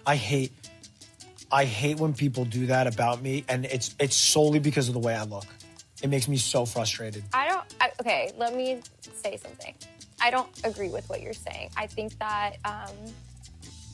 I hate when people do that about me, and it's solely because of the way I look. It makes me so frustrated. Okay, let me say something. I don't agree with what you're saying. I think that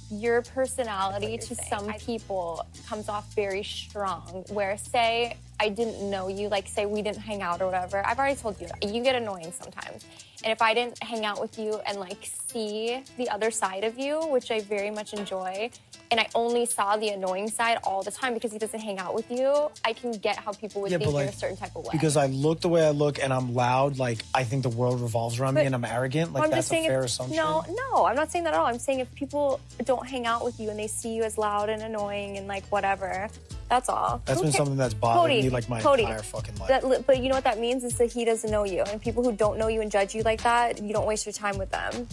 your personality to some people comes off very strong, where say I didn't know you, like say we didn't hang out or whatever. I've already told you, you get annoying sometimes. And if I didn't hang out with you and like see the other side of you, which I very much enjoy, and I only saw the annoying side all the time because he doesn't hang out with you, I can get how people would think you're a certain type of way. Because I look the way I look and I'm loud, like I think the world revolves around me and I'm arrogant, like that's a fair assumption. No, I'm not saying that at all. I'm saying if people don't hang out with you and they see you as loud and annoying and like whatever, that's all. That's been something that's bothered me like my entire fucking life. But you know what that means is that he doesn't know you. And people who don't know you and judge you like that, you don't waste your time with them.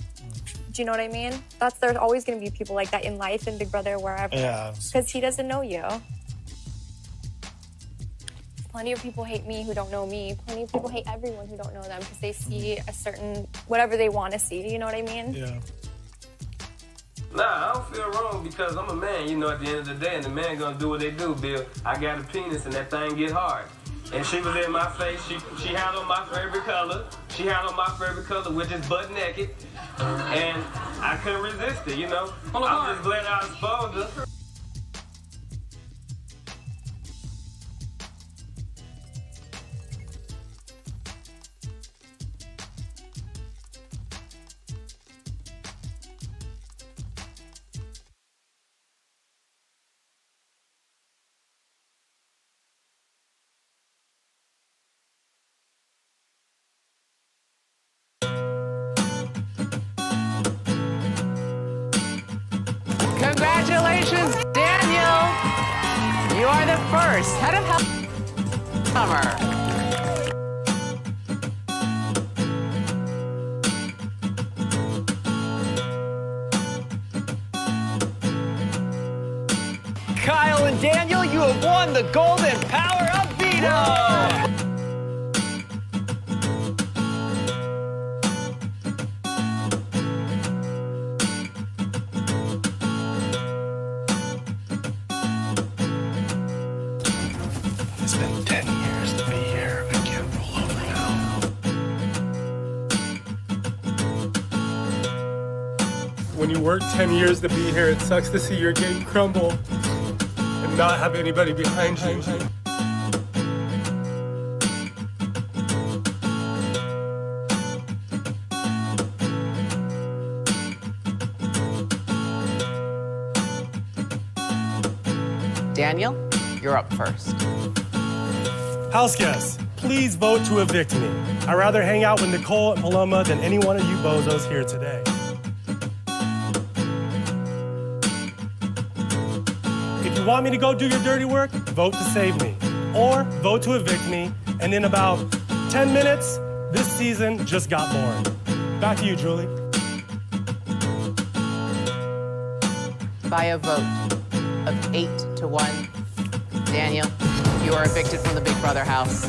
Do you know what I mean? There's always going to be people like that in life, in Big Brother, wherever. Yeah. Because he doesn't know you. Plenty of people hate me who don't know me. Plenty of people hate everyone who don't know them because they see a certain, whatever they want to see. You know what I mean? Yeah. Nah, I don't feel wrong because I'm a man, you know, at the end of the day, and the man gonna do what they do, Bill. I got a penis and that thing get hard. And she was in my face, she had on my favorite color. She had on my favorite color, which is butt naked. And I couldn't resist it, you know? I'm just glad I exposed her. Congratulations, Daniel! You are the first head of health summer. Kyle and Daniel, you have won the golden power of veto! It's been 10 years to be here. I can't roll over now. When you work 10 years to be here, it sucks to see your game crumble and not have anybody behind you. Daniel, you're up first. House guests, please vote to evict me. I'd rather hang out with Nicole and Paloma than any one of you bozos here today. If you want me to go do your dirty work, vote to save me. Or vote to evict me, and in about 10 minutes, this season just got boring. Back to you, Julie. By a vote of 8-1, Daniel, you are evicted from the Big Brother house.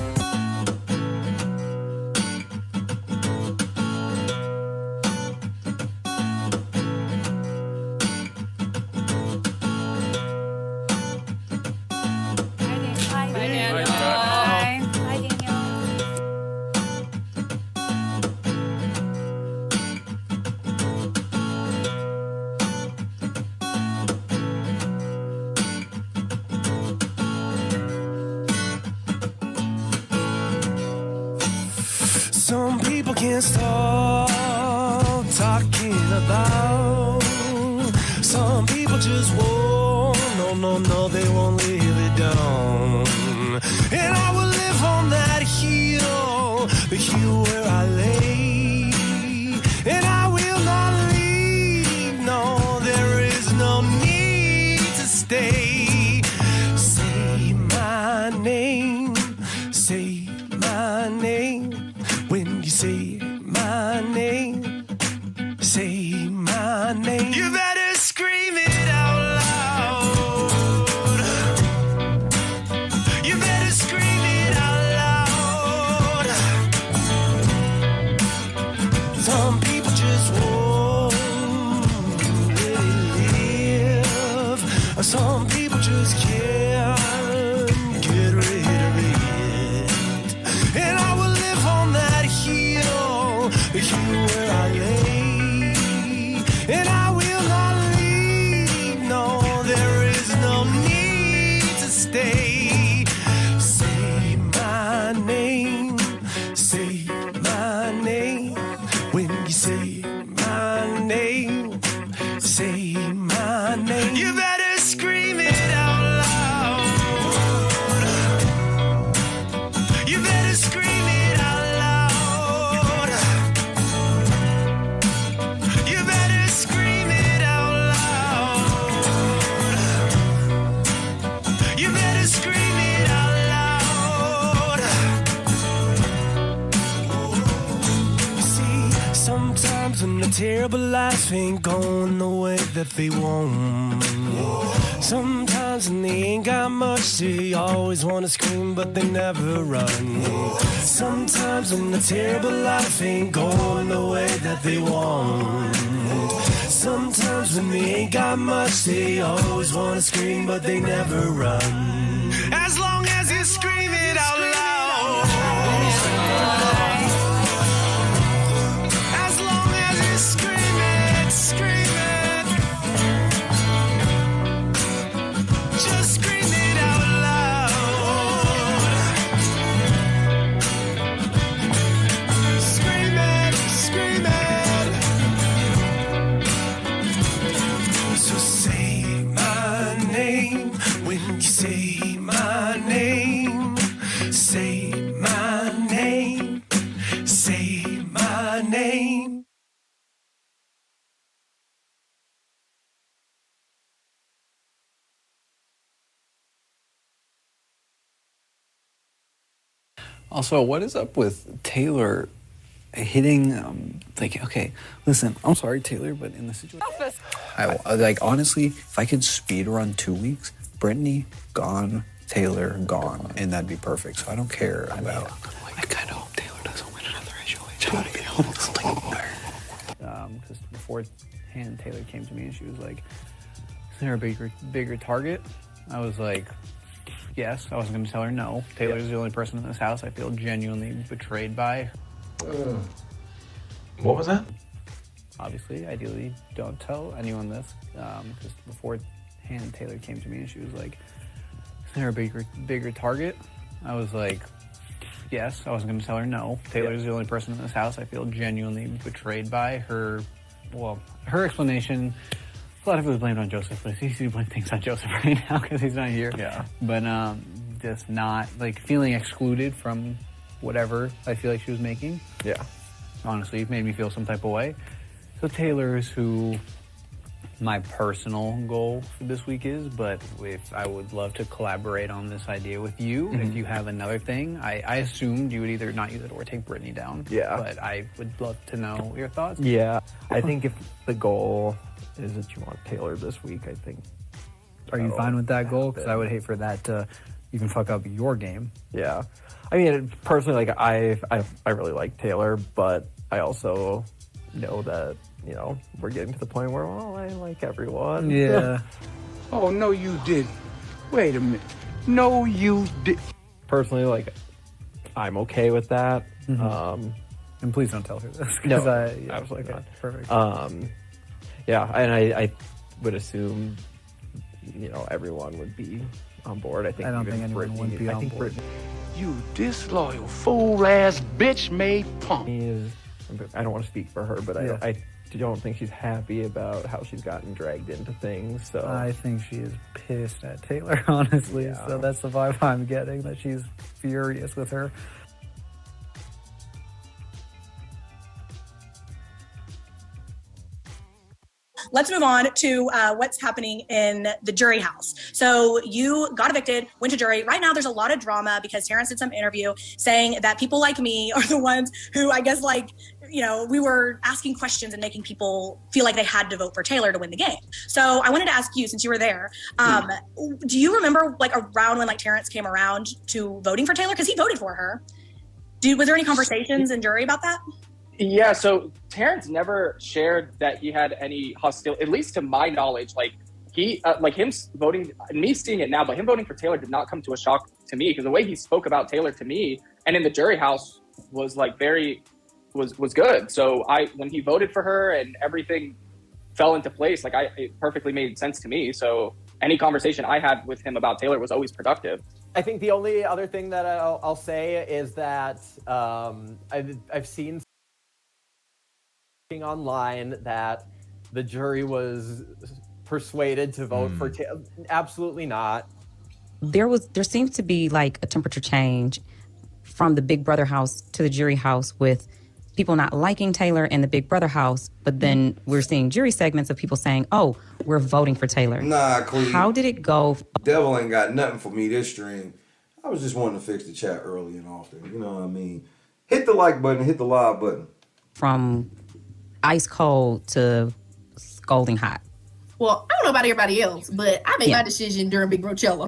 Some people can't stop talking about. Some people just won't. No, they won't leave it down. And I will live on that hill, the hill where I lay. And I will not leave. No, there is no need to stay. Say my name. Say my name. When you say my name, say my name. You better scream it out loud. You better scream it out loud. Some people just won't really live. Some people just can't get rid of it. And I will live on that hill where I lay. And I will not leave, no, there is no need to stay. Say my name, say my name. When you say my name, say my name. You better scream it out loud. You better scream it out loud. You better scream it out loud. You better scream it out loud. See, sometimes when the terrible life ain't going the way that they want. Sometimes when they ain't got much, they always want to scream, but they never run. Sometimes when the terrible life ain't going the way that they want. Sometimes when they ain't got much, they always want to scream, but they never run. As long as you scream it out loud. As long as you scream it, scream it. Just scream it out loud. Scream it, scream it. So say my name when you say my name. Say my name. Say my name. Also, what is up with Taylor hitting, okay, listen, I'm sorry, Taylor, but in the situation, honestly, if I could speed run 2 weeks, Brittany gone, Taylor gone, and that'd be perfect. So I don't care about. I kind of hope Taylor doesn't win another HOH. Because beforehand, Taylor came to me and she was like, "Is there a bigger target?" I was like, yes. I wasn't going to tell her no. Taylor's the only person in this house I feel genuinely betrayed by. What was that? Obviously, ideally, don't tell anyone this. Because beforehand, Taylor came to me and she was like, "Is there a bigger target?" I was like, yes. I wasn't going to tell her no. Taylor's the only person in this house I feel genuinely betrayed by. Her explanation, a lot of it was blamed on Joseph, but it's easy to blame things on Joseph right now because he's not here. Yeah. But just not, feeling excluded from whatever I feel like she was making. Yeah. Honestly, it made me feel some type of way. So Taylor's who my personal goal for this week is, but I would love to collaborate on this idea with you. Mm-hmm. If you have another thing, I assumed you would either not use it or take Brittany down. Yeah. But I would love to know your thoughts. Yeah. I think if the goal is that you want Taylor this week, I think. Are you fine with that goal? Because I would hate for that to even fuck up your game. Yeah. I mean, personally, I really like Taylor, but I also know that, we're getting to the point where, I like everyone. Yeah. Oh, no, you didn't. Wait a minute. No, you did. Personally, I'm okay with that. Mm-hmm. And please don't tell her this. No, absolutely not. Perfect. Yeah, and I would assume, everyone would be on board. I don't think anyone would be on board. You disloyal, fool-ass, bitch-made punk. I don't want to speak for her, but I don't think she's happy about how she's gotten dragged into things. So I think she is pissed at Taylor, honestly. Yeah. So that's the vibe I'm getting, that she's furious with her. Let's move on to what's happening in the jury house. So you got evicted, went to jury. Right now, there's a lot of drama because Terrence did some interview saying that people like me are the ones who, I guess, we were asking questions and making people feel like they had to vote for Taylor to win the game. So I wanted to ask you, since you were there, do you remember around when Terrence came around to voting for Taylor? Because he voted for her. Was there any conversations in jury about that? Yeah, so Terrence never shared that he had any hostility, at least to my knowledge, he like him voting, me seeing it now, but him voting for Taylor did not come to a shock to me, because the way he spoke about Taylor to me and in the jury house was like was good. So when he voted for her and everything fell into place, like it perfectly made sense to me. So any conversation I had with him about Taylor was always productive. I think the only other thing that I'll say is that I've seen online that the jury was persuaded to vote for Taylor. Absolutely not. There seems to be like a temperature change from the Big Brother house to the jury house, with people not liking Taylor in the Big Brother house, but then we're seeing jury segments of people saying, oh, we're voting for Taylor. Nah, Cleve. How did it go? Devil ain't got nothing for me this stream. I was just wanting to fix the chat early and often. You know what I mean? Hit the like button, hit the live button. From ice cold to scalding hot. Well, I don't know about everybody else, but I made my decision during Big Brochella.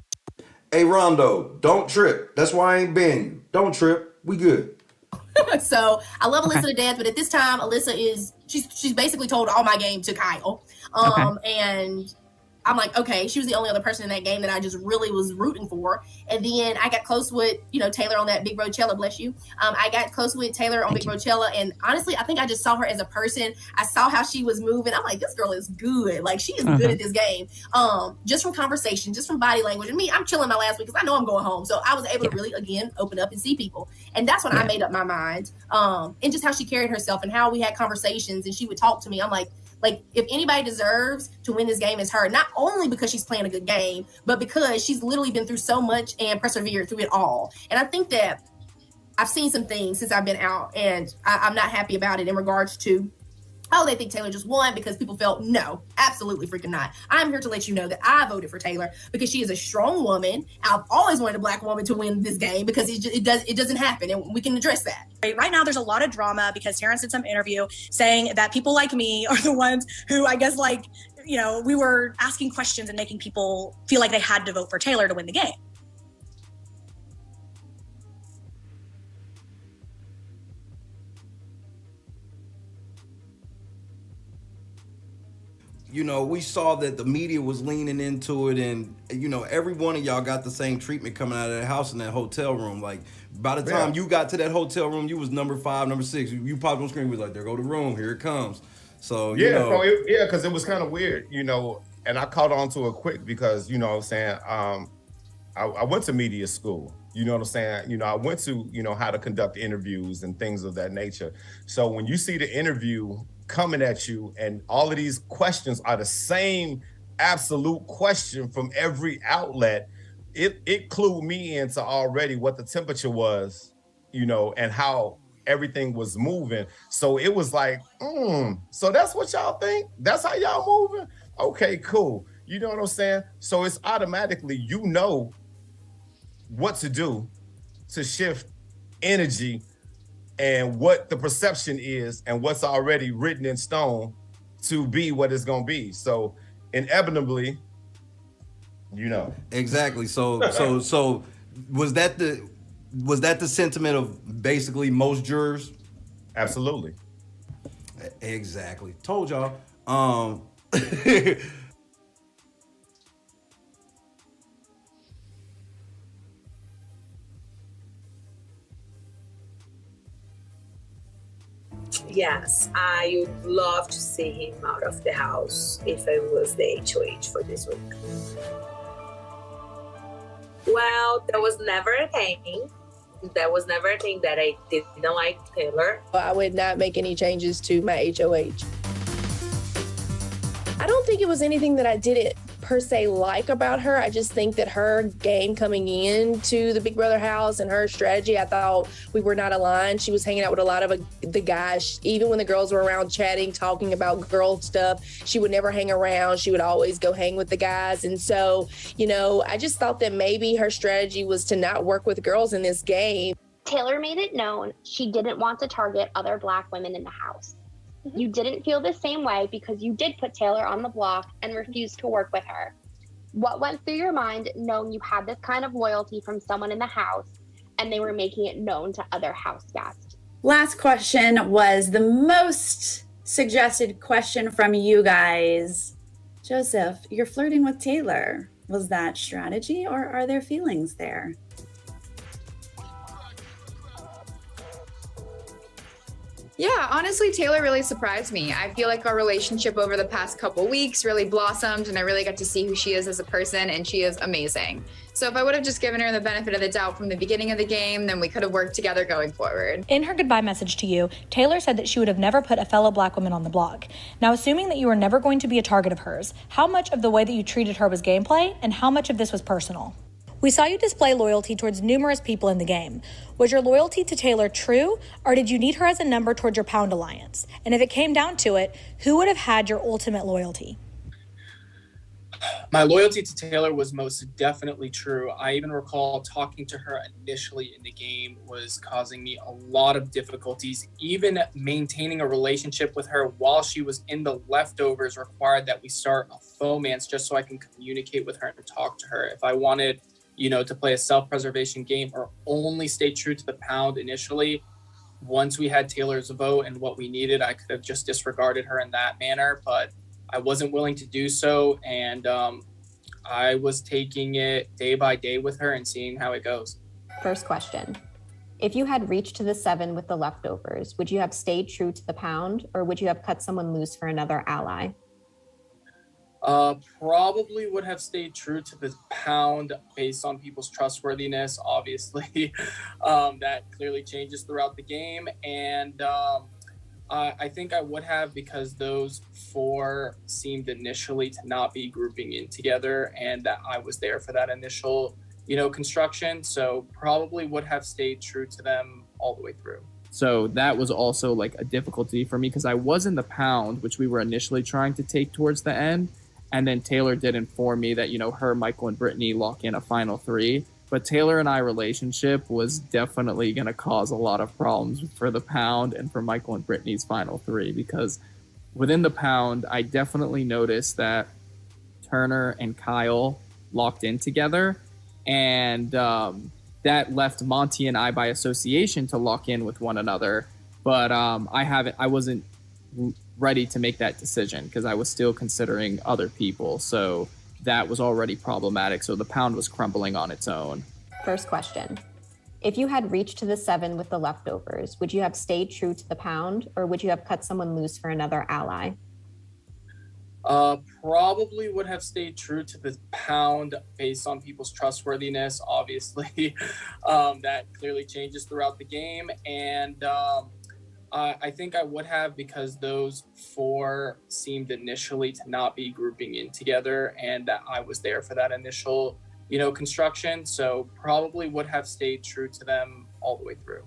Hey, Rondo, don't trip. That's why I ain't banned you. Don't trip. We good. So I love Alyssa to death, but at this time, Alyssa she's basically told all my game to Kyle. And I'm like, okay, she was the only other person in that game that I just really was rooting for. And then I got close with, Taylor on that Big Brochella, bless you. I got close with Taylor on Big Brochella. And honestly, I think I just saw her as a person. I saw how she was moving. I'm like, this girl is good. Like, she is good at this game. Just from conversation, just from body language. And me, I'm chilling my last week because I know I'm going home. So I was able to really, again, open up and see people. And that's when I made up my mind. And just how she carried herself and how we had conversations and she would talk to me. I'm like, if anybody deserves to win this game, it's her. Not only because she's playing a good game, but because she's literally been through so much and persevered through it all. And I think that I've seen some things since I've been out, and I'm not happy about it in regards to, they think Taylor just won because people felt, no, absolutely freaking not. I'm here to let you know that I voted for Taylor because she is a strong woman. I've always wanted a black woman to win this game because it doesn't happen, and we can address that. Right now, there's a lot of drama because Terrence did some interview saying that people like me are the ones who, I guess, we were asking questions and making people feel like they had to vote for Taylor to win the game. We saw that the media was leaning into it, and every one of y'all got the same treatment coming out of that house in that hotel room. Like, by the time you got to that hotel room, you was number 5, number 6. You popped on screen, was like, there go the room, here it comes. So because it was kind of weird, and I caught on to it quick because I went to media school. You know what I'm saying? I went to how to conduct interviews and things of that nature. So when you see the interview coming at you and all of these questions are the same absolute question from every outlet, it clued me into already what the temperature was, and how everything was moving. So it was like, so that's what y'all think? That's how y'all moving? Okay, cool. You know what I'm saying? So it's automatically, what to do to shift energy and what the perception is and what's already written in stone to be what it's going to be. So inevitably, Exactly. So was that the sentiment of basically most jurors? Absolutely. Exactly. Told y'all. Yes, I would love to see him out of the house if I was the HOH for this week. Well, there was never a thing. There was never a thing that I didn't like Taylor. I would not make any changes to my HOH. I don't think it was anything that I didn't per se like about her. I just think that her game coming into the Big Brother house and her strategy, I thought we were not aligned. She was hanging out with a lot of the guys. Even when the girls were around chatting, talking about girl stuff, she would never hang around. She would always go hang with the guys. And so, I just thought that maybe her strategy was to not work with girls in this game. Taylor made it known she didn't want to target other Black women in the house. You didn't feel the same way because you did put Taylor on the block and refused to work with her. What went through your mind knowing you had this kind of loyalty from someone in the house and they were making it known to other house guests? Last question was the most suggested question from you guys. Joseph, you're flirting with Taylor. Was that strategy or are there feelings there? Yeah, honestly, Taylor really surprised me. I feel like our relationship over the past couple weeks really blossomed and I really got to see who she is as a person, and she is amazing. So if I would have just given her the benefit of the doubt from the beginning of the game, then we could have worked together going forward. In her goodbye message to you, Taylor said that she would have never put a fellow Black woman on the block. Now, assuming that you were never going to be a target of hers, how much of the way that you treated her was gameplay and how much of this was personal? We saw you display loyalty towards numerous people in the game. Was your loyalty to Taylor true, or did you need her as a number towards your Pound alliance? And if it came down to it, who would have had your ultimate loyalty? My loyalty to Taylor was most definitely true. I even recall talking to her initially in the game was causing me a lot of difficulties. Even maintaining a relationship with her while she was in the leftovers required that we start a foamance just so I can communicate with her and talk to her. If I wanted, to play a self-preservation game or only stay true to the Pound initially, once we had Taylor's vote and what we needed, I could have just disregarded her in that manner, but I wasn't willing to do so, and I was taking it day by day with her and seeing how it goes. First question. If you had reached to the 7 with the leftovers, would you have stayed true to the Pound, or would you have cut someone loose for another ally? Probably would have stayed true to the Pound based on people's trustworthiness. Obviously, that clearly changes throughout the game. And I think I would have, because those 4 seemed initially to not be grouping in together, and that I was there for that initial, construction. So probably would have stayed true to them all the way through. So that was also like a difficulty for me because I was in the Pound, which we were initially trying to take towards the end. And then Taylor did inform me that, her, Michael, and Brittany lock in a final 3. But Taylor and I relationship was definitely going to cause a lot of problems for the Pound and for Michael and Brittany's final 3, because within the Pound, I definitely noticed that Turner and Kyle locked in together. And that left Monty and I by association to lock in with one another. But I wasn't ready to make that decision because I was still considering other people. So that was already problematic. So the Pound was crumbling on its own. First question. If you had reached to the 7 with the leftovers, would you have stayed true to the Pound, or would you have cut someone loose for another ally? Probably would have stayed true to the Pound based on people's trustworthiness. Obviously, that clearly changes throughout the game. And I think I would have, because those 4 seemed initially to not be grouping in together, and that I was there for that initial, construction. So probably would have stayed true to them all the way through.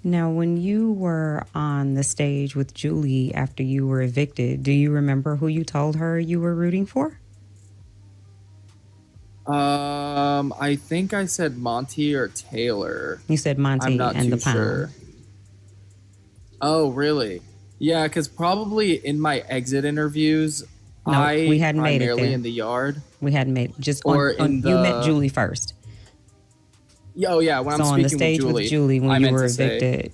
Now, when you were on the stage with Julie after you were evicted, do you remember who you told her you were rooting for? I think I said Monty or Taylor. You said Monty and the Pound. Sure. Oh, really? Yeah, because probably in my exit interviews, we hadn't made it primarily there. In the yard. We hadn't made it. You met Julie first. Oh, yeah, when I'm speaking on the stage with Julie when you were evicted,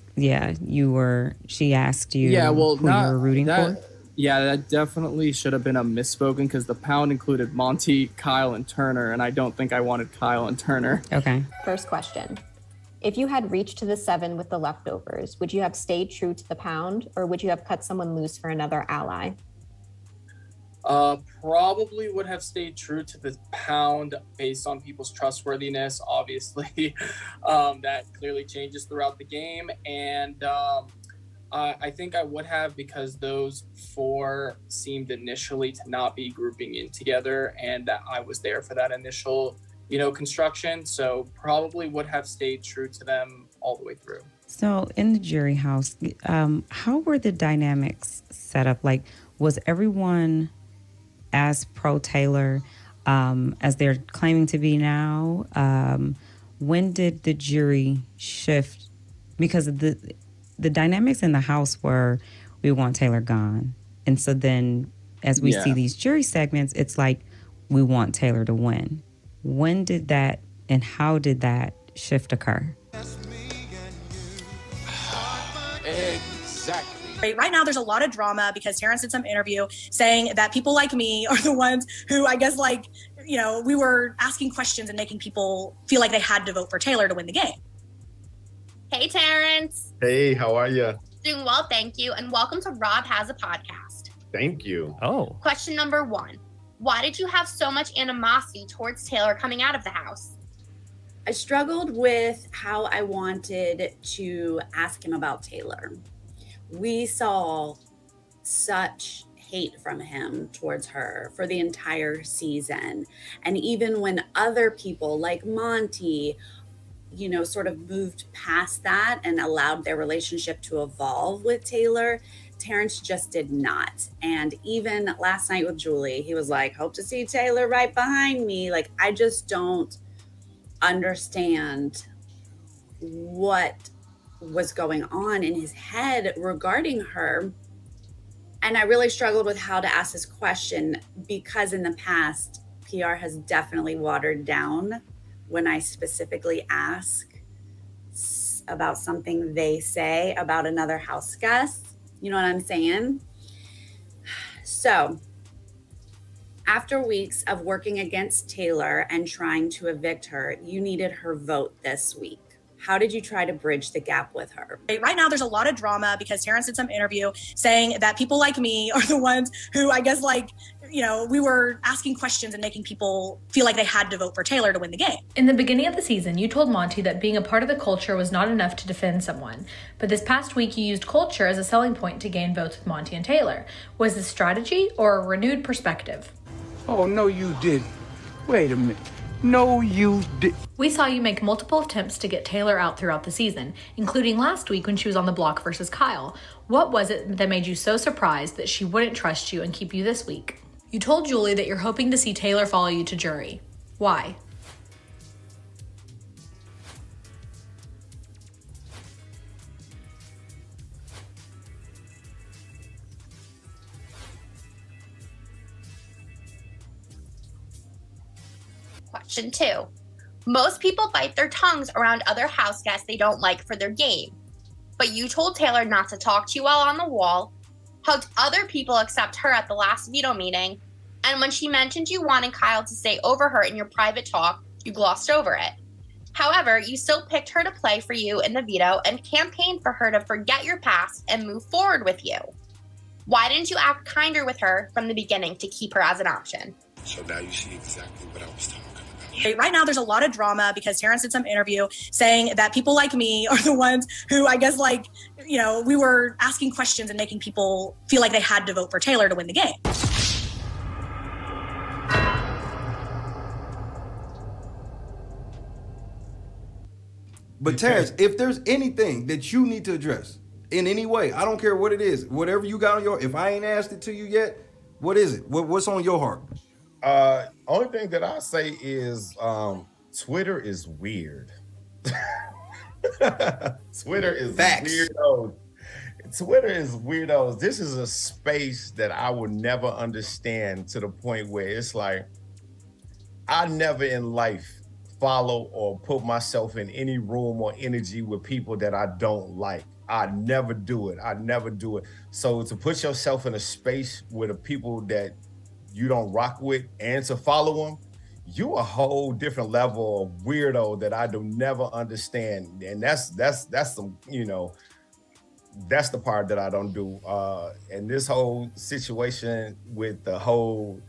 she asked you who you were rooting for? Yeah, that definitely should have been a misspoken, because the Pound included Monty, Kyle, and Turner, and I don't think I wanted Kyle and Turner. Okay. First question. If you had reached to the 7 with the leftovers, would you have stayed true to the Pound, or would you have cut someone loose for another ally? Probably would have stayed true to the Pound based on people's trustworthiness. Obviously, that clearly changes throughout the game. And I think I would have, because those 4 seemed initially to not be grouping in together, and that I was there for that initial, construction. So probably would have stayed true to them all the way through. So in the jury house, how were the dynamics set up? Like, was everyone as pro Taylor as they're claiming to be now? When did the jury shift? Because the dynamics in the house were, we want Taylor gone. And so then as we see these jury segments, it's like, we want Taylor to win. When did that and how did that shift occur? Exactly. Right now, there's a lot of drama because Terrence did some interview saying that people like me are the ones who, I guess, like, you know, we were asking questions and making people feel like they had to vote for Taylor to win the game. Hey, Terrence. Hey, how are you? Doing well, thank you. And welcome to Rob Has a Podcast. Thank you. Oh. Question number 1. Why did you have so much animosity towards Taylor coming out of the house? I struggled with how I wanted to ask him about Taylor. We saw such hate from him towards her for the entire season. And even when other people like Monty, you know, sort of moved past that and allowed their relationship to evolve with Taylor, Terrence just did not. And even last night with Julie, he was like, hope to see Taylor right behind me. Like, I just don't understand what was going on in his head regarding her. And I really struggled with how to ask this question because in the past, PR has definitely watered down when I specifically ask about something they say about another house guest. You know what I'm saying? So after weeks of working against Taylor and trying to evict her, you needed her vote this week. How did you try to bridge the gap with her? Right now, there's a lot of drama because Terrence did some interview saying that people like me are the ones who, I guess, like, you know, we were asking questions and making people feel like they had to vote for Taylor to win the game. In the beginning of the season, you told Monty that being a part of the culture was not enough to defend someone. But this past week, you used culture as a selling point to gain votes with Monty and Taylor. Was this strategy or a renewed perspective? Oh, no, you didn't. Wait a minute. No, you did. We saw you make multiple attempts to get Taylor out throughout the season, including last week when she was on the block versus Kyle. What was it that made you so surprised that she wouldn't trust you and keep you this week? You told Julie that you're hoping to see Taylor follow you to jury. Why? Question 2. Most people bite their tongues around other house guests they don't like for their game. But you told Taylor not to talk to you while on the wall, helped other people accept her at the last veto meeting, and when she mentioned you wanting Kyle to stay over her in your private talk, you glossed over it. However, you still picked her to play for you in the veto and campaigned for her to forget your past and move forward with you. Why didn't you act kinder with her from the beginning to keep her as an option? So now you see exactly what I was talking about. Right now, there's a lot of drama because Terrence did some interview saying that people like me are the ones who, I guess, like, you know, we were asking questions and making people feel like they had to vote for Taylor to win the game. But Terrence, if there's anything that you need to address in any way, I don't care what it is, whatever you got on your, if I ain't asked it to you yet, what is it? What's on your heart? Only thing that I say is Twitter is weird. Twitter is weirdos. Twitter is weirdos. This is a space that I would never understand to the point where it's like, I never in life follow or put myself in any room or energy with people that I don't like. I never do it. I never do it. So to put yourself in a space with the people that you don't rock with and to follow them, you a whole different level of weirdo that I do never understand. And that's some, you know, that's the part that I don't do. And this whole situation with the whole,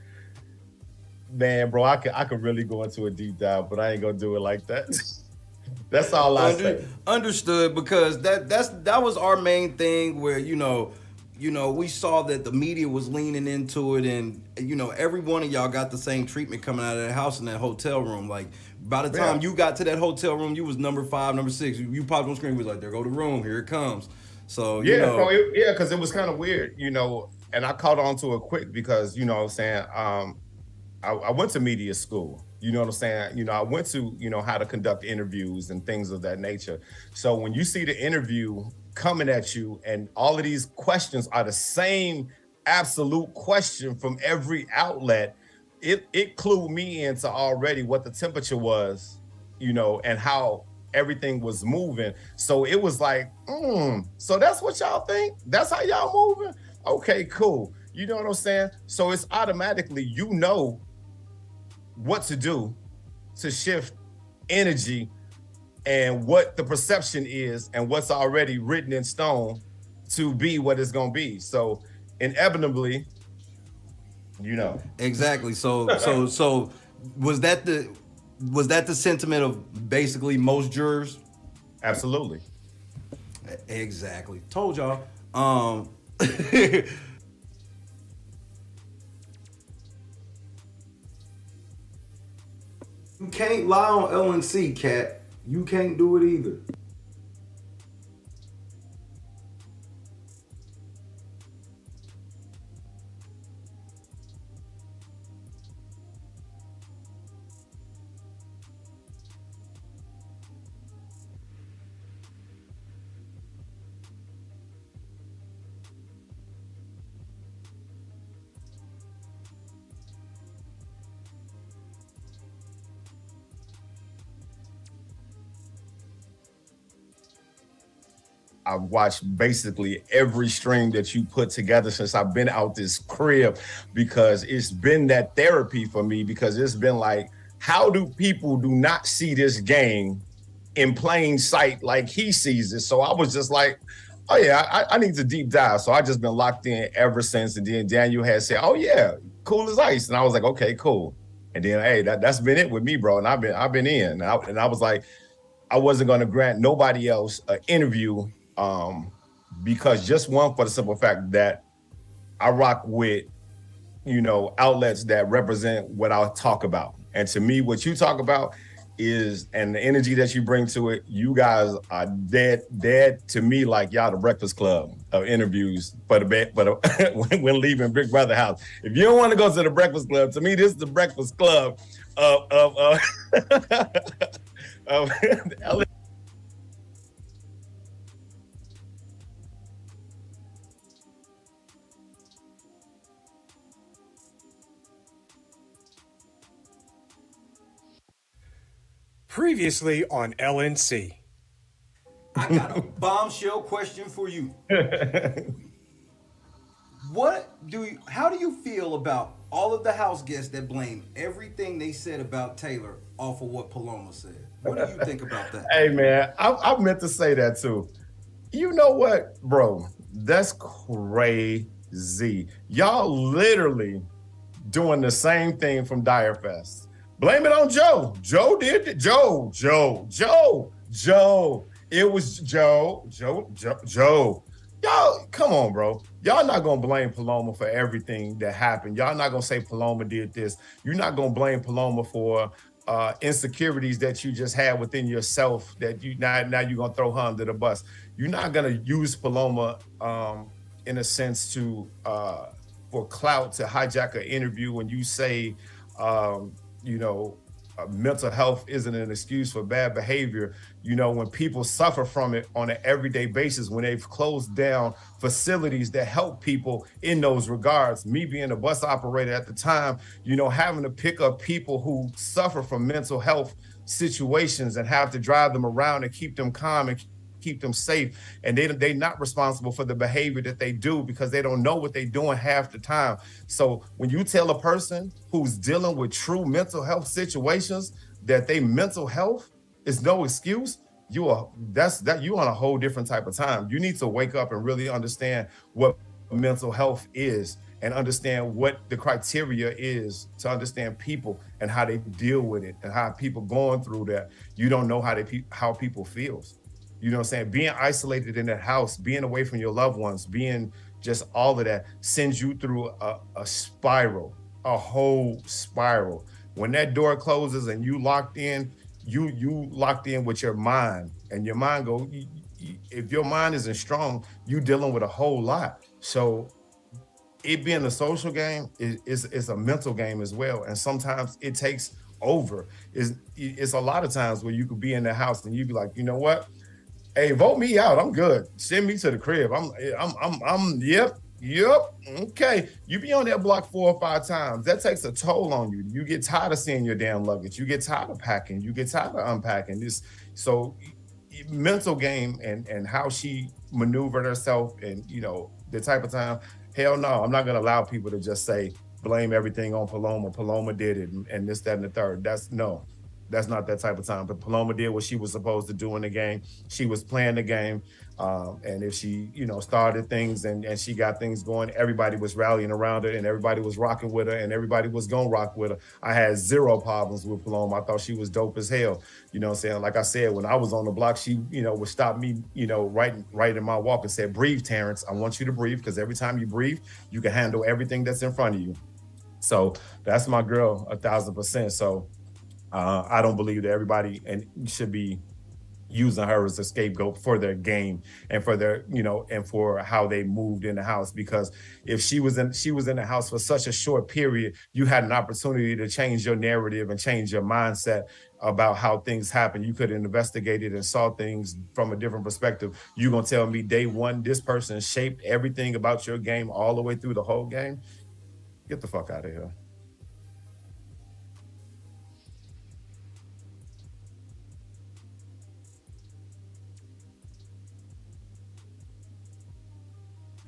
man, bro, I could really go into a deep dive, but I ain't gonna do it like that. That's all I say. Understood, because that was our main thing where, you know, we saw that the media was leaning into it, and, you know, every one of y'all got the same treatment coming out of that house in that hotel room. Like, by the time you got to that hotel room, you was number 5, number 6. You popped on screen, was like, there go the room, here it comes. So, you know. Bro, because it was kind of weird, you know, and I caught on to it quick because, you know what I'm saying, I went to media school. You know what I'm saying? You know, I went to, you know, how to conduct interviews and things of that nature. So when you see the interview coming at you and all of these questions are the same absolute question from every outlet, it clued me into already what the temperature was, you know, and how everything was moving. So it was like, so that's what y'all think? That's how y'all moving? Okay, cool. You know what I'm saying? So it's automatically, you know what to do to shift energy and what the perception is and what's already written in stone to be what it's gonna be. So inevitably, you know. Exactly. So was that the sentiment of basically most jurors? Absolutely. Exactly. Told y'all. You can't lie on LNC, Cat. You can't do it either. I've watched basically every stream that you put together since I've been out this crib, because it's been that therapy for me, because it's been like, how do people do not see this game in plain sight like he sees it? So I was just like, oh yeah, I need to deep dive. So I just been locked in ever since. And then Daniel had said, oh yeah, cool as ice. And I was like, okay, cool. And then, hey, that's been it with me, bro. And I've been in. And I was like, I wasn't going to grant nobody else an interview, because just one, for the simple fact that I rock with, you know, outlets that represent what I talk about. And to me, what you talk about is, and the energy that you bring to it, you guys are dead to me, like y'all the Breakfast Club of interviews for when leaving Big Brother house. If you don't want to go to the Breakfast Club, to me, this is the Breakfast Club of Previously on LNC. I got a bombshell question for you. How do you feel about all of the house guests that blame everything they said about Taylor off of what Paloma said? What do you think about that? Hey man, I meant to say that too. You know what, bro? That's crazy. Y'all literally doing the same thing from Dire Fest. Blame it on Joe. Joe did it. Joe. It was Joe. Y'all, come on, bro. Y'all not gonna blame Paloma for everything that happened. Y'all not gonna say Paloma did this. You're not gonna blame Paloma for insecurities that you just had within yourself that you now you're gonna throw her under the bus. You're not gonna use Paloma in a sense to for clout to hijack an interview when you say you know, mental health isn't an excuse for bad behavior. You know, when people suffer from it on an everyday basis, when they've closed down facilities that help people in those regards, me being a bus operator at the time, you know, having to pick up people who suffer from mental health situations and have to drive them around and keep them calm and keep them safe. And they're not responsible for the behavior that they do because they don't know what they're doing half the time. So when you tell a person who's dealing with true mental health situations that they mental health is no excuse, you on a whole different type of time. You need to wake up and really understand what mental health is and understand what the criteria is to understand people and how they deal with it and how people going through that. You don't know how people feels. You know what I'm saying? Being isolated in that house, being away from your loved ones, being just all of that sends you through a spiral, a whole spiral. When that door closes and you locked in, you locked in with your mind, and your mind if your mind isn't strong, you dealing with a whole lot. So it being a social game is a mental game as well. And sometimes it takes over. It's a lot of times where you could be in the house and you be like, you know what? Hey, vote me out. I'm good. Send me to the crib. Yep. Yep. Okay. You be on that block 4 or 5 times. That takes a toll on you. You get tired of seeing your damn luggage. You get tired of packing. You get tired of unpacking. So mental game and how she maneuvered herself and, the type of time. Hell no. I'm not going to allow people to just say, blame everything on Paloma. Paloma did it and this, that, and the third. That's not that type of time. But Paloma did what she was supposed to do in the game. She was playing the game. And if she, started things and she got things going, everybody was rallying around her and everybody was rocking with her and everybody was going to rock with her. I had zero problems with Paloma. I thought she was dope as hell. You know what I'm saying? Like I said, when I was on the block, she, would stop me, right in my walk and said, breathe, Terrence. I want you to breathe because every time you breathe, you can handle everything that's in front of you. So that's my girl, 1,000%. So I don't believe that everybody should be using her as a scapegoat for their game and for their, and for how they moved in the house. Because if she was in the house for such a short period, you had an opportunity to change your narrative and change your mindset about how things happen. You could have investigated and saw things from a different perspective. You gonna tell me day one, this person shaped everything about your game all the way through the whole game? Get the fuck out of here.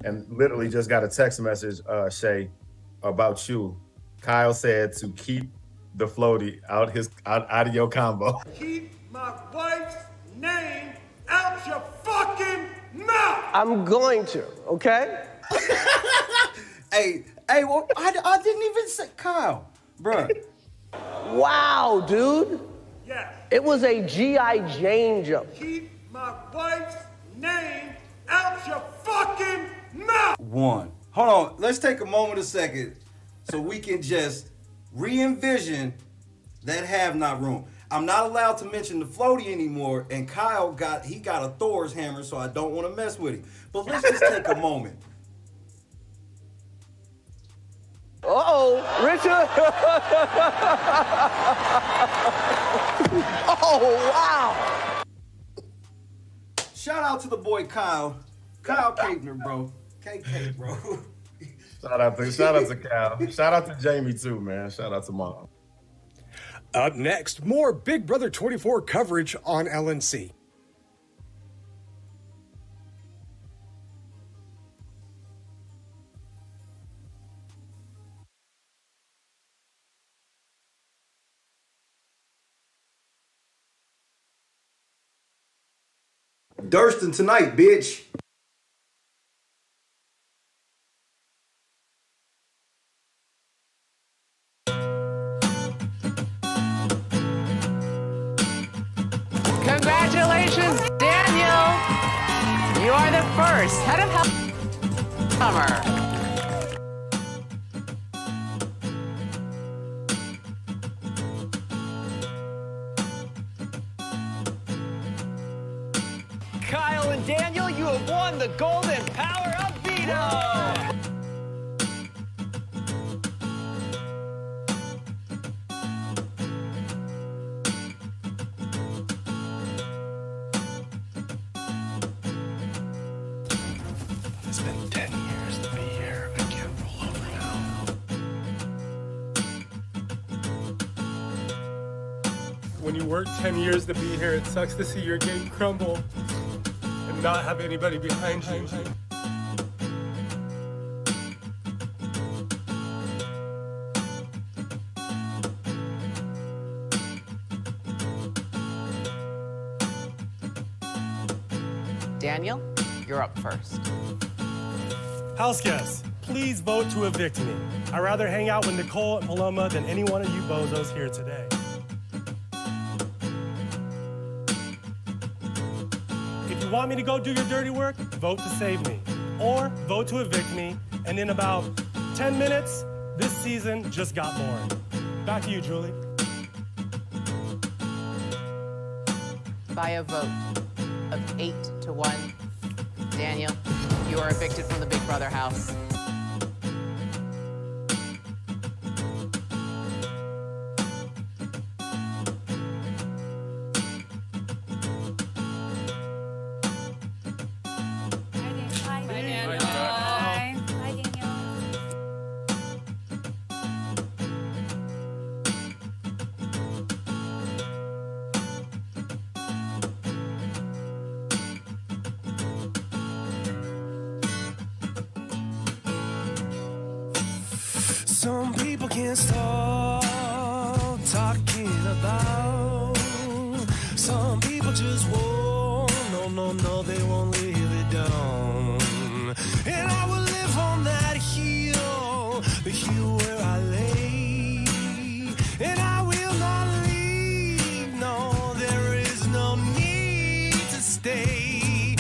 And literally just got a text message, Shay, about you. Kyle said to keep the floaty out of your combo. Keep my wife's name out your fucking mouth. I'm going to, okay? Hey, well, I didn't even say Kyle, bruh. Wow, dude. Yes. It was a G.I. Jane jump. Keep my wife's name out your fucking mouth. One. Hold on. Let's take a second, so we can just re-envision that have-not room. I'm not allowed to mention the floaty anymore, and Kyle got a Thor's hammer, so I don't want to mess with him. But let's just take a moment. Uh-oh, Richard. Oh, wow. Shout out to the boy Kyle. Kyle Caitner, bro. KK, bro. Shout out to Kyle. Shout out to Jamie too, man. Shout out to Mom. Up next, more Big Brother 24 coverage on LNC. Durston tonight, bitch. Congratulations, Daniel! You are the first head of health summer. Kyle and Daniel, you have won the Golden Power of Veto! It's been 10 years to be here. I can't roll over now. When you work 10 years to be here, it sucks to see your game crumble and not have anybody behind you. Daniel, you're up first. House guests, please vote to evict me. I'd rather hang out with Nicole and Paloma than any one of you bozos here today. If you want me to go do your dirty work, vote to save me. Or vote to evict me, and in about 10 minutes, this season just got boring. Back to you, Julie. By a vote of 8-1, Daniel, you are evicted from the Big Brother house. Some people can't stop talking about. Some people just won't. No, they won't leave it down. And I will live on that hill, the hill where I lay. And I will not leave. No, there is no need to stay.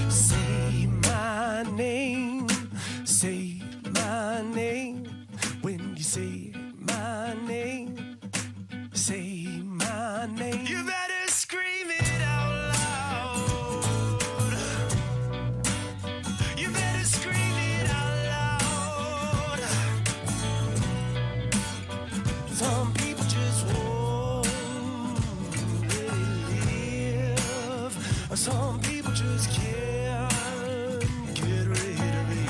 Say my name. Say my name. When you say my name, say my name. You better scream it out loud. You better scream it out loud. Some people just won't really live. Some people just can't get rid of it.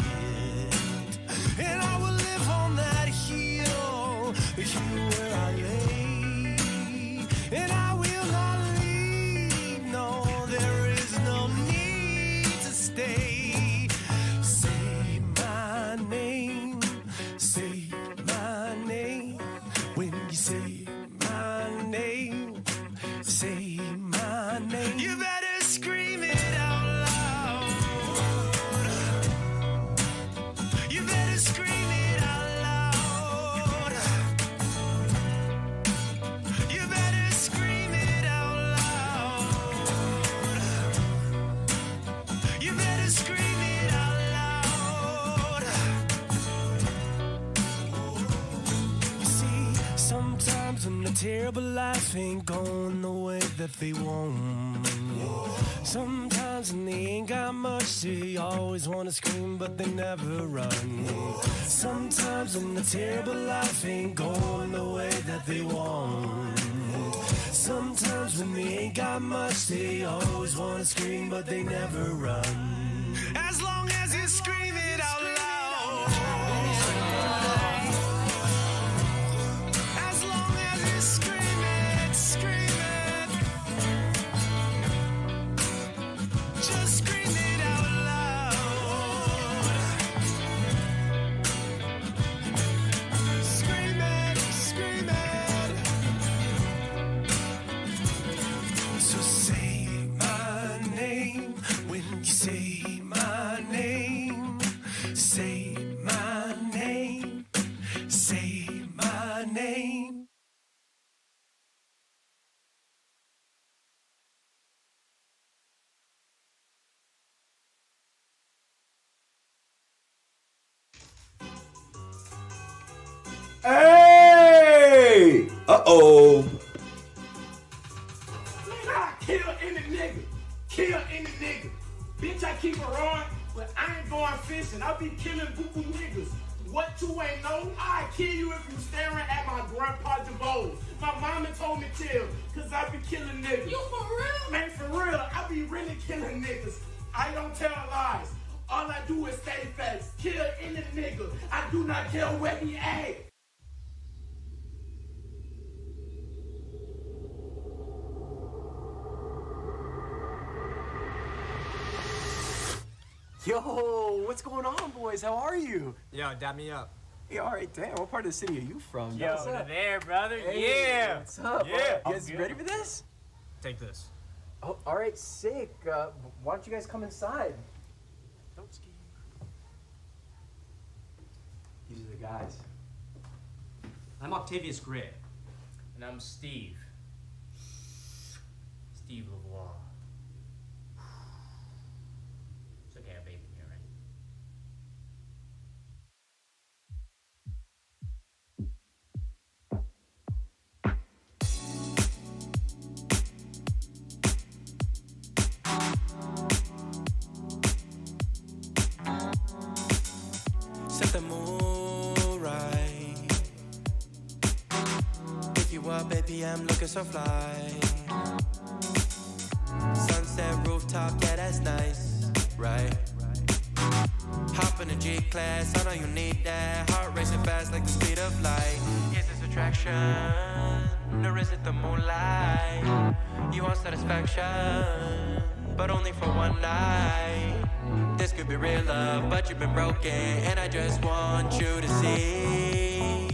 And I will live on that hill, the hill where I lay. And I will not leave. No, there is no need to stay. Say my name. Say my name. When you say my name, say my name. You better scream it out loud. You better scream it out loud. You better scream it out loud. You better scream it out loud. You see, sometimes when the terrible life ain't going the way that they want. Sometimes when they ain't got much, they always wanna scream, but they never run. Sometimes when the terrible life ain't going the way that they want. Sometimes when they ain't got much, they always wanna scream, but they never run. As long as you scream it out loud. As long as you scream it, scream it. Just scream it out loud. Scream it, scream it. So say my name when you say my name. Say my name. Say my name. Hey! Uh-oh. Man, I kill any nigga. Kill any nigga. Bitch, I keep it wrong, but I ain't going fishing. I be killing boo-boo niggas. What you ain't know? I kill you if you staring at my grandpa DeVos. My mama told me chill, cause I be killing niggas. You for real? Man, for real. I be really killing niggas. I don't tell lies. All I do is stay facts. Kill any nigga. I do not care where he at. Yo, what's going on, boys? How are you? Yo, dap me up. Hey, all right, damn. What part of the city are you from? Yo, What's up? there, brother. Hey, Yeah. What's up? Yeah. You guys ready for this? Take this. Oh, all right, sick. Why don't you guys come inside? Don't ski. These are the guys. I'm Octavius Gray. And I'm Steve. Steve LeVois. It's okay, I bathe in here, right? Set the mood right. Pick you up, baby, I'm looking so fly. Sunset rooftop, yeah, that's nice, right? Hop in the G-Class, I know you need that. Heart racing fast like the speed of light. Is this attraction, or is it the moonlight? You want satisfaction, but only for one night. This could be real love, but you've been broken, and I just want you to see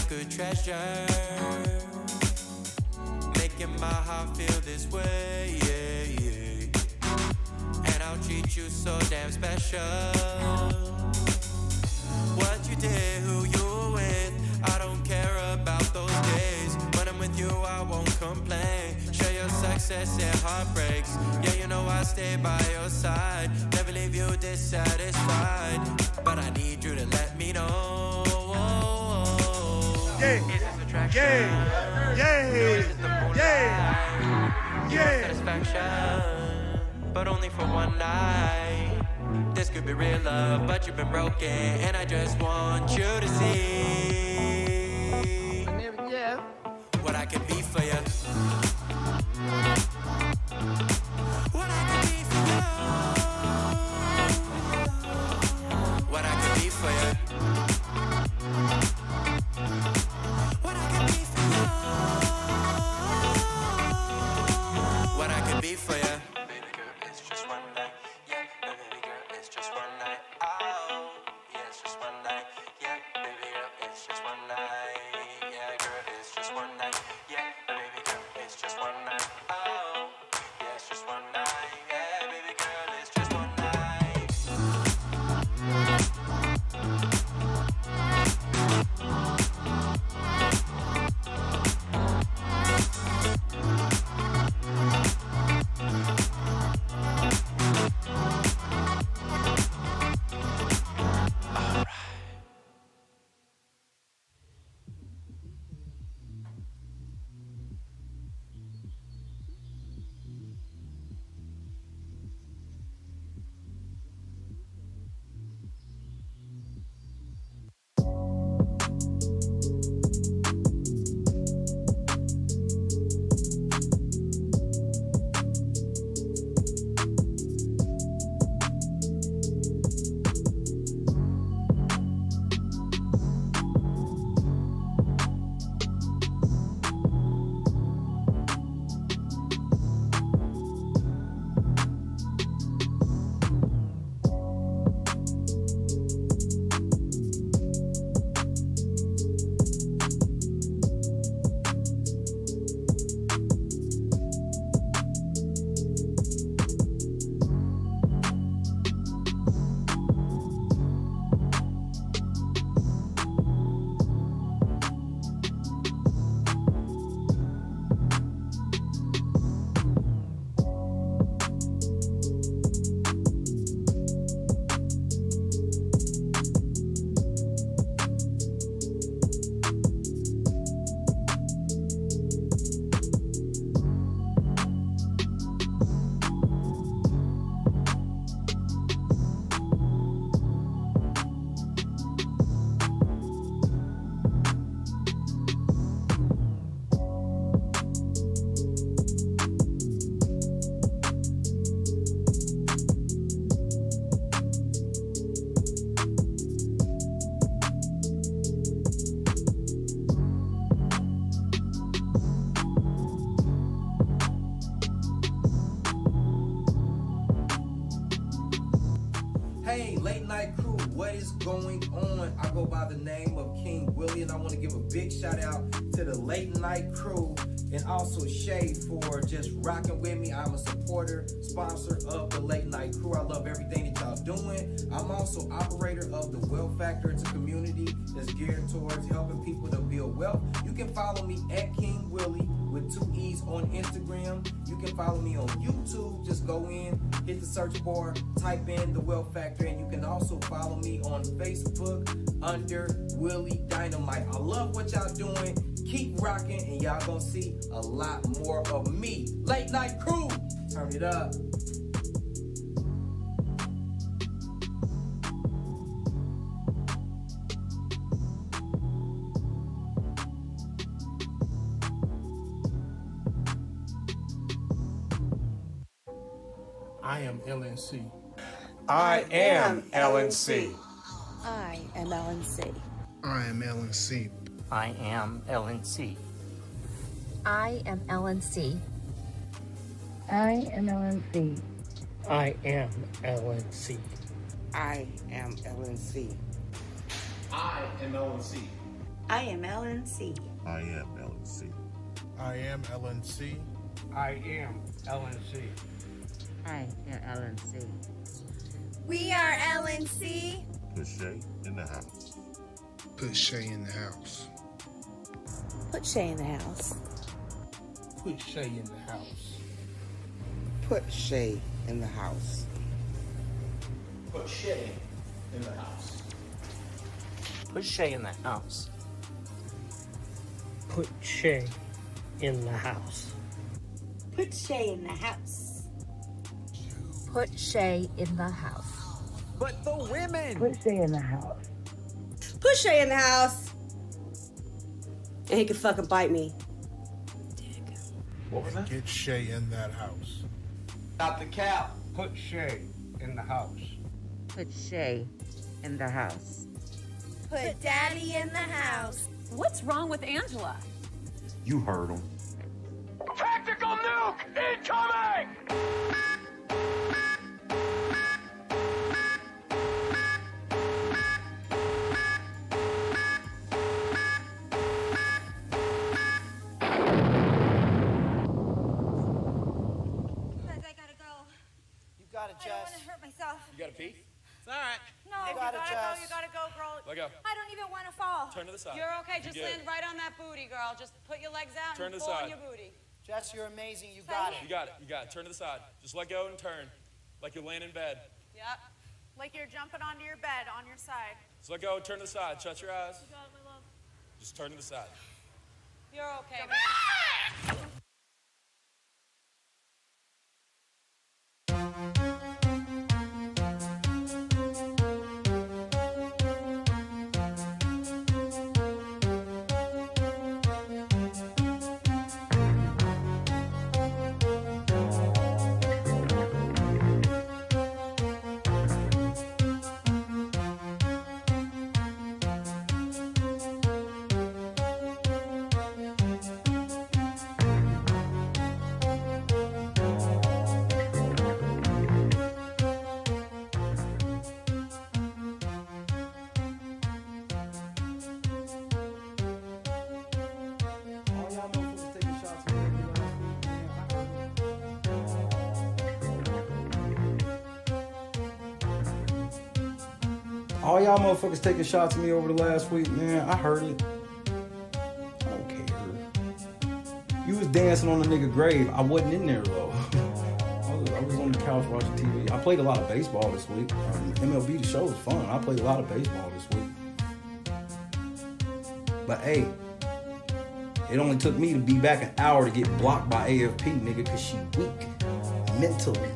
sacred treasure, making my heart feel this way, yeah, yeah. And I'll treat you so damn special. What you did, who you were with, I don't care about those days. When I'm with you, I won't complain. Share your success and heartbreaks. Yeah, you know I stay by your side. Never leave you dissatisfied. But I need you to let me know. Yeah. Is this attraction? Yeah. Yeah. Or is it the moonlight? Yeah. You want satisfaction, but only for one night. This could be real love, but you've been broken, and I just want you to see what I can be for you. What I can be for you. What I can be for you. What I can be for you. What I can be for you. Baby girl, it's just one night. Yeah, baby girl, it's just one night. Oh, yeah, it's just one night. Yeah, baby girl, it's just one night. Yeah, girl, it's just one night. Yeah, baby girl, it's just one night. Oh, yeah, it's just one night. Yeah, baby girl, it's just one night. Hey, Late Night Crew, what is going on? I go by the name of King Willie, and I want to give a big shout out to the Late Night Crew and also Shay for just rocking with me. I'm a supporter, sponsor of the Late Night Crew. I love everything that y'all doing. I'm also operator of the Wealth Factor. It's a community that's geared towards helping people to build wealth. You can follow me at King Willie with 2 E's on Instagram. You can follow me on YouTube. Just go in, hit the search bar, type in the Wealth Factor, and you can also follow me on Facebook under Willie Dynamite. I love what y'all doing. Keep rocking, and y'all gonna see a lot more of me. Late Night Crew, turn it up. I am LNC. I am LNC. I am LNC. I am LNC. I am LNC. I am LNC. I am LNC. I am LNC. I am LNC. I am LNC. I am LNC. I am LNC. I am LNC. I am LNC. I am LNC. We are LNC. Put Shay in the house. Put Shay in the house. Put Shay in the house. Put Shay in the house. Put Shay in the house. Put Shay in the house. Put Shay in the house. Put Shay in the house. Put Shay in the house. Put Shay in the house. But the women! Put Shay in the house. Put Shay in the house. And he can fucking bite me. What was that? Get Shay in that house. Stop the cap. Put Shay in the house. Put Shay in the house. Put Daddy in the house. What's wrong with Angela? You heard him. Tactical nuke incoming! You gotta pee? It's all right. No, you gotta go, girl. Let go. I don't even want to fall. Turn to the side. You're okay. Just You're good. land right on that booty, girl. Just put your legs out Turn and to the pull on side. your booty. Jess, you're amazing. You got it. You got it. You got it. Turn to the side. Just let go and turn. Like you're laying in bed. Yep. Like you're jumping onto your bed on your side. Just let go and turn to the side. Shut your eyes. You got it, my love. Just turn to the side. You're okay. All y'all motherfuckers taking shots at me over the last week, man. I heard it. I don't care. You was dancing on the nigga grave. I wasn't in there though. I was on the couch watching TV. I played a lot of baseball this week. MLB The Show was fun. I played a lot of baseball this week. But hey, it only took me to be back an hour to get blocked by AFP, nigga, cause she weak. Mentally.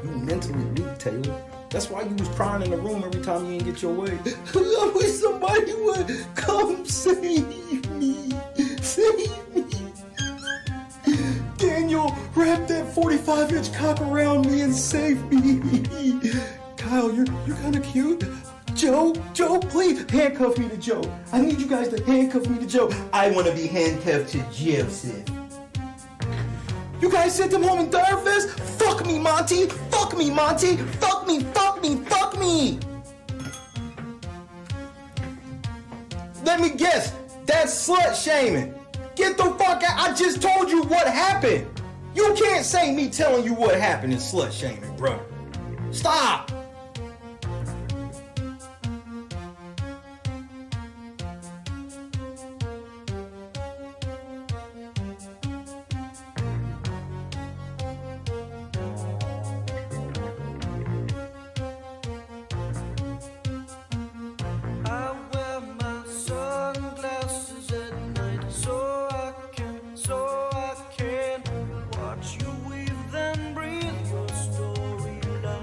You mentally weak, Taylor. That's why you was crying in the room every time you didn't get your way. I wish somebody would come save me. Save me. Daniel, wrap that 45-inch cock around me and save me. Kyle, you're kind of cute. Joe, please handcuff me to Joe. I need you guys to handcuff me to Joe. I want to be handcuffed to Joseph. You guys sent him home in Direfest? Fuck me, Monty! Fuck me, Monty! Fuck me, fuck me, fuck me! Let me guess, that's slut shaming. Get the fuck out, I just told you what happened. You can't say me telling you what happened is slut shaming, bro. Stop! I wear my sunglasses at night so I can watch you weave and breathe your storyline.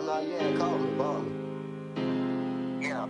no, you ain't called me, Bubba. Yeah.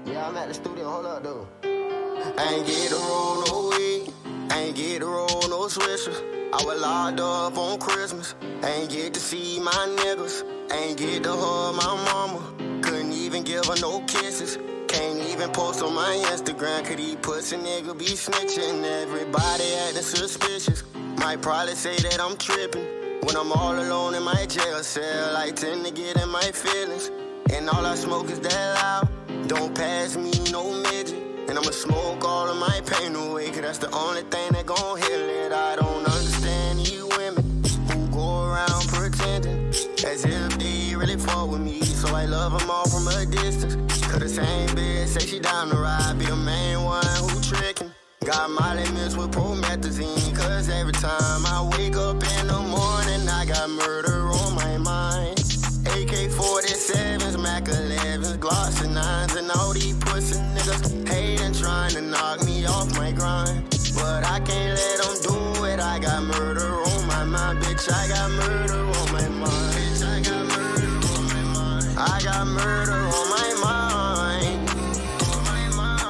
Yeah, I'm at the studio. Hold up, dude. I ain't get to roll no weed. I ain't get to roll no swishers. I was locked up on Christmas. I ain't get to see my niggas. I ain't get to hug my mama. Couldn't even give her no kisses. Can't even post on my Instagram. Could he pussy nigga be snitching? Everybody acting suspicious. Might probably say that I'm tripping. When I'm all alone in my jail cell, I tend to get in my feelings. And all I smoke is that loud. Don't pass me no midget. And I'ma smoke all of my pain away, cause that's the only thing that gon' heal it. I don't understand you women who go around pretending as if they really fuck with me. So I love them all from a distance. Cause the same bitch say she down to ride, be a main one who trickin'. Got Molly mixed with promethazine, cause every time I wake up in the morning, I got murder on my mind. AK-47s, Mac 11s, Glocks and 9s, and all these pussy niggas hating, trying to knock me off my grind. But I can't let them do it. I got murder on my mind, bitch. I got murder on my mind. Bitch, I got murder on my mind. I got murder on my mind.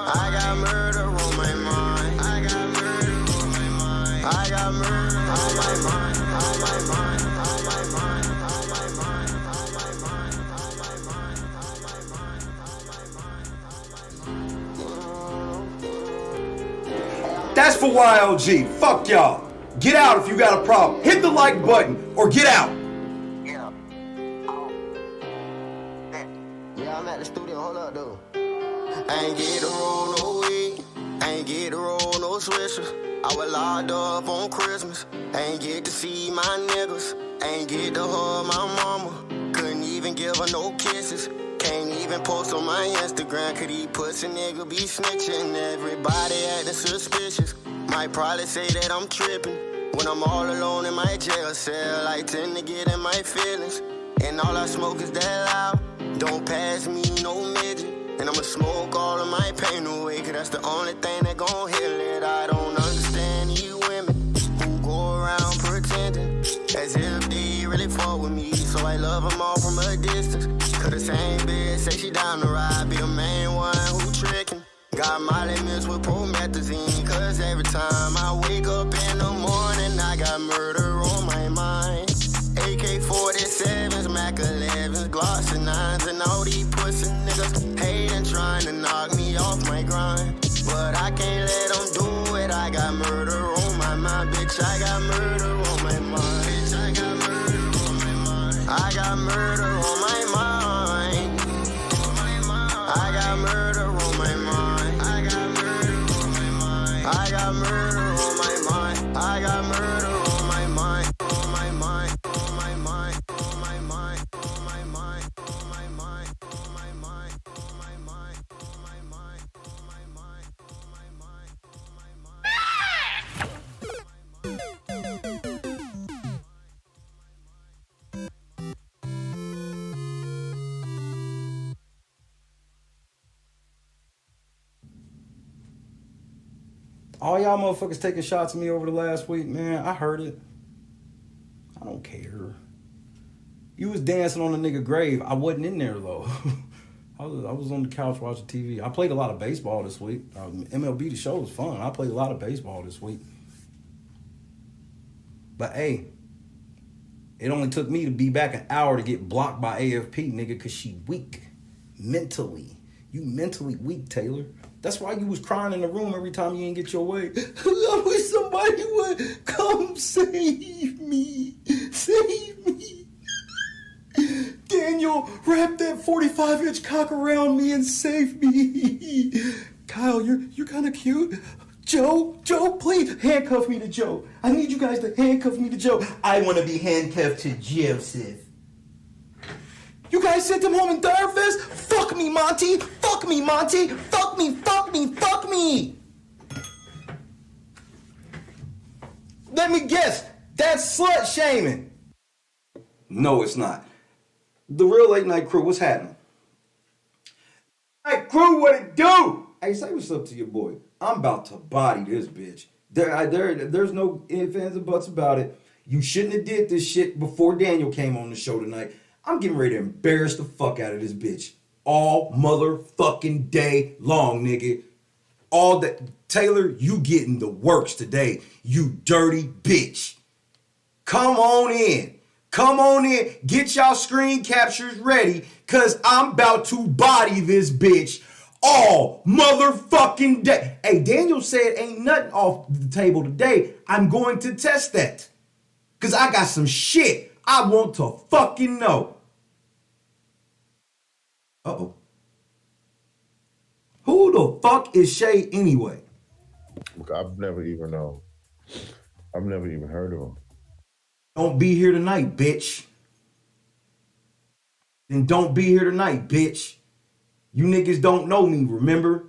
I got murder on my mind. I got murder on my mind. I got murder on my mind. On my mind. On my mind. On my mind. On my mind. On my mind. That's for YLG. Fuck y'all. Get out if you got a problem. Hit the like button or get out. Yeah, I'm at the studio. Hold up, dude. I ain't get to roll no weed. I ain't get to roll no swishers. I was locked up on Christmas. I ain't get to see my niggas. I ain't get to hug my mama. Couldn't even give her no kisses. Can't even post on my Instagram. Could he pussy nigga be snitching? Everybody acting suspicious. Might probably say that I'm tripping. When I'm all alone in my jail cell, I tend to get in my feelings. And all I smoke is that loud. Don't pass me no midget. And I'ma smoke all of my pain away, cause that's the only thing that gon' heal it. I don't understand you women who go around pretending as if they really fuck with me. So I love them all from a distance. Cause the same bitch say she down to ride, be a main one who trickin'. Got Molly mixed with promethazine, cause every time I wake up in the morning, I got murder on my mind. AK-47s, Mac 11s, Glocks and 9s, and all these pussy niggas hating, trying to knock me off my grind. But I can't let them do it. I got murder on my mind, bitch. I got murder on my mind. Bitch, I got murder on my mind. I got murder on my mind. I got murder on my mind. I got murder on my mind. I got murder on my mind. I got murder on my mind. On my mind. On my mind. On my mind. On my mind. On my mind. On my mind. On my mind. On my mind. On my mind. On my mind. All y'all motherfuckers taking shots at me over the last week, man, I heard it. I don't care. You was dancing on a nigga grave. I wasn't in there, though. I was on the couch watching TV. I played a lot of baseball this week. MLB The Show was fun. I played a lot of baseball this week. But, hey, it only took me to be back an hour to get blocked by AFP, nigga, because she weak. Mentally. You mentally weak, Taylor. That's why you was crying in the room every time you didn't get your way. I wish somebody would come save me. Save me. Daniel, wrap that 45-inch cock around me and save me. Kyle, you're kind of cute. Joe, please handcuff me to Joe. I need you guys to handcuff me to Joe. I want to be handcuffed to Joseph. You guys sent him home in Dire Fest? Fuck me, Monty. Fuck me, Monty. Fuck me, fuck me, fuck me. Let me guess. That's slut shaming. No, it's not. The Real Late Night Crew, what's happening? Night Crew, what it do? Hey, say what's up to your boy. I'm about to body this bitch. There's no ifs, ands, and buts about it. You shouldn't have did this shit before Daniel came on the show tonight. I'm getting ready to embarrass the fuck out of this bitch. All motherfucking day long, nigga. All that. Taylor, you getting the works today, you dirty bitch. Come on in. Come on in. Get y'all screen captures ready, cause I'm about to body this bitch all motherfucking day. Hey, Daniel said ain't nothing off the table today. I'm going to test that. Cause I got some shit I want to fucking know. Uh-oh. Who the fuck is Shay anyway? I've never even heard of him. Don't be here tonight, bitch. Then don't be here tonight, bitch. You niggas don't know me, remember?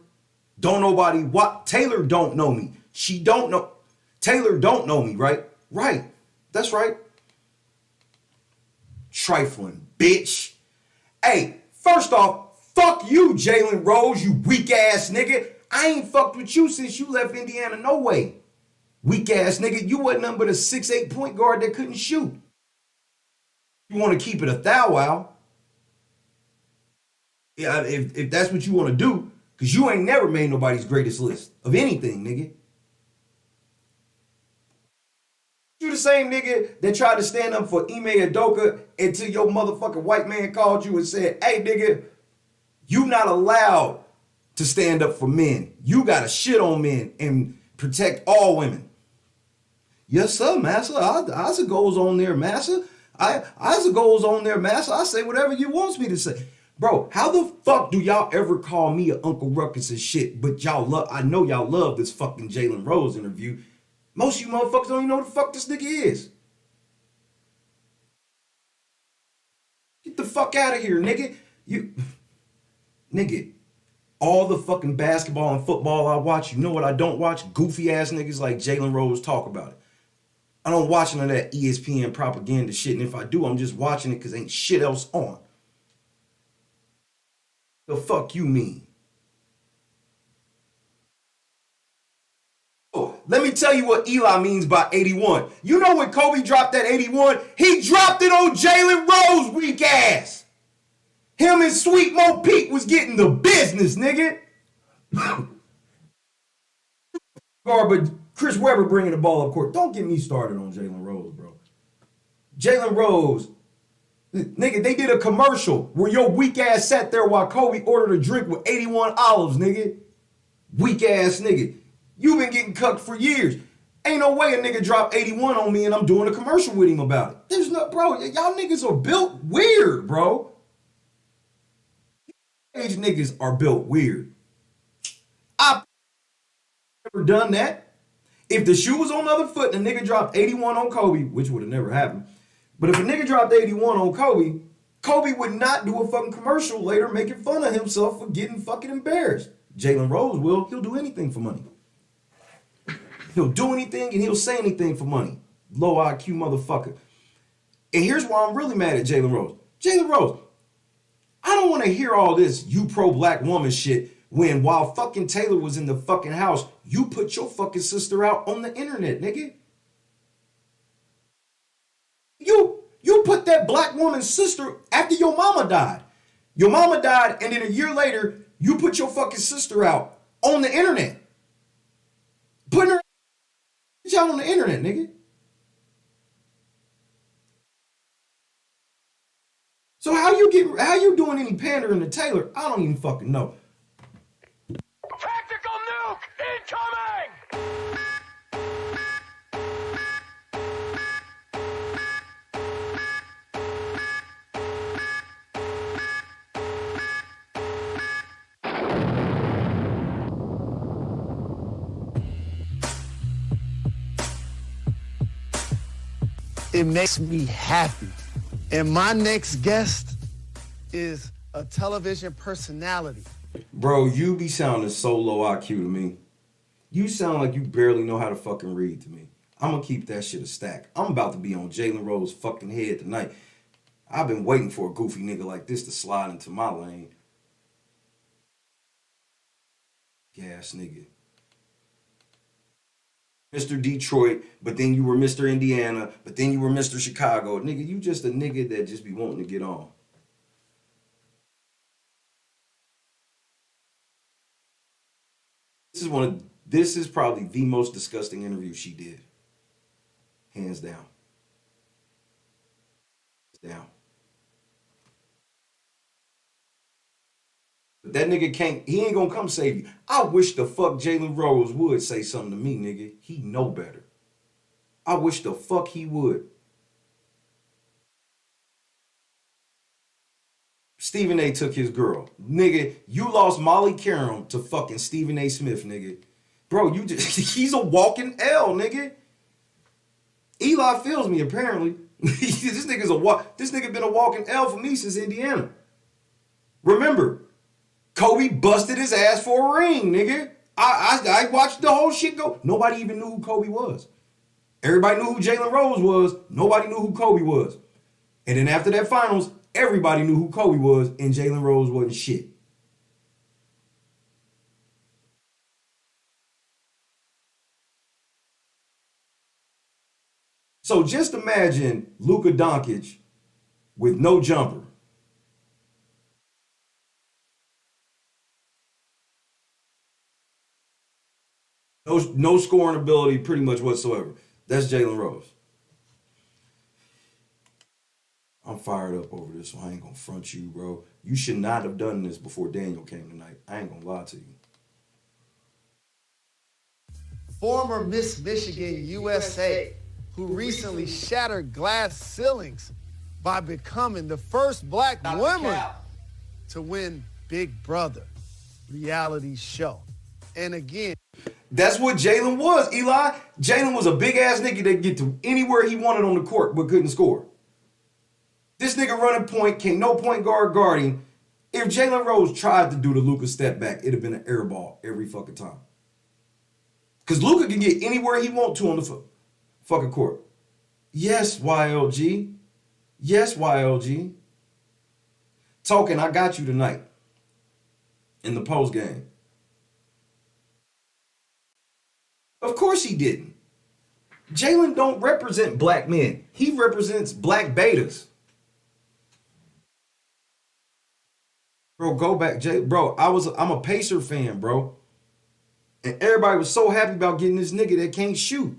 Don't nobody what? Taylor don't know me. She don't know. Taylor don't know me, right? Right. That's right. Trifling, bitch. Hey, first off, fuck you, Jalen Rose, you weak ass nigga. I ain't fucked with you since you left Indiana, no way. Weak ass nigga, you wasn't nothing but a 6'8" point guard that couldn't shoot. You want to keep it a thou wow. Yeah, if that's what you want to do, because you ain't never made nobody's greatest list of anything, nigga. You the same nigga that tried to stand up for Ime Udoka until your motherfucking white man called you and said, hey, nigga, you not allowed to stand up for men. You got to shit on men and protect all women. Yes, sir, massa. I goes on there, massa. I goes on there, massa. I say whatever you wants me to say. Bro, how the fuck do y'all ever call me a Uncle Ruckus and shit, but y'all love, I know y'all love this fucking Jalen Rose interview. Most of you motherfuckers don't even know who the fuck this nigga is. Get the fuck out of here, nigga. Nigga, all the fucking basketball and football I watch, you know what I don't watch? Goofy ass niggas like Jalen Rose talk about it. I don't watch none of that ESPN propaganda shit, and if I do, I'm just watching it because ain't shit else on. The fuck you mean? Oh, let me tell you what Eli means by 81. You know when Kobe dropped that 81? He dropped it on Jalen Rose, weak ass. Him and Sweet Mo Pete was getting the business, nigga. But Chris Webber bringing the ball up court. Don't get me started on Jalen Rose, bro. Jalen Rose, nigga, they did a commercial where your weak ass sat there while Kobe ordered a drink with 81 olives, nigga. Weak ass nigga. You been getting cucked for years. Ain't no way a nigga dropped 81 on me and I'm doing a commercial with him about it. There's no, bro, y'all niggas are built weird, bro. Age niggas are built weird. I've never done that. If the shoe was on the other foot and a nigga dropped 81 on Kobe, which would have never happened, but if a nigga dropped 81 on Kobe, Kobe would not do a fucking commercial later making fun of himself for getting fucking embarrassed. Jalen Rose will. He'll do anything for money. He'll do anything and he'll say anything for money. Low IQ motherfucker. And here's why I'm really mad at Jalen Rose. Jalen Rose, I don't want to hear all this you pro-black woman shit when while fucking Taylor was in the fucking house, you put your fucking sister out on the internet, nigga. You put that black woman's sister after your mama died. Your mama died, and then a year later, you put your fucking sister out on the internet. Putting her out on the internet, nigga. So how you doing any pandering to Taylor? I don't even fucking know. Tactical nuke incoming! It makes me happy. And my next guest is a television personality. Bro, you be sounding so low IQ to me. You sound like you barely know how to fucking read to me. I'm gonna keep that shit a stack. I'm about to be on Jalen Rose's fucking head tonight. I've been waiting for a goofy nigga like this to slide into my lane. Gas nigga. Mr. Detroit, but then you were Mr. Indiana, but then you were Mr. Chicago. Nigga, you just a nigga that just be wanting to get on. This is probably the most disgusting interview she did. Hands down. Down. But that nigga he ain't gonna come save you. I wish the fuck Jalen Rose would say something to me, nigga. He know better. I wish the fuck he would. Stephen A took his girl. Nigga, you lost Molly Carum to fucking Stephen A. Smith, nigga. Bro, you just he's a walking L, nigga. Eli feels me, apparently. This nigga been a walking L for me since Indiana. Remember, Kobe busted his ass for a ring, nigga. I watched the whole shit go. Nobody even knew who Kobe was. Everybody knew who Jalen Rose was. Nobody knew who Kobe was. And then after that finals, everybody knew who Kobe was, and Jalen Rose wasn't shit. So just imagine Luka Doncic with no jumper. No scoring ability pretty much whatsoever. That's Jalen Rose. I'm fired up over this, so I ain't gonna front you, bro. You should not have done this before Daniel came tonight. I ain't gonna lie to you. Former Miss Michigan USA, who recently shattered glass ceilings by becoming the first black woman to win Big Brother reality show. And again, that's what Jalen was, Eli. Jalen was a big ass nigga that could get to anywhere he wanted on the court but couldn't score. This nigga running point, can't no point guard guarding. If Jalen Rose tried to do the Luka step back, it'd have been an air ball every fucking time. Because Luka can get anywhere he want to on the fucking court. Yes, YLG. Yes, YLG. Token, I got you tonight in the post game. Of course he didn't. Jalen don't represent black men. He represents black betas. Bro, go back, Jay. Bro, I'm a Pacer fan, bro. And everybody was so happy about getting this nigga that can't shoot.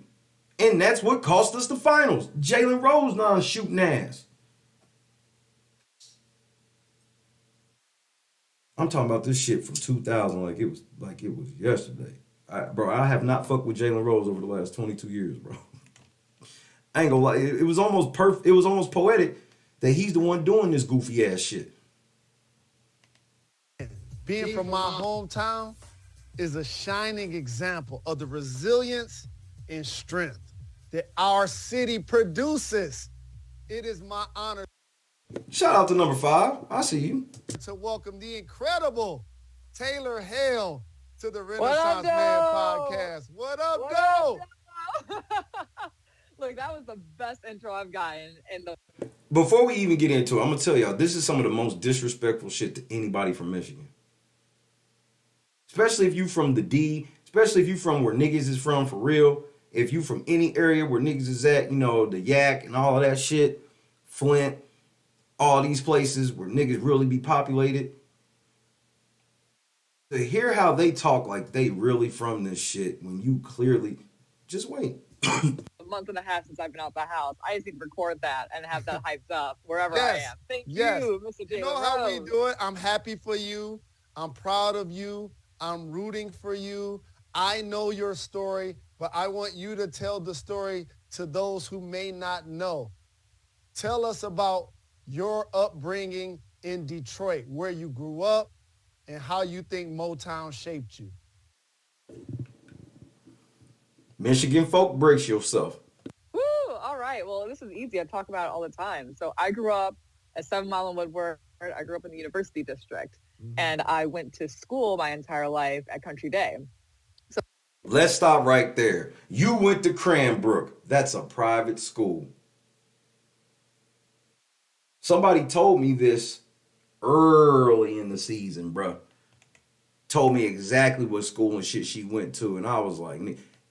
And that's what cost us the finals. Jalen Rose non-shooting ass. I'm talking about this shit from 2000 like it was yesterday. Bro, I have not fucked with Jalen Rose over the last 22 years, bro. I ain't gonna lie. It was almost perfect. It was almost poetic that he's the one doing this goofy ass shit. being from my hometown is a shining example of the resilience and strength that our city produces. It is my honor. Shout out to number 5. I see you. To welcome the incredible Taylor Hale to the Renaissance Man podcast. What up, though? Look, that was the best intro I've gotten in the. Before we even get into it, I'm gonna tell y'all this is some of the most disrespectful shit to anybody from Michigan. Especially if you from the D, especially if you from where niggas is from for real. If you from any area where niggas is at, you know, the Yak and all of that shit, Flint, all these places where niggas really be populated. To hear how they talk like they really from this shit when you clearly, just wait. A month and a half since I've been out the house. I just need to record that and have that hyped up wherever I am. Thank you, Mr. J. You know how we do it. I'm happy for you. I'm proud of you. I'm rooting for you. I know your story, but I want you to tell the story to those who may not know. Tell us about your upbringing in Detroit, where you grew up, and how you think Motown shaped you. Michigan folk, brace yourself. Woo! All right. Well, this is easy. I talk about it all the time. So I grew up at 7 Mile and Woodward. I grew up in the University District. And I went to school my entire life at Country Day. So let's stop right there. You went to Cranbrook. That's a private school. Somebody told me this early in the season, bro. Told me exactly what school and shit she went to. And I was like,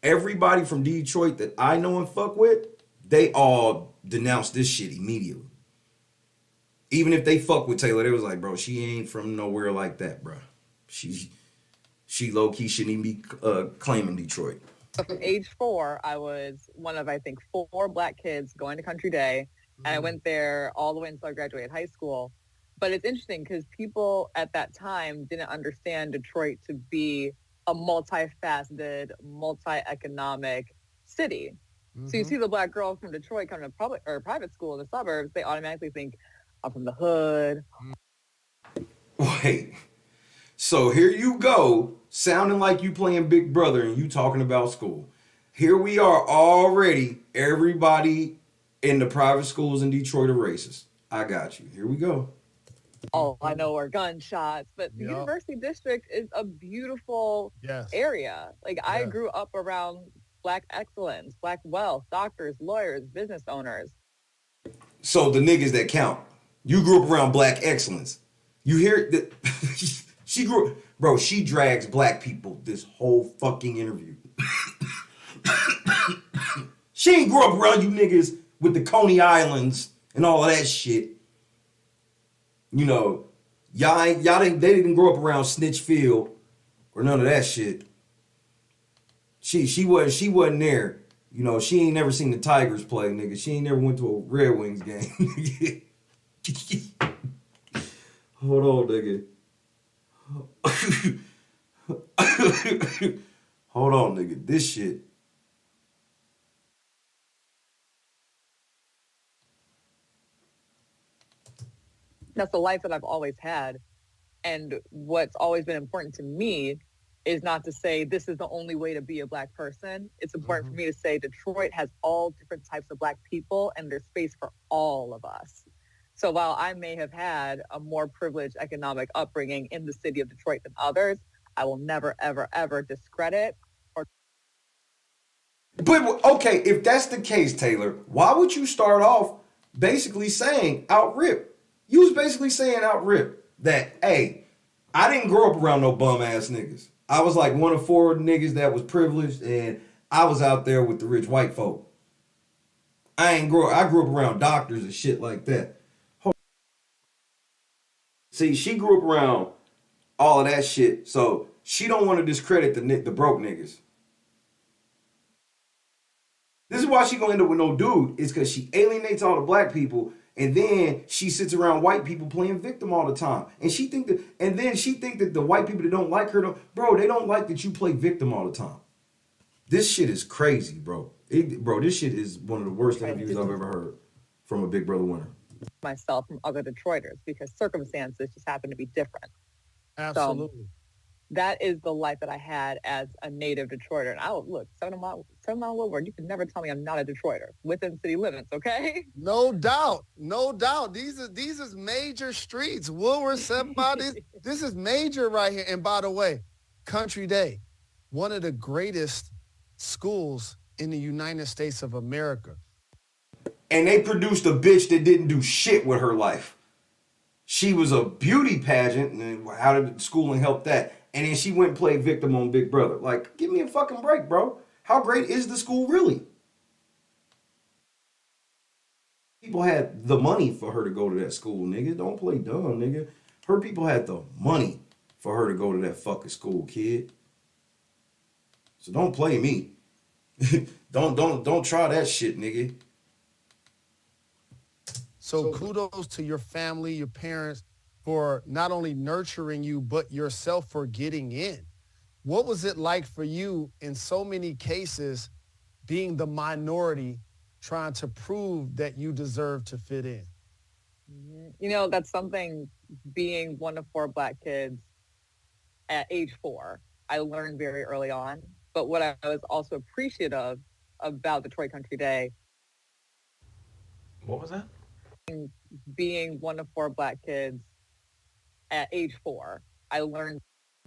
everybody from Detroit that I know and fuck with, they all denounced this shit immediately. Even if they fuck with Taylor, they was like, bro, she ain't from nowhere like that, bro. She low-key shouldn't even be claiming Detroit. From age 4, I was one of, I think, 4 black kids going to Country Day. And I went there all the way until I graduated high school. But it's interesting because people at that time didn't understand Detroit to be a multifaceted, multi-economic city. So you see the black girl from Detroit coming to public or private school in the suburbs, they automatically think, I'm from the hood. Wait. So here you go, sounding like you playing Big Brother and you talking about school. Here we are already, everybody in the private schools in Detroit are racist. I got you. Here we go. All I know are gunshots, but the University District is a beautiful area. Like I grew up around black excellence, black wealth, doctors, lawyers, business owners. So the niggas that count, you grew up around black excellence. You hear that? She grew up, bro, she drags black people this whole fucking interview. She ain't grew up around you niggas with the Coney Islands and all of that shit. You know, they didn't grow up around Snitchfield or none of that shit. She wasn't there. You know, she ain't never seen the Tigers play, nigga. She ain't never went to a Red Wings game. Hold on, nigga. Hold on, nigga. This shit. That's the life that I've always had. And what's always been important to me is not to say this is the only way to be a black person. It's important for me to say Detroit has all different types of black people and there's space for all of us. So while I may have had a more privileged economic upbringing in the city of Detroit than others, I will never, ever, ever discredit or... But, okay, if that's the case, Taylor, why would you start off basically saying out rip? You was basically saying out rip that, hey, I didn't grow up around no bum ass niggas. I was like one of 4 niggas that was privileged and I was out there with the rich white folk. I grew up around doctors and shit like that. See, she grew up around all of that shit, so she don't want to discredit the broke niggas. This is why she gonna end up with no dude, is because she alienates all the black people, and then she sits around white people playing victim all the time. And she think that the white people that don't like her, bro, they don't like that you play victim all the time. This shit is crazy, bro. This shit is one of the worst interviews I've ever heard from a Big Brother winner. Myself from other Detroiters because circumstances just happen to be different. Absolutely. So that is the life that I had as a native Detroiter. And I would look 7 Mile Woodward. You can never tell me I'm not a Detroiter within city limits. Okay. No doubt. No doubt. These is major streets. Woodward, 7 Mile. This is major right here. And by the way, Country Day, one of the greatest schools in the United States of America. And they produced a bitch that didn't do shit with her life. She was a beauty pageant, and how did schooling help that? And then she went and played victim on Big Brother. Like, give me a fucking break, bro. How great is the school really? People had the money for her to go to that school, nigga. Don't play dumb, nigga. Her people had the money for her to go to that fucking school, kid. So don't play me. Don't try that shit, nigga. So kudos to your family, your parents, for not only nurturing you, but yourself for getting in. What was it like for you in so many cases being the minority trying to prove that you deserve to fit in? You know, that's something, being one of 4 black kids at age 4, I learned very early on. But what I was also appreciative about Detroit Country Day. What was that? Being one of 4 black kids at age 4, I learned.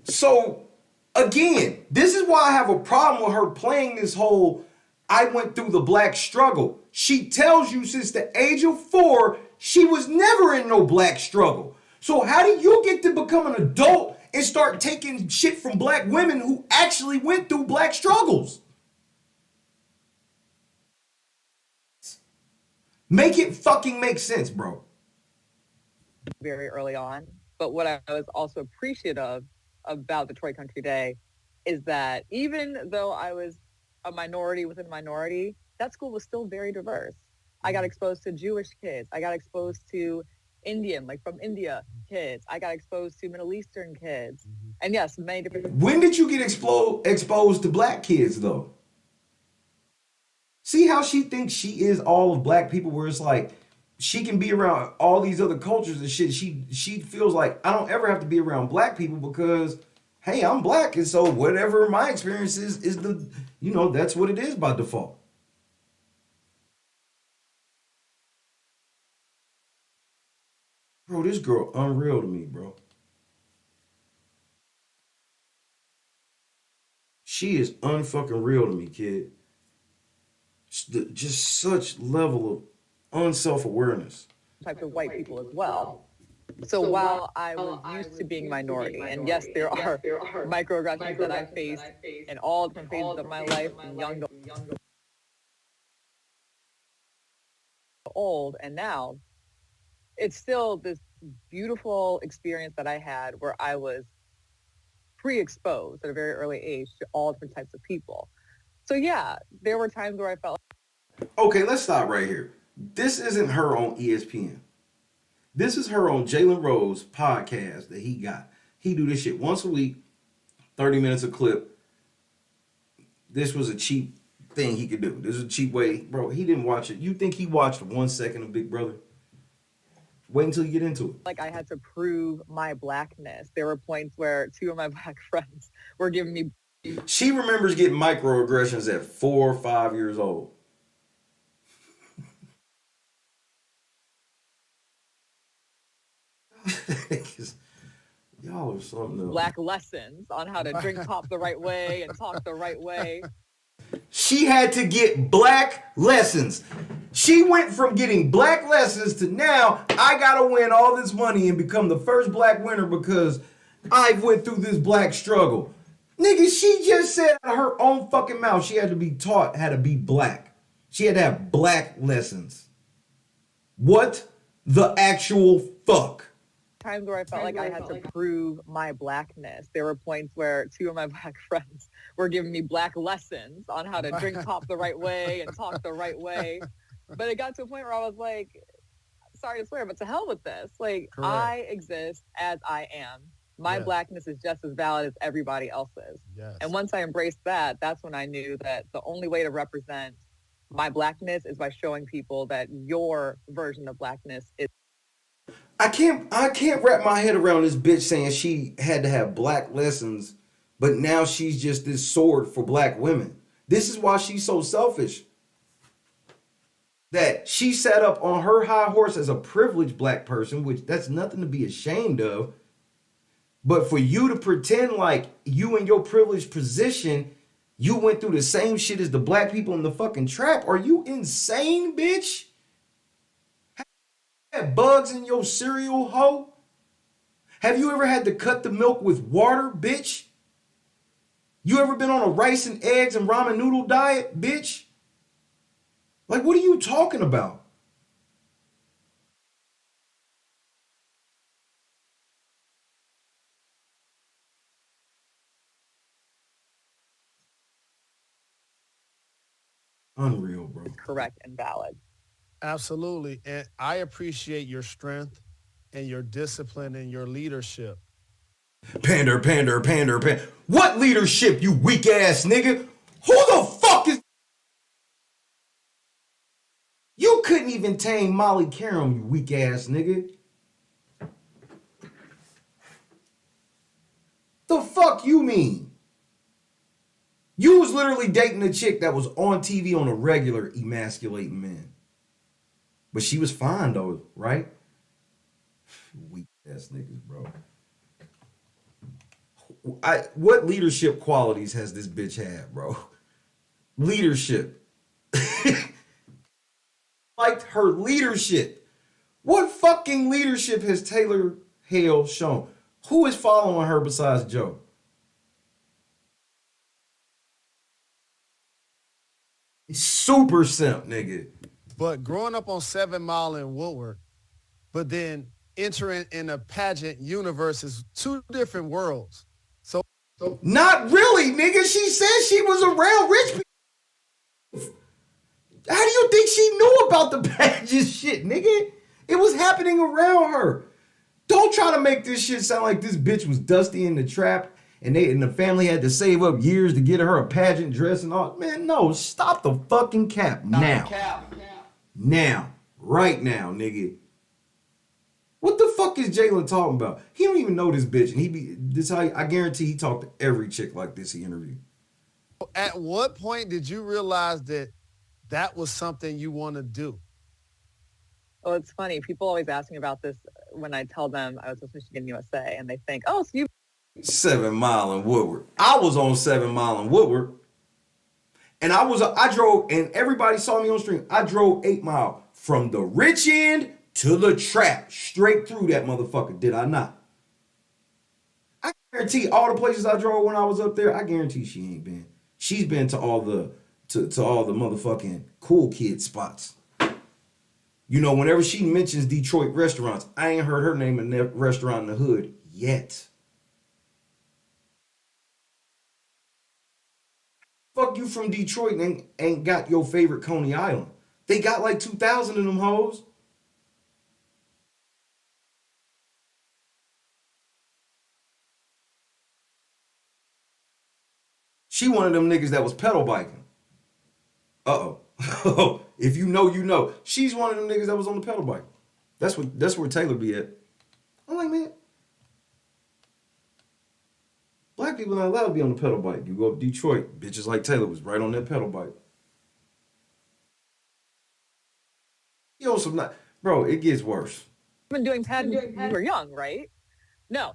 So, again, this is why I have a problem with her playing this whole, I went through the black struggle. She tells you since the age of 4, she was never in no black struggle. So how do you get to become an adult and start taking shit from black women who actually went through black struggles? Make it fucking make sense, bro. Very early on. But what I was also appreciative about the Troy Country Day is that even though I was a minority within a minority, that school was still very diverse. I got exposed to Jewish kids. I got exposed to Indian, like from India kids. I got exposed to Middle Eastern kids. And yes, many different. When did you get exposed to black kids, though? See how she thinks she is all of black people, where it's like she can be around all these other cultures and shit. She feels like I don't ever have to be around black people because, hey, I'm black. And so whatever my experience is the, you know, that's what it is by default. Bro, this girl unreal to me, bro. She is unfucking real to me, kid. Just such level of unself-awareness. Types of white people as well. So while I was used to being minority, and yes, there are microaggressions that I faced in all different phases of my life, from young to old, and now, it's still this beautiful experience that I had where I was pre-exposed at a very early age to all different types of people. So yeah, there were times where I felt like... Okay, let's stop right here. This isn't her on ESPN. This is her on Jalen Rose podcast that he got. He do this shit once a week, 30 minutes a clip. This was a cheap thing he could do. This is a cheap way. Bro, he didn't watch it. You think he watched 1 second of Big Brother? Wait until you get into it. Like I had to prove my blackness. There were points where two of my black friends were giving me... She remembers getting microaggressions at 4 or 5 years old. Y'all are something else. Black lessons on how to drink pop the right way and talk the right way. She had to get black lessons. She went from getting black lessons to now I gotta win all this money and become the first black winner because I went through this black struggle. Nigga, she just said out of her own fucking mouth she had to be taught how to be black. She had to have black lessons. What the actual fuck? Times where I felt like I had to prove my blackness. There were points where two of my black friends were giving me black lessons on how to drink pop the right way and talk the right way. But it got to a point where I was like, sorry to swear, but to hell with this. Like, correct. I exist as I am. My blackness is just as valid as everybody else's. Yes. And once I embraced that, that's when I knew that the only way to represent my blackness is by showing people that your version of blackness is. I can't wrap my head around this bitch saying she had to have black lessons, but now she's just this sword for black women. This is why she's so selfish. That she sat up on her high horse as a privileged black person, which that's nothing to be ashamed of. But for you to pretend like you in your privileged position, you went through the same shit as the black people in the fucking trap. Are you insane, bitch? Have bugs in your cereal, hoe? Have you ever had to cut the milk with water, bitch? You ever been on a rice and eggs and ramen noodle diet, bitch? Like, what are you talking about? Unreal, bro. Correct and valid. Absolutely. And I appreciate your strength and your discipline and your leadership. Pander, pander, pander, pander. What leadership, you weak ass nigga? Who the fuck is... You couldn't even tame Molly Carum, you weak ass nigga. The fuck you mean? You was literally dating a chick that was on TV on a regular emasculating men. But she was fine though, right? Weak ass niggas, bro. What leadership qualities has this bitch had, bro? Leadership. Liked her leadership. What fucking leadership has Taylor Hale shown? Who is following her besides Joe? Super simp, nigga. But growing up on 7 Mile and Woodward, but then entering in a pageant universe is two different worlds. So not really, nigga. She said she was around rich people. How do you think she knew about the pageant shit, nigga? It was happening around her. Don't try to make this shit sound like this bitch was Dusty in the Trap and the family had to save up years to get her a pageant dress and all. Man, no, stop the fucking cap now. Now. Right now, nigga. What the fuck is Jalen talking about? He don't even know this bitch, and I guarantee he talked to every chick like this he interviewed. At what point did you realize that was something you want to do? Oh, it's funny. People always ask me about this when I tell them I was with Michigan USA, and they think, oh, so you... 7 Mile and Woodward. I was on 7 Mile and Woodward, and I drove, and everybody saw me on stream. I drove 8 Mile from the rich end to the trap, straight through that motherfucker. Did I not? I guarantee all the places I drove when I was up there, I guarantee she ain't been. She's been to all the motherfucking cool kid spots. You know, whenever she mentions Detroit restaurants, I ain't heard her name in that restaurant in the hood yet. Fuck you from Detroit and ain't got your favorite Coney Island. They got like 2,000 of them hoes. She one of them niggas that was pedal biking. Uh-oh. If you know, you know. She's one of them niggas that was on the pedal bike. That's where Taylor be at. I'm like, man, black people not allowed to be on the pedal bike. You go up Detroit, bitches like Taylor was right on that pedal bike. You know, bro, it gets worse. You've been doing pageants when you were young, right? No.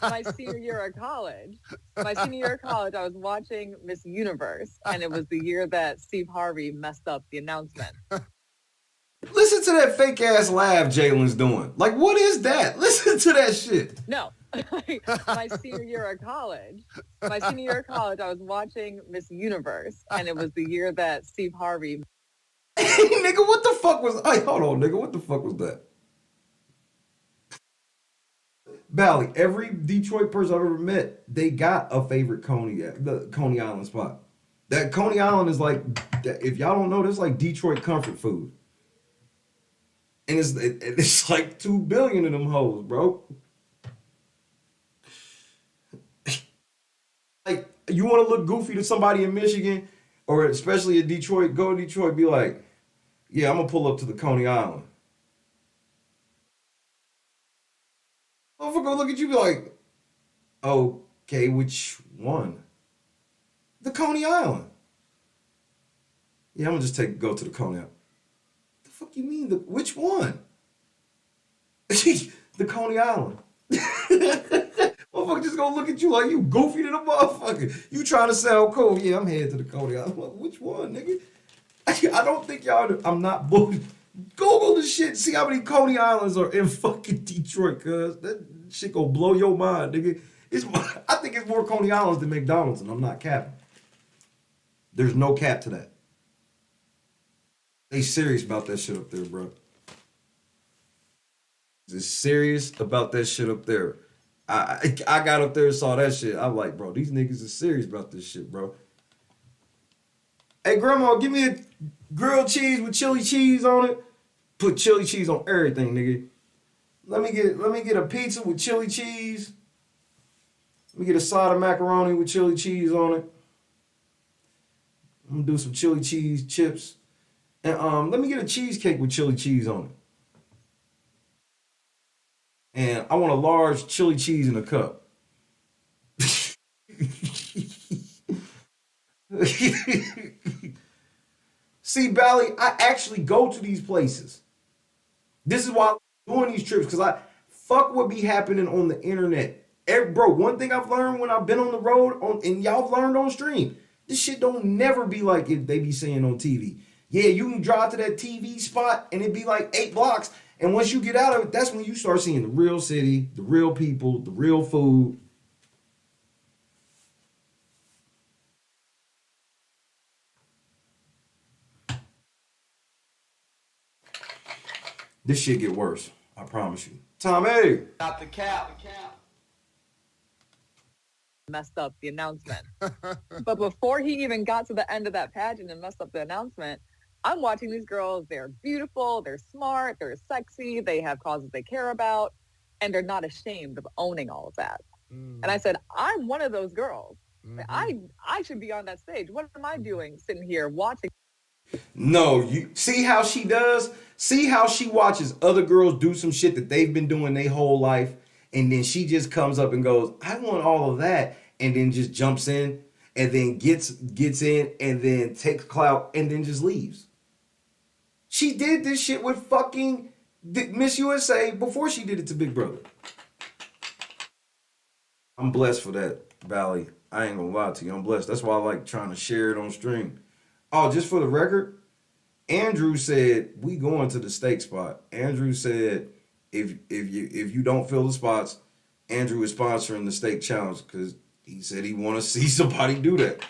My senior year of college, I was watching Miss Universe, and it was the year that Steve Harvey messed up the announcement. Listen to that fake ass laugh Jalen's doing. Like, what is that? Listen to that shit. No. My senior year of college, I was watching Miss Universe, and it was the year that Steve Harvey. Nigga, what the fuck was? Hey, hold on, nigga, what the fuck was that? Bally, every Detroit person I've ever met, they got a favorite the Coney Island spot. That Coney Island is like, if y'all don't know, that's like Detroit comfort food. And it's like 2 billion of them hoes, bro. Like, you want to look goofy to somebody in Michigan, or especially in Detroit, go to Detroit, be like, yeah, I'm going to pull up to the Coney Island. Motherfucker look at you be like, okay, which one? The Coney Island. Yeah, I'm gonna just go to the Coney Island. The fuck you mean? Which one? The Coney Island. Motherfucker just gonna look at you like you goofy to the motherfucker. You trying to sound cool. Yeah, I'm headed to the Coney Island. Which one, nigga? I don't think y'all, I'm not bullshit. Google the shit, see how many Coney Islands are in fucking Detroit, cuz that shit gonna blow your mind, nigga. I think it's more Coney Islands than McDonald's, and I'm not capping. There's no cap to that. They serious about that shit up there, bro. They're serious about that shit up there. I got up there and saw that shit. I'm like, bro, these niggas are serious about this shit, bro. Hey, grandma, give me a grilled cheese with chili cheese on it. Put chili cheese on everything, nigga. Let me get a pizza with chili cheese. Let me get a side of macaroni with chili cheese on it. I'm gonna do some chili cheese chips. And let me get a cheesecake with chili cheese on it. And I want a large chili cheese in a cup. See, Bally, I actually go to these places. This is why I'm doing these trips, because fuck what be happening on the internet. Bro, one thing I've learned when I've been on the road, and y'all have learned on stream, this shit don't never be like it they be saying on TV. Yeah, you can drive to that TV spot, and it be like 8 blocks, and once you get out of it, that's when you start seeing the real city, the real people, the real food. This shit get worse. I promise you. Tommy! Stop the cap. Messed up the announcement. But before he even got to the end of that pageant and messed up the announcement, I'm watching these girls. They're beautiful, they're smart, they're sexy, they have causes they care about, and they're not ashamed of owning all of that. And I said, I'm one of those girls. I should be on that stage. What am I doing sitting here watching? No, you see how she does? See how she watches other girls do some shit that they've been doing their whole life, and then she just comes up and goes, I want all of that, and then just jumps in and then gets in and then takes clout and then just leaves. She did this shit with fucking Miss USA before she did it to Big Brother. I'm blessed for that, Valley. I ain't gonna lie to you. I'm blessed. That's why I like trying to share it on stream. Oh, just for the record, Andrew said we going to the steak spot. Andrew said if you don't fill the spots, Andrew is sponsoring the steak challenge because he said he want to see somebody do that.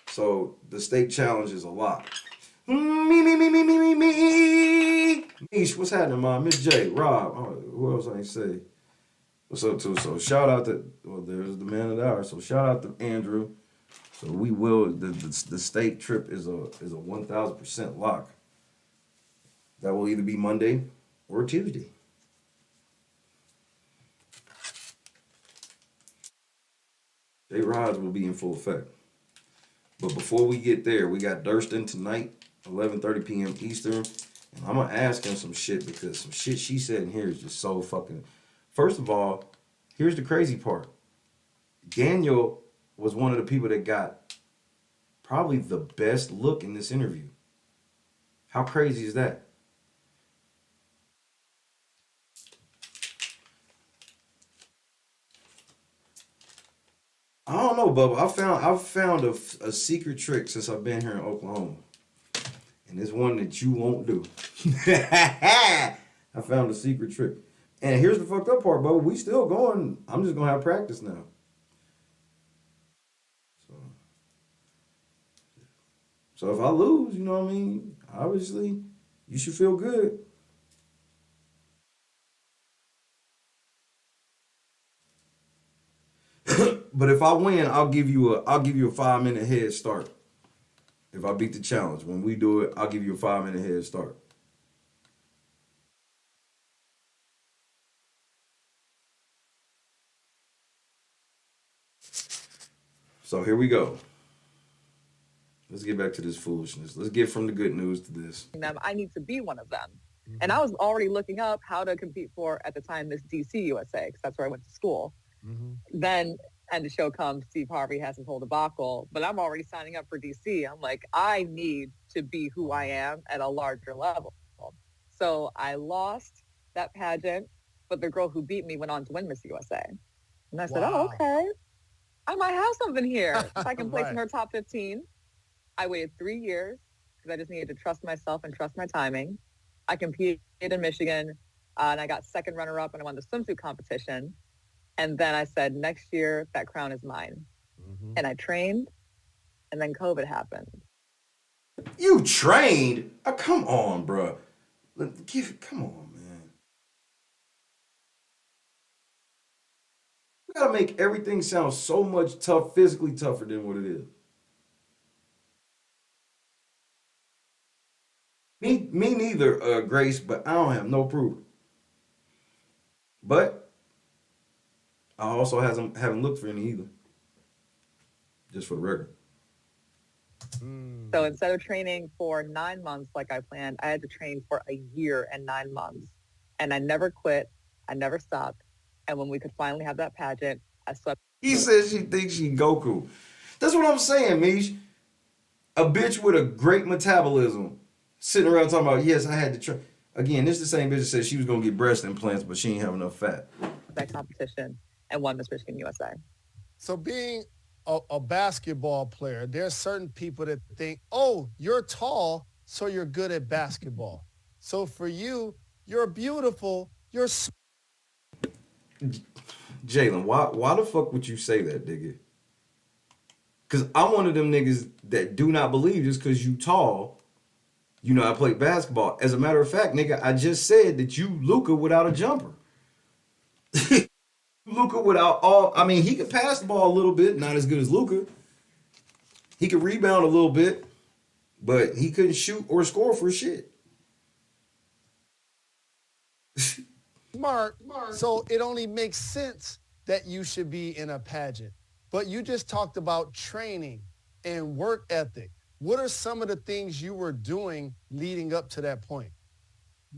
So the steak challenge is a lot. Me. Mish, what's happening, man? Miss J, Rob, who else I ain't say? What's up, too? So shout out to, well, there's the man of the hour. So shout out to Andrew. So we will, the state trip is a 1,000% lock. That will either be Monday or Tuesday. J Rods will be in full effect. But before we get there, we got Durston tonight, 11:30 p.m. Eastern. And I'm going to ask him some shit because some shit she said in here is just so fucking... First of all, here's the crazy part. Daniel was one of the people that got probably the best look in this interview. How crazy is that? I don't know, Bubba. I've found a secret trick since I've been here in Oklahoma. And it's one that you won't do. I found a secret trick. And here's the fucked up part, Bubba. We still going. I'm just going to have practice now. So if I lose, you know what I mean? Obviously, you should feel good. But if I win, I'll give you a 5-minute head start. If I beat the challenge, when we do it, I'll give you a 5-minute head start. So here we go. Let's get back to this foolishness. Let's get from the good news to this. I need to be one of them. Mm-hmm. And I was already looking up how to compete for, at the time, Miss DC USA, because that's where I went to school. Mm-hmm. Then, and the show comes, Steve Harvey has his whole debacle, but I'm already signing up for DC. I'm like, I need to be who I am at a larger level. So I lost that pageant, but the girl who beat me went on to win Miss USA. And I said, oh, okay. I might have something here. If I can place in her top 15. I waited 3 years because I just needed to trust myself and trust my timing. I competed in Michigan, and I got second runner-up, and I won the swimsuit competition. And then I said, next year, that crown is mine. Mm-hmm. And I trained, and then COVID happened. You trained? Oh, come on, bro. Come on, man. We gotta make everything sound so much physically tougher than what it is. Me neither, Grace, but I don't have no proof. But I also haven't looked for any either. Just for the record. So instead of training for 9 months like I planned, I had to train for a year and 9 months. And I never quit. I never stopped. And when we could finally have that pageant, I swept. He says she thinks she Goku. That's what I'm saying, Mish. A bitch with a great metabolism sitting around talking about, yes, I had to train. Again, this is the same bitch that said she was going to get breast implants, but she ain't have enough fat. That competition and won Miss Michigan USA. So being a basketball player, there's certain people that think, oh, you're tall, so you're good at basketball. So for you, you're beautiful, you're... Jalen, why the fuck would you say that, nigga? Because I'm one of them niggas that do not believe just because you tall, You know, I played basketball. As a matter of fact, nigga, I just said that you Luka without a jumper. Luka without all, I mean, he could pass the ball a little bit, not as good as Luka. He could rebound a little bit, but he couldn't shoot or score for shit. Mark, so it only makes sense that you should be in a pageant. But you just talked about training and work ethic. What are some of the things you were doing leading up to that point?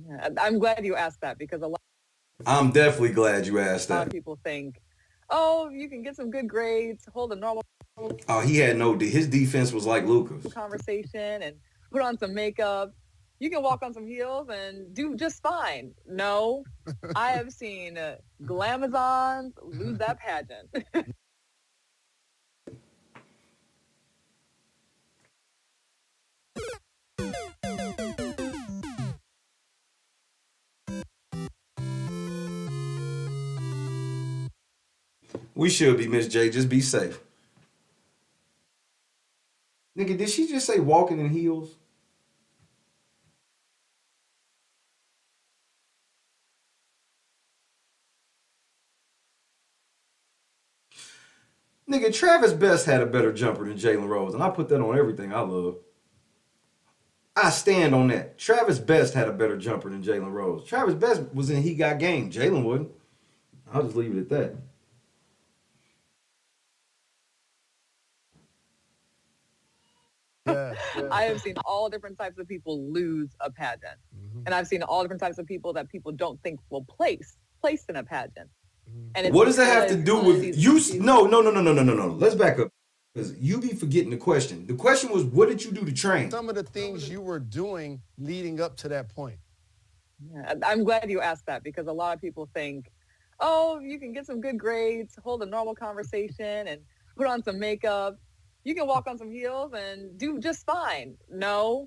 Yeah, I'm glad you asked that because I'm definitely glad you asked a lot that. of people think, oh, you can get some good grades, hold a normal Oh, he had his defense was like Luka's. conversation and put on some makeup. You can walk on some heels and do just fine. No, I have seen glamazons lose that pageant. We should be, Miss J. Just be safe. Nigga, did she just say walking in heels? Nigga, Travis Best had a better jumper than Jalen Rose, and I put that on everything I love. I stand on that. Travis Best had a better jumper than Jalen Rose. Travis Best was in He Got Game. Jalen wouldn't. I'll just leave it at that. Yeah. I have seen all different types of people lose a pageant. And I've seen all different types of people that people don't think will place in a pageant. And it's What does that have to because do with these- you? No. Let's back up. Because you be forgetting the question. The question was, what did you do to train? Some of the things you were doing leading up to that point. Yeah, I'm glad you asked that because a lot of people think, oh, you can get some good grades, hold a normal conversation, and put on some makeup. You can walk on some heels and do just fine. No,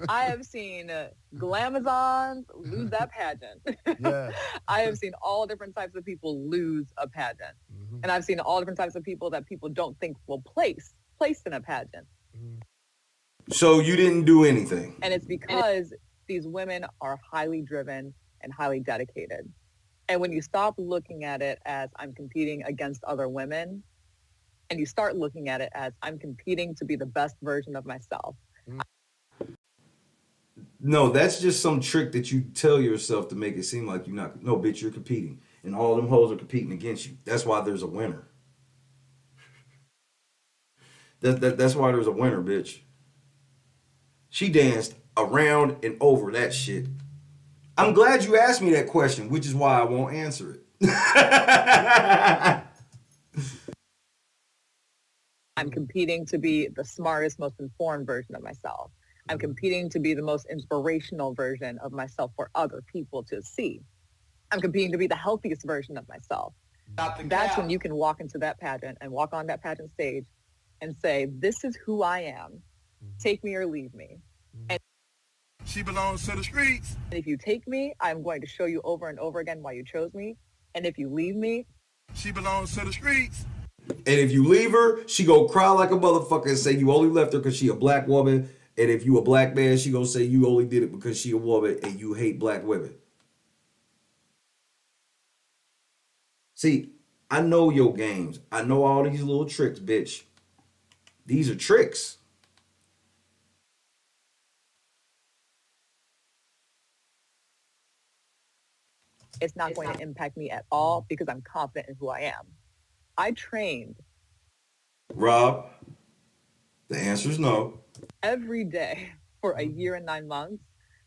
I have seen glamazons lose that pageant. Yeah. I have seen all different types of people lose a pageant. And I've seen all different types of people that people don't think will place in a pageant. So you didn't do anything. And it's because these women are highly driven and highly dedicated. And when you stop looking at it as I'm competing against other women, and you start looking at it as I'm competing to be the best version of myself. No, that's just some trick that you tell yourself to make it seem like you're not. No, bitch, you're competing. And all them hoes are competing against you. That's why there's a winner. That's why there's a winner, bitch. She danced around and over that shit. I'm glad you asked me that question, which is why I won't answer it. I'm competing to be the smartest, most informed version of myself. I'm competing to be the most inspirational version of myself for other people to see. I'm competing to be the healthiest version of myself. That's when you can walk into that pageant and walk on that pageant stage and say, this is who I am. Take me or leave me. And She belongs to the streets. if you take me, I'm going to show you over and over again why you chose me. And if you leave me, She belongs to the streets. And if you leave her, she go cry like a motherfucker and say you only left her because she a black woman. And if you a black man, she gonna say you only did it because she a woman and you hate black women. See, I know your games. I know all these little tricks, bitch. These are tricks. it's not going to impact me at all because I'm confident in who I am. I trained Rob, the answer is no. every day for a year and 9 months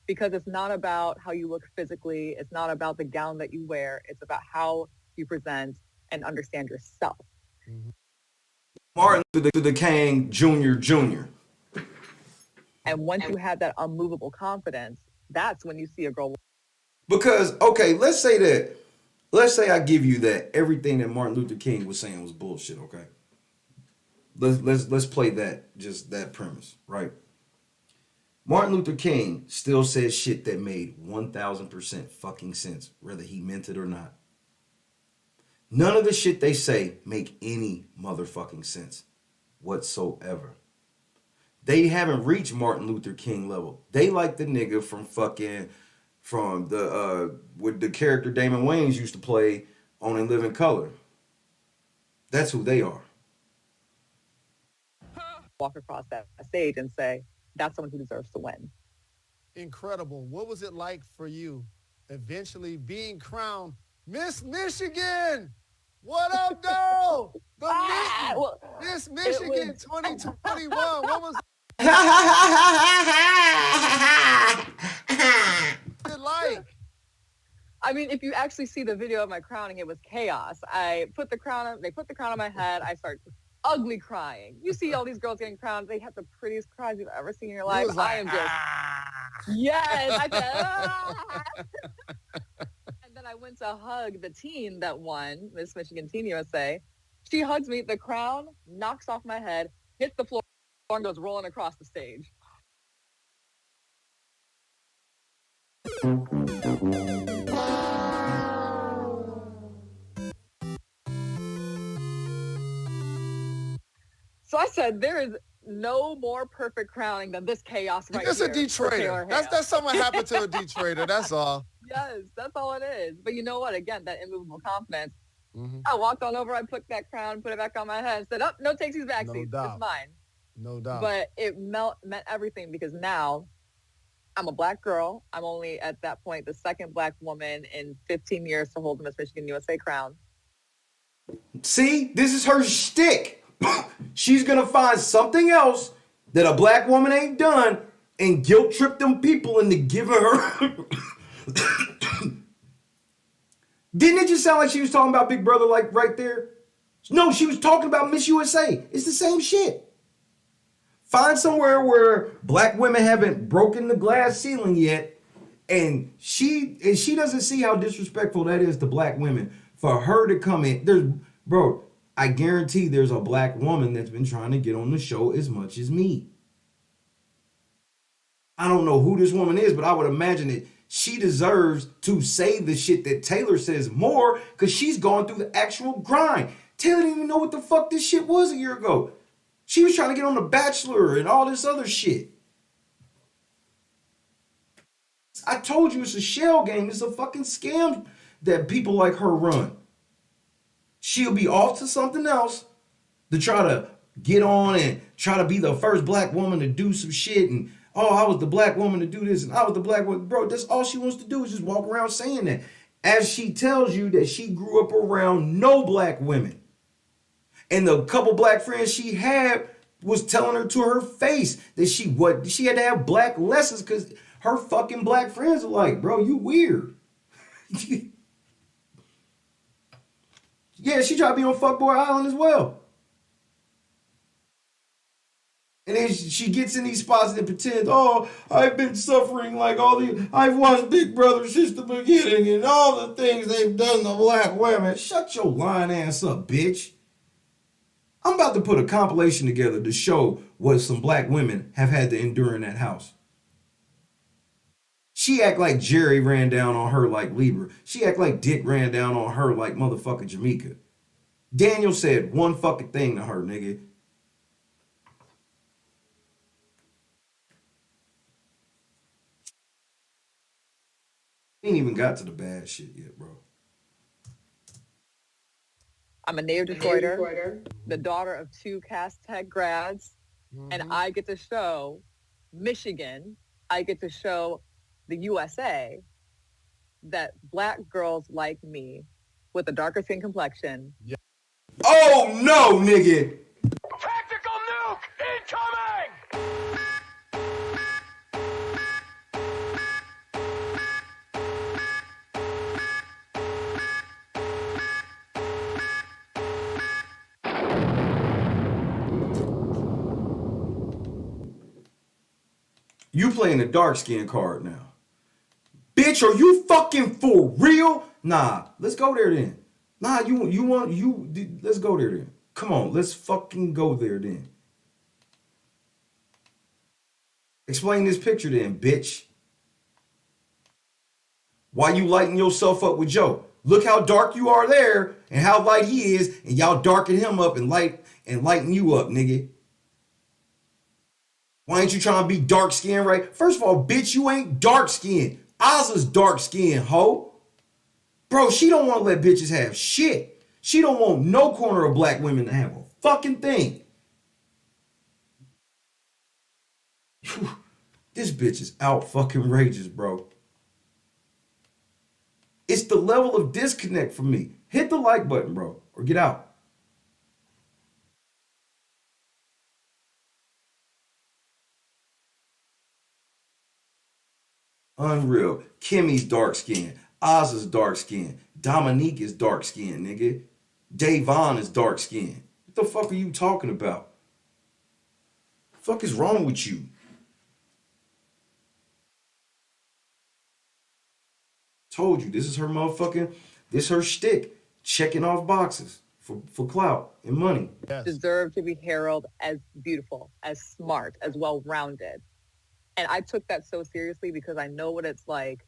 because it's not about how you look physically. It's not about the gown that you wear. It's about how you present and understand yourself. Martin Luther King Jr. And once you have that unmovable confidence, that's when you see a girl. Because, okay, let's say I give you that everything that Martin Luther King was saying was bullshit, okay? Let's play that, just that premise, right? Martin Luther King still said shit that made 1000% fucking sense, whether he meant it or not. None of the shit they say make any motherfucking sense whatsoever. they haven't reached Martin Luther King level. They like the nigga from the with the character Damon Wayans used to play on In Living Color. That's who they are. Walk across that stage and say, that's someone who deserves to win. Incredible. What was it like for you eventually being crowned Miss Michigan? What up, though? Miss Michigan 2021. What was it like? I mean, if you actually see the video of my crowning, it was chaos. They put the crown on my head. I start ugly crying. You see all these girls getting crowned. They have the prettiest cries you've ever seen in your life. I am just, yes. I said, And then I went to hug the teen that won, Miss Michigan Teen USA. She hugs me. The crown knocks off my head, hits the floor, and goes rolling across the stage. So I said, there is no more perfect crowning than this chaos right here. It's a Detroiter. That's something happened to a Detroiter. That's all. Yes, that's all it is. But you know what? Again, that immovable confidence. I walked on over. I put that crown, put it back on my head, and said, "Oh, no takesies, backsies. doubt. It's mine." No doubt. But it meant everything because now I'm a black girl. I'm only at that point the second black woman in 15 years to hold the Miss Michigan USA crown. See, this is her shtick. She's gonna find something else that a black woman ain't done and guilt trip them people into giving her. Didn't it just sound like she was talking about Big Brother like right there? No, she was talking about Miss USA. It's the same shit. Find somewhere where black women haven't broken the glass ceiling yet, and she doesn't see how disrespectful that is to black women for her to come in. I guarantee there's a black woman that's been trying to get on the show as much as me. I don't know who this woman is, but I would imagine that she deserves to say the shit that Taylor says more because she's gone through the actual grind. Taylor didn't even know what the fuck this shit was a year ago. She was trying to get on The Bachelor and all this other shit. I told you it's a shell game. It's a fucking scam that people like her run. She'll be off to something else to try to get on and try to be the first black woman to do some shit. And, oh, I was the black woman to do this. And I was the black woman. Bro, that's all she wants to do is just walk around saying that. As she tells you that she grew up around no black women. And the couple black friends she had was telling her to her face that she had to have black lessons because her fucking black friends are like, bro, you weird. Yeah, she tried to be on Fuckboy Island as well. And then she gets in these spots and pretends, oh, I've been suffering like I've watched Big Brother since the beginning and all the things they've done to black women. Shut your lying ass up, bitch. I'm about to put a compilation together to show what some black women have had to endure in that house. She act like Jerry ran down on her like Libra. She act like Dick ran down on her like motherfucking Jamaica. Daniel said one fucking thing to her, nigga. Ain't even got to the bad shit yet, bro. I'm a native Detroiter, the daughter of 2 Cass Tech grads, and I get to show Michigan, I get to show the USA that black girls like me with a darker skin complexion. Yeah. Oh no, nigga! Tactical nuke incoming! You playing the dark skin card now. Bitch, are you fucking for real? Nah, let's go there then. Nah, let's go there then. Come on, let's fucking go there then. Explain this picture then, bitch. Why you lighting yourself up with Joe? Look how dark you are there and how light he is, and y'all darken him up and lighten you up, nigga. Why ain't you trying to be dark skinned, right? First of all, bitch, you ain't dark skinned. Ozza's dark skinned, ho. Bro, she don't want to let bitches have shit. She don't want no corner of black women to have a fucking thing. Whew. This bitch is out fucking rageous, bro. It's the level of disconnect for me. Hit the like button, bro, or get out. Unreal. Kimmy's dark skinned. Oz's dark skinned. Dominique is dark skinned, nigga. Davon is dark skinned. What the fuck are you talking about? The fuck is wrong with you? Told you, this is her motherfucking, this her shtick. Checking off boxes for clout and money. Yes. Deserve to be heralded as beautiful, as smart, as well-rounded. And I took that so seriously because I know what it's like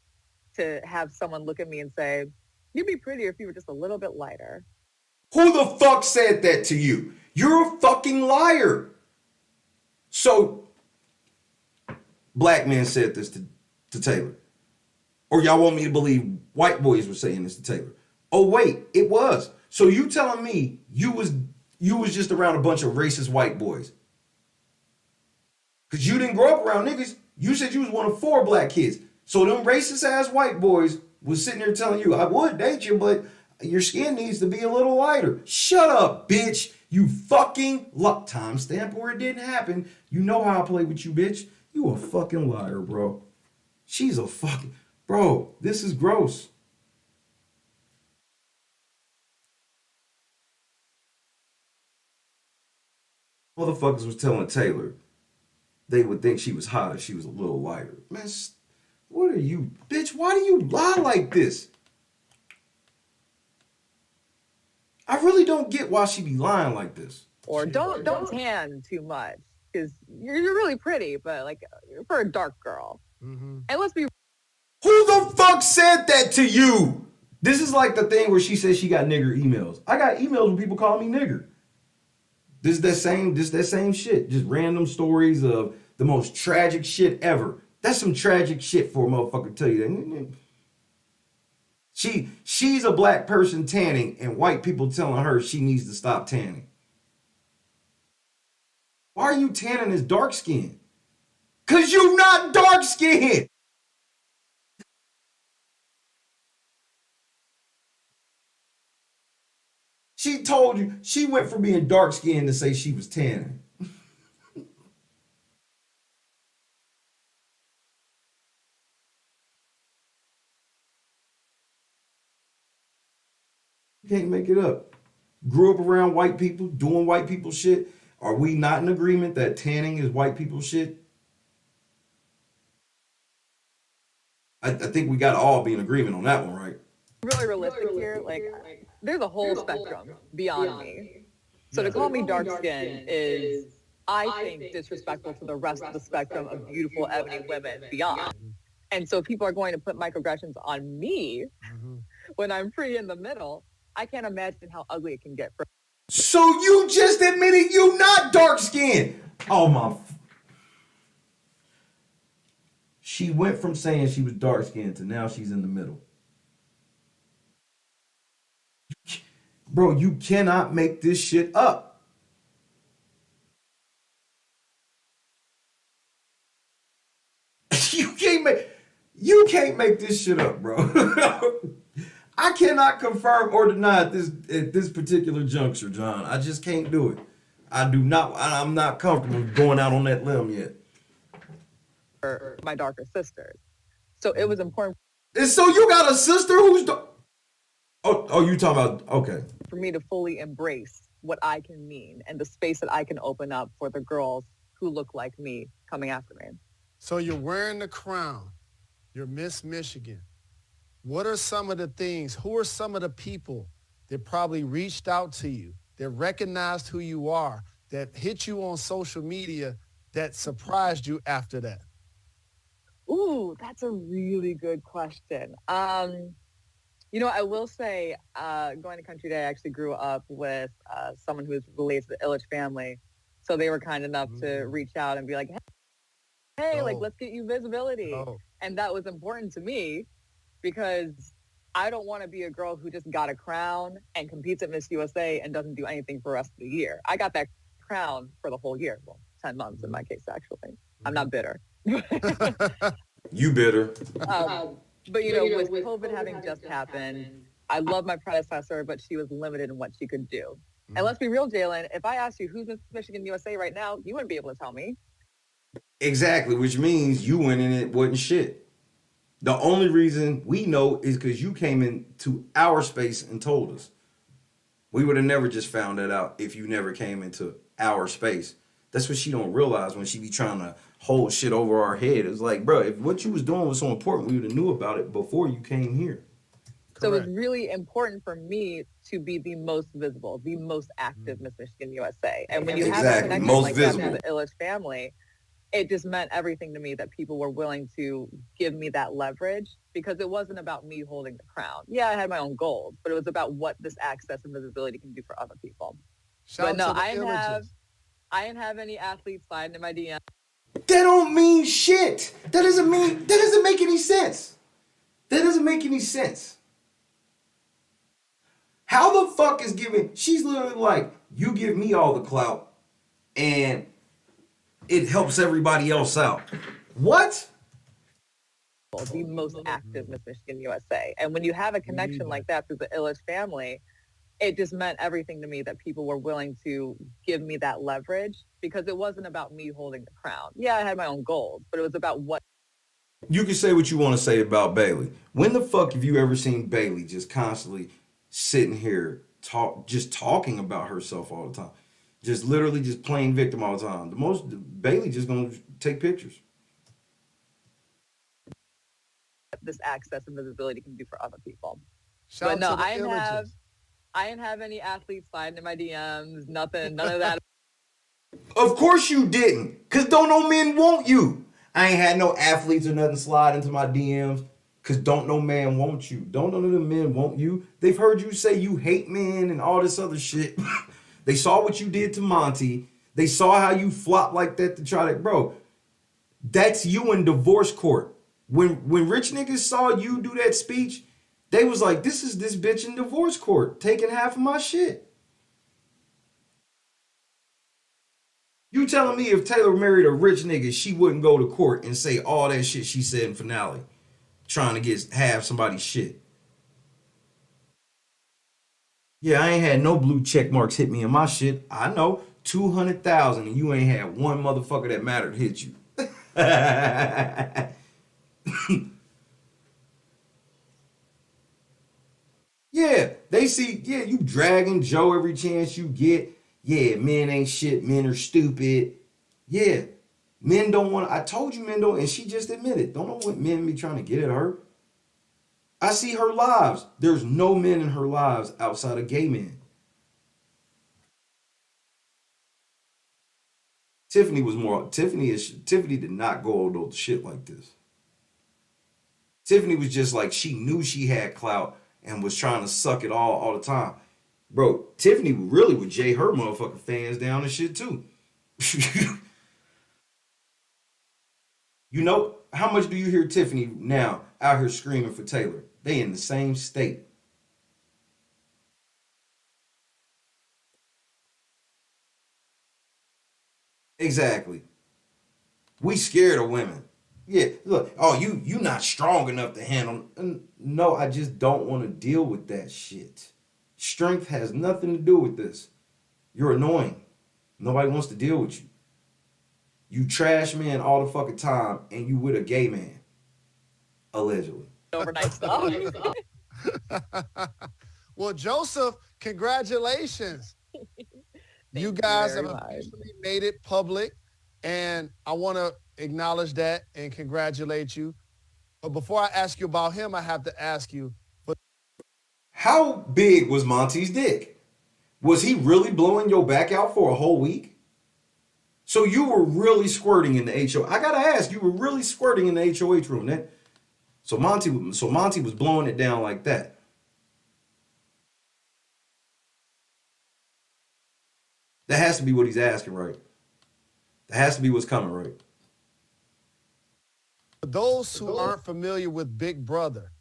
to have someone look at me and say, you'd be prettier if you were just a little bit lighter. Who the fuck said that to you? You're a fucking liar. So, black men said this to Taylor. Or y'all want me to believe white boys were saying this to Taylor? Oh wait, it was. So you telling me you was just around a bunch of racist white boys? Because you didn't grow up around niggas. You said you was one of 4 black kids. So them racist ass white boys was sitting there telling you, I would date you, but your skin needs to be a little lighter. Shut up, bitch. You fucking timestamp where it didn't happen. You know how I play with you, bitch. You a fucking liar, bro. She's a fucking... Bro, this is gross. Motherfuckers was telling Taylor they would think she was hot if she was a little lighter. Man, what are you... Bitch, why do you lie like this? I really don't get why she be lying like this. Or don't tan too much because you're really pretty, but like for a dark girl. Mm-hmm. And let's be... Who the fuck said that to you? This is like the thing where she says she got nigger emails. I got emails when people call me nigger. This is that same shit. Just random stories of the most tragic shit ever. That's some tragic shit for a motherfucker to tell you that. She's a black person tanning and white people telling her she needs to stop tanning. Why are you tanning as dark skin? Cause you not dark skinned. She told you, she went from being dark skinned to say she was tanning. You can't make it up. Grew up around white people, doing white people shit. Are we not in agreement that tanning is white people shit? I think we got to all be in agreement on that one, right? Really realistic here, like there's a whole spectrum beyond me. So to call me dark skinned is, I think, disrespectful to the rest of the spectrum of beautiful ebony women beyond. And so people are going to put microaggressions on me when I'm pretty in the middle. I can't imagine how ugly it can get. So you just admitted you not dark skinned. Oh my. She went from saying she was dark skinned to now she's in the middle. Bro, you cannot make this shit up. You can't make this shit up, bro. I cannot confirm or deny at this particular juncture, John. I just can't do it. I'm not comfortable going out on that limb yet. For my darker sisters. So it was important. And so you got a sister who's Oh, you talking about, okay. For me to fully embrace what I can mean and the space that I can open up for the girls who look like me coming after me. So you're wearing the crown. You're Miss Michigan. What are some of the things, who are some of the people that probably reached out to you, that recognized who you are, that hit you on social media, that surprised you after that? Ooh, that's a really good question. You know, I will say, going to Country Day, I actually grew up with someone who was related to the Illich family. So they were kind enough to reach out and be like, hey, hey, like, let's get you visibility. And that was important to me because I don't want to be a girl who just got a crown and competes at Miss USA and doesn't do anything for the rest of the year. I got that crown for the whole year. Well, 10 months in my case, actually. I'm not bitter. You bitter. But, you know, with COVID having just happened, I love my predecessor, but she was limited in what she could do. And let's be real, Jalen, if I asked you who's Miss Michigan USA right now, you wouldn't be able to tell me. Exactly, which means you went in it wasn't shit. The only reason we know is because you came into our space and told us. We would have never just found that out if you never came into our space. That's what she don't realize when she be trying to hold shit over our head. It's like, bro, if what you was doing was so important, we would have knew about it before you came here. So it was really important for me to be the most visible, the most active Miss Michigan USA. And when you have a connection like that to the Illich family, it just meant everything to me that people were willing to give me that leverage because it wasn't about me holding the crown. Yeah, I had my own goals, but it was about what this access and visibility can do for other people. But no, I didn't have any athletes sliding in my DM. That don't mean shit. That doesn't make any sense. That doesn't make any sense. How the fuck is she's literally like, you give me all the clout and it helps everybody else out. What? The most active Miss Michigan USA. And when you have a connection like that through the Illich family, it just meant everything to me that people were willing to give me that leverage because it wasn't about me holding the crown. Yeah, I had my own goals, but it was about what. You can say what you want to say about Bailey. When the fuck have you ever seen Bailey just constantly sitting here talking about herself all the time? Just literally just playing victim all the time. Bailey just gonna take pictures. This access and visibility can do for other people. But no, I didn't have any athletes sliding in my DMs, nothing, none of that. Of course you didn't, cause don't no men want you. I ain't had no athletes or nothing slide into my DMs, cause don't no man want you. Don't none of them men want you. They've heard you say you hate men and all this other shit. They saw what you did to Monty. They saw how you flopped like that to try to, bro. That's you in divorce court. When rich niggas saw you do that speech, they was like, this is this bitch in divorce court taking half of my shit. You telling me if Taylor married a rich nigga, she wouldn't go to court and say all that shit she said in finale, trying to get half somebody's shit. Yeah, I ain't had no blue check marks hit me in my shit. I know, 200,000 and you ain't had one motherfucker that mattered hit you. Yeah, they see, yeah, you dragging Joe every chance you get. Yeah, men ain't shit, men are stupid. Yeah, men don't want to, I told you men don't, and she just admitted, don't know what men be trying to get at her. I see her lives. There's no men in her lives outside of gay men. Tiffany did not go over shit like this. Tiffany was just like, she knew she had clout and was trying to suck it all the time. Bro, Tiffany really would jay her motherfucking fans down and shit too. You know, how much do you hear Tiffany now out here screaming for Taylor? They in the same state. Exactly. We scared of women. Yeah, look, oh, you not strong enough to handle. No, I just don't want to deal with that shit. Strength has nothing to do with this. You're annoying. Nobody wants to deal with you. You trash men all the fucking time, and you with a gay man. Allegedly. Overnight stuff. Well, Joseph, congratulations. You guys have officially made it public, and I want to acknowledge that and congratulate you. But before I ask you about him, I have to ask you. How big was Monty's dick? Was he really blowing your back out for a whole week? So you were really squirting in the HOH. I gotta ask, you were really squirting in the HOH room. So Monty was blowing it down like that. That has to be what he's asking, right? That has to be what's coming, right? For those who aren't familiar with Big Brother,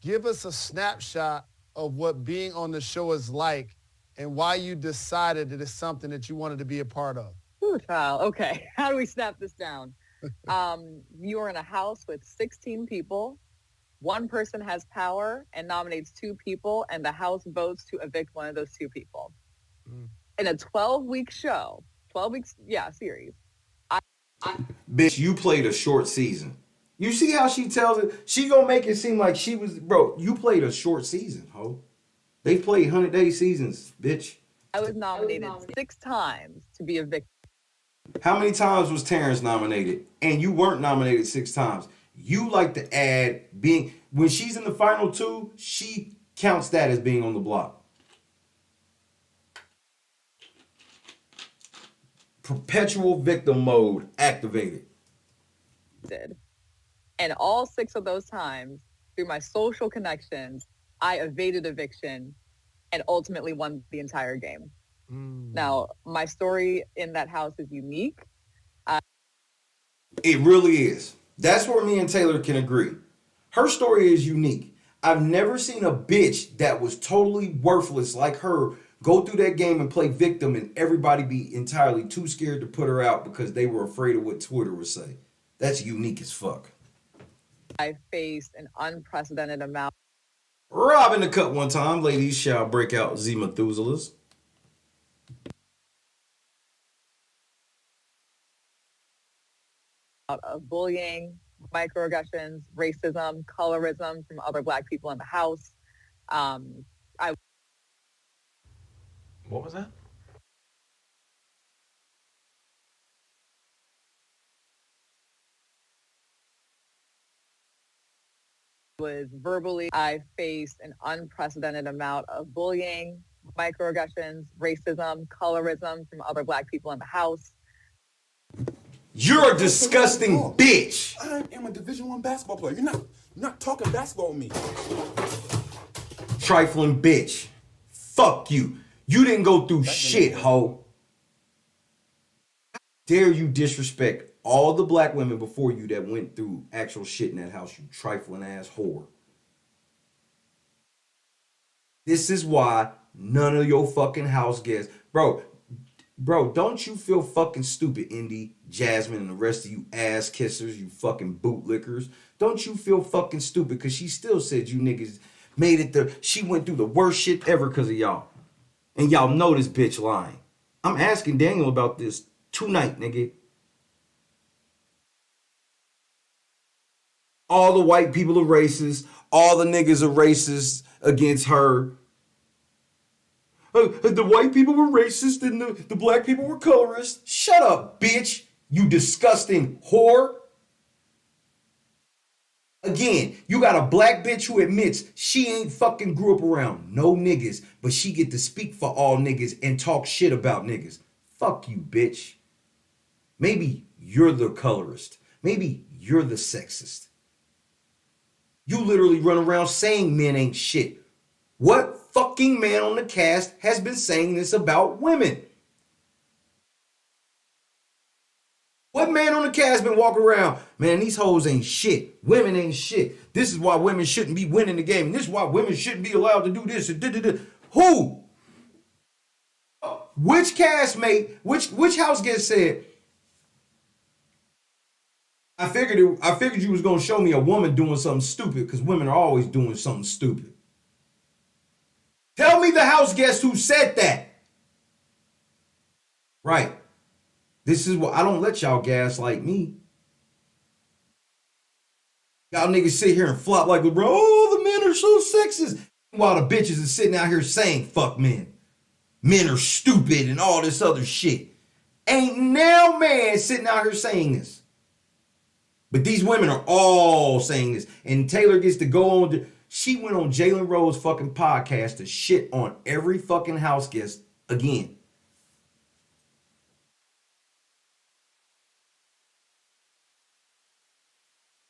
give us a snapshot of what being on the show is like and why you decided that it's something that you wanted to be a part of. Ooh, child. Okay. How do we snap this down? You are in a house with 16 people. One person has power and nominates 2 people, and the house votes to evict one of those 2 people. In a 12-week show, 12 weeks, series. Bitch, you played a short season. You see how she tells it? She gonna make it seem like she was, bro, you played a short season, ho. They played 100-day seasons, bitch. I was nominated 6 times to be evicted. How many times was Terrence nominated? And you weren't nominated 6 times. You like to add being, when she's in the final 2, she counts that as being on the block. Perpetual victim mode activated. And all 6 of those times, through my social connections, I evaded eviction and ultimately won the entire game. Now, my story in that house is unique. It really is. That's where me and Taylor can agree. Her story is unique. I've never seen a bitch that was totally worthless like her go through that game and play victim and everybody be entirely too scared to put her out because they were afraid of what Twitter would say. That's unique as fuck. I faced an unprecedented amount. Robbing the cut one time, ladies shall break out Z Methuselahs. Of bullying, microaggressions, racism, colorism from other Black people in the house. What was that? I faced an unprecedented amount of bullying, microaggressions, racism, colorism from other Black people in the house. You're a disgusting bitch. I am a Division I basketball player. You're not talking basketball with me. Trifling bitch. Fuck you. You didn't go through shit, ho. How dare you disrespect all the Black women before you that went through actual shit in that house, you trifling ass whore. This is why none of your fucking house guests, bro, don't you feel fucking stupid, Indy, Jasmine, and the rest of you ass kissers, you fucking bootlickers? Don't you feel fucking stupid? Because she still said you niggas made it she went through the worst shit ever because of y'all. And y'all know this bitch lying. I'm asking Daniel about this tonight, nigga. All the white people are racist. All the niggas are racist against her. The white people were racist and the Black people were colorist. Shut up, bitch. You disgusting whore. Again, you got a Black bitch who admits she ain't fucking grew up around no niggas, but she get to speak for all niggas and talk shit about niggas. Fuck you, bitch. Maybe you're the colorist. Maybe you're the sexist. You literally run around saying men ain't shit. What fucking man on the cast has been saying this about women? What man on the cast been walking around? Man, these hoes ain't shit. Women ain't shit. This is why women shouldn't be winning the game. And this is why women shouldn't be allowed to do this. And Who? Which castmate, which house guest said, I figured you was gonna show me a woman doing something stupid because women are always doing something stupid. Tell me the house guest who said that. Right. This is what I don't let y'all gaslight me. Y'all niggas sit here and flop like LeBron. Oh, the men are so sexist. While the bitches are sitting out here saying fuck men. Men are stupid and all this other shit. Ain't no man sitting out here saying this. But these women are all saying this. And Taylor gets to go on. She went on Jalen Rose's fucking podcast to shit on every fucking house guest again.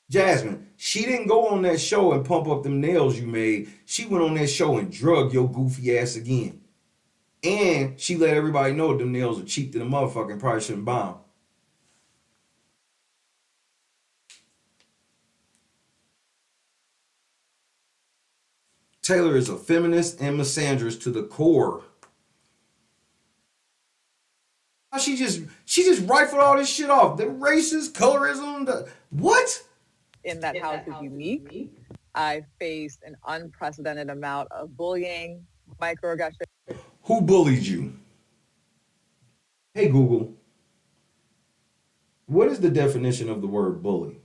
Jasmine, she didn't go on that show and pump up them nails you made. She went on that show and drug your goofy ass again. And she let everybody know them nails are cheap to the motherfucking probably shouldn't buy them. Taylor is a feminist and misandrist to the core. She just rifled all this shit off. The racist, colorism, what? In that house is unique. I faced an unprecedented amount of bullying, microaggression. Who bullied you? Hey, Google. What is the definition of the word bully?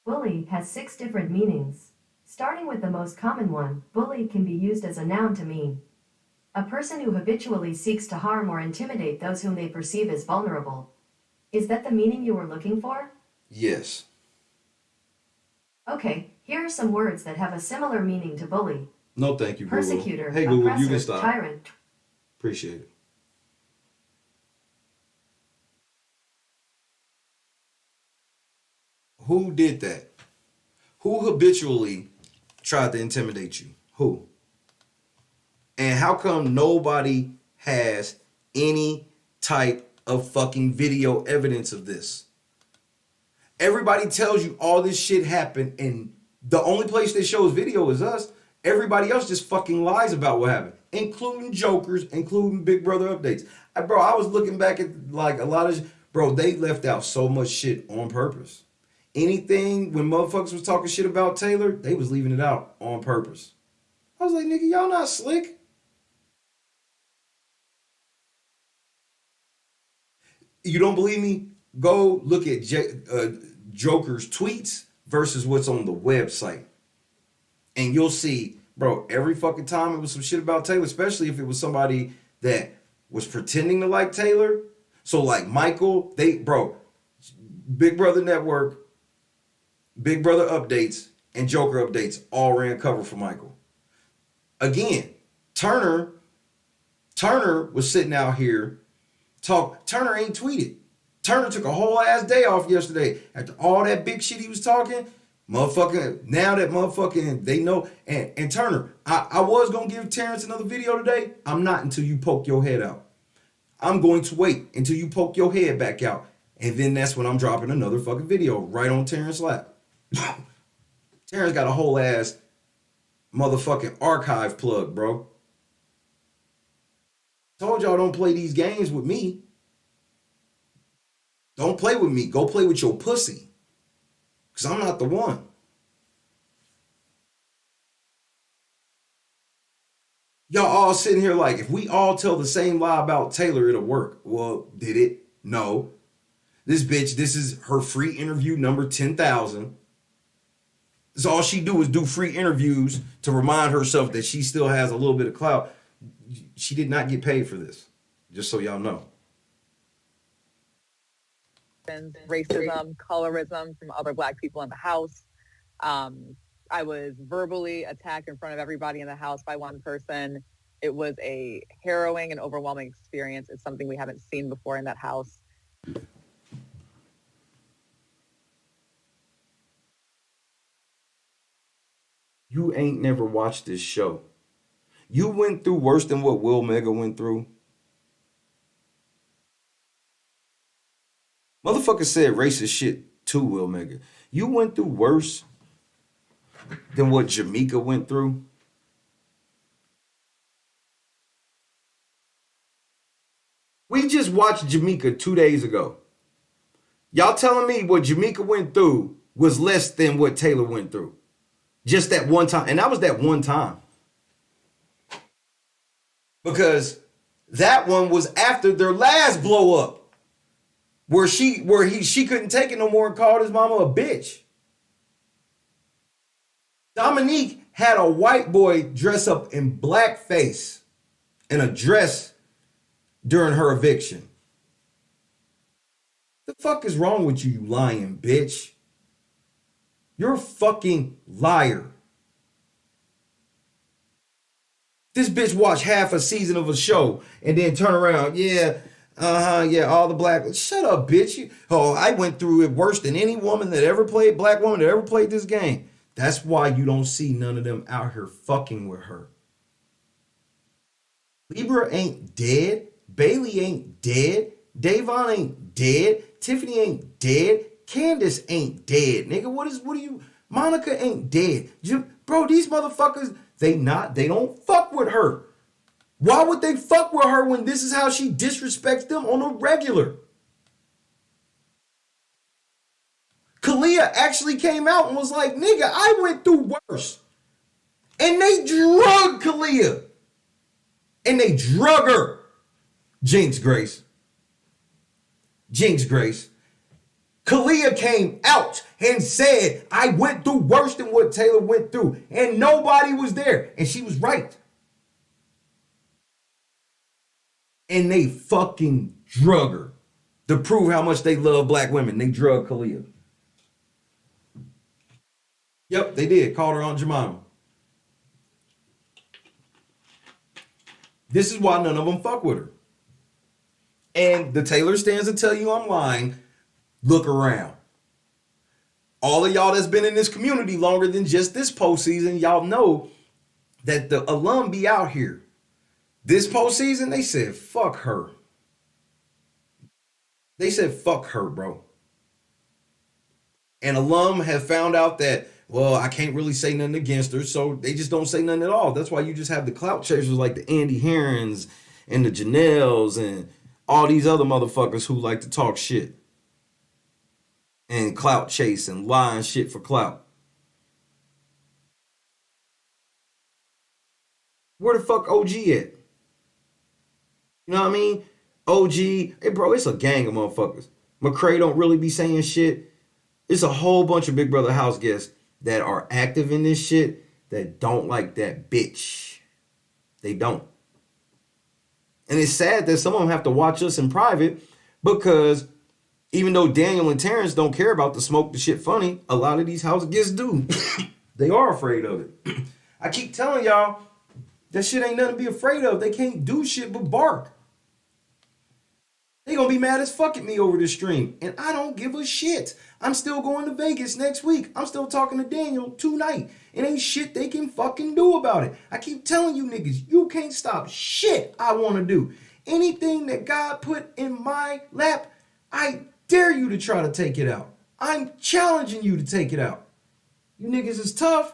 Bully has 6 different meanings. Starting with the most common one, bully can be used as a noun to mean a person who habitually seeks to harm or intimidate those whom they perceive as vulnerable. Is that the meaning you were looking for? Yes. Okay, here are some words that have a similar meaning to bully. No, thank you, Google. Persecutor, Hey, Google, oppressor, you can stop. tyrant. Appreciate it. Who did that? Who habitually tried to intimidate you? Who? And how come nobody has any type of fucking video evidence of this? Everybody tells you all this shit happened, and the only place that shows video is us. Everybody else just fucking lies about what happened, including jokers, including Big Brother updates. Bro, I was looking back at like a lot of, bro, they left out so much shit on purpose. Anything, when motherfuckers was talking shit about Taylor, they was leaving it out on purpose. I was like, nigga, y'all not slick. You don't believe me? Go look at Joker's tweets versus what's on the website. And you'll see, bro, every fucking time it was some shit about Taylor, especially if it was somebody that was pretending to like Taylor. So like Michael, Big Brother Network, Big Brother updates, and Joker updates all ran cover for Michael. Again, Turner was sitting out here Turner ain't tweeted. Turner took a whole ass day off yesterday after all that big shit he was talking. Motherfucking, now that motherfucking, they know. And Turner, I was going to give Terrence another video today. I'm not until you poke your head out. I'm going to wait until you poke your head back out. And then that's when I'm dropping another fucking video right on Terrence's lap. Terrence got a whole ass motherfucking archive plug, bro. Told y'all don't play these games with me. Don't play with me. Go play with your pussy. Because I'm not the one. Y'all all sitting here like, if we all tell the same lie about Taylor, it'll work. Well, did it? No. This bitch, this is her free interview number 10,000. So all she do is do free interviews to remind herself that she still has a little bit of clout. She did not get paid for this, just so y'all know. Racism, colorism from other Black people in the house. I was verbally attacked in front of everybody in the house by one person. It was a harrowing and overwhelming experience. It's something we haven't seen before in that house. You ain't never watched this show. You went through worse than what Will Mega went through. Motherfucker said racist shit to Will Mega. You went through worse than what Jamaica went through. We just watched Jamaica 2 days ago. Y'all telling me what Jamaica went through was less than what Taylor went through. Just that one time. And that was that one time. Because that one was after their last blow up. Where she couldn't take it no more and called his mama a bitch. Dominique had a white boy dress up in blackface in a dress during her eviction. The fuck is wrong with you, you lying bitch? You're a fucking liar. This bitch watched half a season of a show and then turn around. Yeah, all the black. Shut up, bitch. I went through it worse than any woman that ever played, black woman that ever played this game. That's why you don't see none of them out here fucking with her. Libra ain't dead. Bailey ain't dead. Davon ain't dead. Tiffany ain't dead. Candace ain't dead. Nigga, what are you? Monica ain't dead. Bro, these motherfuckers, they don't fuck with her. Why would they fuck with her when this is how she disrespects them on a regular? Kalia actually came out and was like, nigga, I went through worse. And they drug Kalia. And they drug her. Jinx Grace. Kalia came out and said, I went through worse than what Taylor went through. And nobody was there. And she was right. And they fucking drug her. To prove how much they love black women, they drug Kalia. Yep, they did. Called her Aunt Jemima. This is why none of them fuck with her. And the Taylor stands to tell you I'm lying. Look around. All of y'all that's been in this community longer than just this postseason, y'all know that the alum be out here. This postseason, they said, fuck her. They said, fuck her, bro. And alum have found out that, well, I can't really say nothing against her, so they just don't say nothing at all. That's why you just have the clout chasers like the Andy Herons and the Janelles and all these other motherfuckers who like to talk shit and clout chase and lie and shit for clout. Where the fuck OG at? You know what I mean? OG, hey bro, it's a gang of motherfuckers. McCray don't really be saying shit. It's a whole bunch of Big Brother house guests that are active in this shit that don't like that bitch. They don't. And it's sad that some of them have to watch us in private because even though Daniel and Terrence don't care about the smoke, the shit funny, a lot of these house guests do. They are afraid of it. I keep telling y'all, that shit ain't nothing to be afraid of. They can't do shit but bark. They gonna be mad as fuck at me over this stream. And I don't give a shit. I'm still going to Vegas next week. I'm still talking to Daniel tonight. It ain't shit they can fucking do about it. I keep telling you niggas, you can't stop shit I want to do. Anything that God put in my lap, I dare you to try to take it out. I'm challenging you to take it out. You niggas is tough.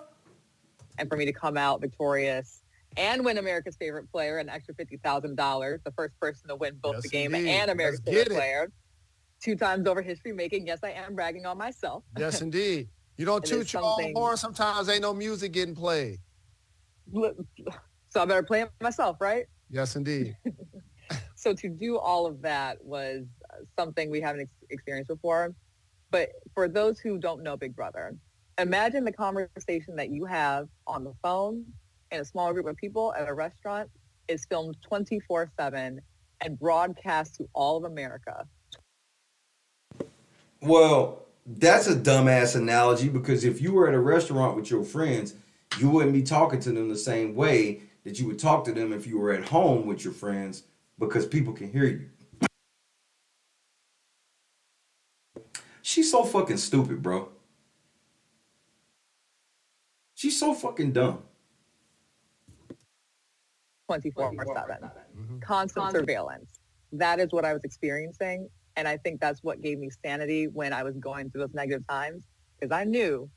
And for me to come out victorious and win America's Favorite Player, an extra $50,000, the first person to win both the game and America's Favorite Player, 2 times over history making. Yes, I am bragging on myself. Yes, indeed. You don't toot your own horn. Sometimes ain't no music getting played. So I better play it myself, right? Yes, indeed. So to do all of that was something we haven't experienced before. But for those who don't know Big Brother, imagine the conversation that you have on the phone in a small group of people at a restaurant is filmed 24/7 and broadcast to all of America. Well, that's a dumbass analogy because if you were at a restaurant with your friends, you wouldn't be talking to them the same way that you would talk to them if you were at home with your friends because people can hear you. She's so fucking stupid, bro. She's so fucking dumb. 24/7. Constant surveillance. That is what I was experiencing. And I think that's what gave me sanity when I was going through those negative times. Because I knew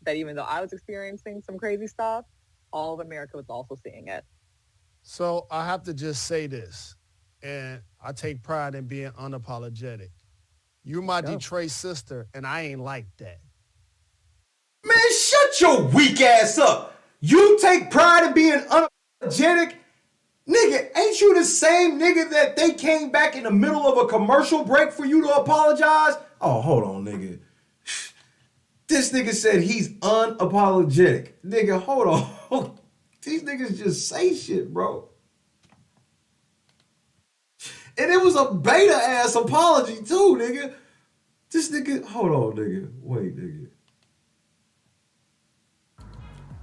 that even though I was experiencing some crazy stuff, all of America was also seeing it. So I have to just say this, and I take pride in being unapologetic. You're my Detroit sister, and I ain't like that. Man, shut your weak ass up. You take pride in being unapologetic? Nigga, ain't you the same nigga that they came back in the middle of a commercial break for you to apologize? Oh, hold on, nigga. This nigga said he's unapologetic. Nigga, hold on. These niggas just say shit, bro. And it was a beta-ass apology, too, nigga. This nigga, hold on, nigga. Wait, nigga.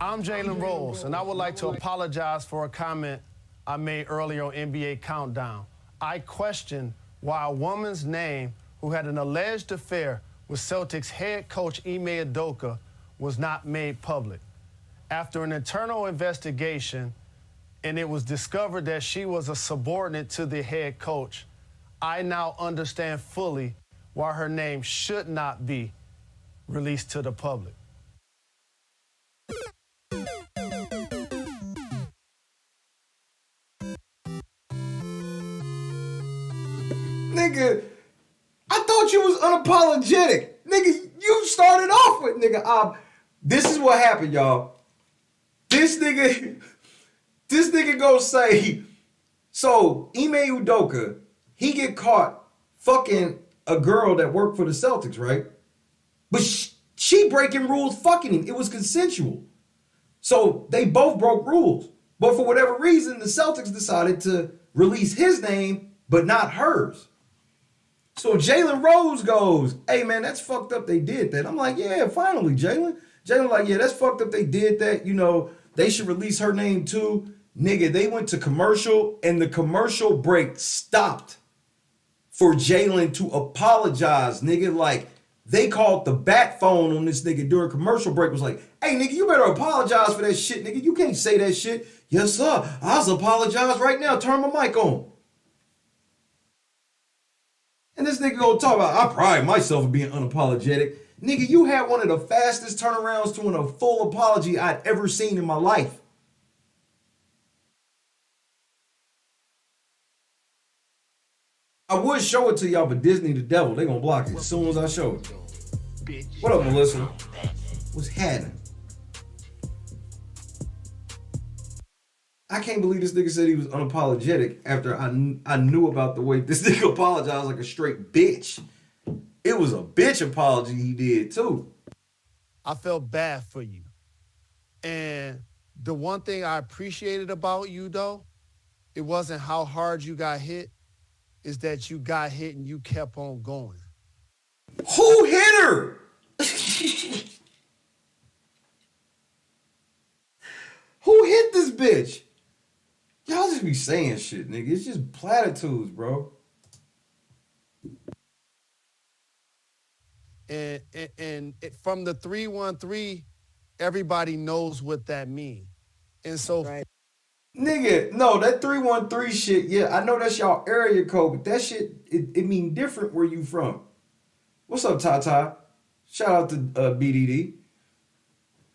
I'm Jalen Rose, and I would like to apologize for a comment I made earlier on NBA Countdown. I questioned why a woman's name who had an alleged affair with Celtics head coach Ime Udoka was not made public. After an internal investigation, and it was discovered that she was a subordinate to the head coach, I now understand fully why her name should not be released to the public. nigga, I thought you was unapologetic. Nigga, you started off with, nigga, this is what happened, y'all. This nigga go say, so Ime Udoka, he get caught fucking a girl that worked for the Celtics, right? But she breaking rules fucking him. It was consensual. So they both broke rules. But for whatever reason, the Celtics decided to release his name, but not hers. So Jalen Rose goes, hey man, that's fucked up they did that. I'm like, yeah, finally, Jalen. Jalen like, yeah, that's fucked up they did that. You know, they should release her name too. Nigga, they went to commercial and the commercial break stopped for Jalen to apologize, nigga. Like, they called the bat phone on this nigga during commercial break, was like, hey, nigga, you better apologize for that shit, nigga. You can't say that shit. Yes, sir. I'll apologize right now. Turn my mic on. And this nigga gonna talk about, I pride myself on being unapologetic. Nigga, you had one of the fastest turnarounds to a full apology I'd ever seen in my life. I would show it to y'all, but Disney the devil, they gonna block it as soon as I show it. What up, Melissa? What's happening? I can't believe this nigga said he was unapologetic after I knew about the way this nigga apologized like a straight bitch. It was a bitch apology he did too. I felt bad for you. And the one thing I appreciated about you though, it wasn't how hard you got hit, is that you got hit and you kept on going. Who hit her? Who hit this bitch? Y'all just be saying shit, nigga. It's just platitudes, bro. And from the 313, everybody knows what that means. And so, Nigga, no, that 313 shit, yeah, I know that's y'all area code, but that shit, it mean different where you from. What's up, Tata? Shout out to BDD.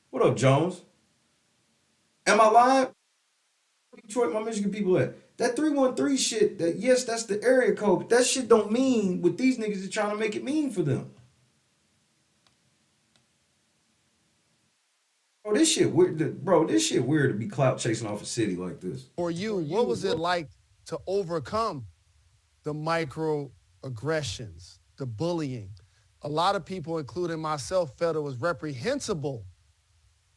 What up, Jones? Am I lying? Detroit, my Michigan people at. That 313 shit, that yes, that's the area code, but that shit don't mean what these niggas are trying to make it mean for them. Bro, this shit weird. Bro, this shit weird to be clout chasing off a city like this. for you, what was it like to overcome the microaggressions, the bullying? A lot of people, including myself, felt it was reprehensible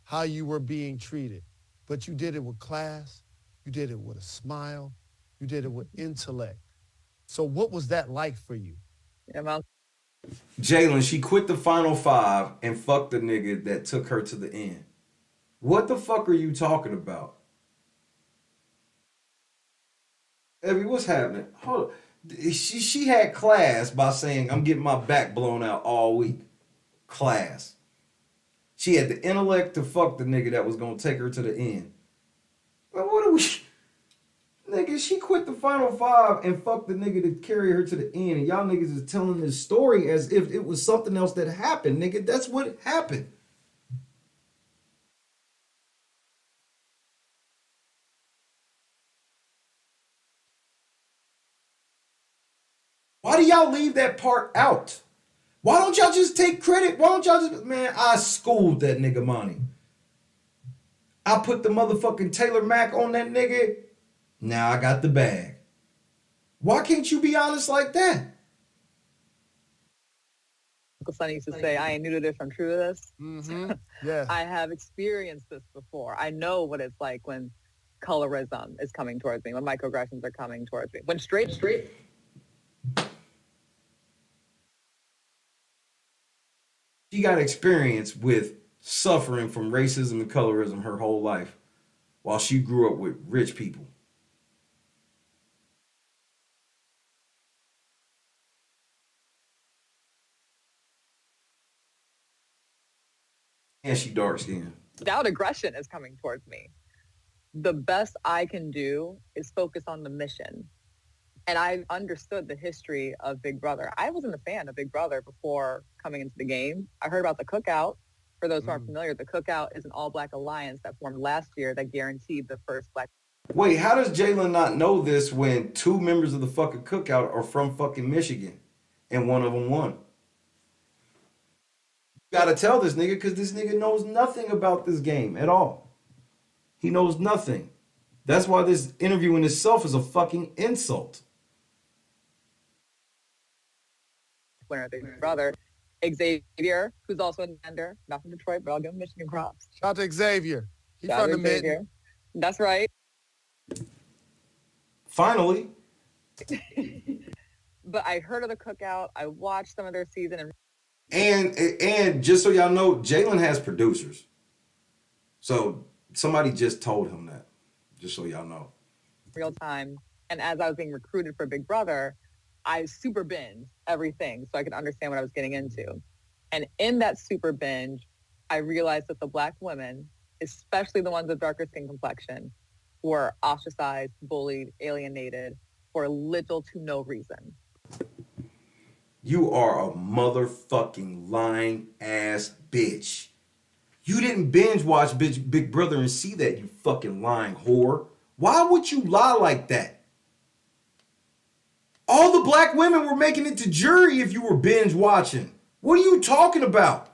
how you were being treated. But you did it with class. You did it with a smile. You did it with intellect. So what was that like for you? Jalen, she quit the Final Five and fucked the nigga that took her to the end. What the fuck are you talking about? Evie, what's happening? Hold on. She had class by saying, I'm getting my back blown out all week. Class. She had the intellect to fuck the nigga that was gonna take her to the end. But what are we... Nigga, she quit the Final Five and fucked the nigga to carry her to the end. And y'all niggas is telling this story as if it was something else that happened. Nigga, that's what happened. Why do y'all leave that part out? Why don't y'all just take credit? Why don't y'all just... Man, I schooled that nigga Monty. I put the motherfucking Taylor Mac on that nigga. Now I got the bag. Why can't you be honest like that? Uncle Sonny used to say, I ain't new to this, I'm true to this. Mm-hmm. Yeah. I have experienced this before. I know what it's like when colorism is coming towards me, when microaggressions are coming towards me. When straight. She got experience with suffering from racism and colorism her whole life while she grew up with rich people. And she dark skinned. Without aggression is coming towards me. The best I can do is focus on the mission. And I understood the history of Big Brother. I wasn't a fan of Big Brother before coming into the game. I heard about the Cookout. For those who aren't familiar, the Cookout is an all-black alliance that formed last year that guaranteed the first black Wait, how does Jalen not know this when 2 members of the fucking cookout are from fucking Michigan and one of them won? You gotta tell this nigga because this nigga knows nothing about this game at all. He knows nothing. That's why this interview in itself is a fucking insult. Winner, Big Brother, Xavier, who's also a Bender, not from Detroit, but I'll give him Michigan props. Shout out to Xavier. He's Shout from out the to mid. Xavier. That's right. Finally. But I heard of the cookout. I watched some of their season. And just so y'all know, Jalen has producers. So somebody just told him that. Just so y'all know. Real time. And as I was being recruited for Big Brother, I super binged everything so I could understand what I was getting into. And in that super binge, I realized that the Black women, especially the ones of darker skin complexion, were ostracized, bullied, alienated for little to no reason. You are a motherfucking lying ass bitch. You didn't binge watch Big Brother and see that, you fucking lying whore. Why would you lie like that? All the Black women were making it to jury if you were binge watching. What are you talking about?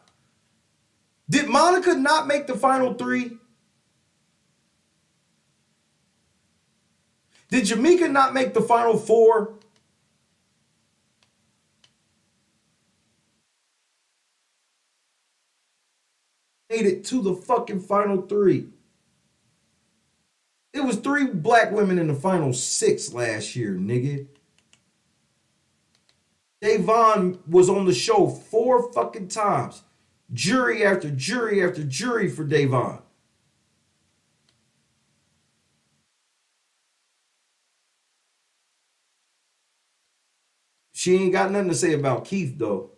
Did Monica not make the final 3? Did Jamaica not make the final 4? Made it to the fucking final 3. It was 3 Black women in the final 6 last year, nigga. Davon was on the show 4 fucking times. Jury after jury after jury for Davon. She ain't got nothing to say about Keith, though.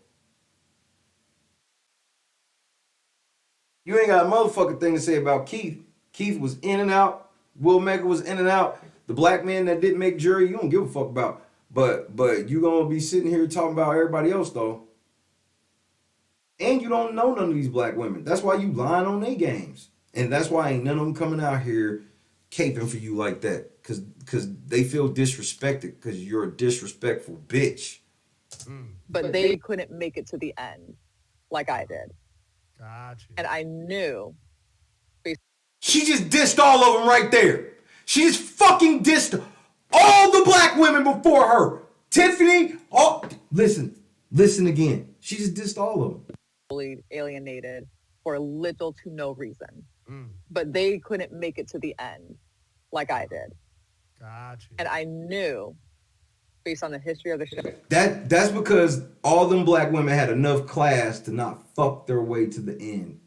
You ain't got a motherfucking thing to say about Keith. Keith was in and out. Will Mega was in and out. The Black man that didn't make jury, you don't give a fuck about. But you gonna be sitting here talking about everybody else, though. And you don't know none of these Black women. That's why you lying on their games. And that's why ain't none of them coming out here caping for you like that. Because they feel disrespected because you're a disrespectful bitch. But they couldn't make it to the end like I did. Gotcha. And I knew. She just dissed all of them right there. She just fucking dissed all the Black women before her. Tiffany, listen again. She just dissed all of them. Bullied, alienated for little to no reason. But they couldn't make it to the end like I did. Gotcha. And I knew, based on the history of the show. That's because all them Black women had enough class to not fuck their way to the end.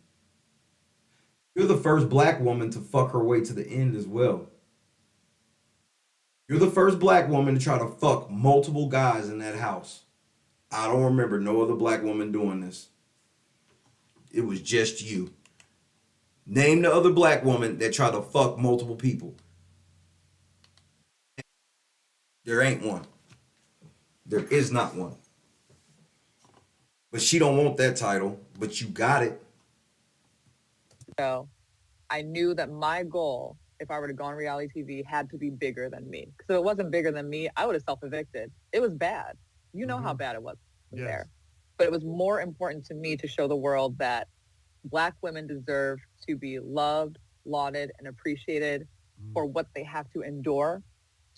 You're the first Black woman to fuck her way to the end as well. You're the first Black woman to try to fuck multiple guys in that house. I don't remember no other Black woman doing this. It was just you. Name the other Black woman that tried to fuck multiple people. There ain't one. There is not one. But she don't want that title, but you got it. So I knew that my goal, if I were to go on reality TV, had to be bigger than me. Because if it wasn't bigger than me, I would have self-evicted. It was bad. You know how bad it was there. But it was more important to me to show the world that Black women deserve to be loved, lauded, and appreciated for what they have to endure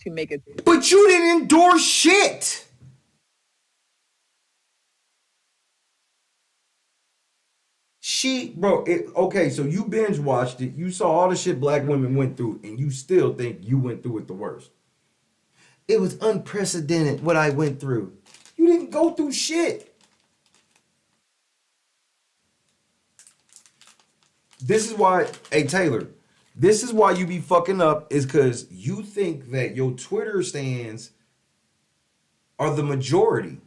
to make it. But you didn't endure shit. Okay, so you binge watched it. You saw all the shit Black women went through, and you still think you went through it the worst. It was unprecedented what I went through. You didn't go through shit. This is why, hey Taylor, this is why you be fucking up, is because you think that your Twitter stands are the majority.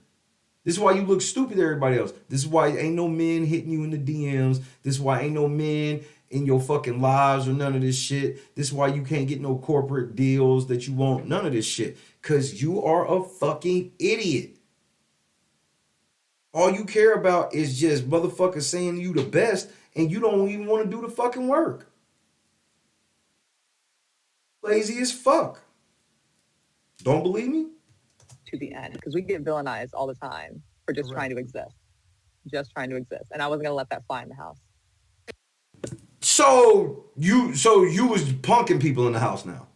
This is why you look stupid to everybody else. This is why ain't no men hitting you in the DMs. This is why ain't no men in your fucking lives or none of this shit. This is why you can't get no corporate deals that you want. None of this shit. Because you are a fucking idiot. All you care about is just motherfuckers saying you the best, and you don't even want to do the fucking work. Lazy as fuck. Don't believe me? To the end, because we get villainized all the time for just trying to exist. Just trying to exist. And I wasn't going to let that fly in the house. So you was punking people in the house now.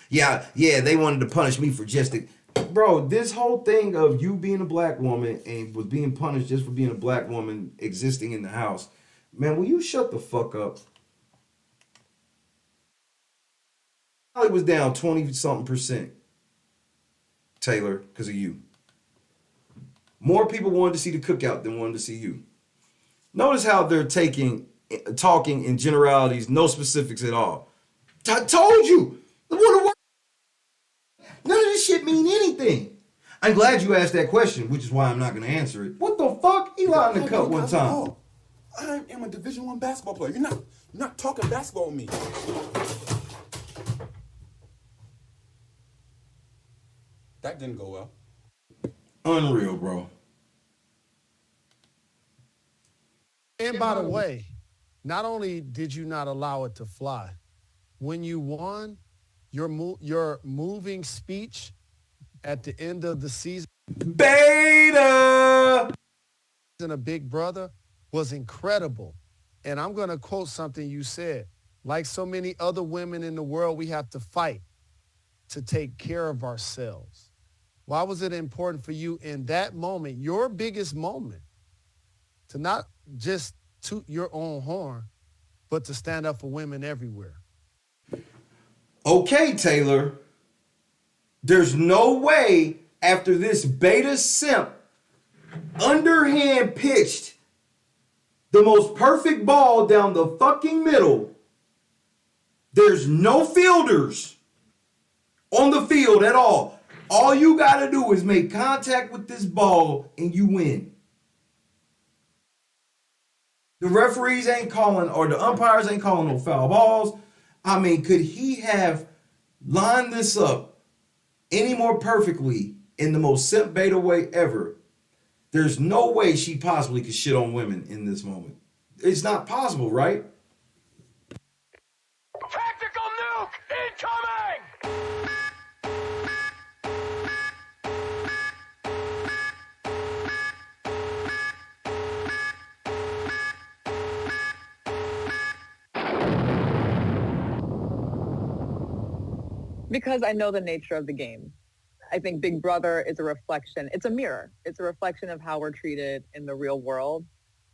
Yeah, they wanted to punish me for just it. Bro, this whole thing of you being a black woman and was being punished just for being a black woman existing in the house. Man, will you shut the fuck up? I was down 20-something%, Taylor, because of you. More people wanted to see the cookout than wanted to see you. Notice how they're talking in generalities, no specifics at all. I told you. None of this shit mean anything. I'm glad you asked that question, which is why I'm not going to answer it. What the fuck? He lied in the cup one time. I am a Division I basketball player. You're not talking basketball with me. That didn't go well. Unreal, bro. And by the way, not only did you not allow it to fly, when you won, your moving speech at the end of the season, Beta, and a Big Brother was incredible. And I'm going to quote something you said. Like so many other women in the world, we have to fight to take care of ourselves. Why was it important for you in that moment, your biggest moment, to not just toot your own horn, but to stand up for women everywhere? Okay, Taylor. There's no way after this beta simp underhand pitched the most perfect ball down the fucking middle. There's no fielders on the field at all. All you got to do is make contact with this ball and you win. The referees ain't calling, or the umpires ain't calling no foul balls. I mean, could he have lined this up any more perfectly in the most simp beta way ever? There's no way she possibly could shit on women in this moment. It's not possible, right? Tactical nuke incoming! Because I know the nature of the game. I think Big Brother is a reflection. It's a mirror. It's a reflection of how we're treated in the real world.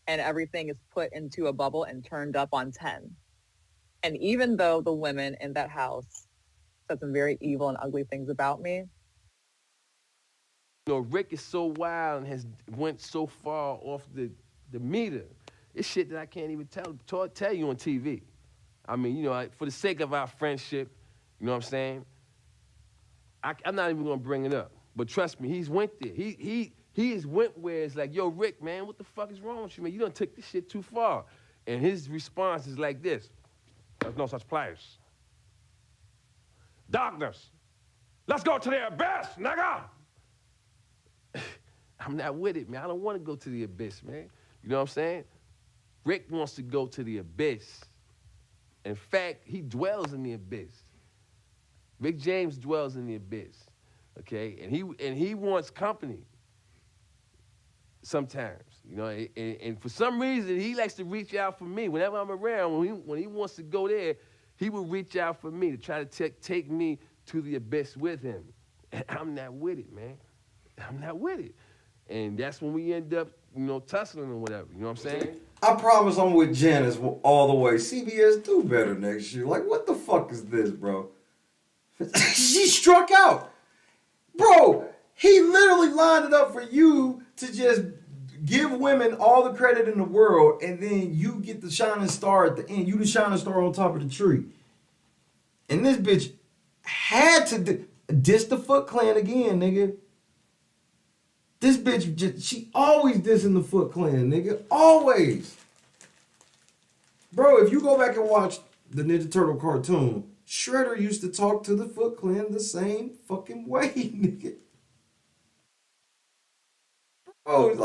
And everything is put into a bubble and turned up on 10. And even though the women in that house said some very evil and ugly things about me. You know, Rick is so wild and has went so far off the meter. It's shit that I can't even tell you on TV. I mean, you know, for the sake of our friendship, you know what I'm saying? I'm not even gonna bring it up. But trust me, he's went there. He has went where it's like, yo, Rick, man, what the fuck is wrong with you, man? You done took this shit too far. And his response is like this. There's no such place. Darkness. Let's go to the abyss, nigga! I'm not with it, man. I don't want to go to the abyss, man. You know what I'm saying? Rick wants to go to the abyss. In fact, he dwells in the abyss. Rick James dwells in the abyss, okay? And he wants company sometimes, you know? And for some reason, he likes to reach out for me. Whenever I'm around, when he wants to go there, he will reach out for me to try to take me to the abyss with him. And I'm not with it, man. I'm not with it. And that's when we end up, you know, tussling or whatever. You know what I'm saying? I promise I'm with Janice all the way. CBS, do better next year. Like, what the fuck is this, bro? She struck out. Bro, he literally lined it up for you to just give women all the credit in the world, and then you get the shining star at the end. You the shining star on top of the tree. And this bitch had to diss the Foot Clan again, nigga. This bitch, she always dissing the Foot Clan, nigga. Always. Bro, if you go back and watch the Ninja Turtle cartoon, Shredder used to talk to the Foot Clan the same fucking way, nigga. Bro,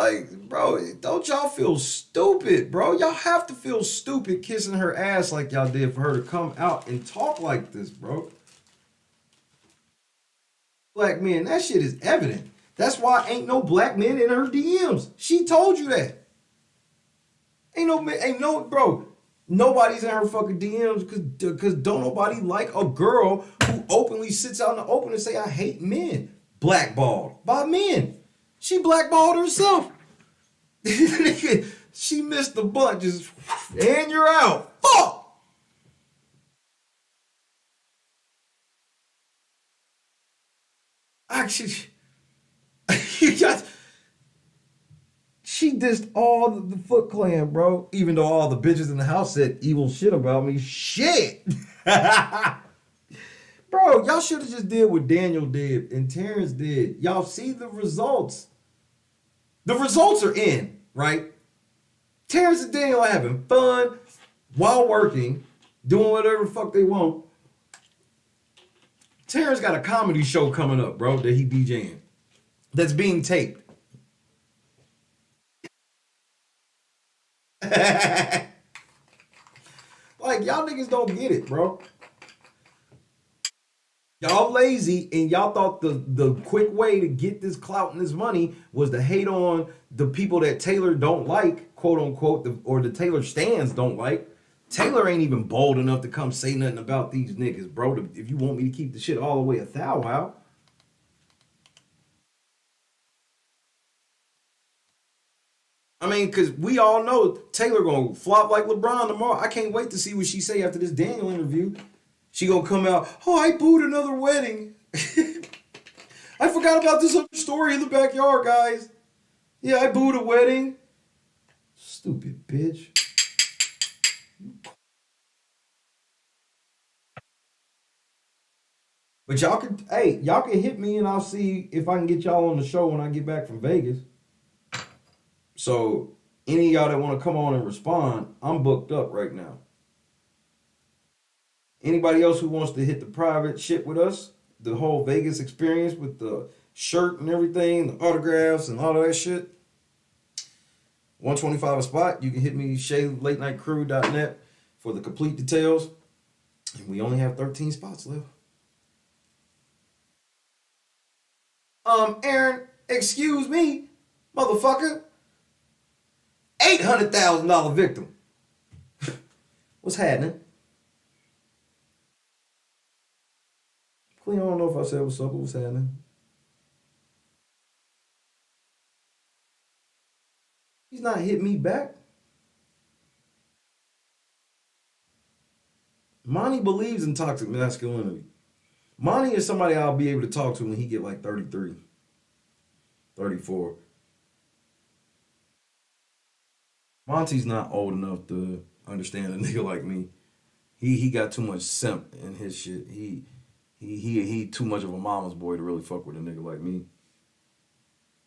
don't y'all feel stupid, bro? Y'all have to feel stupid kissing her ass like y'all did for her to come out and talk like this, bro. black men. That shit is evident. That's why ain't no black men in her DMs. She told you that. Ain't no, bro. Nobody's in her fucking DMs because don't nobody like a girl who openly sits out in the open and say, I hate men. Blackballed by men. She blackballed herself. She missed the butt. Just, and you're out. Fuck. Actually, she dissed all the Foot Clan, bro. Even though all the bitches in the house said evil shit about me. Shit. Bro, y'all should have just did what Daniel did and Terrence did. Y'all see the results. The results are in, right? Terrence and Daniel are having fun while working, doing whatever the fuck they want. Terrence got a comedy show coming up, bro, that he DJing. That's being taped. Like, y'all niggas don't get it, bro. Y'all lazy and y'all thought the quick way to get this clout and this money was to hate on the people that Taylor don't like, quote unquote, or the Taylor stands don't like. Taylor ain't even bold enough to come say nothing about these niggas, bro. If you want me to keep the shit all the way a thou wow. I mean, because we all know Taylor gonna flop like LeBron tomorrow. I can't wait to see what she say after this Daniel interview. She gonna come out, oh, I booed another wedding. I forgot about this other story in the backyard, guys. Yeah, I booed a wedding. Stupid bitch. But y'all can hit me and I'll see if I can get y'all on the show when I get back from Vegas. So any of y'all that want to come on and respond, I'm booked up right now. Anybody else who wants to hit the private shit with us, the whole Vegas experience with the shirt and everything, the autographs and all of that shit, $125 a spot. You can hit me, ShayLateNightCrew.net for the complete details. And we only have 13 spots left. Aaron, excuse me, motherfucker. $800,000 victim. What's happening? Clean, I don't know if I said what's up, what's happening. He's not hitting me back. Monty believes in toxic masculinity. Monty is somebody I'll be able to talk to when he get like 33, 34. Monty's not old enough to understand a nigga like me. He got too much simp in his shit. He too much of a mama's boy to really fuck with a nigga like me.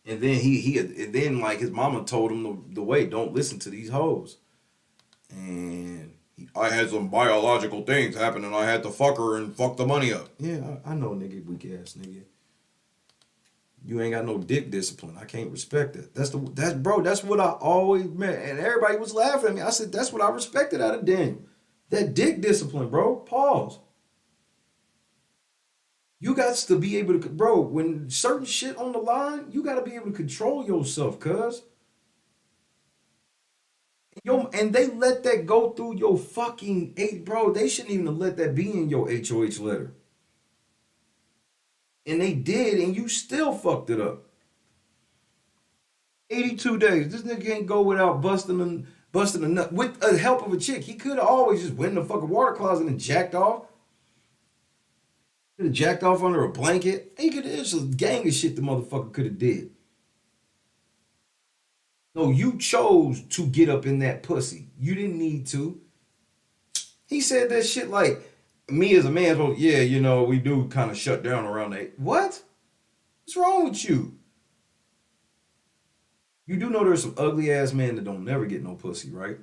And then like his mama told him the way, don't listen to these hoes. And I had some biological things happen and I had to fuck her and fuck the money up. Yeah, I know, nigga, weak ass nigga. You ain't got no dick discipline. I can't respect that. That's what I always meant. And everybody was laughing at me. I said, that's what I respected out of Daniel. That dick discipline, bro. Pause. You got to be able to, bro, when certain shit on the line, you got to be able to control yourself, cuz. And they let that go through your fucking, bro, they shouldn't even have let that be in your HOH letter. And they did, and you still fucked it up. 82 days. This nigga can't go without busting a nut. With the help of a chick. He could have always just went in the fucking water closet and jacked off. Could have jacked off under a blanket. He could have, there's a gang of shit the motherfucker could have did. No, you chose to get up in that pussy. You didn't need to. He said that shit like, me as a man, well, yeah, you know, we do kind of shut down around 8. What? What's wrong with you? You do know there's some ugly ass men that don't never get no pussy, right?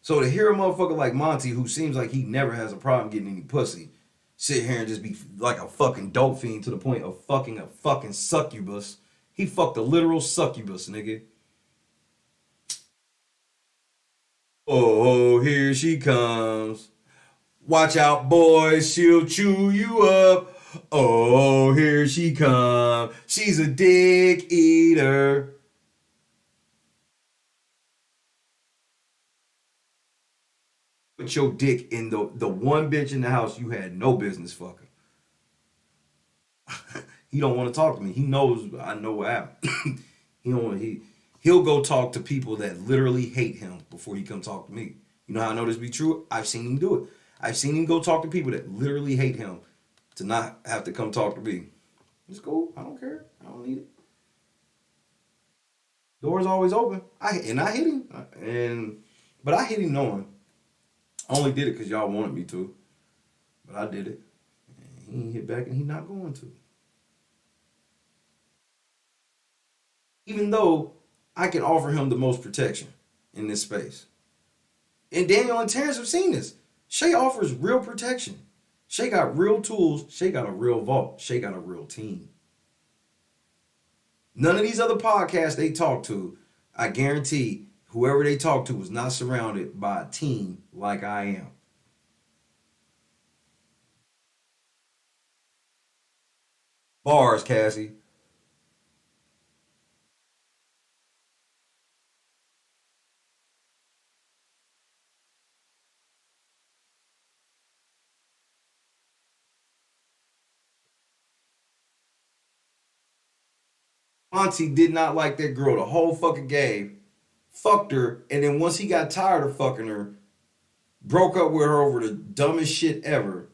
So to hear a motherfucker like Monty, who seems like he never has a problem getting any pussy, sit here and just be like a fucking dope fiend to the point of fucking a fucking succubus. He fucked a literal succubus, nigga. Oh, here she comes. Watch out, boys, she'll chew you up. Oh, here she come. She's a dick eater. Put your dick in the one bitch in the house you had no business fucking. He don't want to talk to me. He knows I know what happened. He'll go talk to people that literally hate him before he come talk to me. You know how I know this be true? I've seen him do it. I've seen him go talk to people that literally hate him to not have to come talk to me. It's cool. I don't care. I don't need it. Door's always open. I hit him. But I hit him knowing. I only did it because y'all wanted me to. But I did it. And he ain't hit back and he not going to. Even though I can offer him the most protection in this space. And Daniel and Terrence have seen this. Shay offers real protection. Shay got real tools. Shay got a real vault. Shay got a real team. None of these other podcasts they talk to, I guarantee whoever they talk to was not surrounded by a team like I am. Bars, Cassie. Monty did not like that girl the whole fucking game. Fucked her, and then once he got tired of fucking her, broke up with her over the dumbest shit ever.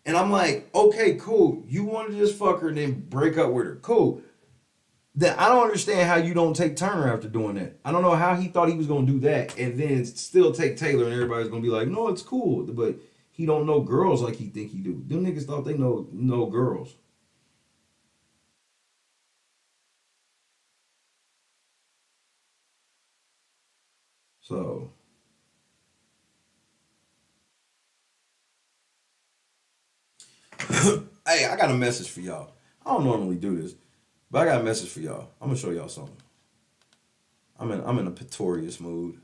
And I'm like, okay, cool. You wanted to just fuck her and then break up with her. Cool. Then I don't understand how you don't take Turner after doing that. I don't know how he thought he was going to do that and then still take Taylor and everybody's going to be like, no, it's cool. But he don't know girls like he think he do. Them niggas thought they know girls. So, hey, I got a message for y'all. I don't normally do this, but I got a message for y'all. I'm gonna show y'all something. I'm in a Pistorius mood.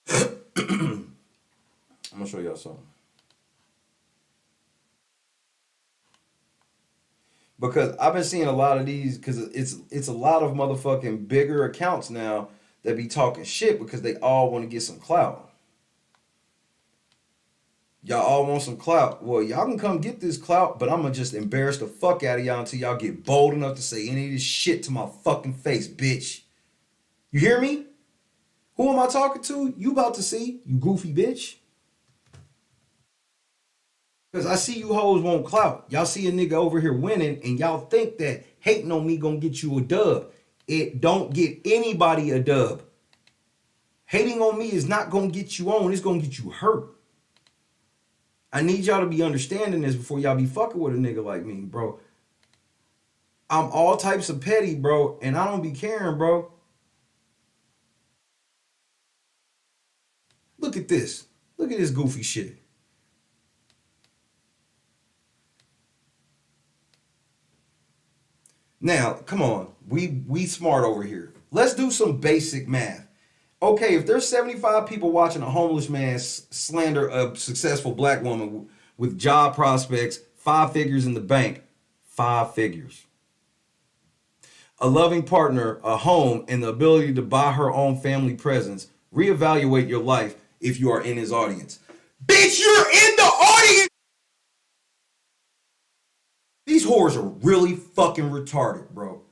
I'm gonna show y'all something. Because I've been seeing a lot of these, because it's a lot of motherfucking bigger accounts now that be talking shit because they all want to get some clout. Y'all all want some clout. Well, y'all can come get this clout, but I'm going to just embarrass the fuck out of y'all until y'all get bold enough to say any of this shit to my fucking face, bitch. You hear me? Who am I talking to? You about to see, you goofy bitch. Because I see you hoes want clout. Y'all see a nigga over here winning and y'all think that hating on me gonna get you a dub. It don't get anybody a dub. Hating on me is not gonna get you on. It's gonna get you hurt. I need y'all to be understanding this before y'all be fucking with a nigga like me, bro. I'm all types of petty, bro, and I don't be caring, bro. Look at this. Look at this goofy shit. Now, come on. We smart over here. Let's do some basic math. Okay, if there's 75 people watching a homeless man slander a successful black woman with job prospects, 5 figures in the bank, 5 figures. A loving partner, a home, and the ability to buy her own family presents, reevaluate your life if you are in his audience. Bitch, you're in the audience! These whores are really fucking retarded, bro.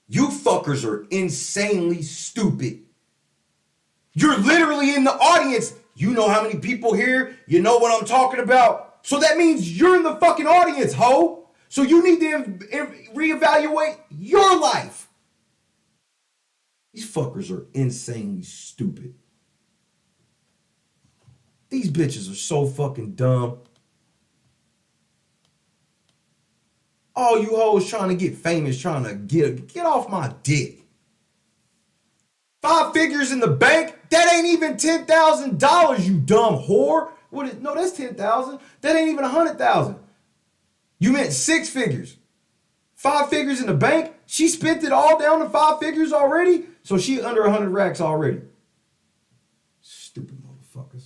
You fuckers are insanely stupid. You're literally in the audience. You know how many people here. You know what I'm talking about. So that means you're in the fucking audience, ho. So you need to reevaluate your life. These fuckers are insanely stupid. These bitches are so fucking dumb. All you hoes trying to get famous, trying to get off my dick. 5 figures in the bank? That ain't even $10,000, you dumb whore. No, that's 10,000. That ain't even 100,000. You meant 6 figures. 5 figures in the bank? She spent it all down to 5 figures already? So she under 100 racks already. Stupid motherfuckers.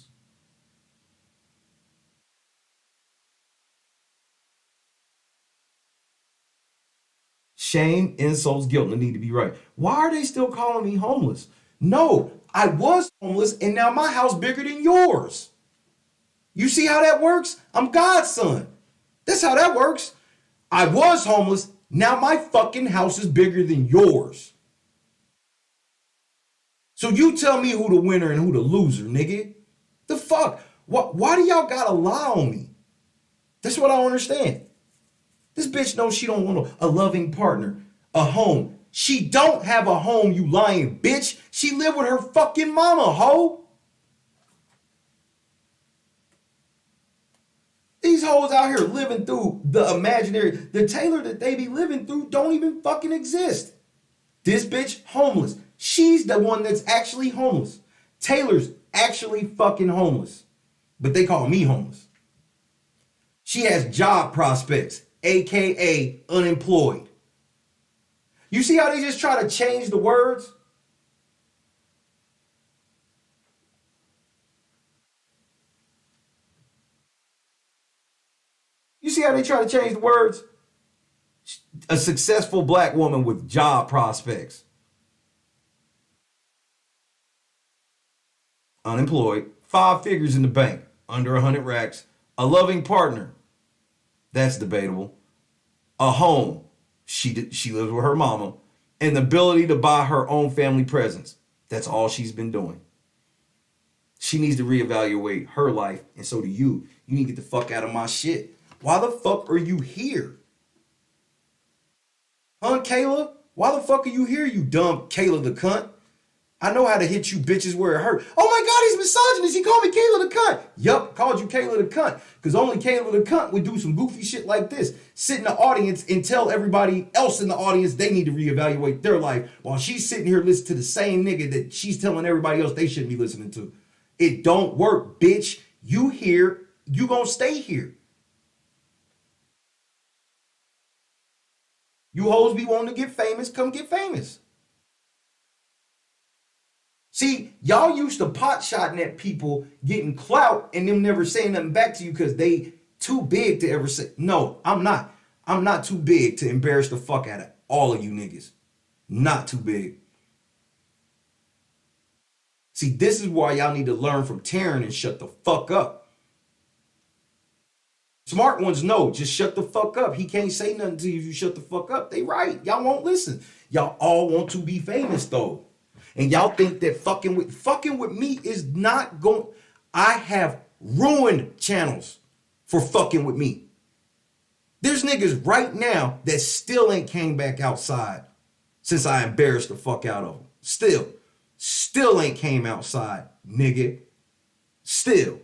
Shame, insults, guilt, and need to be right. Why are they still calling me homeless? No, I was homeless and now my house bigger than yours. You see how that works? I'm God's son. That's how that works. I was homeless. Now my fucking house is bigger than yours. So you tell me who the winner and who the loser, nigga. The fuck? Why do y'all gotta lie on me? That's what I don't understand. This bitch knows she don't want a loving partner, a home. She don't have a home, you lying bitch. She live with her fucking mama, hoe. These hoes out here living through the imaginary, the Taylor that they be living through don't even fucking exist. This bitch homeless. She's the one that's actually homeless. Taylor's actually fucking homeless. But they call me homeless. She has job prospects, AKA unemployed. You see how they just try to change the words? You see how they try to change the words? A successful black woman with job prospects. Unemployed, 5 figures in the bank, under 100 racks, a loving partner. That's debatable. A home. She lives with her mama. And the ability to buy her own family presents. That's all she's been doing. She needs to reevaluate her life, and so do you. You need to get the fuck out of my shit. Why the fuck are you here? Huh, Kayla? Why the fuck are you here, you dumb Kayla the cunt? I know how to hit you bitches where it hurt. Oh my God, he's misogynist. He called me Kayla the cunt. Yup, called you Kayla the cunt. Because only Kayla the cunt would do some goofy shit like this. Sit in the audience and tell everybody else in the audience they need to reevaluate their life while she's sitting here listening to the same nigga that she's telling everybody else they shouldn't be listening to. It don't work, bitch. You here, you gonna stay here. You hoes be wanting to get famous, come get famous. See, y'all used to pot shotting at people getting clout and them never saying nothing back to you because they too big to ever say, no, I'm not. I'm not too big to embarrass the fuck out of all of you niggas. Not too big. See, this is why y'all need to learn from Taryn and shut the fuck up. Smart ones know, just shut the fuck up. He can't say nothing to you if you shut the fuck up. They right. Y'all won't listen. Y'all all want to be famous though. And y'all think that fucking with me is not going. I have ruined channels for fucking with me. There's niggas right now that still ain't came back outside since I embarrassed the fuck out of them. Still ain't came outside, nigga. Still.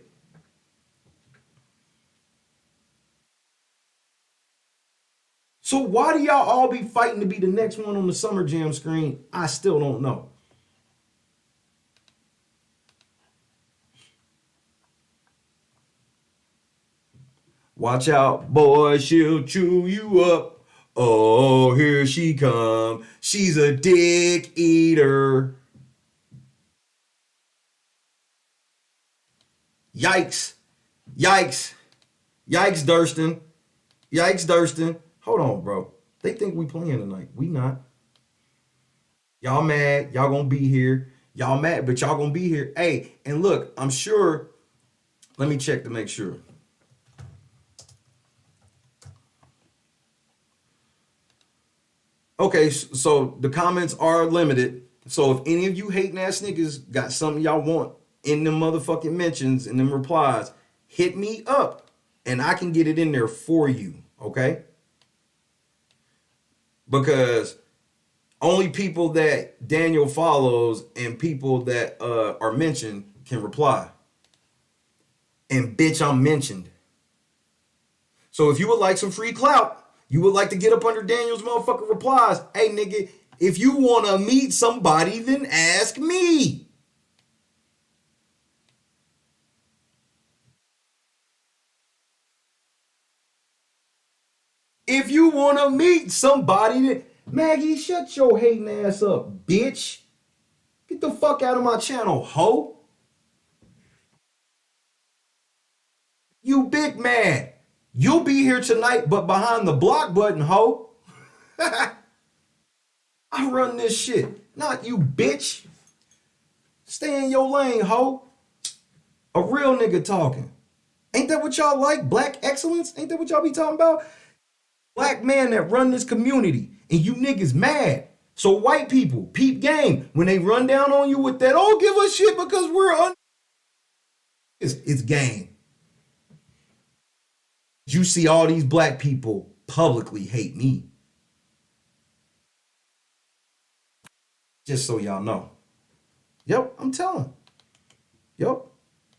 So why do y'all all be fighting to be the next one on the Summer Jam screen? I still don't know. Watch out, boy, she'll chew you up. Oh, here she come. She's a dick eater. Yikes. Yikes. Yikes, Durston. Yikes, Durston. Hold on, bro. They think we playing tonight. We not. Y'all mad. Y'all gonna be here. Y'all mad, but y'all gonna be here. Hey, and look, I'm sure. Let me check to make sure. Okay, so the comments are limited. So if any of you hating ass niggas got something y'all want in them motherfucking mentions and them replies, hit me up and I can get it in there for you, okay? Because only people that Daniel follows and people that are mentioned can reply. And bitch, I'm mentioned. So if you would like some free clout, you would like to get up under Daniel's motherfucking replies, hey nigga, if you want to meet somebody, then ask me. If you want to meet somebody, then Maggie, shut your hating ass up, bitch. Get the fuck out of my channel, hoe. You big mad. You'll be here tonight, but behind the block button, ho. I run this shit, not you, bitch. Stay in your lane, ho. A real nigga talking. Ain't that what y'all like? Black excellence? Ain't that what y'all be talking about? Black man that run this community, and you niggas mad. So white people, peep game, when they run down on you with that, oh, give us shit because we're it's game. You see all these black people publicly hate me. Just so y'all know. Yep, I'm telling. Yep.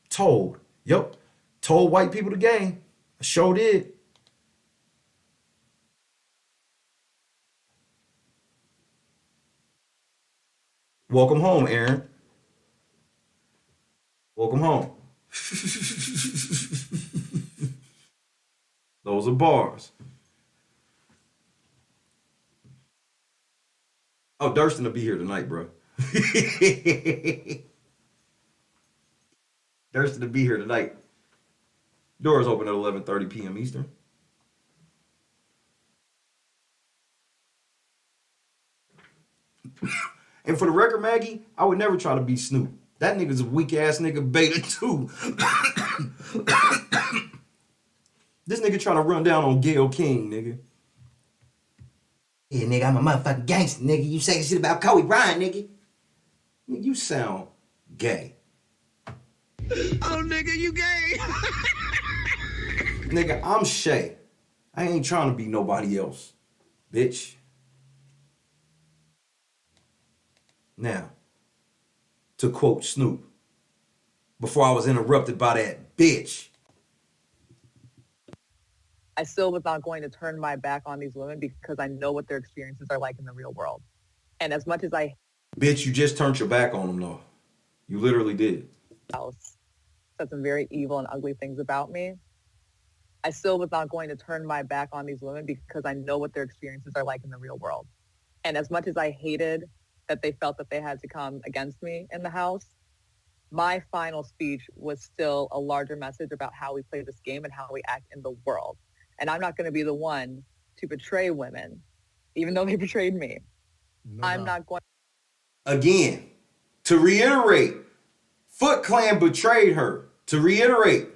Told. Yep. Told white people the game. I sure did. Welcome home, Aaron. Welcome home. Those are bars. Oh, Durston will be here tonight, bro. Durston will be here tonight. Doors open at 11:30 p.m. Eastern. And for the record, Maggie, I would never try to be Snoop. That nigga's a weak ass nigga beta too. This nigga trying to run down on Gayle King, nigga. Yeah, nigga, I'm a motherfucking gangster, nigga. You say shit about Kobe Bryant, nigga. You sound gay. Oh, nigga, you gay. Nigga, I'm Shay. I ain't trying to be nobody else, bitch. Now, to quote Snoop, before I was interrupted by that bitch. I still was not going to turn my back on these women because I know what their experiences are like in the real world. And as much as I Bitch, you just turned your back on them, though. You literally did. said some very evil and ugly things about me, I still was not going to turn my back on these women because I know what their experiences are like in the real world. And as much as I hated that they felt that they had to come against me in the house, my final speech was still a larger message about how we play this game and how we act in the world. And I'm not going to be the one to betray women, even though they betrayed me. I'm not going. Again, to reiterate, Foot Clan betrayed her. To reiterate,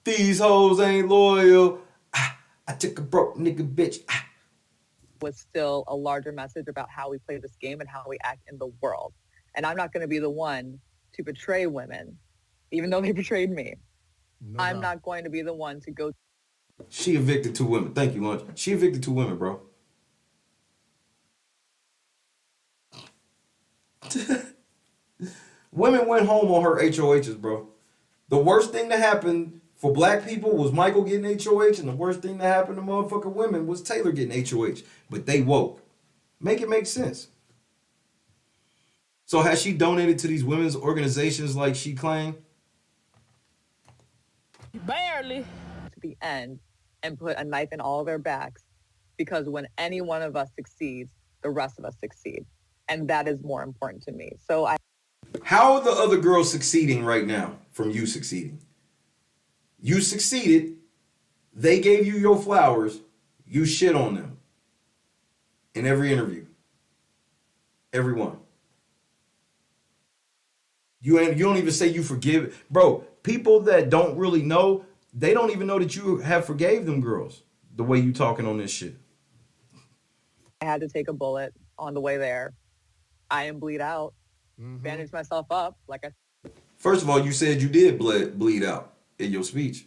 these hoes ain't loyal. I took a broke nigga bitch. Was still a larger message about how we play this game and how we act in the world. And I'm not going to be the one to betray women, even though they betrayed me. I'm not going to be the one to go. She evicted 2 women. Thank you, Lunch. She evicted 2 women, bro. Women went home on her HOHs, bro. The worst thing that happened for black people was Michael getting HOH, and the worst thing that happened to motherfucking women was Taylor getting HOH. But they woke. Make it make sense. So has she donated to these women's organizations like she claimed? Barely. To the end and put a knife in all their backs, because when any one of us succeeds, the rest of us succeed. And that is more important to me. So How are the other girls succeeding right now from you succeeding? You succeeded. They gave you your flowers. You shit on them. In every interview. Everyone. You don't even say you forgive. Bro, people that don't really know, they don't even know that you have forgave them girls the way you talking on this shit. I had to take a bullet on the way there. I am bleed out. Bandage myself up. First of all, you said you did bleed out in your speech.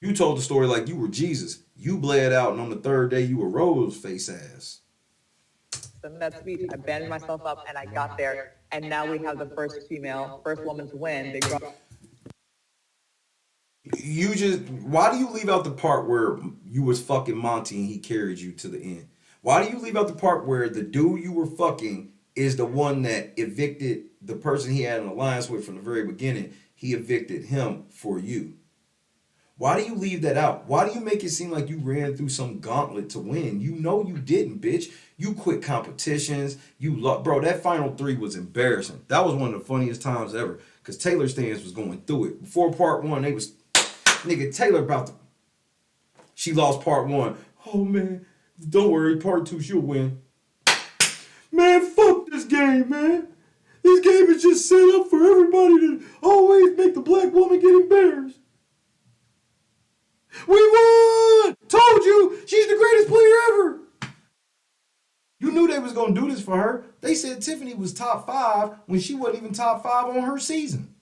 You told the story like you were Jesus. You bled out, and on the 3rd day, you were rose face ass. In that speech, I bandaged myself up, and I got there. And now we have the first woman to win. Why do you leave out the part where you was fucking Monty and he carried you to the end? Why do you leave out the part where the dude you were fucking is the one that evicted the person he had an alliance with from the very beginning? He evicted him for you. Why do you leave that out? Why do you make it seem like you ran through some gauntlet to win? You know you didn't, bitch. You quit competitions. Bro, that final 3 was embarrassing. That was one of the funniest times ever. Because Taylor Stans was going through it. Before part 1, they was, nigga, Taylor about to, she lost part 1. Oh, man, don't worry, part 2, she'll win. Man, fuck this game, man. This game is just set up for everybody to always make the black woman get embarrassed. We won! Told you, she's the greatest player ever. You knew they was going to do this for her. They said Tiffany was top 5 when she wasn't even top 5 on her season.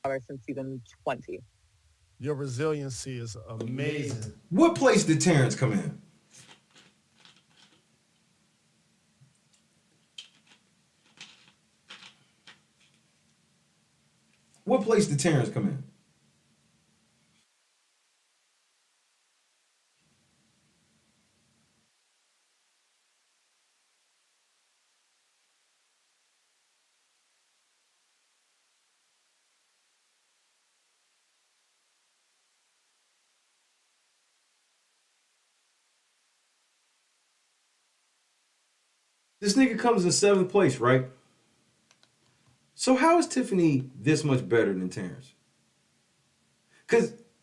Since season 20. Your resiliency is amazing. What place did Terrence come in? What place did Terrence come in? This nigga comes in 7th place, right? So how is Tiffany this much better than Terrence?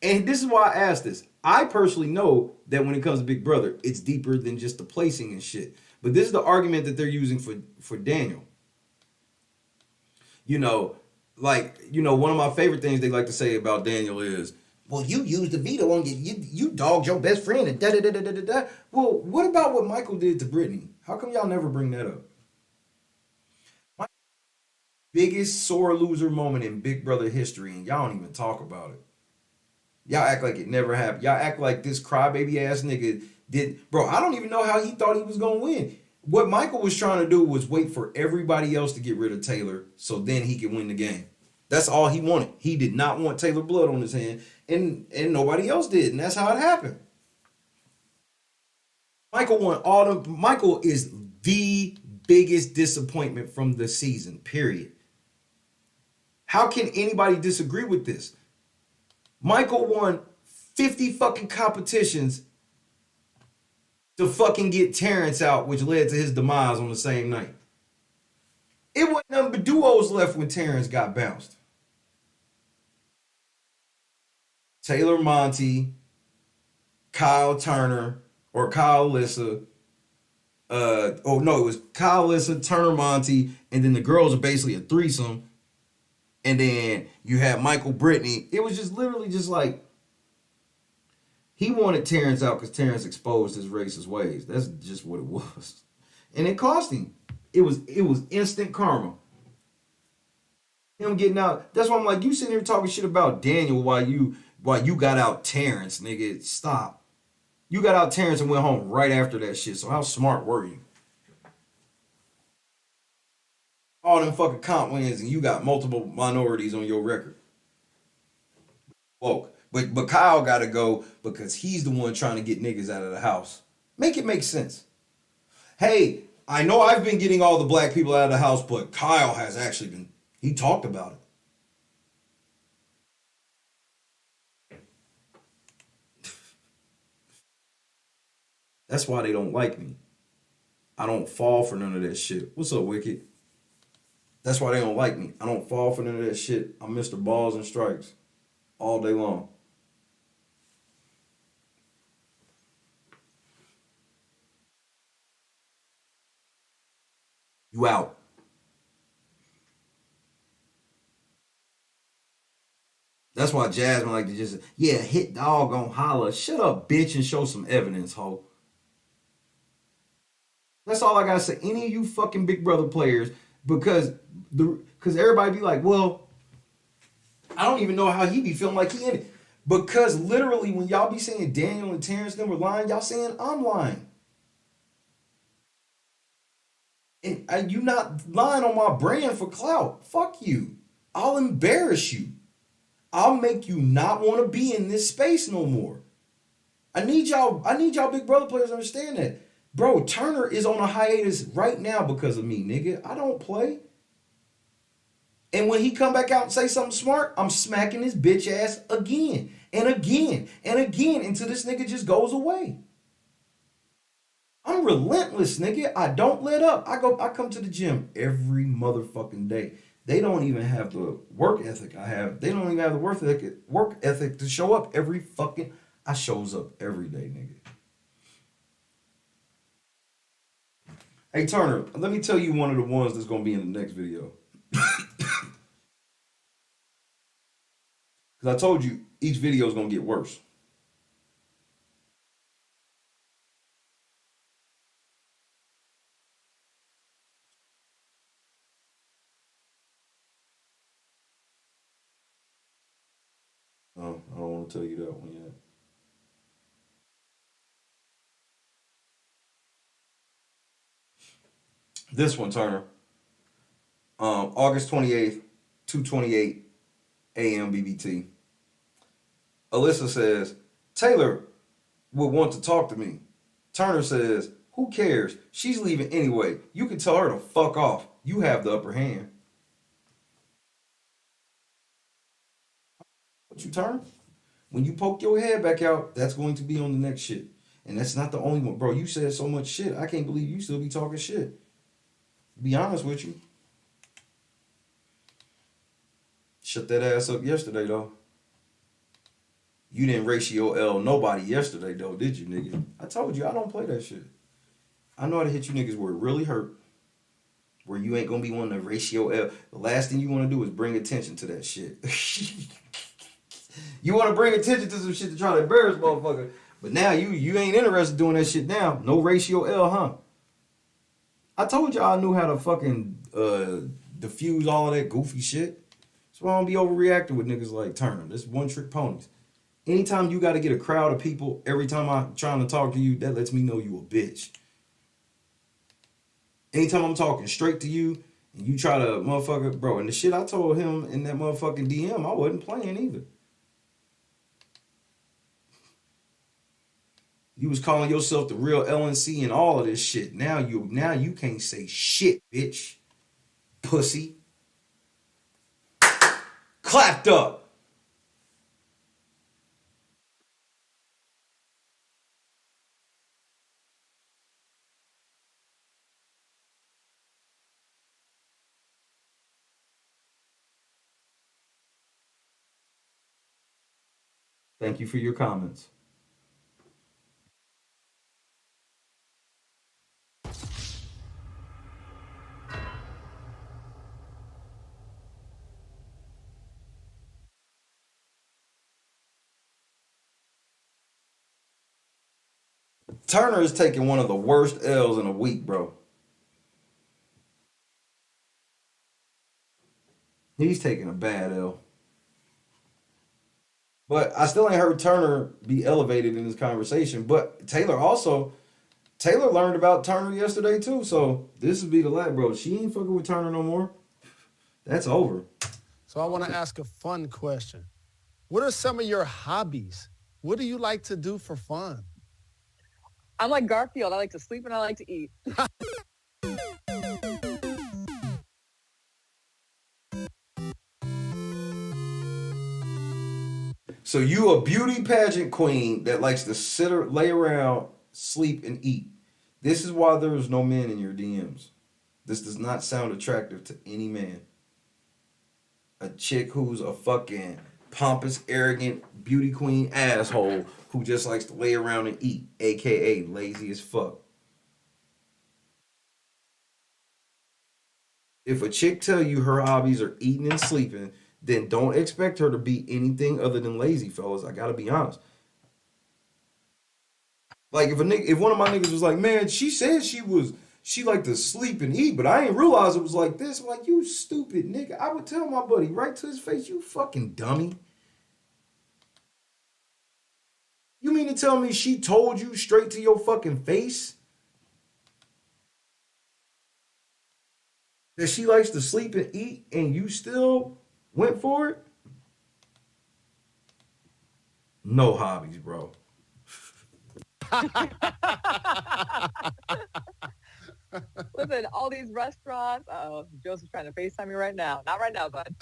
And this is why I asked this. I personally know that when it comes to Big Brother, it's deeper than just the placing and shit. But this is the argument that they're using for Daniel. You know, one of my favorite things they like to say about Daniel is, well, you used the veto on you dogged your best friend and da-da-da-da-da-da. Well, what about what Michael did to Brittany? How come y'all never bring that up? My biggest sore loser moment in Big Brother history, and y'all don't even talk about it. Y'all act like it never happened. Y'all act like this crybaby ass nigga did. Bro, I don't even know how he thought he was going to win. What Michael was trying to do was wait for everybody else to get rid of Taylor so then he could win the game. That's all he wanted. He did not want Taylor blood on his hand, and nobody else did, and that's how it happened. Michael is the biggest disappointment from the season, period. How can anybody disagree with this? Michael won 50 fucking competitions to fucking get Terrence out, which led to his demise on the same night. It wasn't nothing but duos left when Terrence got bounced. Taylor Monty, Kyle Turner, or Kyle Lissa. It was Kyle Lissa, Turner Monty, and then the girls are basically a threesome. And then you have Michael Brittany. It was just literally just like, he wanted Terrence out because Terrence exposed his racist ways. That's just what it was. And it cost him. It was instant karma. Him getting out. That's why I'm like, you sitting here talking shit about Daniel while you got out Terrence, nigga. Stop. You got out Terrence and went home right after that shit. So how smart were you? All them fucking comp wins and you got multiple minorities on your record. Woke. But Kyle got to go because he's the one trying to get niggas out of the house. Make it make sense. Hey, I know I've been getting all the black people out of the house, but Kyle has actually been, he talked about it. That's why they don't like me. I don't fall for none of that shit. What's up, Wicked? That's why they don't like me. I don't fall for none of that shit. I'm Mr. Balls and Strikes all day long. You out. That's why Jasmine like to just, hit dog on holler. Shut up, bitch, and show some evidence, ho. That's all I gotta say. Any of you fucking Big Brother players, because everybody be like, well, I don't even know how he be feeling like he in it. Because literally when y'all be saying Daniel and Terrence them were lying, y'all saying I'm lying. And you not lying on my brand for clout. Fuck you. I'll embarrass you. I'll make you not want to be in this space no more. I need y'all Big Brother players to understand that. Bro, Turner is on a hiatus right now because of me, nigga. I don't play. And when he come back out and say something smart, I'm smacking his bitch ass again. and again until this nigga just goes away. I'm relentless, nigga. I don't let up. I come to the gym every motherfucking day. They don't even have the work ethic I have. They don't even have the work ethic to show up every fucking. I shows up every day, nigga. Hey Turner, let me tell you one of the ones that's gonna be in the next video. Because I told you each video is gonna get worse. Oh, I don't want to tell you that one yet. This one, Turner. August 28th, 2:28 a.m. BBT. Alyssa says, Taylor would want to talk to me. Turner says, who cares? She's leaving anyway. You can tell her to fuck off. You have the upper hand. What you, Turner? When you poke your head back out, that's going to be on the next shit. And that's not the only one. Bro, you said so much shit. I can't believe you still be talking shit. Be honest with you. Shut that ass up yesterday, though. You didn't ratio L nobody yesterday, though, did you, nigga? I told you, I don't play that shit. I know how to hit you niggas where it really hurt. Where you ain't gonna be wanting to ratio L. The last thing you want to do is bring attention to that shit. You want to bring attention to some shit to try to embarrass motherfucker. But now you ain't interested in doing that shit now. No ratio L, huh? I told y'all I knew how to fucking diffuse all of that goofy shit. That's why I don't be overreacting with niggas like Turner. This one trick ponies. Anytime you got to get a crowd of people, every time I'm trying to talk to you, that lets me know you a bitch. Anytime I'm talking straight to you, and you try to motherfucker, bro, and the shit I told him in that motherfucking DM, I wasn't playing either. You was calling yourself the real LNC and all of this shit. Now you can't say shit, bitch. Pussy. Clapped up. Thank you for your comments. Turner is taking one of the worst L's in a week, bro. He's taking a bad L. But I still ain't heard Turner be elevated in this conversation. But Taylor learned about Turner yesterday too. So this would be the last, bro. She ain't fucking with Turner no more. That's over. So I want to ask a fun question. What are some of your hobbies? What do you like to do for fun? I'm like Garfield. I like to sleep and I like to eat. So you a beauty pageant queen that likes to sit or lay around, sleep, and eat. This is why there is no men in your DMs. This does not sound attractive to any man. A chick who's a fucking pompous, arrogant, beauty queen asshole who just likes to lay around and eat, aka lazy as fuck. If a chick tell you her hobbies are eating and sleeping, then don't expect her to be anything other than lazy, fellas. I gotta be honest. Like if one of my niggas was like, man, she said she liked to sleep and eat, but I didn't realize it was like this. I'm like, you stupid nigga. I would tell my buddy right to his face, you fucking dummy. You mean to tell me she told you straight to your fucking face that she likes to sleep and eat and you still went for it? No hobbies, bro. Listen, all these restaurants. Oh, Joseph's trying to FaceTime me right now. Not right now, bud.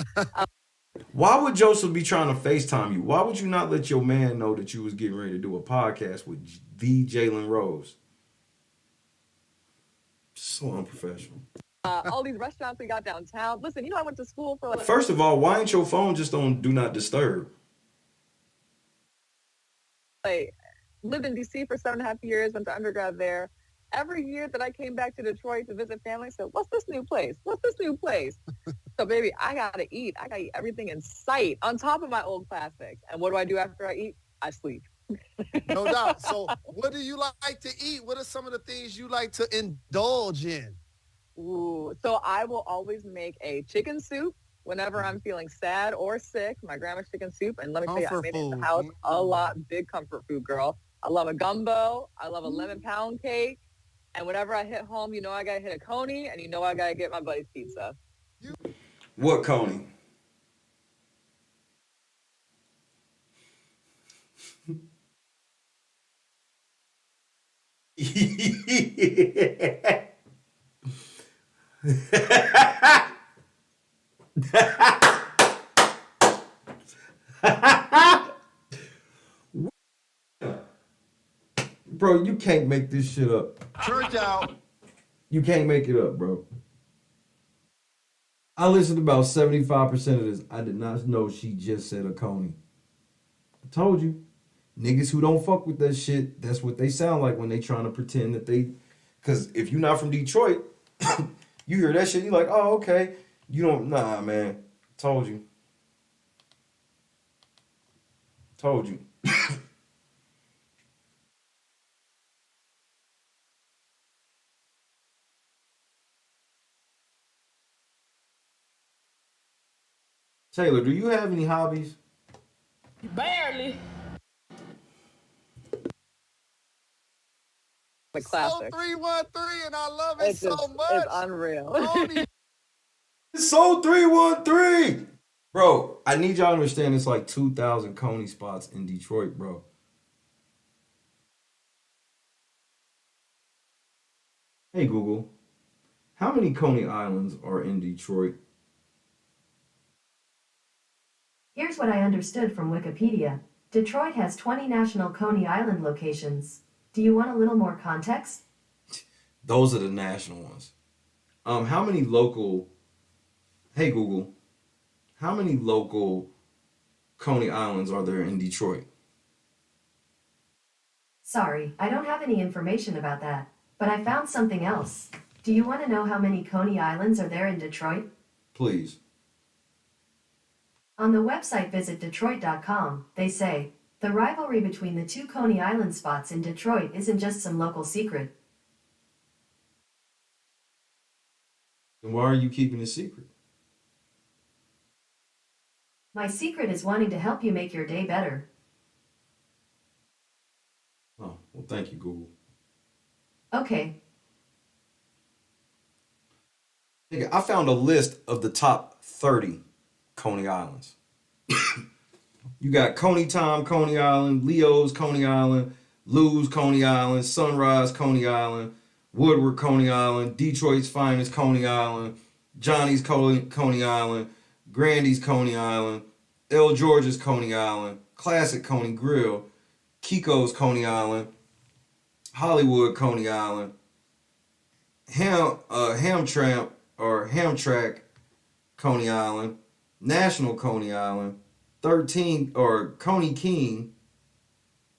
Why would Joseph be trying to FaceTime you? Why would you not let your man know that you was getting ready to do a podcast with the Jalen Rose? So unprofessional. All these restaurants we got downtown. Listen, you know I went to school for like. First of all, why ain't your phone just on Do Not Disturb? Like, lived in DC for 7.5 years. Went to undergrad there. Every year that I came back to Detroit to visit family, I said, "What's this new place? What's this new place?" So, baby, I gotta eat. I gotta eat everything in sight on top of my old classics. And what do I do after I eat? I sleep. No doubt. So what do you like to eat? What are some of the things you like to indulge in? Ooh, so I will always make a chicken soup whenever I'm feeling sad or sick. My grandma's chicken soup. And let me tell you, I made it in the house a lot. Big comfort food, girl. I love a gumbo. I love a lemon pound cake. And whenever I hit home, you know I gotta hit a Coney, and you know I gotta get my buddy's pizza. What Coney? Bro, you can't make this shit up. Church out. You can't make it up, bro. I listened to about 75% of this. I did not know she just said a Coney. I told you. Niggas who don't fuck with that shit, that's what they sound like when they trying to pretend that they... Because if you're not from Detroit, you hear that shit, you're like, oh, okay. You don't... Nah, man. Told you. Told you. Taylor, do you have any hobbies? Barely. The classic. 313, and I love it so much. It's unreal. Soul 313! Bro, I need y'all to understand it's like 2,000 Coney spots in Detroit, bro. Hey, Google. How many Coney Islands are in Detroit? Here's what I understood from Wikipedia. Detroit has 20 national Coney Island locations. Do you want a little more context? Those are the national ones. How many local... Hey, Google. How many local Coney Islands are there in Detroit? Sorry, I don't have any information about that, but I found something else. Do you want to know how many Coney Islands are there in Detroit? Please. On the website visitdetroit.com, they say, the rivalry between the two Coney Island spots in Detroit isn't just some local secret. Then why are you keeping it secret? My secret is wanting to help you make your day better. Oh, well, thank you, Google. Okay. I found a list of the top 30 Coney Islands. You got Coney Time, Coney Island, Leo's, Coney Island, Lou's, Coney Island, Sunrise, Coney Island, Woodward, Coney Island, Detroit's Finest, Coney Island, Johnny's, Coney Island, Grandy's, Coney Island, L. George's, Coney Island, Classic Coney Grill, Kiko's, Coney Island, Hollywood, Coney Island, Hamtramck, Coney Island, National Coney Island, 13 or Coney King,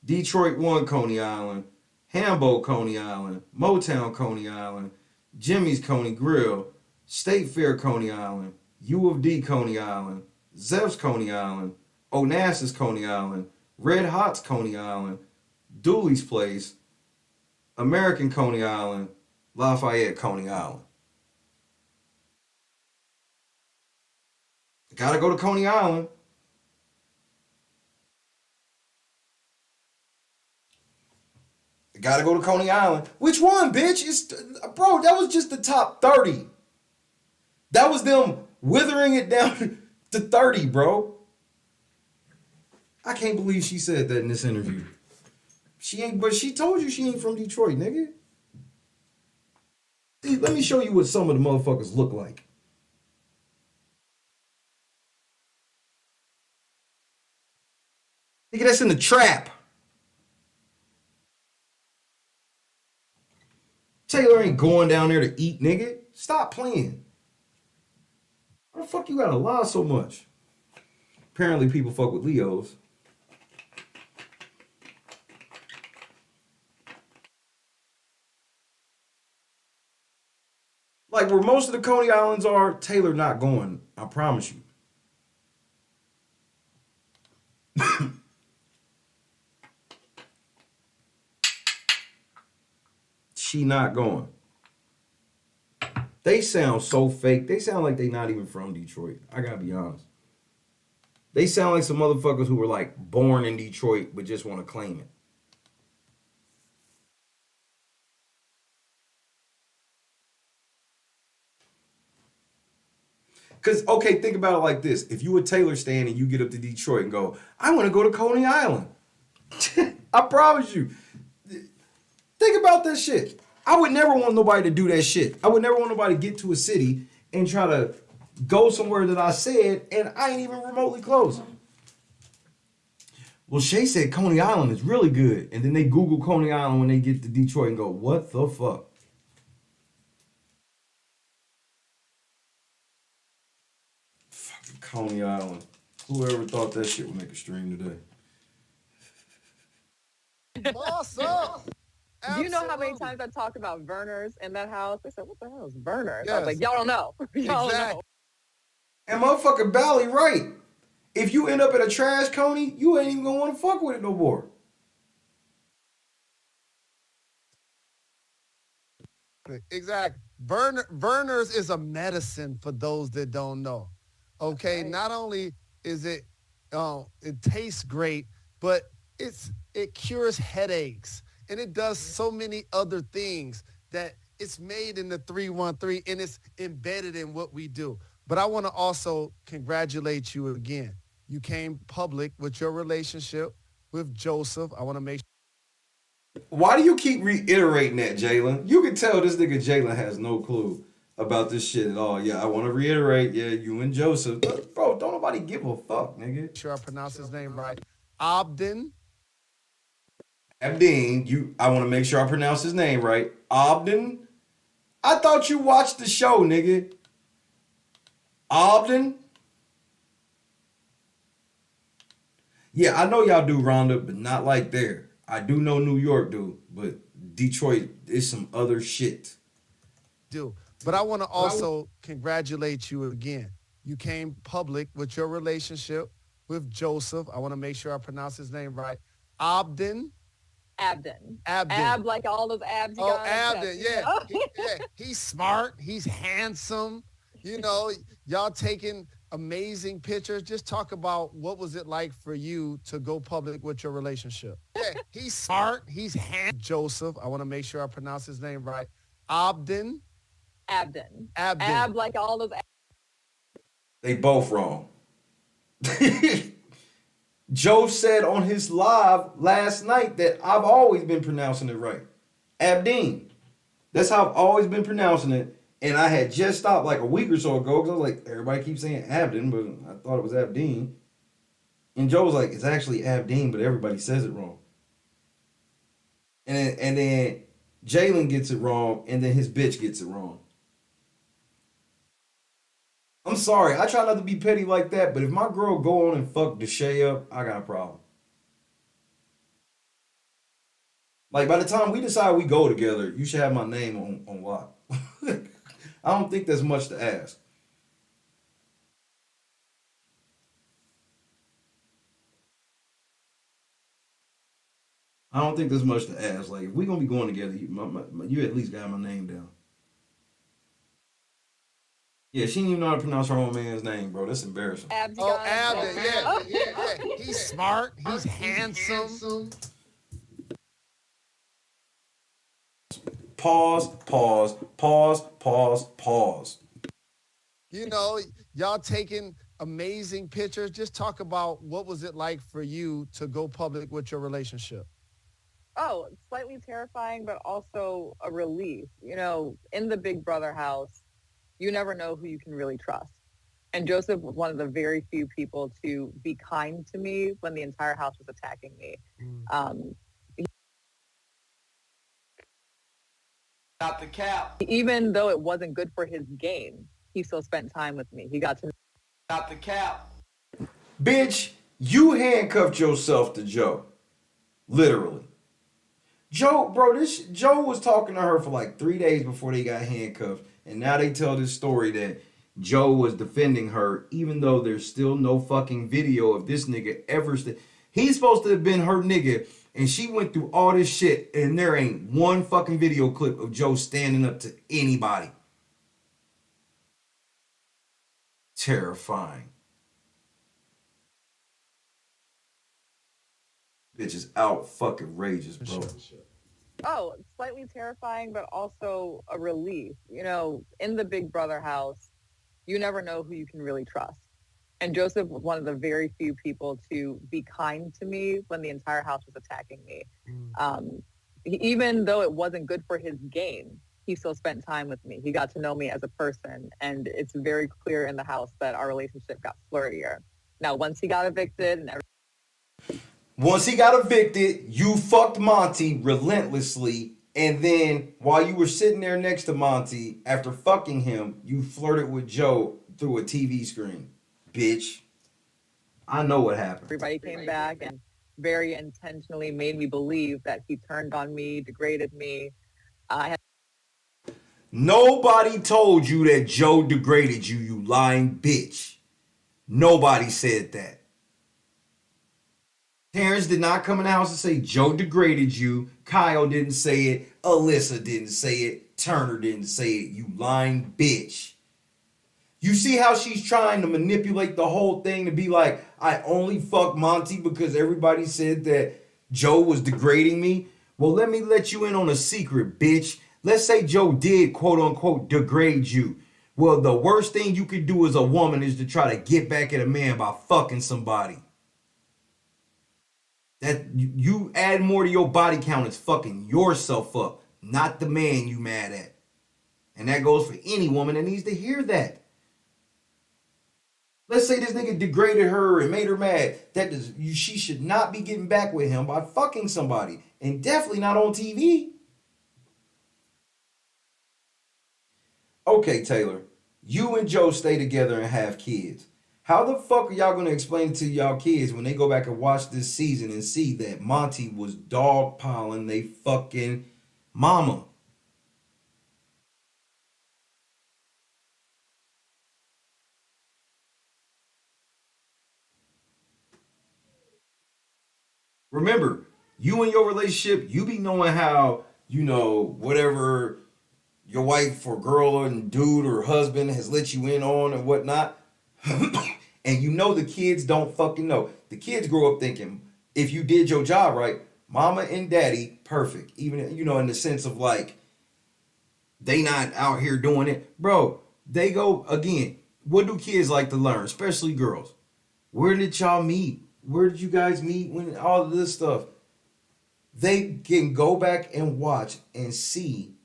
Detroit 1 Coney Island, Hambo Coney Island, Motown Coney Island, Jimmy's Coney Grill, State Fair Coney Island, U of D Coney Island, Zeph's Coney Island, Onassis Coney Island, Red Hot's Coney Island, Dooley's Place, American Coney Island, Lafayette Coney Island. Gotta go to Coney Island. Gotta go to Coney Island. Which one, bitch? Bro, that was just the top 30. That was them withering it down to 30, bro. I can't believe she said that in this interview. But she told you she ain't from Detroit, nigga. See, let me show you what some of the motherfuckers look like. Nigga, that's in the trap. Taylor ain't going down there to eat, nigga. Stop playing. Why the fuck you gotta lie so much? Apparently people fuck with Leos. Like where most of the Coney Islands are, Taylor not going. I promise you. She not going. They sound so fake. They sound like they not even from Detroit. I gotta be honest. They sound like some motherfuckers who were like born in Detroit but just want to claim it. Because, okay, think about it like this. If you a Taylor stan and you get up to Detroit and go, I want to go to Coney Island. I promise you. Think about that shit. I would never want nobody to do that shit. I would never want nobody to get to a city and try to go somewhere that I said and I ain't even remotely close. Well, Shay said Coney Island is really good. And then they Google Coney Island when they get to Detroit and go, what the fuck? Fucking Coney Island. Whoever thought that shit would make a stream today? Boss up. Do you know how many times I talked about Verner's in that house? They said, what the hell is Verner's? Yes. I was like, y'all don't know. Y'all don't know. And motherfucker Bally right. If you end up at a trash Coney, you ain't even gonna want to fuck with it no more. Exactly. Verner's is a medicine for those that don't know. Okay, right. Not only is it tastes great, but it cures headaches and it does so many other things that it's made in the 313 and it's embedded in what we do. But I want to also congratulate you again. You came public with your relationship with Joseph. I want to make sure. Why do you keep reiterating that, Jalen? You can tell this nigga Jalen has no clue about this shit at all. Yeah, I want to reiterate, yeah, you and Joseph. Bro, don't nobody give a fuck, nigga. Sure I pronounce his name right. Abdin, I want to make sure I pronounce his name right. Abdin? I thought you watched the show, nigga. Abdin? Yeah, I know y'all do Roundup, but not like there. I do know New York do, but Detroit is some other shit. But I want to also congratulate you again. You came public with your relationship with Joseph. I want to make sure I pronounce his name right. Abdin. Ab, like all those abs you got. Oh, Abdin, yeah. He's smart. He's handsome. You know, y'all taking amazing pictures. Just talk about what was it like for you to go public with your relationship. Yeah, he's smart. He's handsome. Joseph. I want to make sure I pronounce his name right. Abdin. Ab, like all those abs. They both wrong. Joe said on his live last night that I've always been pronouncing it right. Abdeen. That's how I've always been pronouncing it. And I had just stopped like a week or so ago because I was like, everybody keeps saying Abdin, but I thought it was Abdeen. And Joe was like, it's actually Abdeen, but everybody says it wrong. And then Jalen gets it wrong, and then his bitch gets it wrong. I'm sorry, I try not to be petty like that, but if my girl go on and fuck the Shay up, I got a problem. Like, by the time we decide we go together, you should have my name on lock. I don't think that's much to ask. I don't think there's much to ask. Like, if we're going to be going together, you at least got my name down. Yeah, she didn't even know how to pronounce her own man's name, bro. That's embarrassing. Abdin, yeah. He's smart. He's handsome. Pause. You know, y'all taking amazing pictures. Just talk about what was it like for you to go public with your relationship. Oh, slightly terrifying, but also a relief. You know, in the Big Brother house, you never know who you can really trust. And Joseph was one of the very few people to be kind to me when the entire house was attacking me. Not the cap. Even though it wasn't good for his game, he still spent time with me. He got to Not the cap. Bitch, you handcuffed yourself to Joe. Literally. Joe was talking to her for like 3 days before they got handcuffed. And now they tell this story that Joe was defending her, even though there's still no fucking video of this nigga ever. He's supposed to have been her nigga, and she went through all this shit, and there ain't one fucking video clip of Joe standing up to anybody. Terrifying. Bitch is out fucking rageous, bro. slightly terrifying, but also a relief. You know, in the Big Brother house, you never know who you can really trust. And Joseph was one of the very few people to be kind to me when the entire house was attacking me. Even though it wasn't good for his game, he still spent time with me. He got to know me as a person. And it's very clear in the house that our relationship got flirtier. Now, once he got evicted and Once he got evicted, you fucked Monty relentlessly. And then while you were sitting there next to Monty, after fucking him, you flirted with Joe through a TV screen. Bitch. I know what happened. everybody came back and very intentionally made me believe that he turned on me, degraded me. Nobody told you that Joe degraded you, you lying bitch. Nobody said that. Terrence did not come in the house and say Joe degraded you. Kyle didn't say it. Alyssa didn't say it. Turner didn't say it. You lying bitch. You see how she's trying to manipulate the whole thing to be like, I only fuck Monty because everybody said that Joe was degrading me? Well, let me let you in on a secret, bitch. Let's say Joe did, quote unquote, degrade you. Well, the worst thing you could do as a woman is to try to get back at a man by fucking somebody. That you add more to your body count is fucking yourself up, not the man you mad at. And that goes for any woman that needs to hear that. Let's say this nigga degraded her and made her mad. She should not be getting back with him by fucking somebody. And definitely not on TV. Okay, Taylor. You and Joe stay together and have kids. How the fuck are y'all going to explain to y'all kids when they go back and watch this season and see that Monty was dogpiling they fucking mama? Remember, you in your relationship, you be knowing how, whatever your wife or girl or dude or husband has let you in on and whatnot. And you know the kids don't fucking know. The kids grow up thinking, if you did your job right, mama and daddy, perfect. Even, in the sense of like, they not out here doing it. Bro, they go, again, what do kids like to learn, especially girls? Where did y'all meet? Where did you guys meet? When all of this stuff. They can go back and watch and see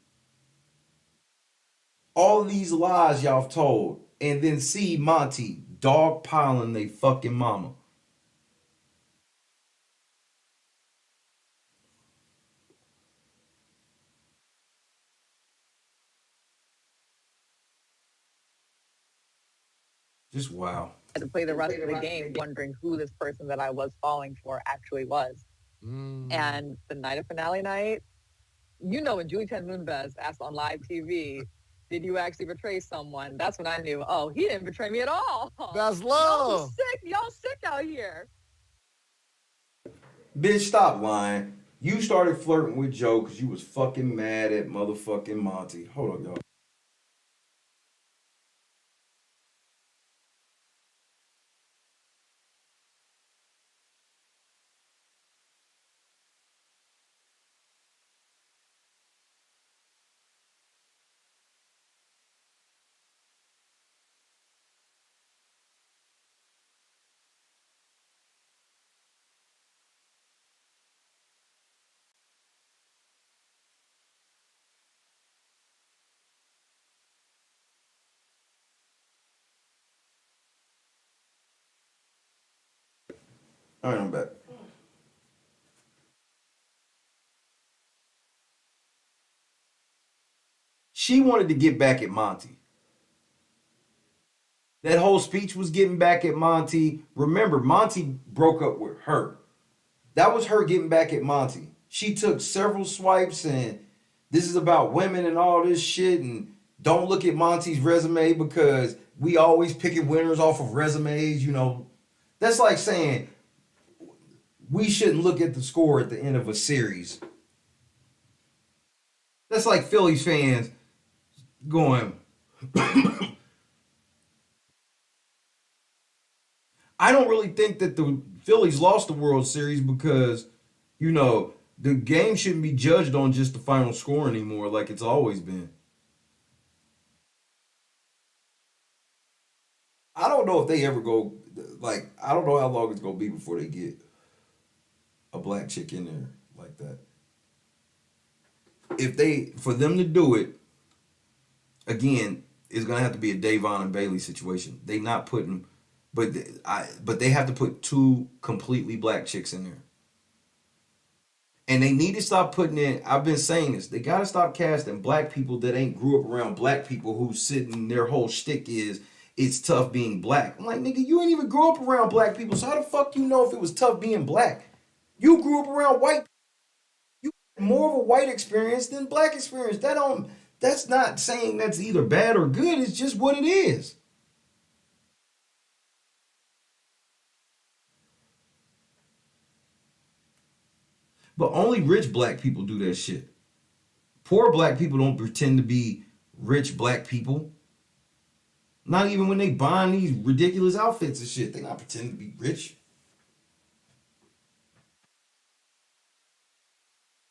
all these lies y'all told and then see Monty dogpiling they fucking mama. Just wow. I had to play the rest of the game wondering who this person that I was falling for actually was. And the night of finale night, when Julie Chen Moonves asked on live TV, did you actually betray someone? That's when I knew, he didn't betray me at all. That's love. Y'all sick out here. Bitch, stop lying. You started flirting with Joe because you was fucking mad at motherfucking Monty. Hold on, y'all. All right, I'm back. She wanted to get back at Monty. That whole speech was getting back at Monty. Remember, Monty broke up with her. That was her getting back at Monty. She took several swipes and this is about women and all this shit. And don't look at Monty's resume because we always picking winners off of resumes, you know. That's like saying we shouldn't look at the score at the end of a series. That's like Phillies fans going, I don't really think that the Phillies lost the World Series because, you know, the game shouldn't be judged on just the final score anymore like it's always been. I don't know if they ever go, like, I don't know how long it's going to be before they get a black chick in there like that. For them to do it, again, it's going to have to be a Davon and Bailey situation. They not putting, but they have to put 2 completely black chicks in there. And they need to stop putting in, I've been saying this, they got to stop casting black people that ain't grew up around black people who sitting, their whole shtick is, it's tough being black. I'm like, nigga, you ain't even grow up around black people, so how the fuck you know if it was tough being black? You grew up around white people. You had more of a white experience than black experience. That's not saying that's either bad or good, it's just what it is. But only rich black people do that shit. Poor black people don't pretend to be rich black people. Not even when they buying these ridiculous outfits and shit. They not pretending to be rich.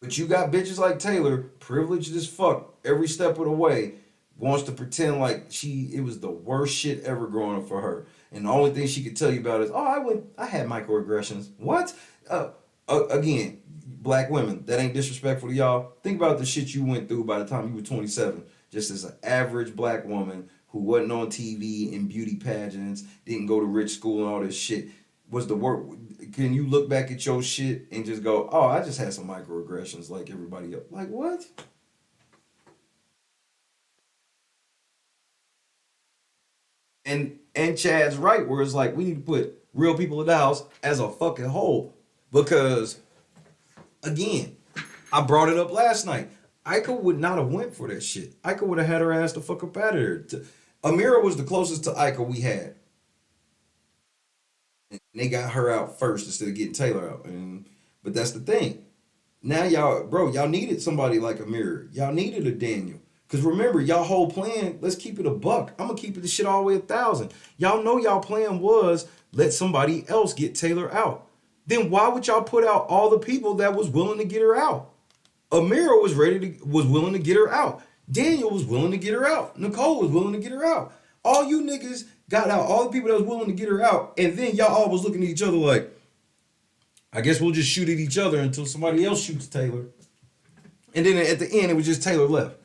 But you got bitches like Taylor, privileged as fuck every step of the way, wants to pretend like it was the worst shit ever growing up for her. And the only thing she could tell you about is, oh, I had microaggressions. What? Again, black women, that ain't disrespectful to y'all. Think about the shit you went through by the time you were 27, just as an average black woman who wasn't on TV in beauty pageants, didn't go to rich school and all this shit. Was the work? Can you look back at your shit and just go, oh, I just had some microaggressions like everybody else? Like what? And Chad's right, where it's like we need to put real people in the house as a fucking whole. Because again, I brought it up last night. Ika would not have went for that shit. Ika would have had her ass the fuck up out of there. Amira was the closest to Ika we had. And they got her out first instead of getting Taylor out. But that's the thing. Now y'all needed somebody like Amira. Y'all needed a Daniel. Because remember, y'all whole plan, let's keep it a buck. I'm going to keep it the shit all the way 1,000. Y'all know y'all plan was let somebody else get Taylor out. Then why would y'all put out all the people that was willing to get her out? Amira was willing to get her out. Daniel was willing to get her out. Nicole was willing to get her out. All you niggas got out, all the people that was willing to get her out, and then y'all all was looking at each other like, I guess we'll just shoot at each other until somebody else shoots Taylor. And then at the end, it was just Taylor left.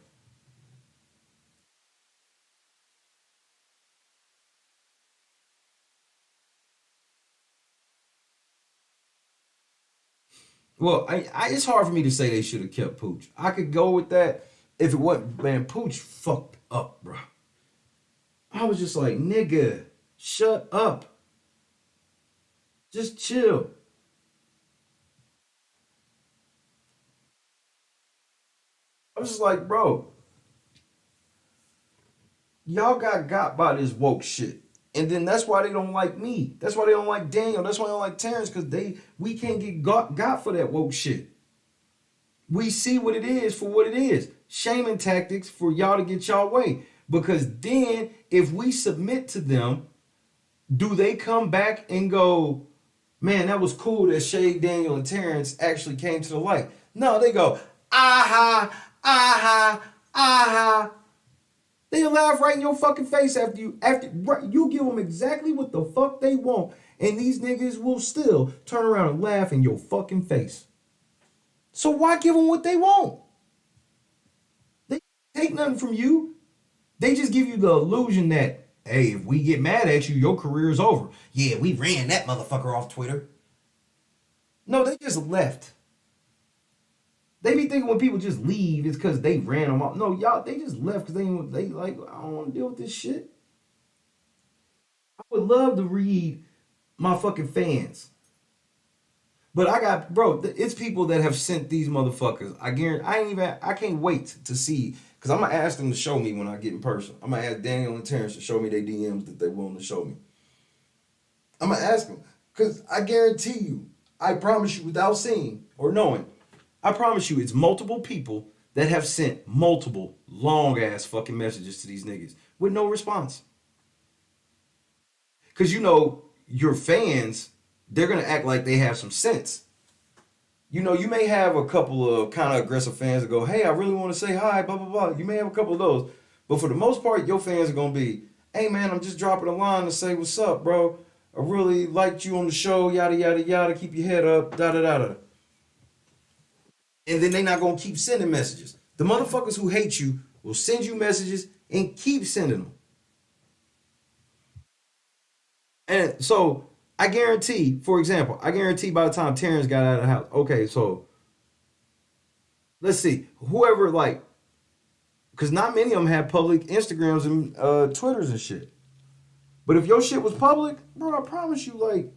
Well, it's hard for me to say they should have kept Pooch. I could go with that if it wasn't, man, Pooch fucked up, bro. I was just like, nigga, shut up. Just chill. I was just like, bro, y'all got by this woke shit. And then that's why they don't like me. That's why they don't like Daniel. That's why they don't like Terrence, because we can't get got for that woke shit. We see what it is for what it is. Shaming tactics for y'all to get y'all way. Because then if we submit to them, do they come back and go, man, that was cool that Shay, Daniel, and Terrence actually came to the light? No, they go, aha, aha, aha. They'll laugh right in your fucking face after you give them exactly what the fuck they want, and these niggas will still turn around and laugh in your fucking face. So why give them what they want? They take nothing from you. They just give you the illusion that, hey, if we get mad at you, your career is over. Yeah, we ran that motherfucker off Twitter. No, they just left. They be thinking when people just leave, it's because they ran them off. No, y'all, they just left because they like, I don't want to deal with this shit. I would love to read my fucking fans. But I got, bro, it's people that have sent these motherfuckers. I guarantee, I can't wait to see, because I'm going to ask them to show me when I get in person. I'm going to ask Daniel and Terrence to show me their DMs that they're willing to show me. I'm going to ask them, because I guarantee you, I promise you without seeing or knowing, I promise you it's multiple people that have sent multiple long-ass fucking messages to these niggas with no response. Because you know, your fans, they're going to act like they have some sense. You know, you may have a couple of kind of aggressive fans that go, hey, I really want to say hi, blah, blah, blah. You may have a couple of those. But for the most part, your fans are going to be, hey, man, I'm just dropping a line to say what's up, bro. I really liked you on the show, yada, yada, yada. Keep your head up, da, da, da, da. And then they're not going to keep sending messages. The motherfuckers who hate you will send you messages and keep sending them. And so I guarantee, for example, I guarantee by the time Terrence got out of the house, okay, so let's see, whoever like, because not many of them had public Instagrams and Twitters and shit. But if your shit was public, bro, I promise you, like,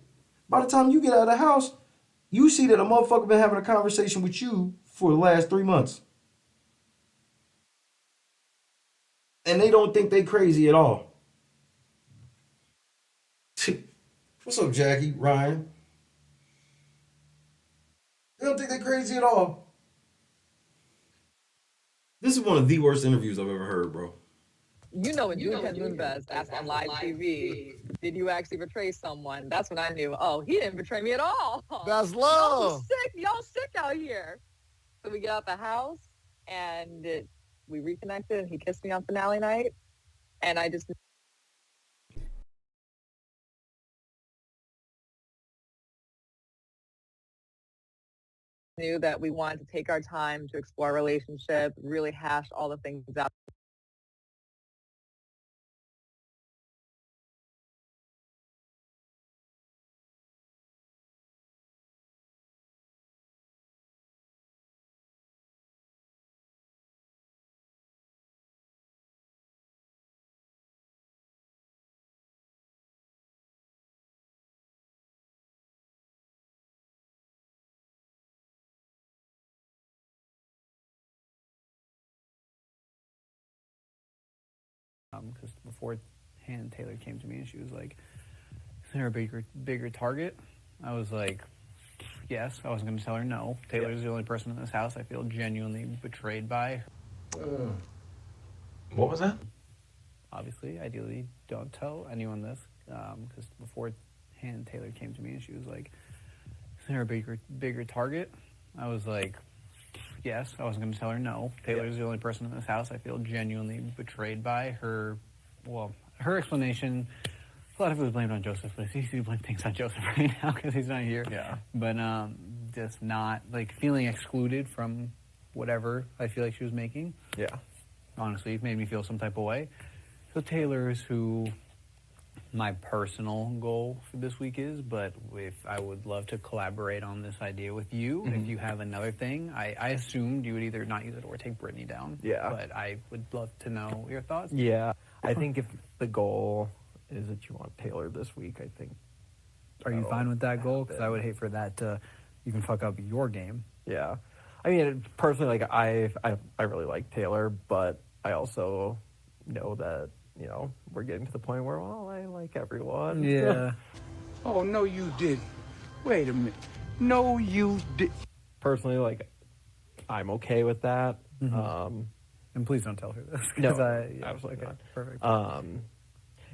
by the time you get out of the house, you see that a motherfucker been having a conversation with you for the last 3 months. And they don't think they crazy at all. What's up, Jackie, Ryan? They don't think they crazy at all. This is one of the worst interviews I've ever heard, bro. You know when Ken Moonves asked on live TV, did you actually betray someone? That's when I knew, oh, he didn't betray me at all. That's love. Y'all sick out here. So we get out the house and we reconnected and he kissed me on finale night. And I just knew that we wanted to take our time to explore our relationship, really hash all the things out. Because beforehand, Taylor came to me and she was like, "Is there a bigger target?" I was like, "Yes." I wasn't going to tell her no. Taylor's the only person in this house I feel genuinely betrayed by. What was that? Obviously, ideally, don't tell anyone this. Because beforehand, Taylor came to me and she was like, "Is there a bigger target?" I was like, "Yes." I wasn't going to tell her no. Taylor's the only person in this house I feel genuinely betrayed by. Her explanation, a lot of it was blamed on Joseph, but it's easy to blame things on Joseph right now because he's not here. Yeah. But just not, like, feeling excluded from whatever I feel like she was making. Yeah. Honestly, it made me feel some type of way. So Taylor's who my personal goal for this week is, but if I would love to collaborate on this idea with you. If you have another thing, I assumed you would either not use it or take Brittany down. Yeah. But I would love to know your thoughts. Yeah. I think if the goal is that you want Taylor this week, I think. Are you fine with that goal? Because I would hate for that to even fuck up your game. Yeah. I mean, personally, like, I really like Taylor, but I also know that, you know, we're getting to the point where, well, I like everyone. Yeah. Oh, no, you didn't. Wait a minute. No, you did. Personally, like, I'm okay with that. And please don't tell her this. No, Yeah, absolutely okay, not. Perfect.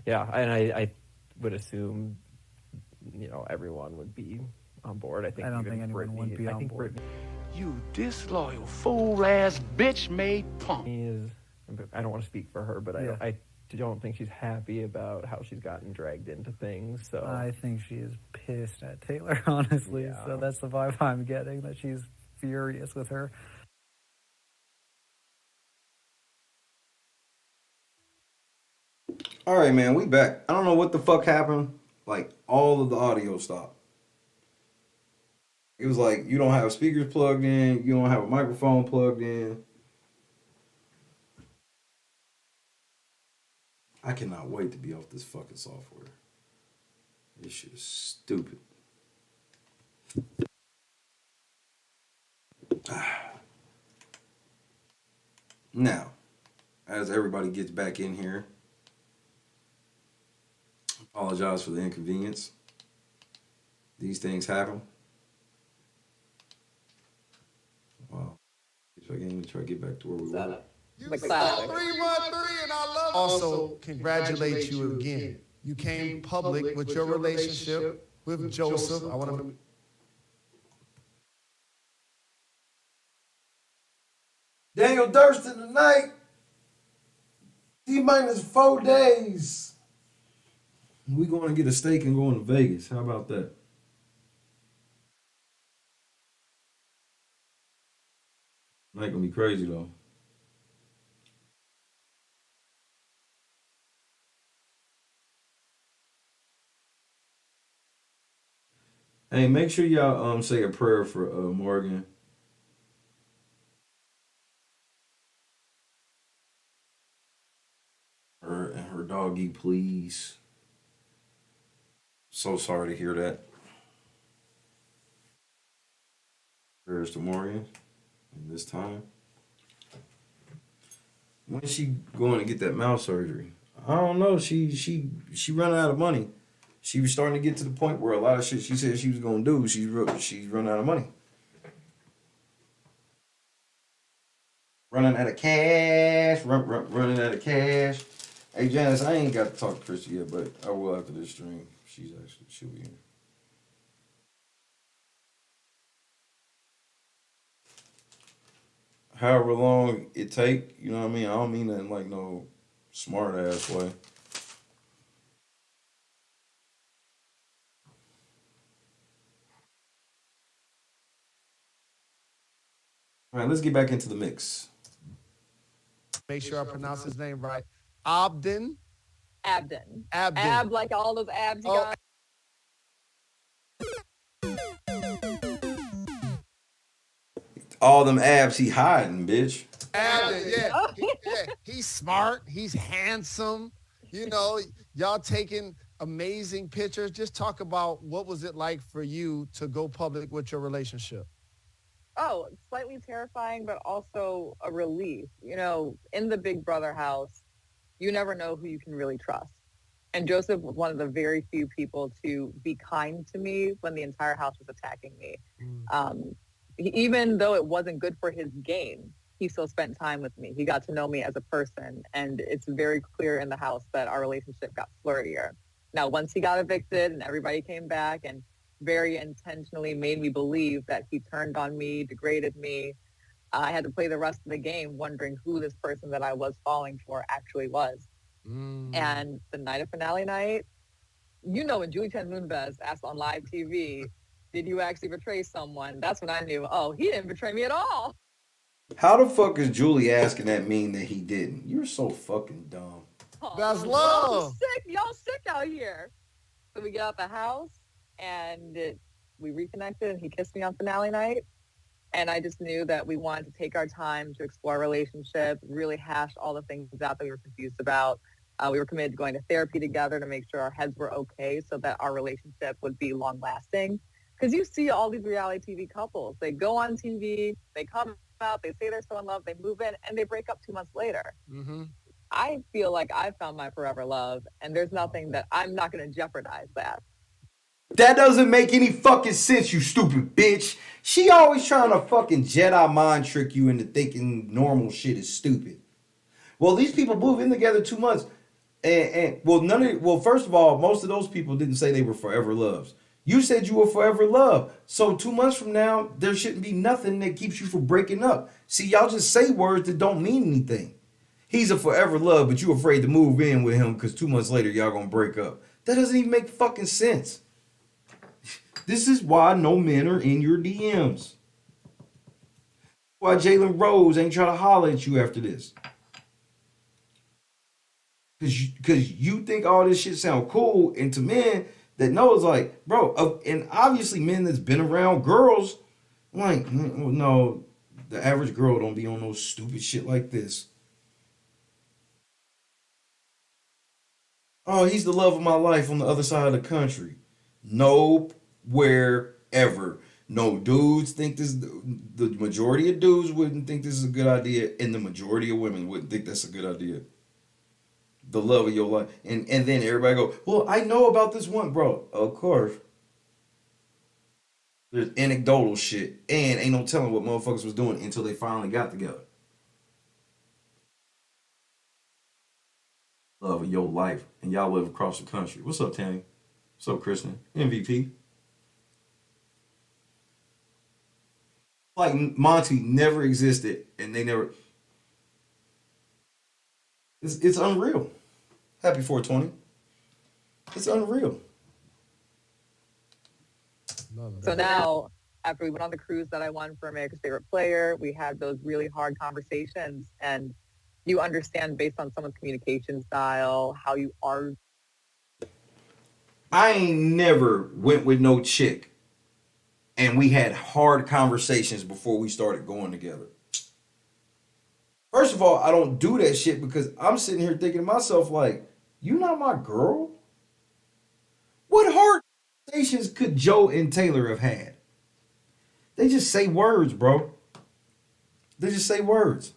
Yeah, and I would assume, you know, everyone would be on board. I don't think anyone would be on board. You disloyal, fool-ass, bitch-made punk. I don't want to speak for her, but Yeah. I don't think she's happy about how she's gotten dragged into things. So I think she is pissed at Taylor, honestly. Yeah. So that's the vibe I'm getting, that she's furious with her. All right, man, we back. I don't know what the fuck happened. Like, all of the audio stopped. It was like, you don't have speakers plugged in, you don't have a microphone plugged in. I cannot wait to be off this fucking software. This shit is stupid. Now, as everybody gets back in here, apologize for the inconvenience. These things happen. Wow. So again, try to get back to where we were. You saw 313 and I love it. Also, congratulate you again. You came public with your relationship with Joseph. I want to. Daniel Durston tonight. T-minus 4 days. We going to get a steak and going to Vegas. How about that? Not gonna be crazy though. Hey, make sure y'all say a prayer for Morgan. Her and her doggy, please. So sorry to hear that. Prayers to Morgan in this time. When's she going to get that mouth surgery? I don't know. She running out of money. She was starting to get to the point where a lot of shit she said she was going to do, she's running out of money. Running out of cash. Running out of cash. Hey, Janice, I ain't got to talk to Christy yet, but I will after this stream. She'll be here. However long it take, you know what I mean? I don't mean that in like no smart ass way. All right, let's get back into the mix. Make sure I pronounce his name right. Abden. Ab, like all those abs you got. All them abs he hiding, bitch. Abden, yeah. He's smart. He's handsome. You know, y'all taking amazing pictures. Just talk about what was it like for you to go public with your relationship? Oh, slightly terrifying, but also a relief. You know, in the Big Brother house, you never know who you can really trust. And Joseph was one of the very few people to be kind to me when the entire house was attacking me. Even though it wasn't good for his game, he still spent time with me. He got to know me as a person. And it's very clear in the house that our relationship got flirtier. Now, once he got evicted and everybody came back and very intentionally made me believe that he turned on me, degraded me, I had to play the rest of the game wondering who this person that I was falling for actually was. And the night of finale night, you know, when Julie Chen Moonves asked on live TV, did you actually betray someone? That's when I knew, oh, he didn't betray me at all. How the fuck is Julie asking that mean that he didn't? You're so fucking dumb. That's love. Y'all sick out here. So we get out the house and we reconnected and he kissed me on finale night. And I just knew that we wanted to take our time to explore our relationship, really hash all the things out that we were confused about. We were committed to going to therapy together to make sure our heads were okay so that our relationship would be long lasting. Because you see all these reality TV couples, they go on TV, they come out, they say they're so in love, they move in, and they break up 2 months later. I feel like I found my forever love, and there's nothing that I'm not going to jeopardize that. That doesn't make any fucking sense, you stupid bitch. She always trying to fucking Jedi mind trick you into thinking normal shit is stupid. Well, these people moved in together 2 months. Well, first of all, most of those people didn't say they were forever loves. You said you were forever love. So 2 months from now, there shouldn't be nothing that keeps you from breaking up. See, y'all just say words that don't mean anything. He's a forever love, but you afraid to move in with him because 2 months later, y'all gonna break up. That doesn't even make fucking sense. This is why no men are in your DMs. Why Jalen Rose ain't trying to holler at you after this. Because you think all this shit sound cool, and to men, that knows, like, bro, and obviously men that's been around girls, like, no, the average girl don't be on no stupid shit like this. Oh, he's the love of my life on the other side of the country. Nowhere ever. No dudes think this. The majority of dudes wouldn't think this is a good idea, and the majority of women wouldn't think that's a good idea. The love of your life, and then everybody go, well, I know about this one, bro. Of course, there's anecdotal shit, and ain't no telling what motherfuckers was doing until they finally got together. Love of your life, and y'all live across the country. What's up, Tammy? What's up, Kristen? MVP. Like Monty never existed, and they never. It's unreal. Happy 420. It's unreal. So now, after we went on the cruise that I won for America's Favorite Player, we had those really hard conversations, and you understand based on someone's communication style, how you are. I ain't never went with no chick and we had hard conversations before we started going together. First of all, I don't do that shit because I'm sitting here thinking to myself, like, you not my girl? What hard conversations could Joe and Taylor have had? They just say words, bro. They just say words.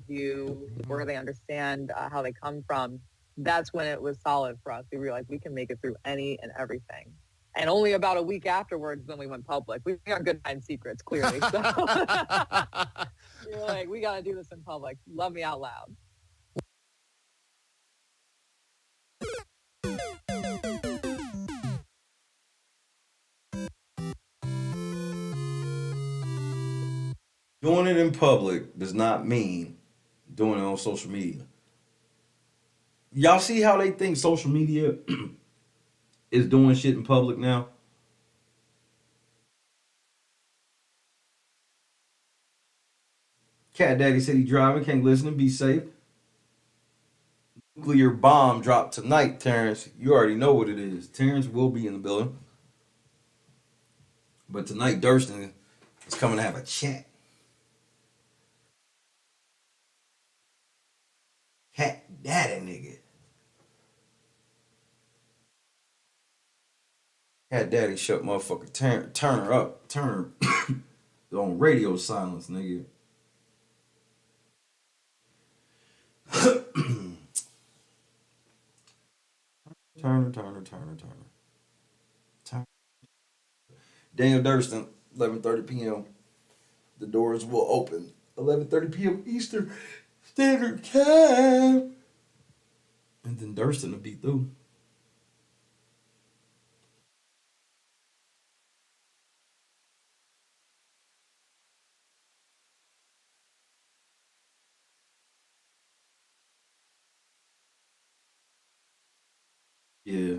You, where they understand how they come from. That's when it was solid for us. We realized we can make it through any and everything. And only about a week afterwards when we went public. We got good hiding secrets, clearly. So you're like, we got to do this in public. Love me out loud. Doing it in public does not mean doing it on social media. Y'all see how they think social media is doing shit in public now? Cat Daddy said he driving, can't listen and be safe. Nuclear bomb dropped tonight, Terrence. You already know what it is. Terrence will be in the building. But tonight, Durston is coming to have a chat. Cat Daddy, nigga. Cat Daddy shut motherfucker Turner up. Turner on radio silence, nigga. Turner. Daniel Durston, 11:30 p.m. The doors will open. 11:30 p.m. Eastern Standard Time. And then Durston will be through. Yeah.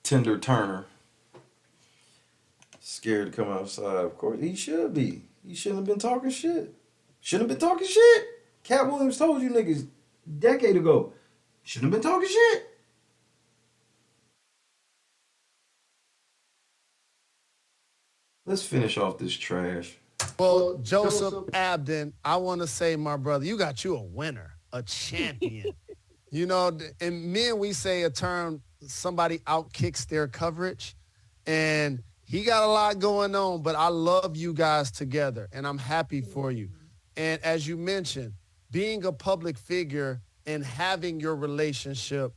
Tender Turner. Scared to come outside. Of course, he should be. He shouldn't have been talking shit. Shouldn't have been talking shit. Cat Williams told you niggas a decade ago. Shouldn't have been talking shit. Let's finish off this trash. Well, Joseph Abden, I want to say, my brother, you got you a winner, a champion. You know, in men, we say a term, somebody outkicks their coverage. And he got a lot going on, but I love you guys together, and I'm happy for you. And as you mentioned, being a public figure and having your relationship,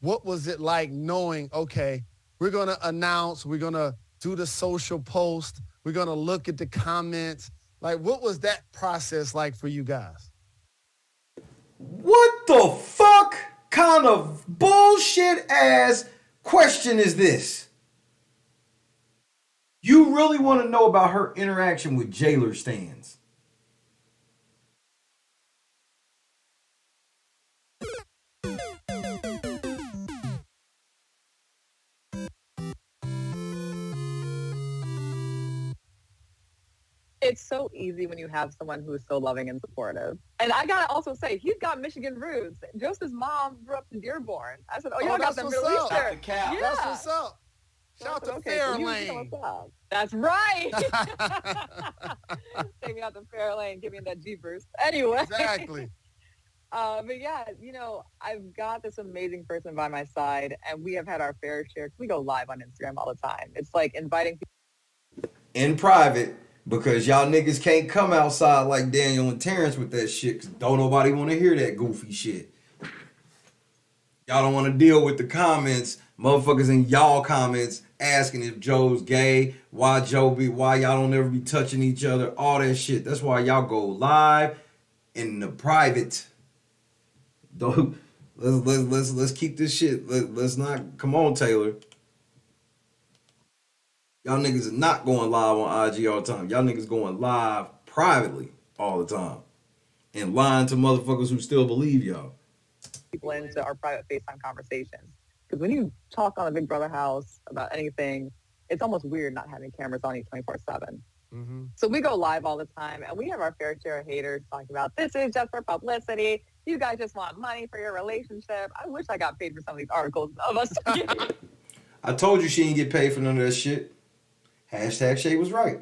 what was it like knowing, okay, we're going to announce, we're going to do the social post, we're going to look at the comments. Like, what was that process like for you guys? What the fuck kind of bullshit ass question is this? You really want to know about her interaction with jailer stands? It's so easy when you have someone who is so loving and supportive. And I gotta also say, he's got Michigan roots. Joseph's mom grew up in Dearborn. I said, oh, y'all got them Middle Eastern. Yeah. That's what's up. Shout out to Okay, so you know Fairlane. what's up. That's right. Take me out to Fairlane, give me that Jeepers. Anyway. Exactly. But yeah, I've got this amazing person by my side, and we have had our fair share. We go live on Instagram all the time. It's like inviting people in private because y'all niggas can't come outside like Daniel and Terrence with that shit because don't nobody want to hear that goofy shit. Y'all don't want to deal with the comments, motherfuckers in y'all comments asking if Joe's gay, why y'all don't ever be touching each other, all that shit. That's why y'all go live in the private. Don't let's keep this shit. Let's not come on, Taylor. Y'all niggas is not going live on IG all the time. Y'all niggas going live privately all the time. And lying to motherfuckers who still believe y'all. people into our private FaceTime conversations. Because when you talk on the Big Brother house about anything, it's almost weird not having cameras on you 24/7. So we go live all the time, and we have our fair share of haters talking about, this is just for publicity. You guys just want money for your relationship. I wish I got paid for some of these articles of us. I told you she didn't get paid for none of that shit. Hashtag Shay was right.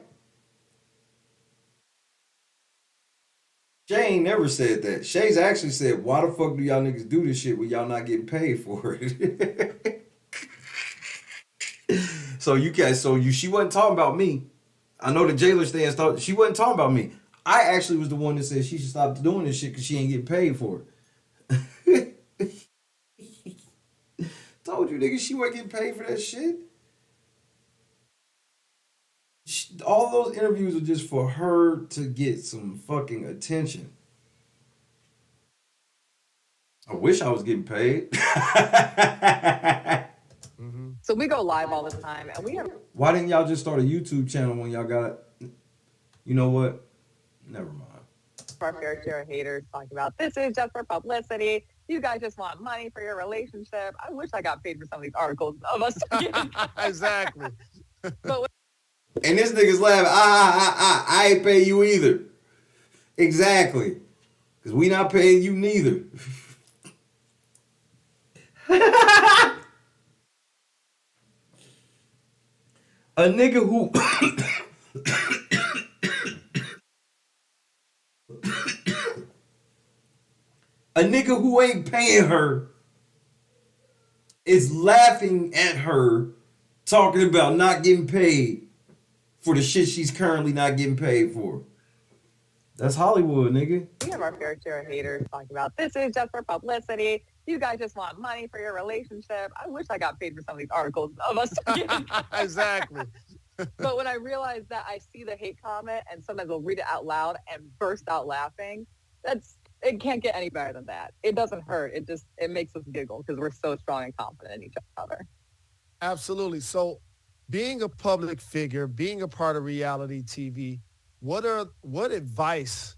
Shay ain't never said that. Shay's actually said, why the fuck do y'all niggas do this shit when y'all not getting paid for it? She wasn't talking about me. I know the jailer stands thought she wasn't talking about me. I actually was the one that said she should stop doing this shit because she ain't getting paid for it. Told you niggas she wasn't getting paid for that shit. All those interviews are just for her to get some fucking attention. I wish I was getting paid. So we go live all the time, and we have... Why didn't y'all just start a YouTube channel when y'all got it? You know what? Never mind. Our fair share of haters talking about, this is just for publicity. You guys just want money for your relationship. I wish I got paid for some of these articles of us. Exactly. But and this nigga's laughing. I ain't pay you either. Exactly. Because we not paying you neither. A nigga who... A nigga who ain't paying her is laughing at her talking about not getting paid for the shit she's currently not getting paid for. That's Hollywood, nigga. we have our fair share of haters talking about, this is just for publicity. You guys just want money for your relationship. I wish I got paid for some of these articles of us. Exactly. But when I realize that I see the hate comment and sometimes I'll read it out loud and burst out laughing, it can't get any better than that. It doesn't hurt. It makes us giggle because we're so strong and confident in each other. Absolutely. So being a public figure, being a part of reality TV, what advice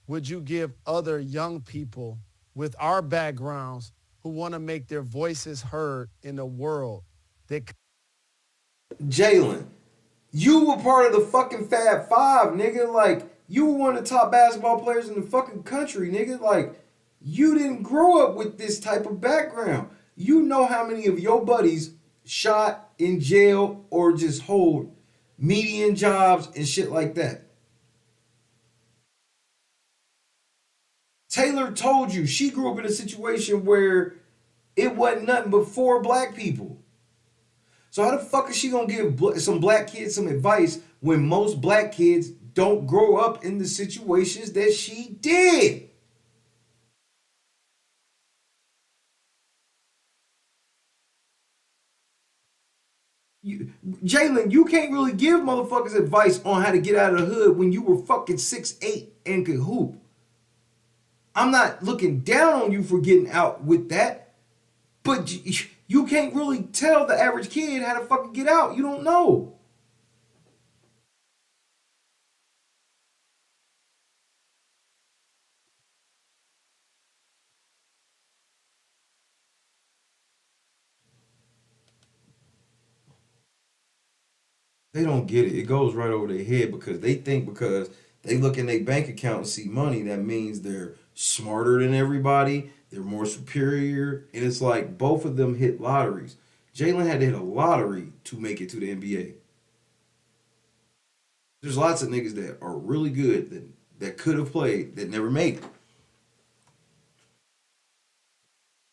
would you give other young people with our backgrounds who want to make their voices heard in the world? Jalen, you were part of the fucking Fab Five, nigga. Like, you were one of the top basketball players in the fucking country, nigga. Like, you didn't grow up with this type of background. You know how many of your buddies shot in jail or just hold median jobs and shit like that. Taylor told you she grew up in a situation where it wasn't nothing but 4 black people. So how the fuck is she gonna give some black kids some advice when most black kids don't grow up in the situations that she did? Jalen, you can't really give motherfuckers advice on how to get out of the hood when you were fucking 6'8" and could hoop. I'm not looking down on you for getting out with that, but you can't really tell the average kid how to fucking get out. You don't know. They don't get it. It goes right over their head because they think because they look in their bank account and see money, that means they're smarter than everybody. They're more superior. And it's like both of them hit lotteries. Jalen had to hit a lottery to make it to the NBA. There's lots of niggas that are really good that could have played that never made it.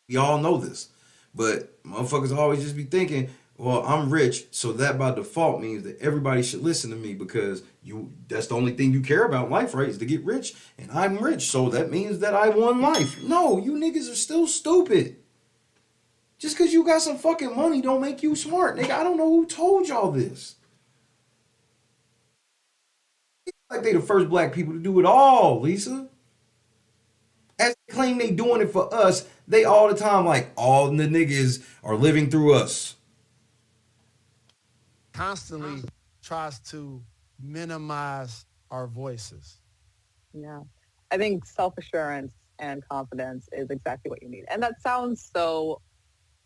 We all know this. But motherfuckers always just be thinking, well, I'm rich, so that by default means that everybody should listen to me because that's the only thing you care about in life, right? Is to get rich. And I'm rich, so that means that I won life. No, you niggas are still stupid. Just because you got some fucking money don't make you smart, nigga. I don't know who told y'all this. Like they the first black people to do it all, Lisa. As they claim they doing it for us, they all the time like all the niggas are living through us. Constantly tries to minimize our voices. Yeah. I think self-assurance and confidence is exactly what you need. And that sounds so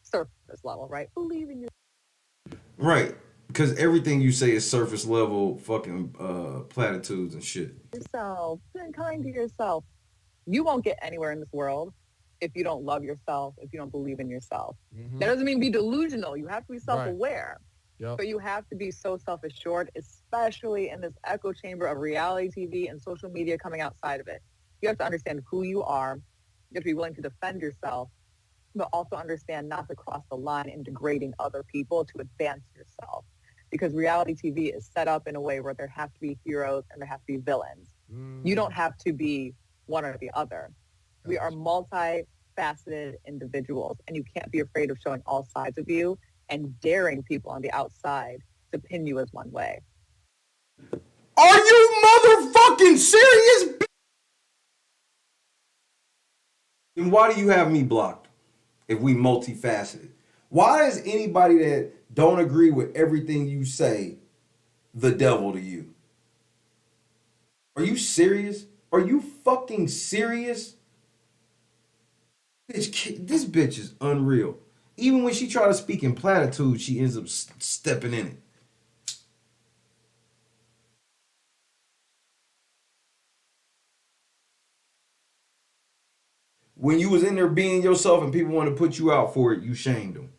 surface level, right? Believe in your... Right. Because everything you say is surface level fucking platitudes and shit. Yourself. Be kind to yourself. You won't get anywhere in this world if you don't love yourself, if you don't believe in yourself. Mm-hmm. That doesn't mean be delusional. You have to be self-aware. Right. Yep. But you have to be so self-assured, especially in this echo chamber of reality TV and social media coming outside of it. You have to understand who you are. You have to be willing to defend yourself, but also understand not to cross the line in degrading other people to advance yourself. Because reality TV is set up in a way where there have to be heroes and there have to be villains. You don't have to be one or the other. We are multifaceted individuals, and you can't be afraid of showing all sides of you and daring people on the outside to pin you as one way. Are you motherfucking serious? Then why do you have me blocked if we multifaceted? Why is anybody that don't agree with everything you say the devil to you? Are you serious? Are you fucking serious? Bitch, this bitch is unreal. Even when she try to speak in platitudes, she ends up stepping in it. When you was in there being yourself and people want to put you out for it, you shamed them.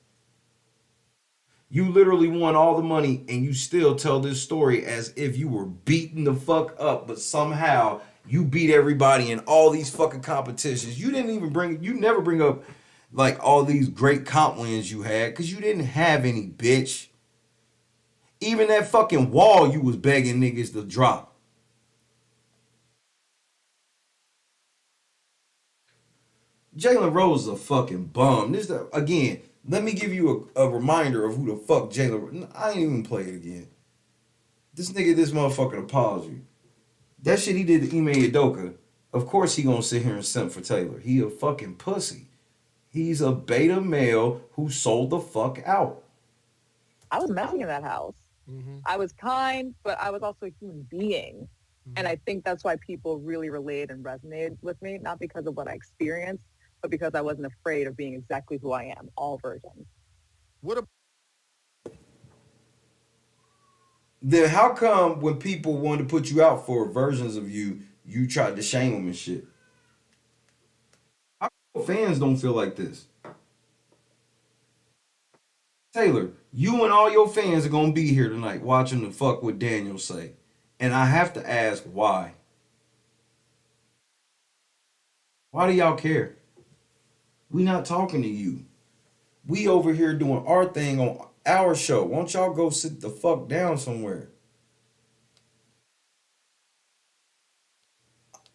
You literally won all the money and you still tell this story as if you were beaten the fuck up, but somehow you beat everybody in all these fucking competitions. You never bring up like all these great comp wins you had because you didn't have any, bitch. Even that fucking wall you was begging niggas to drop. Jalen Rose is a fucking bum. Again, let me give you a reminder of who the fuck Jalen. I ain't even play it again. This motherfucking apology. That shit he did to Ime Udoka, of course he gonna sit here and simp for Taylor. He a fucking pussy. He's a beta male who sold the fuck out. I was messing in that house. Mm-hmm. I was kind, but I was also a human being. Mm-hmm. And I think that's why people really related and resonated with me, not because of what I experienced, but because I wasn't afraid of being exactly who I am, all versions. Then how come when people wanted to put you out for versions of you, you tried to shame them and shit? How come fans don't feel like this? Taylor, you and all your fans are going to be here tonight watching the fuck what Daniel say. And I have to ask why. Why do y'all care? We not talking to you. We over here doing our thing on our show. Won't y'all go sit the fuck down somewhere?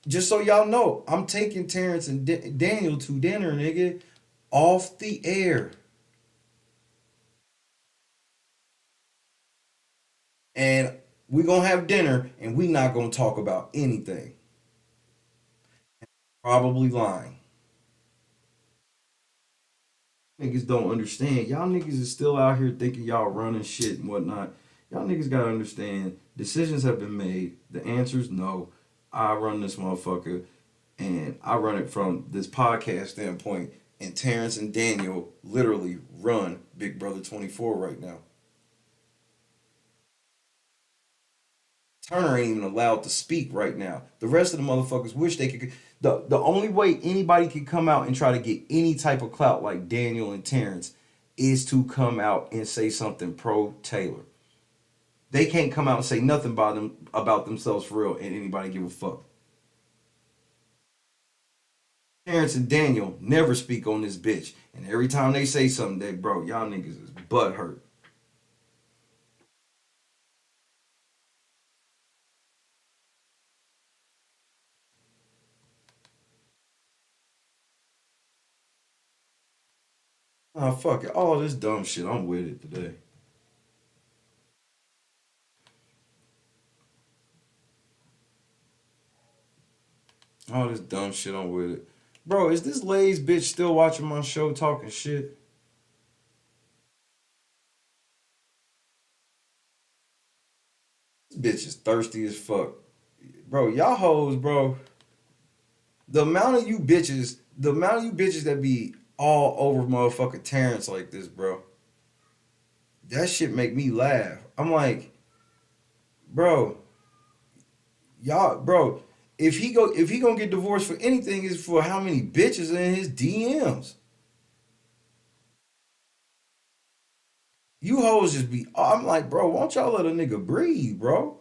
Just so y'all know, I'm taking Terrence and Daniel to dinner, nigga, off the air. And we gonna have dinner and we not gonna talk about anything. Probably lying. Niggas don't understand. Y'all niggas is still out here thinking y'all running shit and whatnot. Y'all niggas gotta understand. Decisions have been made. The answer is no. I run this motherfucker and I run it from this podcast standpoint. And Terrence and Daniel literally run Big Brother 24 right now. Turner ain't even allowed to speak right now. The rest of the motherfuckers wish they could. The only way anybody could come out and try to get any type of clout like Daniel and Terrence is to come out and say something pro Taylor. They can't come out and say nothing about themselves for real, and anybody give a fuck. Terrence and Daniel never speak on this bitch, and every time they say something, they bro, y'all niggas is butt hurt. Oh, fuck it. All this dumb shit, I'm with it today. All this dumb shit, I'm with it. Bro, is this Lay's bitch still watching my show talking shit? This bitch is thirsty as fuck. Bro, y'all hoes, bro. The amount of you bitches that be all over motherfucking Terrence like this, bro. That shit make me laugh. I'm like, bro, y'all, bro, if he gonna get divorced for anything, is for how many bitches in his DMs. You hoes just be, I'm like, bro, why don't y'all let a nigga breathe, bro?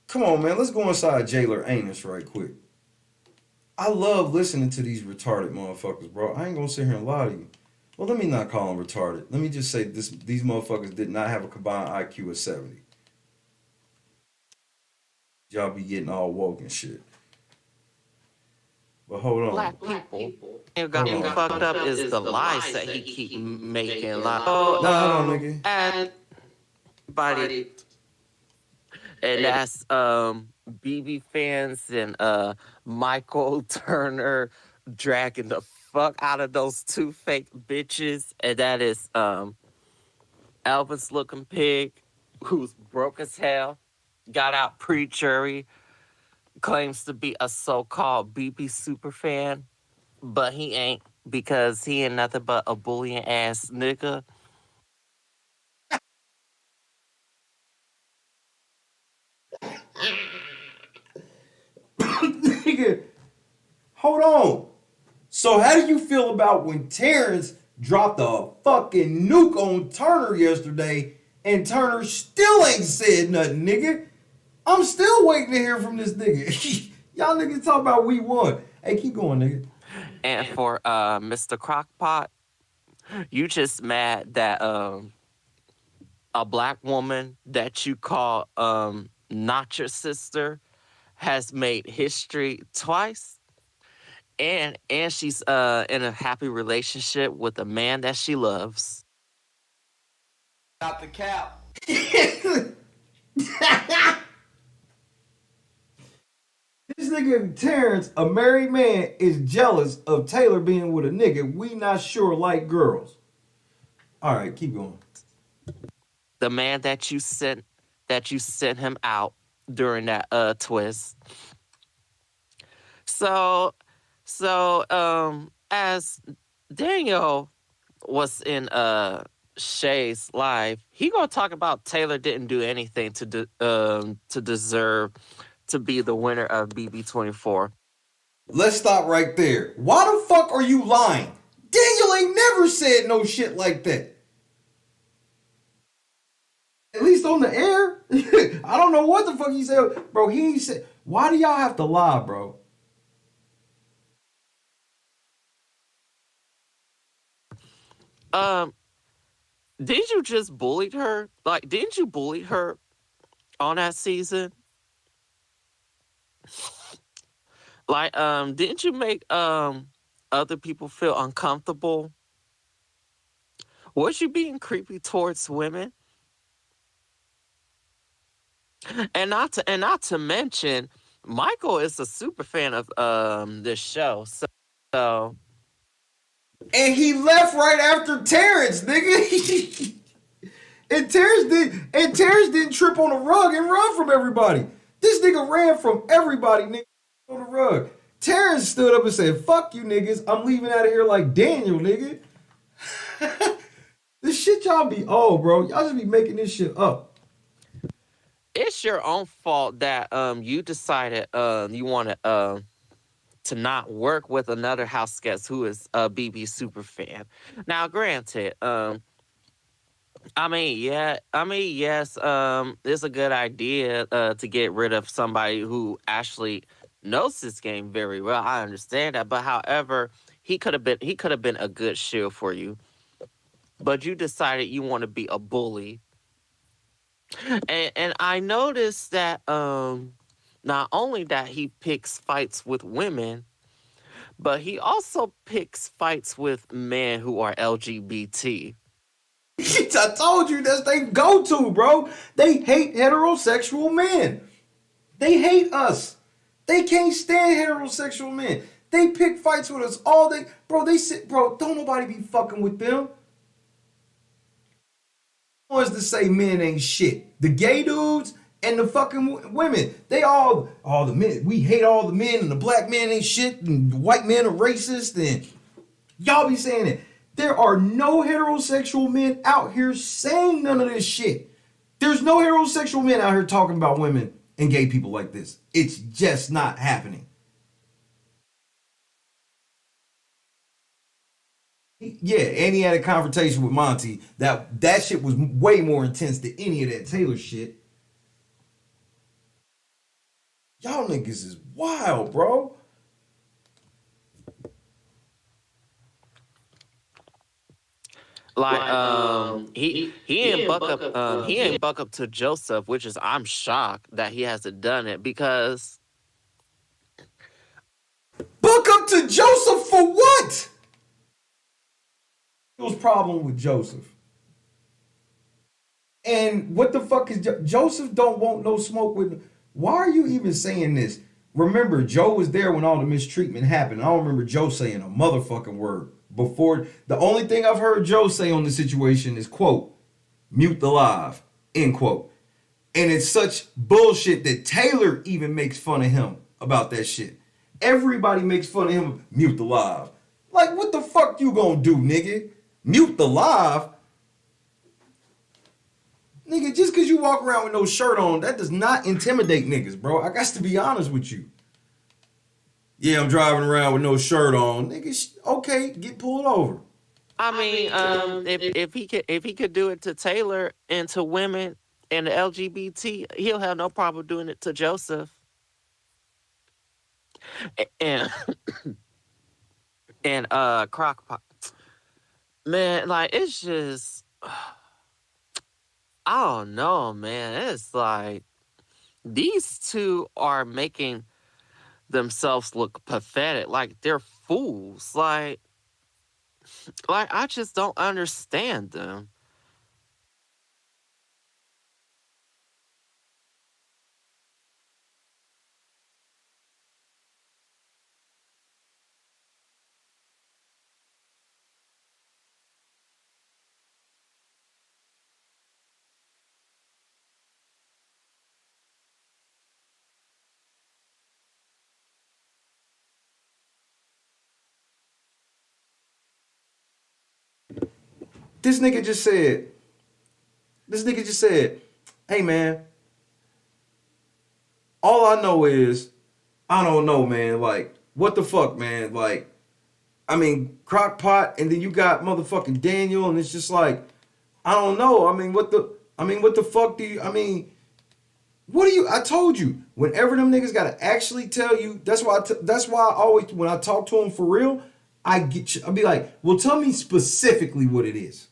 Come on, man, let's go inside Jailer Anus right quick. I love listening to these retarded motherfuckers, bro. I ain't gonna sit here and lie to you. Well, let me not call them retarded. Let me just say these motherfuckers did not have a combined IQ of 70. Y'all be getting all woke and shit. But hold on. Black people. What got me fucked up is the lies that he keep making. Like, hold on, nigga. And body. And that's BB fans and Michael Turner dragging the fuck out of those two fake bitches. And that is Elvis looking pig, who's broke as hell, got out pre-jury, claims to be a so-called BB super fan, but he ain't, because he ain't nothing but a bullying ass nigga. Nigga, hold on. So how do you feel about when Terrence dropped a fucking nuke on Turner yesterday and Turner still ain't said nothing, nigga? I'm still waiting to hear from this nigga. Y'all niggas talk about we won. Hey, keep going, nigga. And for Mr. Crockpot, you just mad that a black woman that you call not your sister has made history twice, and she's in a happy relationship with a man that she loves. Not the cap. This nigga Terrence, a married man, is jealous of Taylor being with a nigga we not sure like girls. All right, keep going. The man that you sent him out during that twist. So as Daniel was in Shay's live, he gonna talk about Taylor didn't do anything to deserve to be the winner of BB24. Let's stop right there. Why the fuck are you lying? Daniel ain't never said no shit like that. At least on the air. I don't know what the fuck he said. Bro, he ain't said. Why do y'all have to lie, bro? Did you just bully her? Like, didn't you bully her on that season? Like, didn't you make other people feel uncomfortable? Was you being creepy towards women? And not to mention, Michael is a super fan of this show. So and he left right after Terrence, nigga. and Terrence didn't trip on the rug and run from everybody. This nigga ran from everybody, nigga, on the rug. Terrence stood up and said, "Fuck you niggas, I'm leaving out of here like Daniel, nigga." This shit y'all be bro. Y'all just be making this shit up. it's your own fault that you decided you want to not work with another house guest who is a BB super fan. Now, granted, yes, it's a good idea to get rid of somebody who actually knows this game very well. I understand that, but however, he could have been a good shield for you. But you decided you want to be a bully. And I noticed that not only that he picks fights with women, but he also picks fights with men who are LGBT. I told you that's they go-to, bro. They hate heterosexual men. They hate us. They can't stand heterosexual men. They pick fights with us all day. Bro, don't nobody be fucking with them. Wants to say men ain't shit. The gay dudes and the fucking women, they all the men. We hate all the men, and the black men ain't shit, and the white men are racist, and y'all be saying it. There are no heterosexual men out here saying none of this shit. There's no heterosexual men out here talking about women and gay people like this. It's just not happening. Yeah, and he had a confrontation with Monty. That shit was way more intense than any of that Taylor shit. Y'all niggas is wild, bro. Like he ain't buck up to Joseph, which is I'm shocked that he hasn't done it because buck up to Joseph for what? It was problem with Joseph. And what the fuck is Joseph don't want no smoke with. Why are you even saying this? Remember, Joe was there when all the mistreatment happened. I don't remember Joe saying a motherfucking word. Before, the only thing I've heard Joe say on the situation is, quote, mute the live, end quote. And it's such bullshit that Taylor even makes fun of him about that shit. Everybody makes fun of him, mute the live. Like, what the fuck you gonna do, nigga? Mute the live? Nigga, just because you walk around with no shirt on, that does not intimidate niggas, bro. I got to be honest with you. Yeah, I'm driving around with no shirt on. Nigga, okay, get pulled over. I mean, if he could do it to Taylor and to women and the LGBT, he'll have no problem doing it to Joseph. And and Crockpot. Man, like it's just I don't know, man. It's like these two are making themselves look pathetic, like they're fools. Like I just don't understand them. This nigga just said, hey man, all I know is, I don't know, man. Like, what the fuck, man? Like, I mean, Crockpot, and then you got motherfucking Daniel, and it's just like, I don't know. I mean, what the fuck do you, I told you, whenever them niggas gotta actually tell you, that's why I always, when I talk to them for real, I'll be like, well, tell me specifically what it is.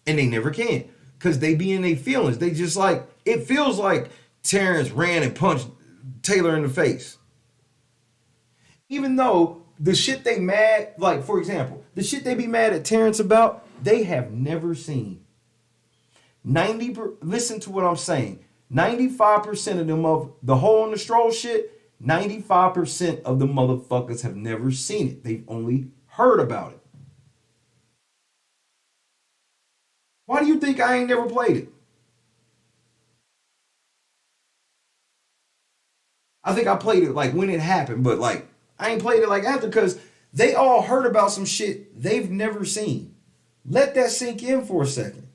And they never can, because they be in their feelings. They just like, it feels like Terrence ran and punched Taylor in the face. Even though the shit they mad, like, for example, the shit they be mad at Terrence about, they have never seen. Listen to what I'm saying. 95% of them of the hole in the stroll shit, 95% of the motherfuckers have never seen it. They've only heard about it. Why do you think I ain't never played it? I think I played it like when it happened, but like I ain't played it like after, because they all heard about some shit they've never seen. Let that sink in for a second.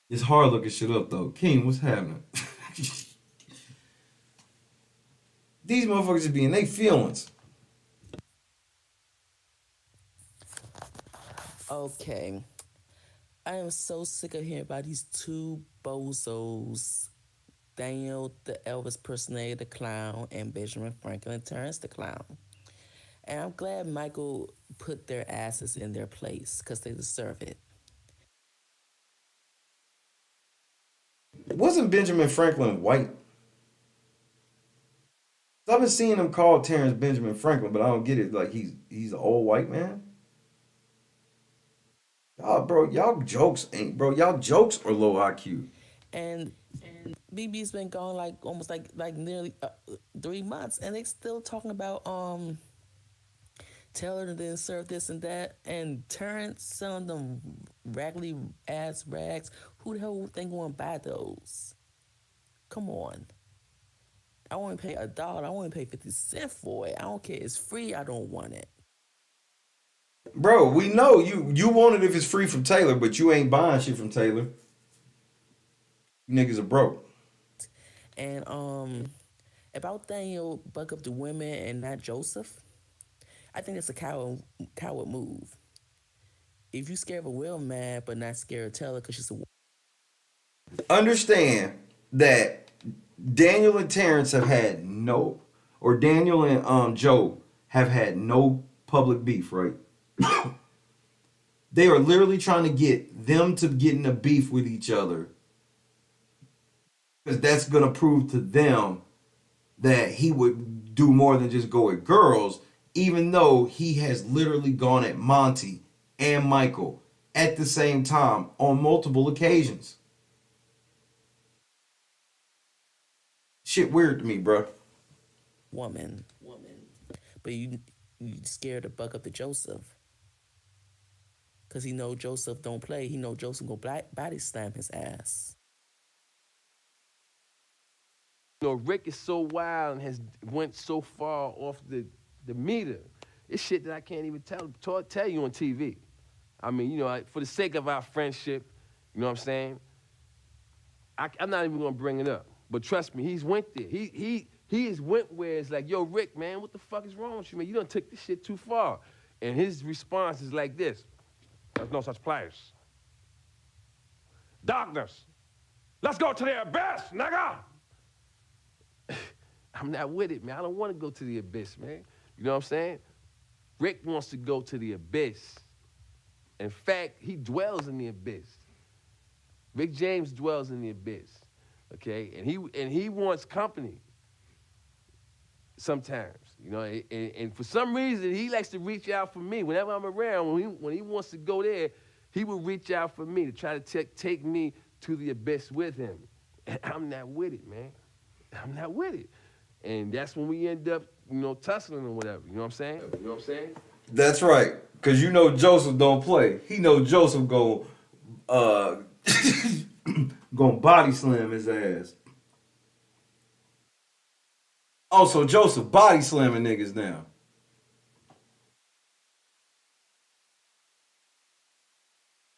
It's hard looking shit up though. King, what's happening? These motherfuckers just be in their feelings. Okay. I am so sick of hearing about these two bozos, Daniel, the Elvis personator, the clown, and Benjamin Franklin, Terrence, the clown. And I'm glad Michael put their asses in their place, because they deserve it. Wasn't Benjamin Franklin white? I've been seeing him called Terrence Benjamin Franklin, but I don't get it. Like he's an old white man. Y'all jokes are low IQ. And BB's been gone like almost like nearly 3 months, and they still talking about Taylor didn't serve this and that, and Terrence selling them raggedy ass rags. Who the hell would think going to buy those? Come on. I want to pay $1. I want to pay 50 cents for it. I don't care. It's free. I don't want it. Bro, we know you want it if it's free from Taylor, but you ain't buying shit from Taylor. You niggas are broke. And about Daniel buck up the women and not Joseph, I think it's a coward move. If you scared of a real man but not scared of Taylor because she's a Understand that Daniel and Terrence have had Daniel and Joe have had no public beef, right? They are literally trying to get them to get in a beef with each other, because that's gonna prove to them that he would do more than just go at girls, even though he has literally gone at Monty and Michael at the same time on multiple occasions. Shit weird to me, bro. woman. But you scared to buck up to Joseph. Because he know Joseph don't play. He know Joseph go body slam his ass. You know, Rick is so wild and has went so far off the meter. It's shit that I can't even tell you on TV. I mean, you know, for the sake of our friendship, you know what I'm saying? I'm not even gonna bring it up. But trust me, he's went there. He has went where it's like, yo, Rick, man, what the fuck is wrong with you, man? You done took this shit too far. And his response is like this: there's no such place. Darkness. Let's go to the abyss, nigga. I'm not with it, man. I don't want to go to the abyss, man. You know what I'm saying? Rick wants to go to the abyss. In fact, he dwells in the abyss. Rick James dwells in the abyss, okay? And he wants company sometimes, you know? And for some reason, he likes to reach out for me. Whenever I'm around, when he wants to go there, he will reach out for me to try to take me to the abyss with him. And I'm not with it, man. I'm not with it. And that's when we end up, you know, tussling or whatever. You know what I'm saying? You know what I'm saying? That's right. Because you know Joseph don't play. He know Joseph gonna body slam his ass. Also, Joseph body slamming niggas now.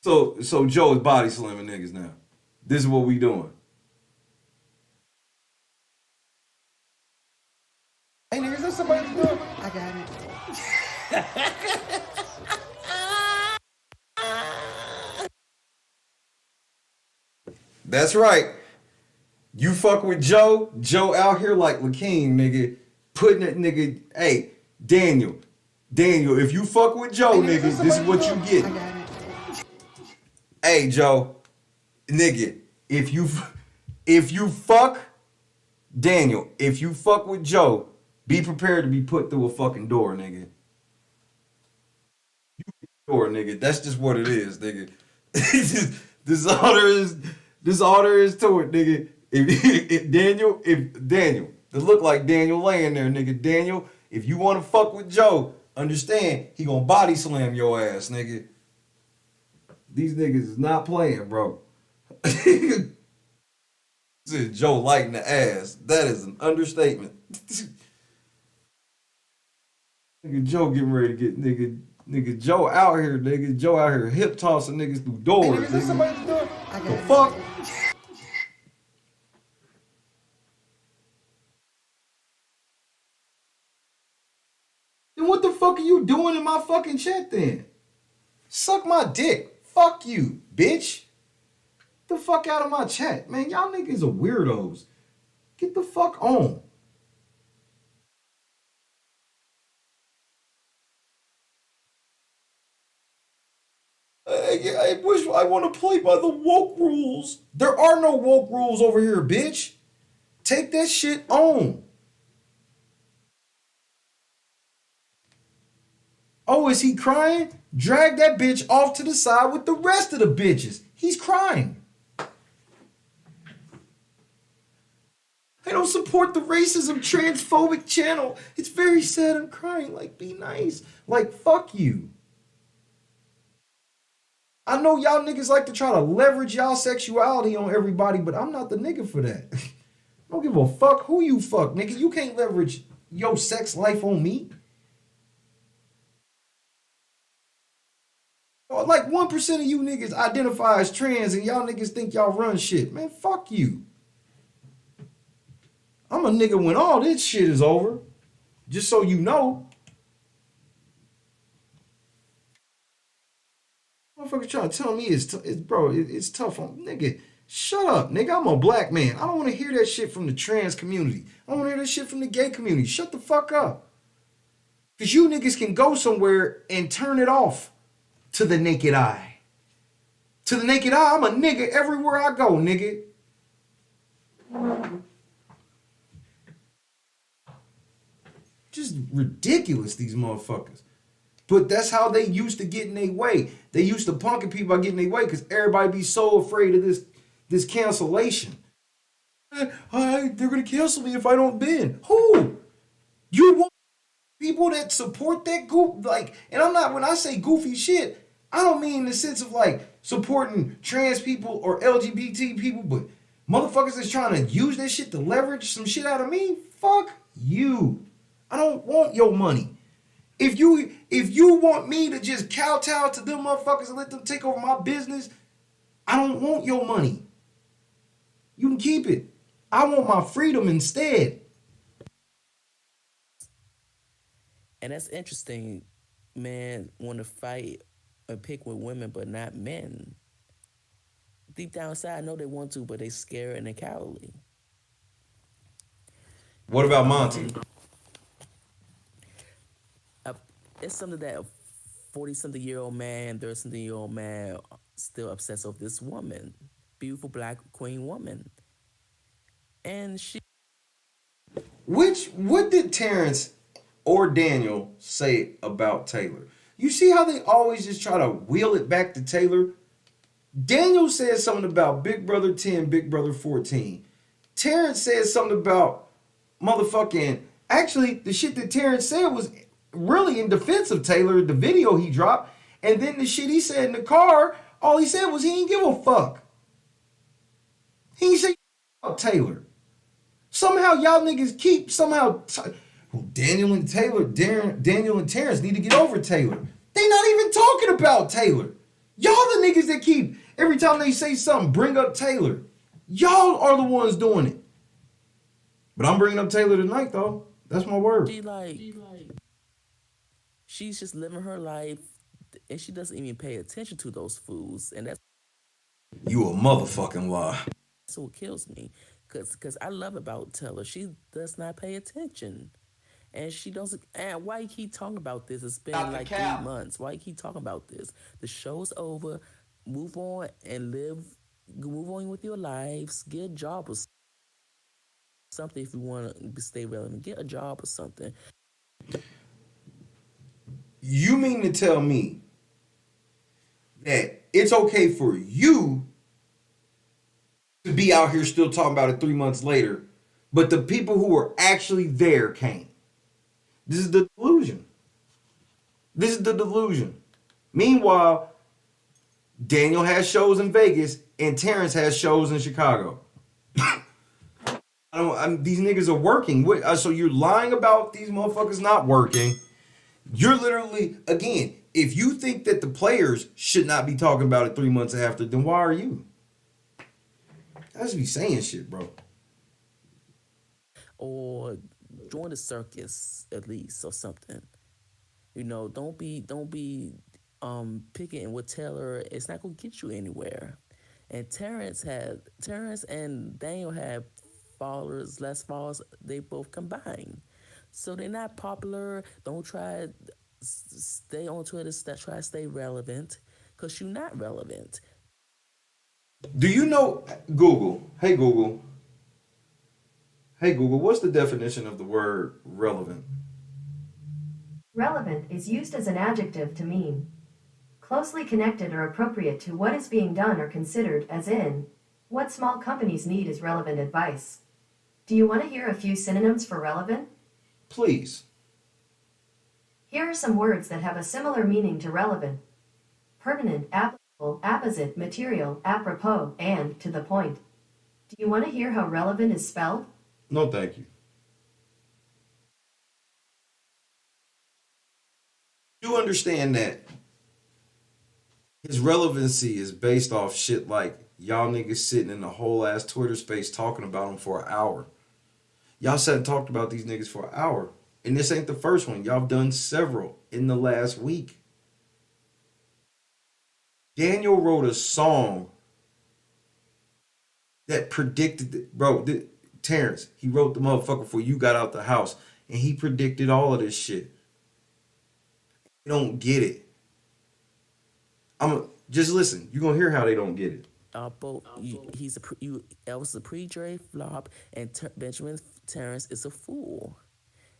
So Joe is body slamming niggas now. This is what we doing. Hey, nigga, is there somebody to do it? I got it. That's right. You fuck with Joe out here like Lakeem, nigga, putting that nigga, hey, Daniel, if you fuck with Joe, nigga, this is what you get. Hey, Joe, nigga, if you fuck Daniel, if you fuck with Joe, be prepared to be put through a fucking door, nigga. Door, nigga. That's just what it is, nigga. This all there is to it, nigga. If Daniel, to look like Daniel laying there, nigga. Daniel, if you want to fuck with Joe, understand he gonna body slam your ass, nigga. These niggas is not playing, bro. This is Joe lighting the ass. That is an understatement. Nigga Joe getting ready to get nigga Joe out here, nigga. Joe out here hip tossing niggas through doors. Hey, nigga, is there somebody to do it? The fuck? Then what the fuck are you doing in my fucking chat then? Suck my dick. Fuck you, bitch. Get the fuck out of my chat. Man, y'all niggas are weirdos. Get the fuck on. I wish I want to play by the woke rules. There are no woke rules over here, bitch. Take that shit on. Oh, is he crying? Drag that bitch off to the side with the rest of the bitches. He's crying. I don't support the racism transphobic channel. It's very sad. I'm crying. Like, be nice. Like, fuck you. I know y'all niggas like to try to leverage y'all sexuality on everybody, but I'm not the nigga for that. I don't give a fuck who you fuck, nigga. You can't leverage your sex life on me. Like 1% of you niggas identify as trans and y'all niggas think y'all run shit. Man, fuck you. I'm a nigga when all this shit is over. Just so you know. Motherfucker trying to tell me it's tough on nigga. Shut up, nigga. I'm a black man. I don't want to hear that shit from the trans community. I don't want to hear that shit from the gay community. Shut the fuck up. Because you niggas can go somewhere and turn it off to the naked eye. To the naked eye, I'm a nigga everywhere I go, nigga. Just ridiculous, these motherfuckers. But that's how they used to get in their way. They used to punking people by getting in their way because everybody be so afraid of this cancellation. They're going to cancel me if I don't bend. Who? You want people that support that goof? Like, and I'm not, when I say goofy shit, I don't mean in the sense of like supporting trans people or LGBT people, but motherfuckers that's trying to use that shit to leverage some shit out of me, fuck you. I don't want your money. If you want me to just kowtow to them motherfuckers and let them take over my business, I don't want your money. You can keep it. I want my freedom instead. And that's interesting. Men want to fight and pick with women, but not men. Deep down inside, I know they want to, but they scared and they're cowardly. What about Monty? It's something that a 40-something-year-old man, 30-something-year-old man still obsessed with this woman. Beautiful black queen woman. And she... What did Terrence or Daniel say about Taylor? You see how they always just try to wheel it back to Taylor? Daniel said something about Big Brother 10, Big Brother 14. Terrence said something about motherfucking... Actually, the shit that Terrence said was really in defense of Taylor, the video he dropped. And then the shit he said in the car, all he said was he didn't give a fuck. He didn't say about Taylor. Somehow y'all niggas keep Daniel and Terrence need to get over Taylor. They not even talking about Taylor. Y'all the niggas that keep, every time they say something, bring up Taylor. Y'all are the ones doing it. But I'm bringing up Taylor tonight, though. That's my word. She's just living her life, and she doesn't even pay attention to those foods, and that's... You a motherfucking lie. That's what kills me, because I love about Taylor. She does not pay attention. And she doesn't... And why you keep talking about this? It's been like 3 months. Why you keep talking about this? The show's over. Move on and move on with your lives. Get a job or something if you want to stay relevant. Get a job or something. You mean to tell me that it's okay for you to be out here still talking about it 3 months later, but the people who were actually there can't? This is the delusion. This is the delusion. Meanwhile, Daniel has shows in Vegas and Terrence has shows in Chicago. These niggas are working. So you're lying about these motherfuckers not working. You're literally, again, if you think that the players should not be talking about it 3 months after, then why are you? I just be saying shit, bro. Or join the circus at least or something. You know, don't be picking with Taylor. It's not gonna get you anywhere. And Terrence and Daniel had followers, less followers. They both combined, so they're not popular. Don't try stay on Twitter. Try to stay relevant, cause you're not relevant. Do you know Google? Hey Google. Hey Google, what's the definition of the word relevant? Relevant is used as an adjective to mean closely connected or appropriate to what is being done or considered, as in, what small companies need is relevant advice. Do you want to hear a few synonyms for relevant? Please. Here are some words that have a similar meaning to relevant: pertinent, applicable, apposite, material, apropos, and to the point. Do you want to hear how relevant is spelled? No, thank you. You understand that his relevancy is based off shit like y'all niggas sitting in a whole ass Twitter space talking about him for an hour. Y'all sat and talked about these niggas for an hour. And this ain't the first one. Y'all done several in the last week. Daniel wrote a song that predicted, Terrence, he wrote the motherfucker before you got out the house. And he predicted all of this shit. You don't get it. Just listen. You're gonna hear how they don't get it. Elvis a pre-Dre flop, and Benjamin Terrence is a fool,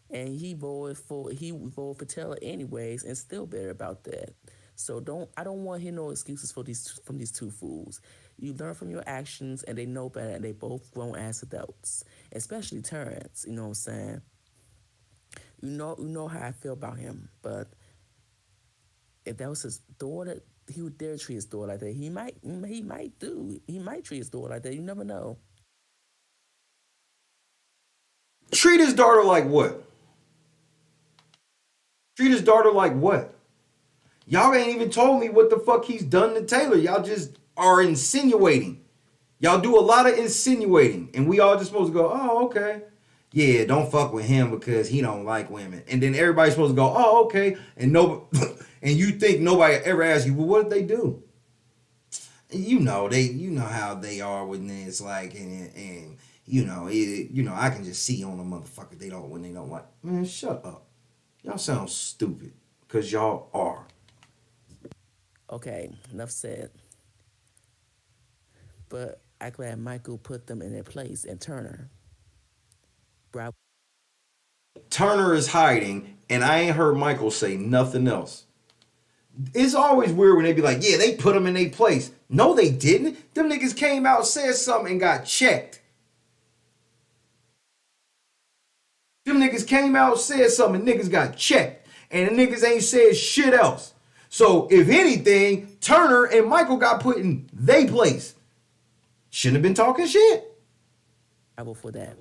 and he voted for Taylor anyways, and still bitter about that. So I don't want to hear no excuses from these two fools. You learn from your actions, and they know better, and they both grown ass adults, especially Terrence. You know what I'm saying? You know how I feel about him, but if that was his daughter, he would dare treat his daughter like that. He might treat his daughter like that. You never know. Treat his daughter like what? Treat his daughter like what? Y'all ain't even told me what the fuck he's done to Taylor. Y'all just are insinuating. Y'all do a lot of insinuating. And we all just supposed to go, oh, okay. Yeah, don't fuck with him because he don't like women. And then everybody's supposed to go, oh, okay. And and you think nobody ever asks you, well, what did they do? You know how they are when it's like, and I can just see on a motherfucker when they don't like. Man, shut up. Y'all sound stupid because y'all are. Okay, enough said. But I'm glad Michael put them in their place, and Turner. Bravo. Turner is hiding, and I ain't heard Michael say nothing else. It's always weird when they be like, yeah, they put them in their place. No, they didn't. Them niggas came out, said something, and got checked. Them niggas came out, said something, and niggas got checked. And the niggas ain't said shit else. So, if anything, Turner and Michael got put in their place. Shouldn't have been talking shit. Bravo for that.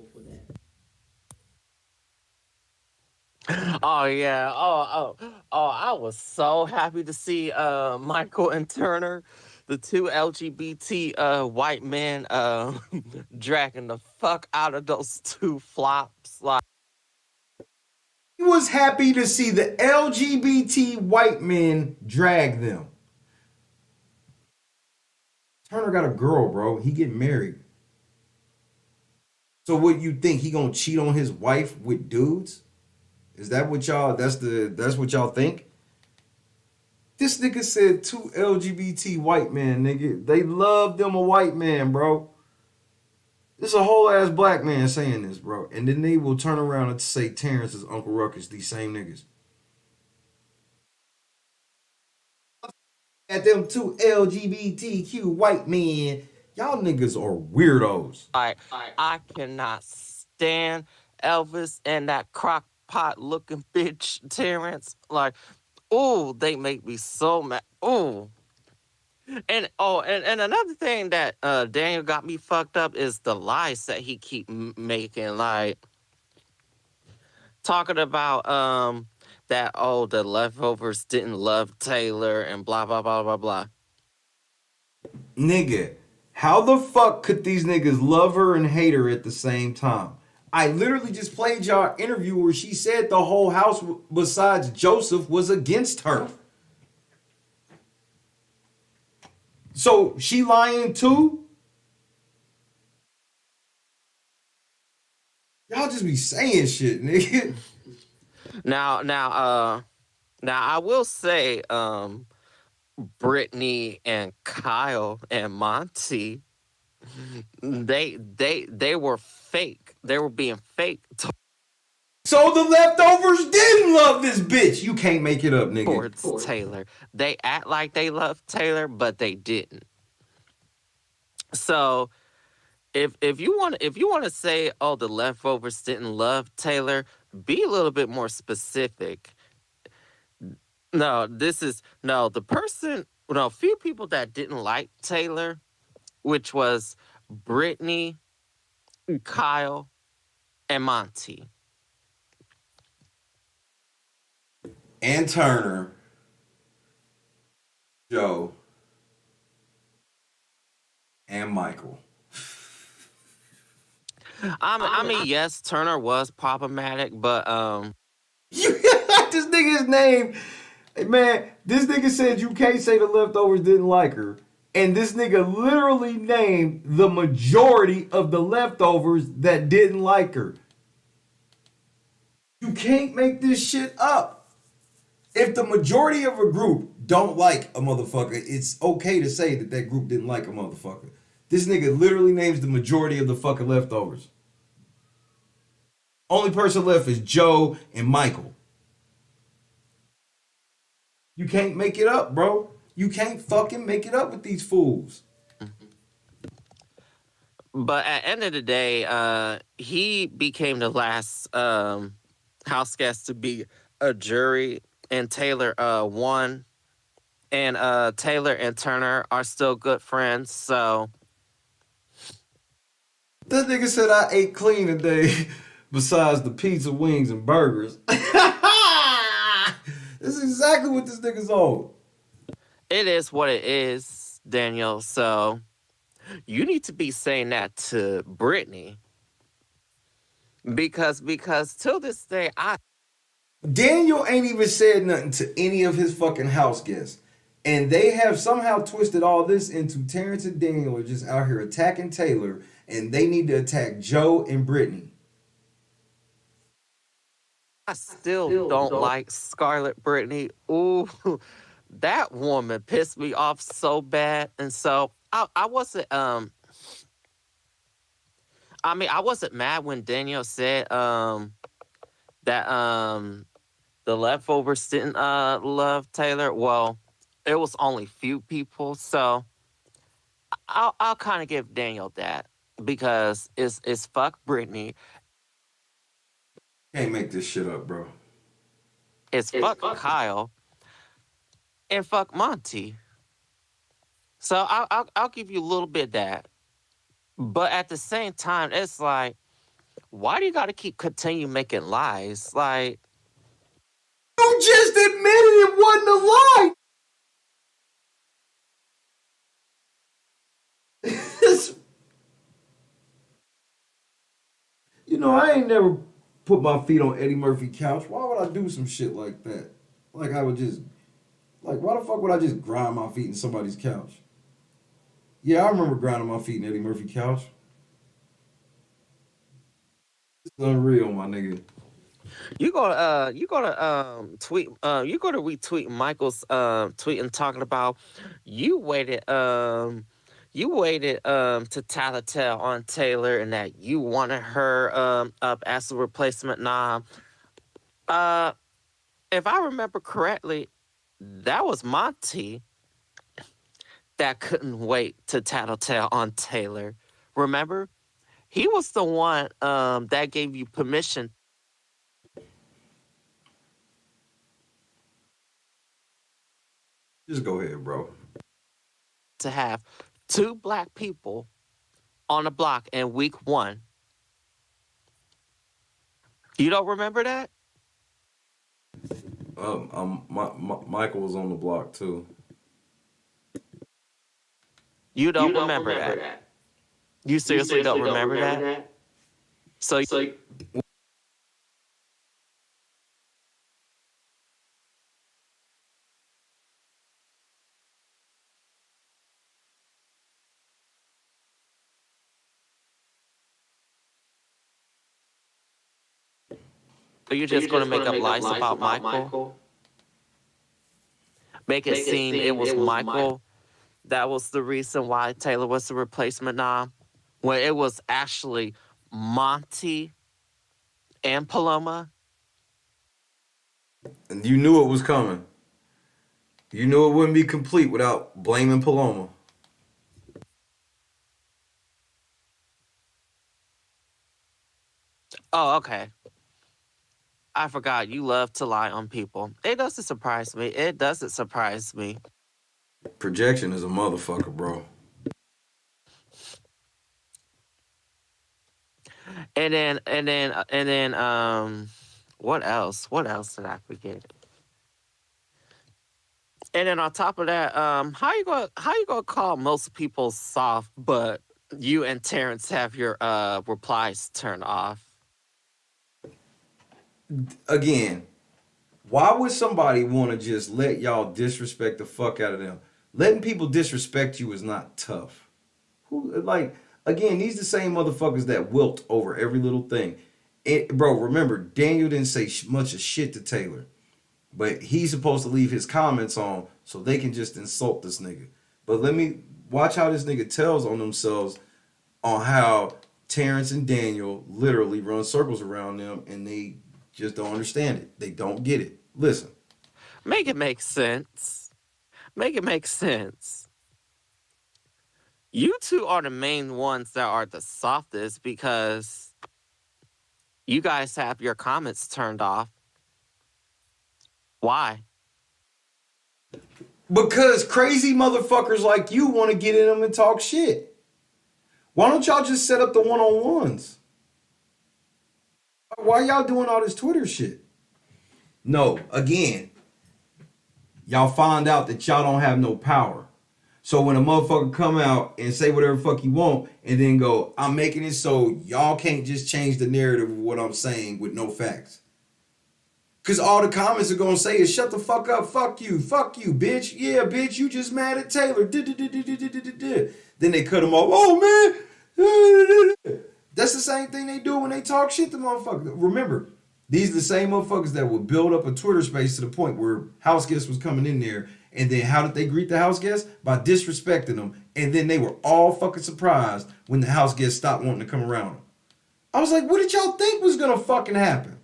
Oh yeah. Oh, I was so happy to see Michael and Turner, the two LGBT white men dragging the fuck out of those two flops. Like, he was happy to see the LGBT white men drag them. Turner got a girl, bro. He getting married. So what you think, he gonna cheat on his wife with dudes? Is that what y'all, that's what y'all think? This nigga said two LGBT white men, nigga. They love them a white man, bro. This a whole ass black man saying this, bro. And then they will turn around and say Terrence is Uncle Ruckus, these same niggas. At them two LGBTQ white men. Y'all niggas are weirdos. I cannot stand Elvis and that crock pot looking bitch Terrence. Like, oh, they make me so mad. Oh. And another thing that Daniel got me fucked up is the lies that he keep making, like talking about that the leftovers didn't love Taylor and blah blah blah blah blah. Nigga, How the fuck could these niggas love her and hate her at the same time? I literally just played y'all interview where she said the whole house besides Joseph was against her. So she lying too? Y'all just be saying shit, nigga. Now I will say, Brittany and Kyle and Monty, they were fake. They were being fake. So the leftovers didn't love this bitch. You can't make it up, nigga. Towards Taylor. They act like they love Taylor, but they didn't. So if you want to say, oh, the leftovers didn't love Taylor, be a little bit more specific. A few people that didn't like Taylor, which was Brittany, Kyle, and Monty. And Turner, Joe, and Michael. I mean, yes, Turner was problematic, but this nigga's name, hey, man. This nigga said you can't say the leftovers didn't like her, and this nigga literally named the majority of the leftovers that didn't like her. You can't make this shit up. If the majority of a group don't like a motherfucker, it's okay to say that that group didn't like a motherfucker. This nigga literally names the majority of the fucking leftovers. Only person left is Joe and Michael. You can't make it up, bro. You can't fucking make it up with these fools. But at the end of the day, he became the last house guest to be a jury, and Taylor won. And Taylor and Turner are still good friends, so. That nigga said I ate clean today besides the pizza, wings, and burgers. This is exactly what this nigga's on. It is what it is, Daniel, so you need to be saying that to Brittany. Because till this day, Daniel ain't even said nothing to any of his fucking house guests. And they have somehow twisted all this into Terrence and Daniel are just out here attacking Taylor, and they need to attack Joe and Brittany. I still don't like Scarlett Brittany. Ooh, that woman pissed me off so bad. And so I wasn't I wasn't mad when Daniel said that the leftovers didn't love Taylor. Well, it was only few people, so I'll kind of give Daniel that, because it's fuck Brittany. Can't make this shit up, bro. It's fuck Kyle and fuck Monty. So I'll give you a little bit of that. But at the same time, it's like, why do you got to continue making lies? Like, you just admitted it wasn't a lie. You know, I ain't never put my feet on Eddie Murphy's couch. Why would I do some shit like that? Like I would just, like, why the fuck would I just grind my feet in somebody's couch? Yeah, I remember grinding my feet in Eddie Murphy's couch. It's unreal, my nigga. You gotta tweet, you gotta retweet Michael's tweet and talking about you waited to tattletale on Taylor and that you wanted her up as a replacement nom. If I remember correctly, that was Monty that couldn't wait to tattletale on Taylor. Remember? He was the one that gave you permission Just go ahead, bro. to have 2 black people on the block in week 1. You don't remember that? Michael was on the block too. You don't remember that. You seriously don't remember that? So you're just going to make up lies about Michael? Make it seem it was Michael that was the reason why Taylor was the replacement now, when it was actually Monty and Paloma? And you knew it was coming. You knew it wouldn't be complete without blaming Paloma. Oh, okay. I forgot you love to lie on people. It doesn't surprise me. It doesn't surprise me. Projection is a motherfucker, bro. And then, what else? What else did I forget? And then on top of that, how you gonna call most people soft, but you and Terrence have your replies turned off? Again, why would somebody want to just let y'all disrespect the fuck out of them? Letting people disrespect you is not tough. Who, like, again, these the same motherfuckers that wilt over every little thing. Bro, remember, Daniel didn't say much of shit to Taylor, but he's supposed to leave his comments on so they can just insult this nigga. But let me watch how this nigga tells on themselves on how Terrence and Daniel literally run circles around them, and they just don't understand it. They don't get it. Listen. Make it make sense. Make it make sense. You two are the main ones that are the softest because you guys have your comments turned off. Why? Because crazy motherfuckers like you want to get in them and talk shit. Why don't y'all just set up the one-on-ones? Why y'all doing all this Twitter shit? No, again, y'all find out that y'all don't have no power. So when a motherfucker come out and say whatever fuck you want and then go, I'm making it so y'all can't just change the narrative of what I'm saying with no facts. Because all the comments are going to say is, shut the fuck up, fuck you, bitch. Yeah, bitch, you just mad at Taylor. Then they cut him off. Oh, man. That's the same thing they do when they talk shit to motherfuckers. Remember, these are the same motherfuckers that would build up a Twitter space to the point where house guests was coming in there. And then how did they greet the house guests? By disrespecting them. And then they were all fucking surprised when the house guests stopped wanting to come around them. I was like, what did y'all think was going to fucking happen?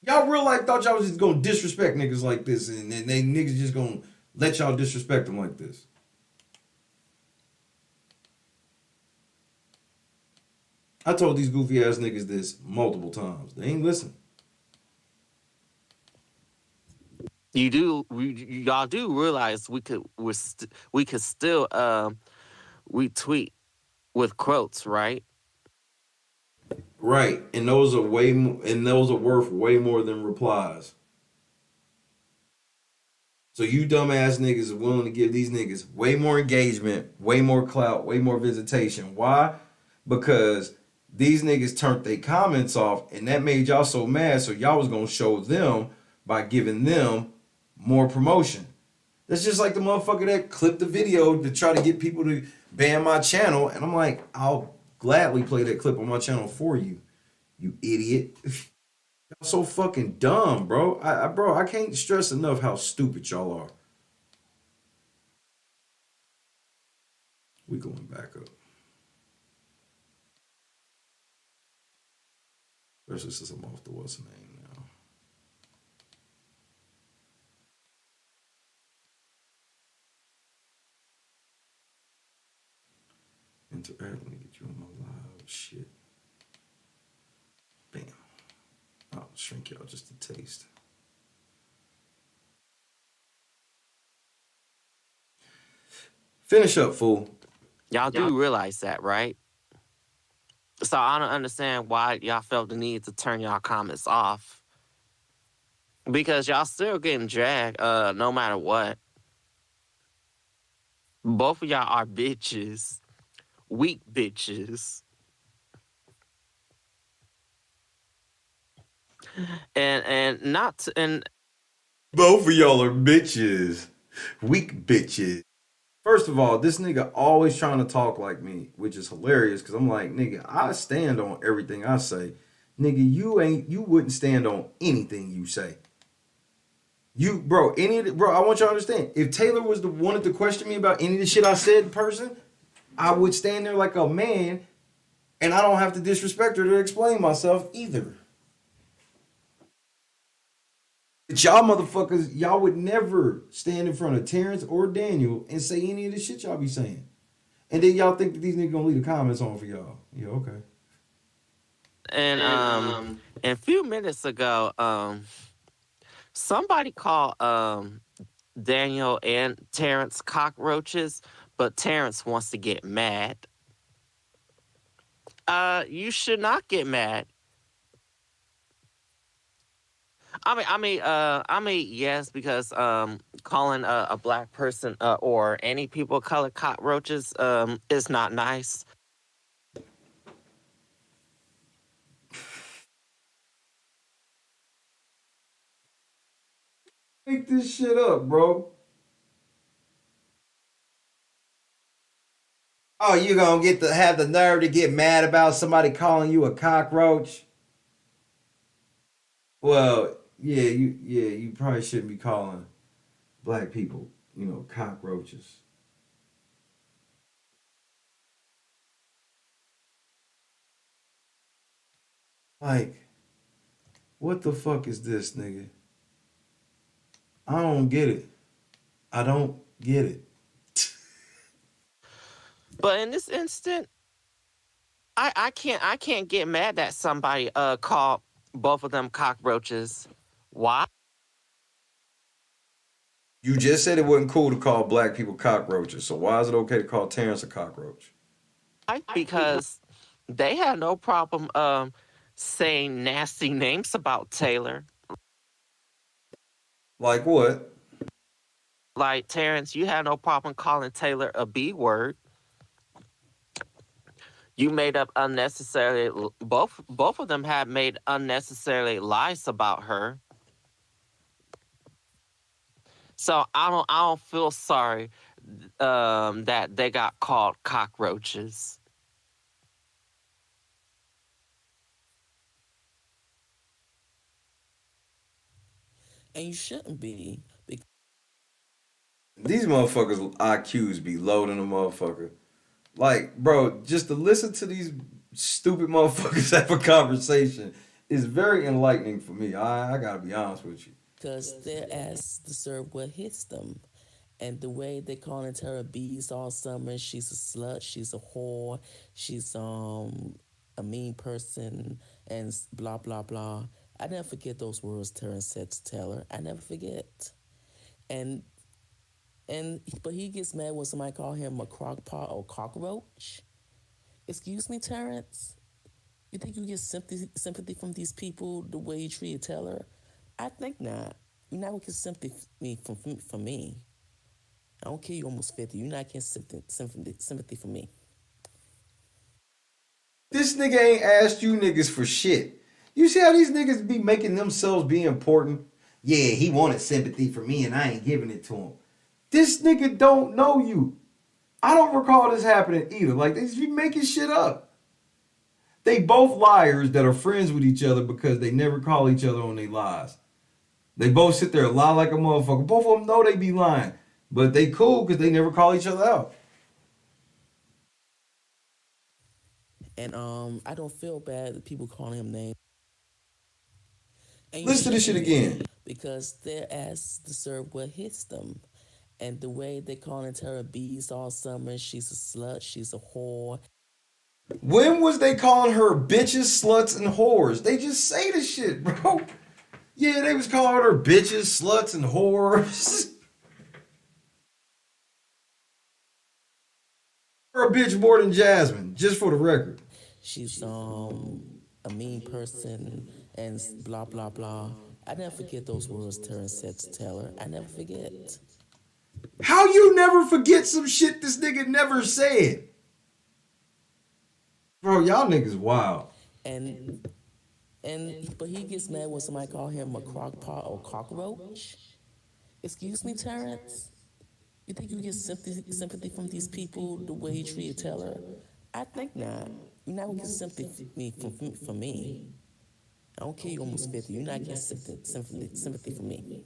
Y'all real life thought y'all was just going to disrespect niggas like this. And they niggas just going to let y'all disrespect them like this. I told these goofy ass niggas this multiple times. They ain't listen. Y'all do realize we could still retweet with quotes, right? Right, and those are worth way more than replies. So you dumbass niggas are willing to give these niggas way more engagement, way more clout, way more visitation. Why? Because these niggas turned their comments off, and that made y'all so mad. So y'all was gonna show them by giving them more promotion. That's just like the motherfucker that clipped the video to try to get people to ban my channel. And I'm like, I'll gladly play that clip on my channel for you, you idiot. Y'all so fucking dumb, bro. I can't stress enough how stupid y'all are. We going back up. Especially since I'm off the what's the name now. Interact, let me get you on my live shit. Bam. I'll shrink y'all just a taste. Finish up, fool. Y'all do realize that, right? So I don't understand why y'all felt the need to turn y'all comments off. Because y'all still getting dragged no matter what. Both of y'all are bitches. Weak bitches. And not and Both of y'all are bitches. Weak bitches. First of all, this nigga always trying to talk like me, which is hilarious because I'm like, nigga, I stand on everything I say. Nigga, you wouldn't stand on anything you say. Bro, I want you to understand. If Taylor was the wanted to question me about any of the shit I said in person, I would stand there like a man, and I don't have to disrespect her to explain myself either. But y'all motherfuckers, y'all would never stand in front of Terrence or Daniel and say any of the shit y'all be saying. And then y'all think that these niggas gonna leave the comments on for y'all. Yeah, okay. and a few minutes ago, somebody called Daniel and Terrence cockroaches, but Terrence wants to get mad. You should not get mad. I mean, yes, because calling a black person or any people of color cockroaches is not nice. Make this shit up, bro. Oh, you gonna have the nerve to get mad about somebody calling you a cockroach? Well, you probably shouldn't be calling black people, cockroaches. Like, what the fuck is this, nigga? I don't get it. I don't get it. But in this instant, I can't get mad that somebody called both of them cockroaches. Why? You just said it wasn't cool to call black people cockroaches, so why is it okay to call Terrence a cockroach? Because they had no problem saying nasty names about Taylor. Like what? Like, Terrence, you had no problem calling Taylor a B word. You made up unnecessarily. Both of them had made unnecessarily lies about her. So I don't feel sorry that they got called cockroaches. And you shouldn't be. These motherfuckers' IQs be low than a motherfucker. Like, bro, just to listen to these stupid motherfuckers have a conversation is very enlightening for me. I gotta be honest with you. Because their ass deserve what hits them. And the way they calling her a beast all summer, she's a slut, she's a whore, she's a mean person, and blah blah blah. I never forget those words Terrence said to Taylor. I never forget. And but he gets mad when somebody call him a crockpot or cockroach. Excuse me, Terrence. You think you get sympathy from these people the way you treated Taylor? I think not. You're not gonna get sympathy from me. I don't care. You're almost 50. You're not getting sympathy from me. This nigga ain't asked you niggas for shit. You see how these niggas be making themselves be important? Yeah, he wanted sympathy from me and I ain't giving it to him. This nigga don't know you. I don't recall this happening either. Like, they just be making shit up. They both liars that are friends with each other because they never call each other on their lies. They both sit there and lie like a motherfucker. Both of them know they be lying. But they cool because they never call each other out. And I don't feel bad that people calling him names. Listen to this shit again. Because their ass deserve what hits them. And the way they calling her a beast all summer, she's a slut, she's a whore. When was they calling her bitches, sluts, and whores? They just say this shit, bro. Yeah, they was calling her bitches, sluts, and whores. Her a bitch more than Jasmine, just for the record. She's a mean person and blah blah blah. I never forget those words Terrence said to Taylor. I never forget. How you never forget some shit this nigga never said? Bro, y'all niggas wild. But he gets mad when somebody call him a crockpot or cockroach. Excuse me, Terrence. You think you get sympathy from these people the way he treated Taylor? I think not. You're not gonna get sympathy from me. I don't care. You almost 50. You're not getting sympathy from me.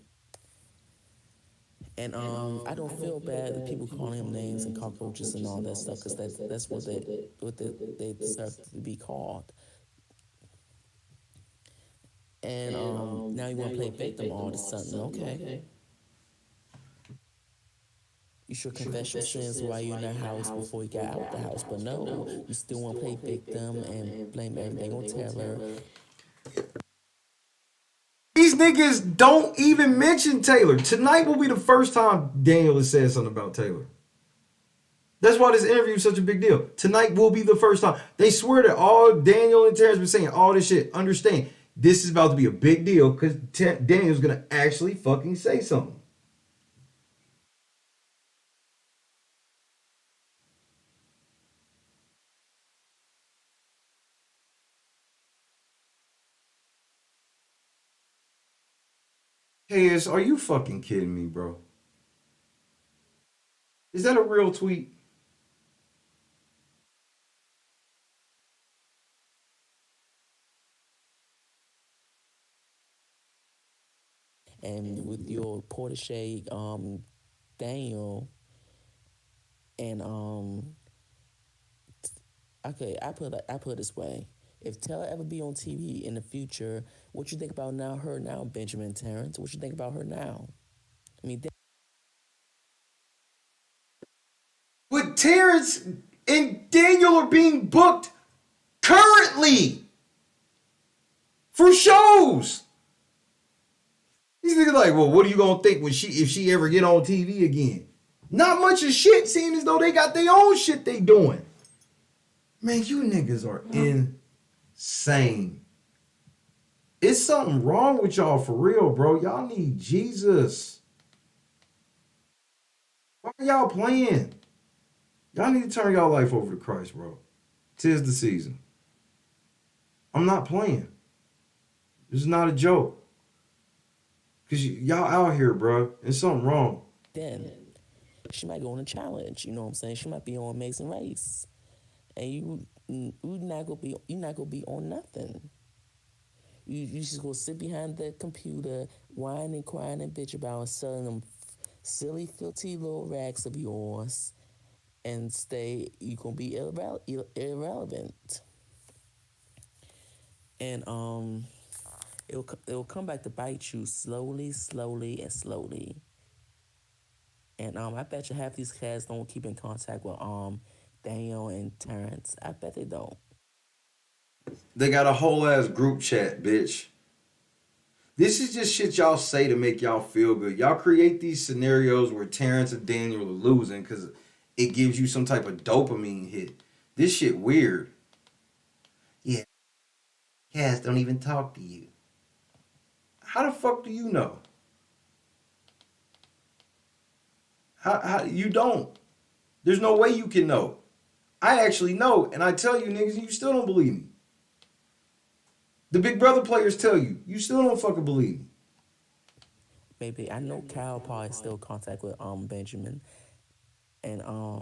And I don't feel bad that people calling him names and cockroaches and all that stuff, because that's what they deserve to be called. And now you want to play victim all of a sudden, okay. You should confess your sins while you're in the house before you get out the house. But no, you still want to play victim and blame everything on Taylor. These niggas don't even mention Taylor. Tonight will be the first time Daniel has said something about Taylor. That's why this interview is such a big deal. Tonight will be the first time. They swear that all Daniel and Terrence been saying all this shit. Understand, this is about to be a big deal because Daniel's going to actually fucking say something. Hey, are you fucking kidding me, bro? Is that a real tweet? And with your protege, Daniel, and okay, I put it this way: if Taylor ever be on TV in the future, what you think about her now, Benjamin Terrence? What you think about her now? I mean, But Terrence and Daniel are being booked currently for shows. These niggas like, well, what are you gonna think when if she ever get on TV again? Not much of shit, seeing as though they got their own shit they doing. Man, you niggas are insane. It's something wrong with y'all for real, bro. Y'all need Jesus. Why are y'all playing? Y'all need to turn y'all life over to Christ, bro. 'Tis the season. I'm not playing. This is not a joke. Because y'all out here, bro. There's something wrong. then she might go on a challenge. You know what I'm saying? She might be on Amazing Race, and you're not gonna be on nothing. You just gonna sit behind the computer, whine and crying and bitch about selling them silly, filthy little rags of yours, and you gonna be irrelevant. And it'll come back to bite you slowly. And I bet you half these cats don't keep in contact with Daniel and Terrence. I bet they don't. They got a whole ass group chat, bitch. This is just shit y'all say to make y'all feel good. Y'all create these scenarios where Terrence and Daniel are losing because it gives you some type of dopamine hit. This shit weird. Yeah. Cats don't even talk to you. How the fuck do you know? How you don't? There's no way you can know. I actually know, and I tell you niggas, and you still don't believe me. The Big Brother players tell you, you still don't fucking believe me. Maybe I know Kyle probably still contact with Benjamin, and I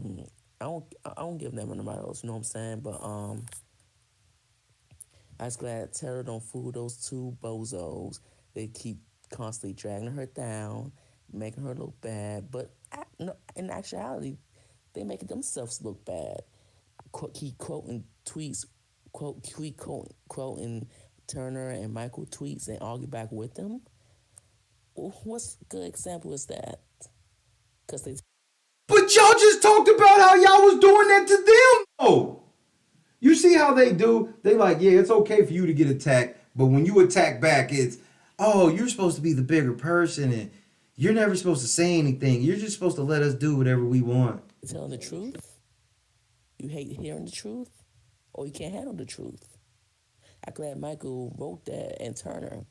don't give them nobody else. You know what I'm saying? But I was glad Taylor don't fool those two bozos. They keep constantly dragging her down, making her look bad. But in actuality, they making themselves look bad. Keep quoting tweets, quoting Turner and Michael tweets and argue back with them. What's a good example is that? Because they. But y'all just talked about how y'all was doing that to them. Oh, you see how they do? They like, yeah, it's okay for you to get attacked, but when you attack back, it's, oh, you're supposed to be the bigger person, and you're never supposed to say anything. You're just supposed to let us do whatever we want. Telling the truth? You hate hearing the truth? Or you can't handle the truth? I'm glad Michael wrote that, and Turner.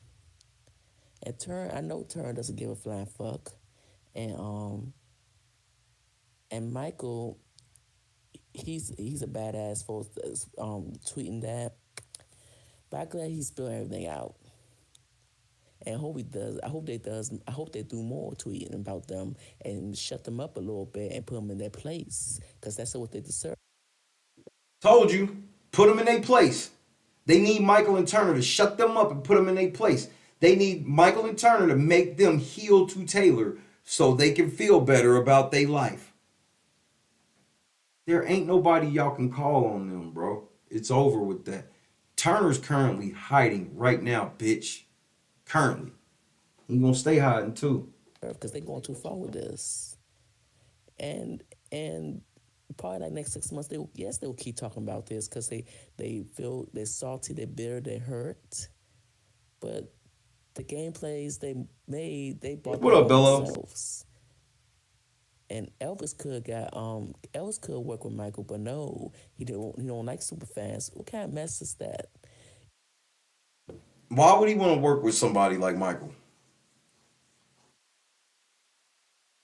And Turner, I know Turner doesn't give a flying fuck. And And Michael, he's a badass for tweeting that. But I'm glad he spilled everything out. And I hope he does. I hope they do more tweeting about them and shut them up a little bit and put them in their place, because that's what they deserve. Told you, put them in their place. They need Michael and Turner to shut them up and put them in their place. They need Michael and Turner to make them heel to Taylor so they can feel better about their life. There ain't nobody y'all can call on them, bro. It's over with that. Turner's currently hiding right now, bitch. Currently. He gonna stay hiding too. Because they're going too far with this. And probably like next 6 months, they'll keep talking about this because they feel they're salty, they're bitter, they're hurt. But the gameplays they made, they brought what up, Bello? themselves. And Elvis could work with Michael, but no, he don't like superfans. What kind of mess is that? Why would he want to work with somebody like Michael?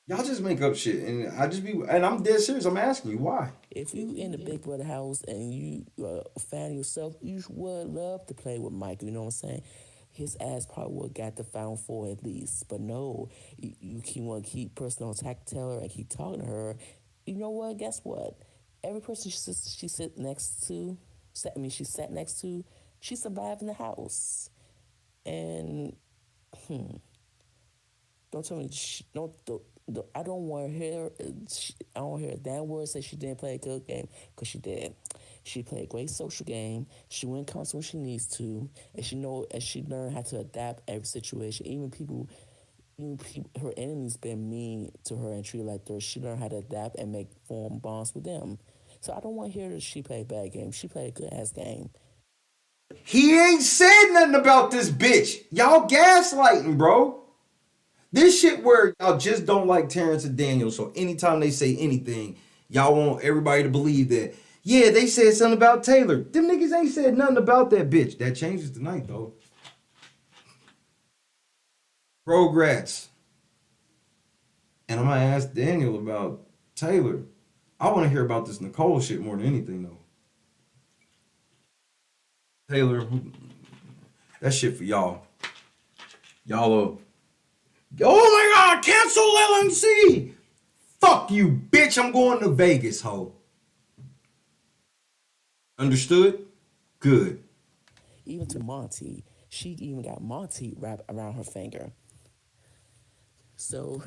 Y'all just make up shit, and I'm dead serious. I'm asking you why. If you in the Big Brother house and you a fan yourself, you would love to play with Michael. You know what I'm saying? His ass probably would have got the Final Four at least, but no, you want to keep personal attack Taylor and keep talking to her. You know what? Guess what? Every person she sat next to, she survived in the house. And don't tell me I don't want to hear. I don't hear a damn word say she didn't play a good game, because she did. She played a great social game. She went counts when she needs to, and she learned how to adapt every situation. Even people, her enemies been mean to her and treat her like dirt. She learned how to adapt and form bonds with them. So I don't want to hear that she played a bad game. She played a good ass game. He ain't said nothing about this bitch. Y'all gaslighting, bro. This shit where y'all just don't like Terrence and Daniel, so anytime they say anything, y'all want everybody to believe that, yeah, they said something about Taylor. Them niggas ain't said nothing about that bitch. That changes tonight, though. Progress. And I'm going to ask Daniel about Taylor. I want to hear about this Nicole shit more than anything, though. Taylor, that shit for y'all. Y'all oh my God, cancel LNC. Fuck you, bitch. I'm going to Vegas, ho. Understood? Good. Even to Monty, she even got Monty wrapped around her finger. So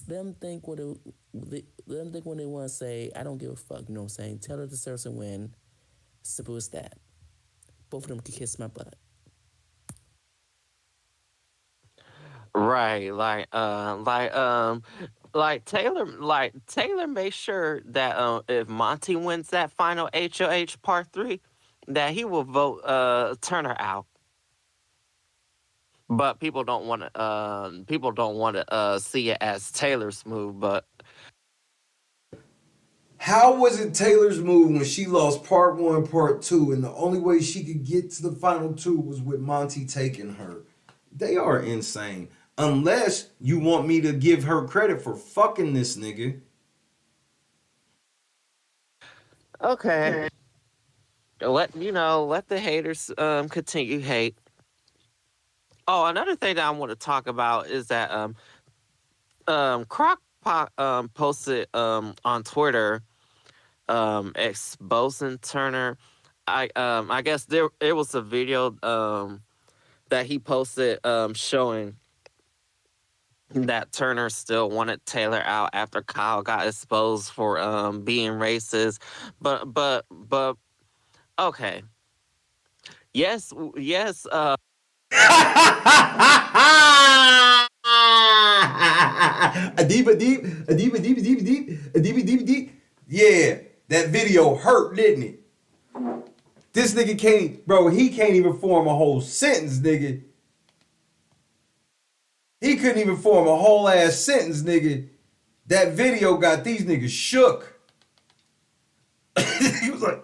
them think when they want to say, I don't give a fuck, you know what I'm saying? Taylor deserves a win. Simple as that. Both of them can kiss my butt. Right, like Taylor made sure that if Monty wins that final HOH part 3, that he will vote Turner out. But people don't want to see it as Taylor's move. But how was it Taylor's move when she lost part 1, part 2, and the only way she could get to the final 2 was with Monty taking her? They are insane. Unless you want me to give her credit for fucking this nigga. okay, let the haters continue hate. Oh, another thing that I want to talk about is that Crockpot posted on Twitter exposing Turner. I guess it was a video that he posted showing that Turner still wanted Taylor out after Kyle got exposed for being racist. But okay. Yes, deep. Yeah, that video hurt, didn't it? This nigga he can't even form a whole sentence, nigga. He couldn't even form a whole ass sentence, nigga. That video got these niggas shook. He was like,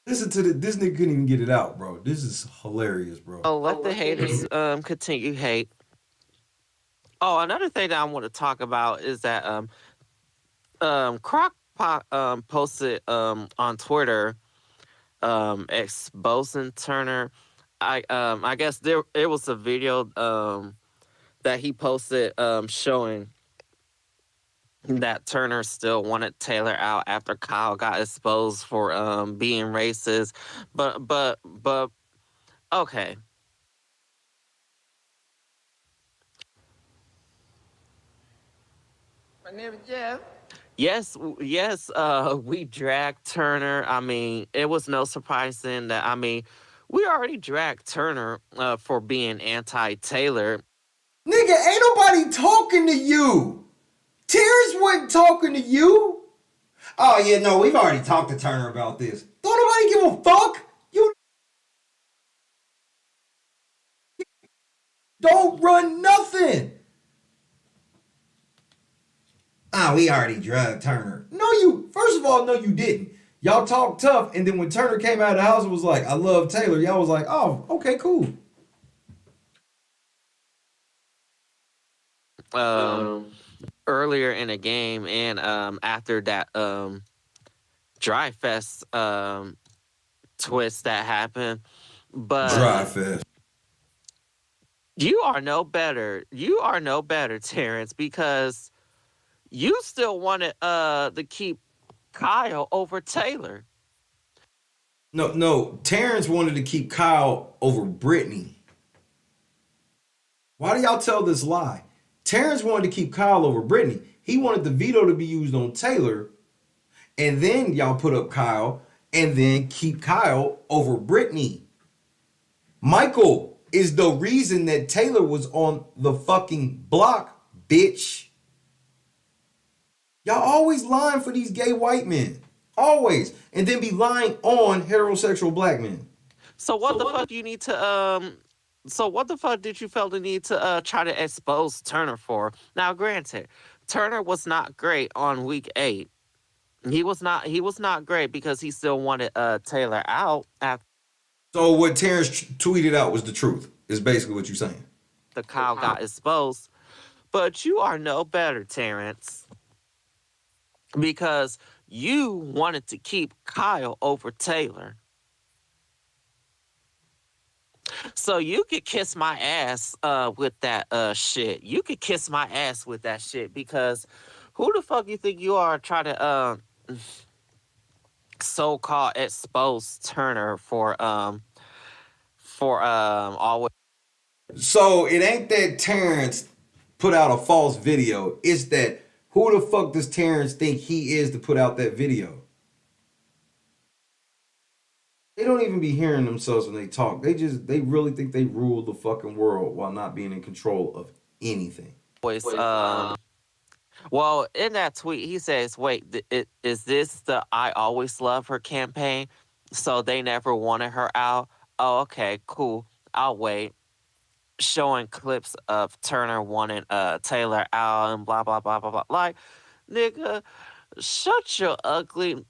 listen to this nigga couldn't even get it out, bro. This is hilarious, bro. Oh, let the haters continue hate. Oh, another thing that I want to talk about is that Posted on Twitter exposing Turner. I guess it was a video that he posted showing that Turner still wanted Taylor out after Kyle got exposed for being racist. But okay. My name is Jeff. Yes, we dragged Turner. I mean, it was no surprising that, I mean, we already dragged Turner for being anti-Taylor. Nigga, ain't nobody talking to you. Terrence wasn't talking to you. Oh, yeah, no, we've already talked to Turner about this. Don't nobody give a fuck. You don't run nothing. We already drugged Turner. First of all, no, you didn't. Y'all talked tough, and then when Turner came out of the house and was like, I love Taylor, y'all was like, oh, okay, cool. Earlier in the game and after that Dry Fest twist that happened. But Dry Fest. You are no better. You are no better, Terrence, because you still wanted to keep Kyle over Taylor. No, Terrence wanted to keep Kyle over Brittany. Why do y'all tell this lie? Terrence wanted to keep Kyle over Brittany. He wanted the veto to be used on Taylor, and then y'all put up Kyle, and then keep Kyle over Brittany. Michael is the reason that Taylor was on the fucking block, bitch. Y'all always lying for these gay white men. Always. And then be lying on heterosexual black men. So what the fuck you need to so what the fuck did you feel the need to try to expose Turner for? Now granted, Turner was not great on week 8. He was not great because he still wanted Taylor out after. So what Terrence tweeted out was the truth, is basically what you're saying. The Kyle got exposed. But you are no better, Terrence. Because you wanted to keep Kyle over Taylor. So you could kiss my ass with that shit. You could kiss my ass with that shit because who the fuck you think you are trying to so-called expose Turner for always. So it ain't that Terrence put out a false video. It's that who the fuck does Terrence think he is to put out that video? They don't even be hearing themselves when they talk. They really think they rule the fucking world while not being in control of anything. Well, in that tweet, he says, wait, is this the I Always Love Her campaign? So they never wanted her out? Oh, okay, cool. I'll wait. Showing clips of Turner wanting Taylor out and blah, blah, blah, blah, blah. Like, nigga, shut your ugly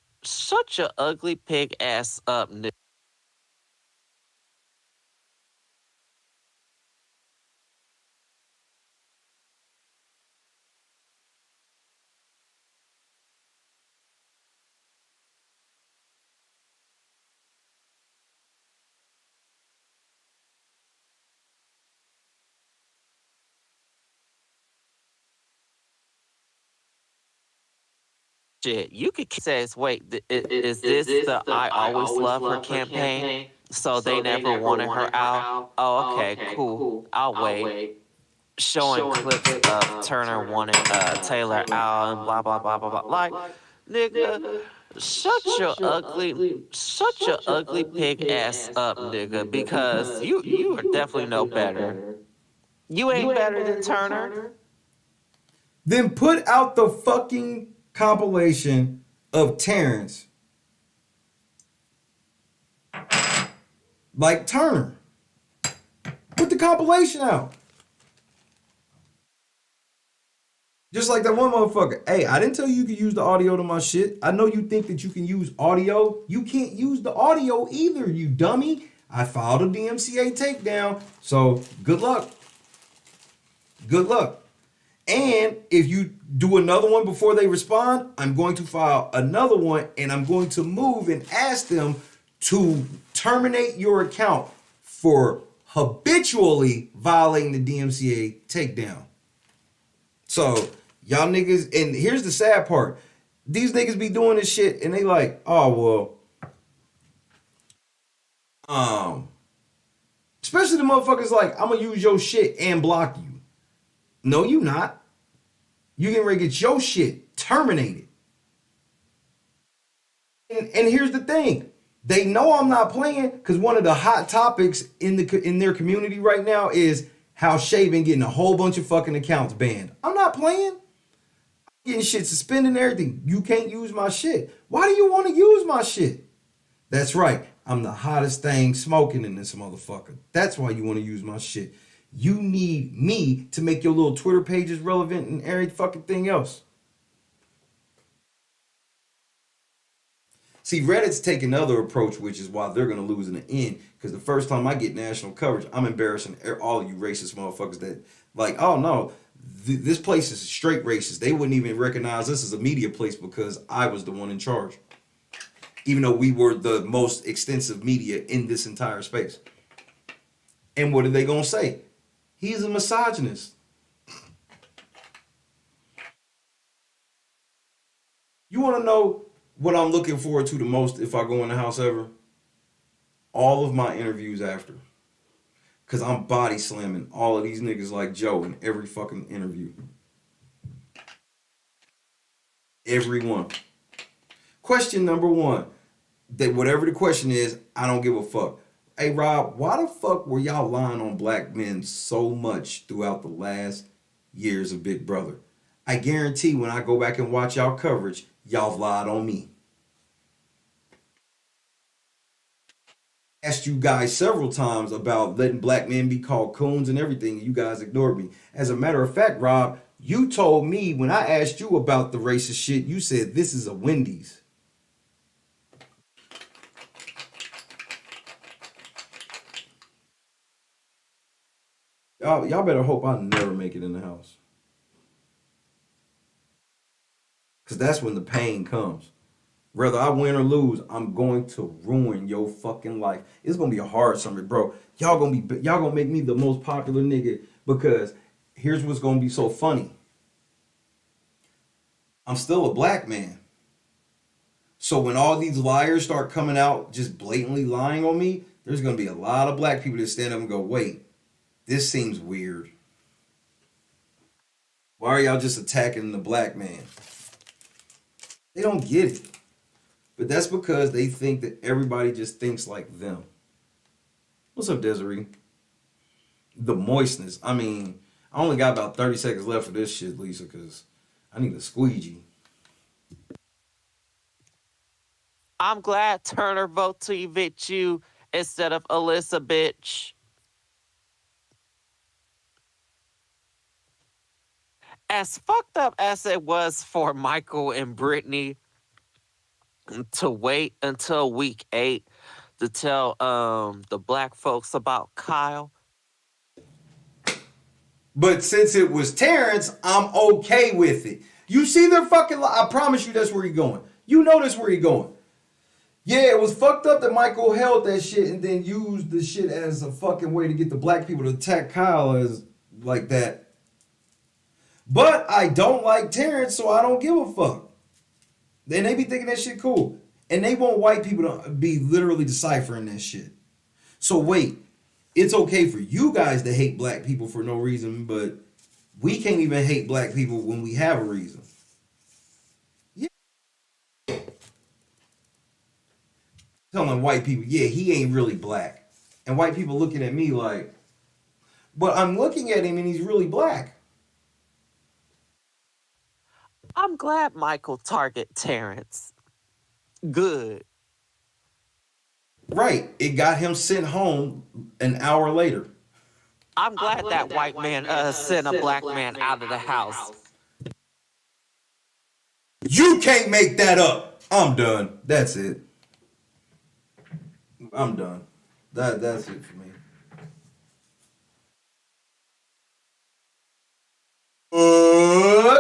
pig ass up, nigga. Shit, you could says, wait, is this the I Always Love Her campaign? So they never wanted her out? Oh, okay, cool. I'll wait. Showing clips of Turner wanting Taylor out and blah, blah, blah, blah, blah. Like, nigga, shut your ugly pig ass up, nigga, because you are definitely no better. You ain't better than Turner. Then put out the fucking compilation of Terrence like Turner. Put the compilation out. Just like that one motherfucker. Hey, I didn't tell you could use the audio to my shit. I know you think that you can use audio. You can't use the audio either, you dummy. I filed a DMCA takedown. So good luck. Good luck. And if you do another one before they respond, I'm going to file another one and I'm going to move and ask them to terminate your account for habitually violating the DMCA takedown. So y'all niggas, and here's the sad part. These niggas be doing this shit and they like, oh, well, especially the motherfuckers like, I'm gonna use your shit and block you. No, you not. You getting ready to get your shit terminated. And here's the thing. They know I'm not playing because one of the hot topics in their community right now is how Shay been getting a whole bunch of fucking accounts banned. I'm not playing. I'm getting shit suspended and everything. You can't use my shit. Why do you want to use my shit? That's right. I'm the hottest thing smoking in this motherfucker. That's why you want to use my shit. You need me to make your little Twitter pages relevant and every fucking thing else. See, Reddit's taking another approach, which is why they're going to lose in the end. Because the first time I get national coverage, I'm embarrassing all of you racist motherfuckers that, like, oh no, this place is straight racist. They wouldn't even recognize this as a media place because I was the one in charge. Even though we were the most extensive media in this entire space. And what are they going to say? He's a misogynist. You want to know what I'm looking forward to the most if I go in the house ever? All of my interviews after. Because I'm body slamming all of these niggas like Joe in every fucking interview. Every one. Question number one. That whatever the question is, I don't give a fuck. Hey, Rob, why the fuck were y'all lying on black men so much throughout the last years of Big Brother? I guarantee when I go back and watch y'all coverage, y'all lied on me. Asked you guys several times about letting black men be called coons and everything, and you guys ignored me. As a matter of fact, Rob, you told me when I asked you about the racist shit, you said this is a Wendy's. Y'all better hope I never make it in the house. Because that's when the pain comes. Whether I win or lose, I'm going to ruin your fucking life. It's going to be a hard summer, bro. Y'all gonna make me the most popular nigga because here's what's going to be so funny. I'm still a black man. So when all these liars start coming out just blatantly lying on me, there's going to be a lot of black people that stand up and go, wait. This seems weird. Why are y'all just attacking the black man? They don't get it. But that's because they think that everybody just thinks like them. What's up, Desiree? The moistness. I mean, I only got about 30 seconds left for this shit, Lisa, because I need a squeegee. I'm glad Turner voted to evict you instead of Alyssa, bitch. As fucked up as it was for Michael and Brittany to wait until week 8 to tell the black folks about Kyle. But since it was Terrence, I'm okay with it. You see their fucking I promise you that's where you're going. You know that's where you're going. Yeah, it was fucked up that Michael held that shit and then used the shit as a fucking way to get the black people to attack Kyle as like that. But I don't like Terrence, so I don't give a fuck. Then they be thinking that shit cool. And they want white people to be literally deciphering that shit. So wait, it's okay for you guys to hate black people for no reason, but we can't even hate black people when we have a reason. Yeah. Telling white people, yeah, he ain't really black. And white people looking at me like, but I'm looking at him and he's really black. I'm glad Michael targeted Terrence. Good. Right. It got him sent home an hour later. I'm glad that white man sent a black man out of the house. You can't make that up. I'm done. That's it. I'm done. That's it for me.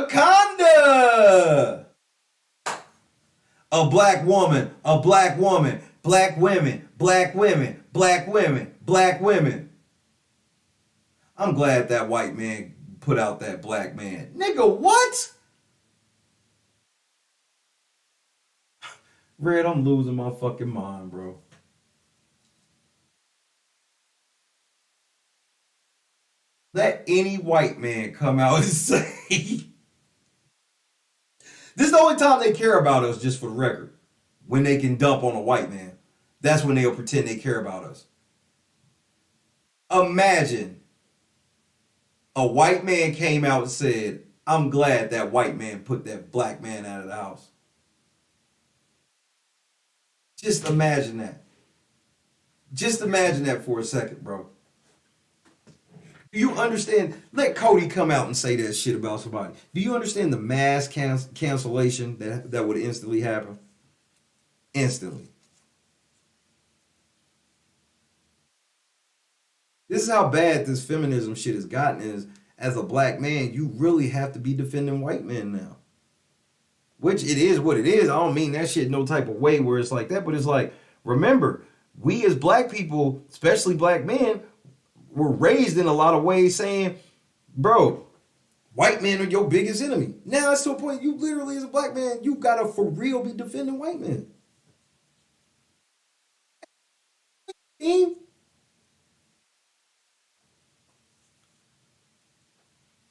Wakanda. A black woman, black women, black women, black women, black women, black women. I'm glad that white man put out that black man. Nigga, what? Red, I'm losing my fucking mind, bro. Let any white man come out and say, this is the only time they care about us, just for the record. When they can dump on a white man. That's when they'll pretend they care about us. Imagine a white man came out and said, I'm glad that white man put that black man out of the house. Just imagine that. Just imagine that for a second, bro. Do you understand? Let Cody come out and say that shit about somebody. Do you understand the mass cancellation that would instantly happen? Instantly. This is how bad this feminism shit has gotten is, as a black man, you really have to be defending white men now. Which it is what it is. I don't mean that shit no type of way where it's like that, but it's like, remember, we as black people, especially black men, were raised in a lot of ways saying, bro, white men are your biggest enemy. Now it's to a point you literally as a black man, you gotta for real be defending white men.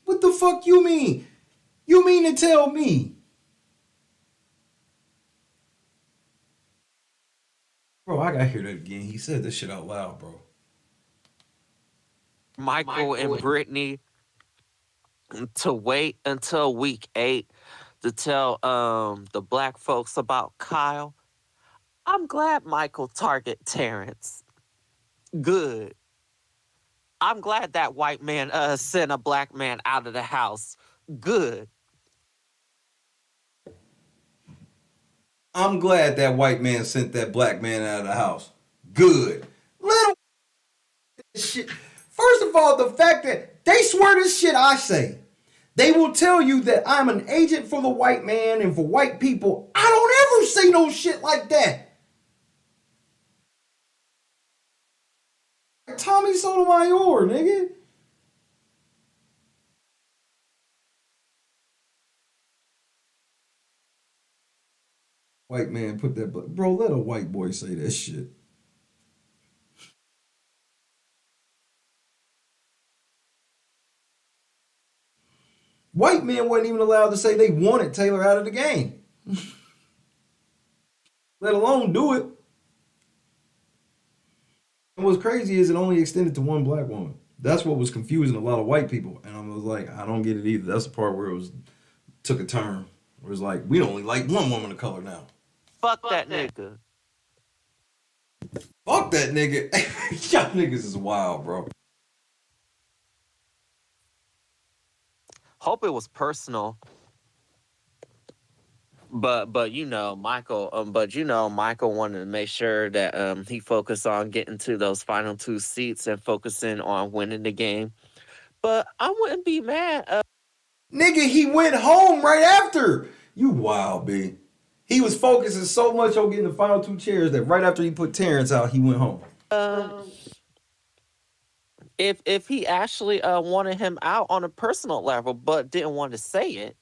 What the fuck you mean? You mean to tell me? Bro, I gotta hear that again. He said this shit out loud, bro. Michael and Brittany to wait until week 8 to tell the black folks about Kyle. I'm glad Michael target Terrence. Good. I'm glad that white man sent a black man out of the house. Good. I'm glad that white man sent that black man out of the house. Good. Little shit. First of all, the fact that they swear this shit I say. They will tell you that I'm an agent for the white man and for white people. I don't ever say no shit like that. Tommy Sotomayor, nigga. White man put that, bro, let a white boy say that shit. White men weren't even allowed to say they wanted Taylor out of the game. Let alone do it. And what's crazy is it only extended to one black woman. That's what was confusing a lot of white people. And I was like, I don't get it either. That's the part where it was took a turn. Where it's like, we only like one woman of color now. Fuck that nigga. Fuck that nigga. Y'all niggas is wild, bro. Hope it was personal. But you know, Michael Michael wanted to make sure that he focused on getting to those final 2 seats and focusing on winning the game. But I wouldn't be mad. Nigga, he went home right after. You wild, B. He was focusing so much on getting the final 2 chairs that right after he put Terrence out, he went home. If he actually wanted him out on a personal level, but didn't want to say it,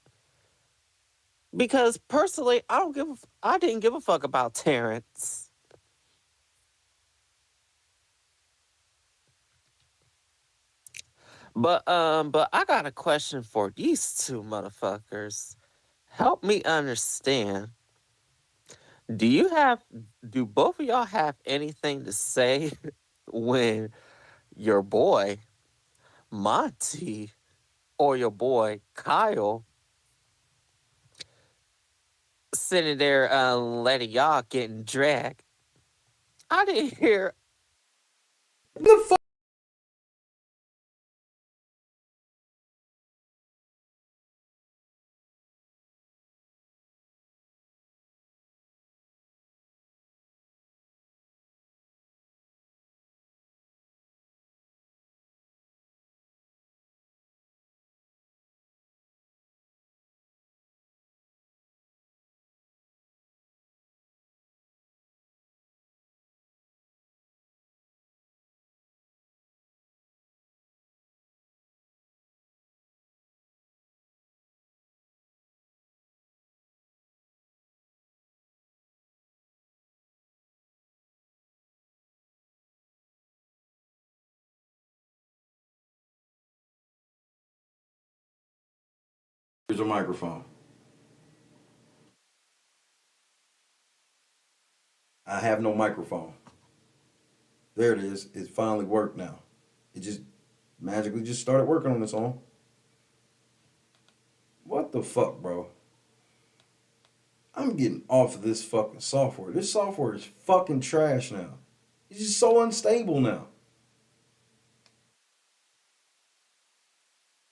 because personally, I didn't give a fuck about Terrence. But I got a question for these 2 motherfuckers. Help me understand. Do both of y'all have anything to say when your boy Monty or your boy Kyle sitting there letting y'all getting dragged? I didn't hear the fuck. Here's a microphone. I have no microphone. There it is. It finally worked now. It just magically just started working on its own. What the fuck, bro? I'm getting off of this fucking software. This software is fucking trash now. It's just so unstable now.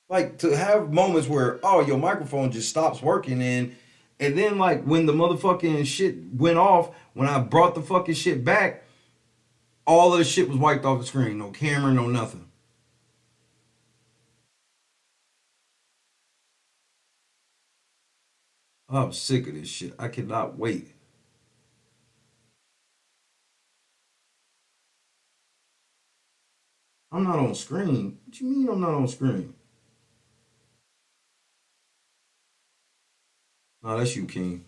Like, to have moments where, oh, your microphone just stops working, and then, like, when the motherfucking shit went off, when I brought the fucking shit back, all of the shit was wiped off the screen. No camera, no nothing. I'm sick of this shit. I cannot wait. I'm not on screen. What you mean I'm not on screen? No, that's you, King.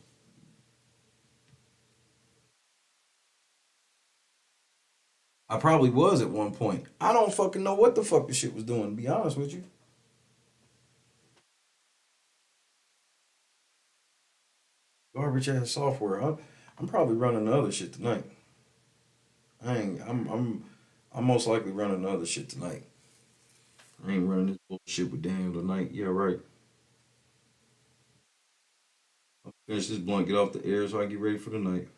I probably was at one point. I don't fucking know what the fuck the shit was doing, to be honest with you. Garbage ass software. I'm probably running the other shit tonight. I'm most likely running the other shit tonight. I ain't running this bullshit with Daniel tonight. Yeah, right. I'll finish this blunt, get off the air so I get ready for the night.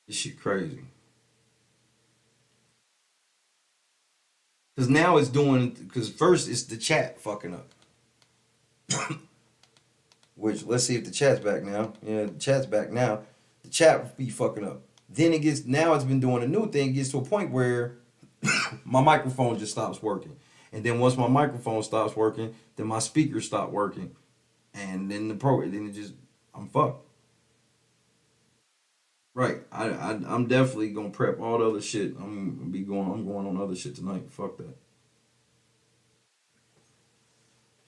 This shit crazy. Because now it's doing, because first it's the chat fucking up. Which, let's see if the chat's back now. Yeah, the chat's back now. The chat be fucking up. Then it gets, now it's been doing a new thing. It gets to a point where my microphone just stops working. And then once my microphone stops working, then my speakers stop working. And then then it just, I'm fucked. Right. I'm definitely gonna prep all the other shit. I'm going on other shit tonight. Fuck that.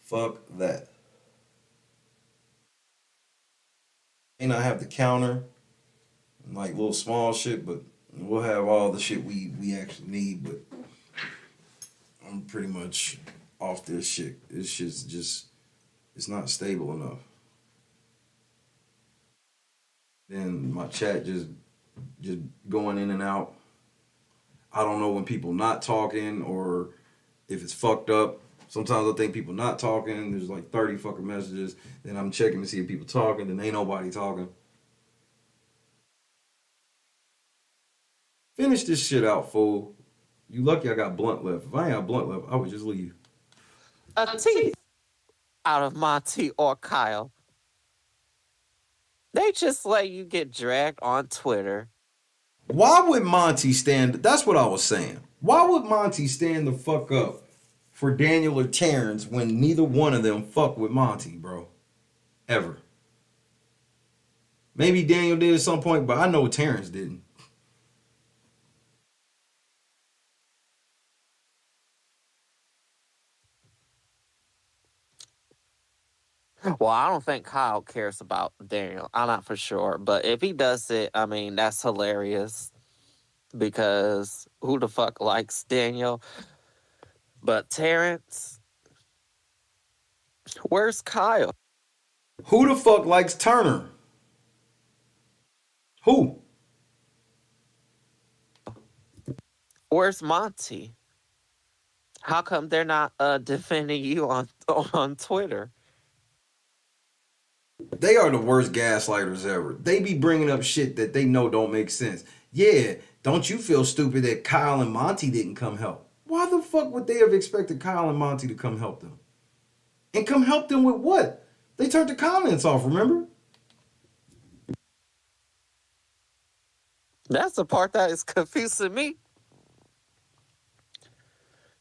Fuck that. And I have the counter, and like little small shit, but we'll have all the shit we actually need, but I'm pretty much off this shit. This shit's just, it's not stable enough. Then my chat just going in and out. I don't know when people not talking or if it's fucked up. Sometimes I think people not talking. There's like 30 fucking messages. Then I'm checking to see if people talking. Then ain't nobody talking. Finish this shit out, fool. You lucky I got blunt left. If I ain't got blunt left, I would just leave. A teeth out of Monty or Kyle. They just let you get dragged on Twitter. Why would Monty stand? That's what I was saying. Why would Monty stand the fuck up for Daniel or Terrence when neither one of them fuck with Monty, bro? Ever. Maybe Daniel did at some point, but I know Terrence didn't. Well, I don't think Kyle cares about Daniel. I'm not for sure. But if he does it, I mean, that's hilarious. Because who the fuck likes Daniel? But Terrence, where's Kyle? Who the fuck likes Turner? Who? Where's Monty? How come they're not defending you on Twitter? They are the worst gaslighters ever. They be bringing up shit that they know don't make sense. Yeah, don't you feel stupid that Kyle and Monty didn't come help? Why the fuck would they have expected Kyle and Monty to come help them? And come help them with what? They turned the comments off, remember? That's the part that is confusing me.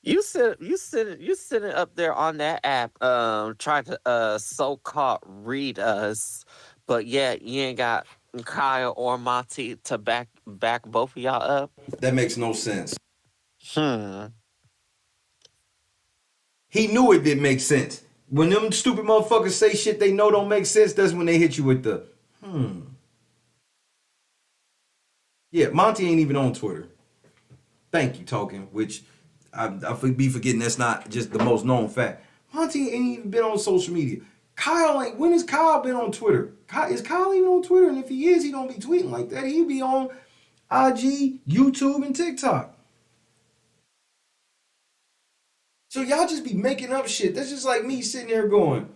You sitting up there on that app, trying to so-called read us, but yet you ain't got Kyle or Monty to back both of y'all up. That makes no sense. He knew it didn't make sense. When them stupid motherfuckers say shit they know don't make sense, that's when they hit you with the Yeah, Monty ain't even on Twitter. Thank you, Token, which I be forgetting that's not just the most known fact. Monty ain't even been on social media. Kyle ain't. When has Kyle been on Twitter? Is Kyle even on Twitter? And if he is, he don't be tweeting like that. He be on IG, YouTube, and TikTok. So y'all just be making up shit. That's just like me sitting there going,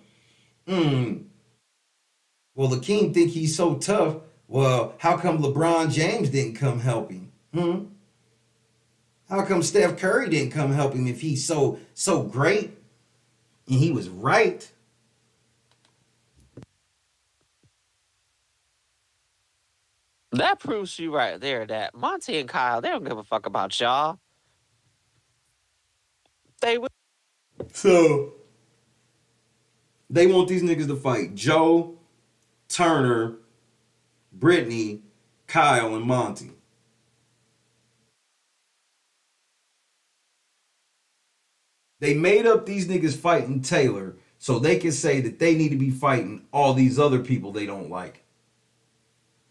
well, the king think he's so tough. Well, how come LeBron James didn't come help him? How come Steph Curry didn't come help him if he's so great? And he was right. That proves you right there that Monty and Kyle, they don't give a fuck about y'all. So they want these niggas to fight Joe, Turner, Brittany, Kyle, and Monty. They made up these niggas fighting Taylor so they can say that they need to be fighting all these other people they don't like.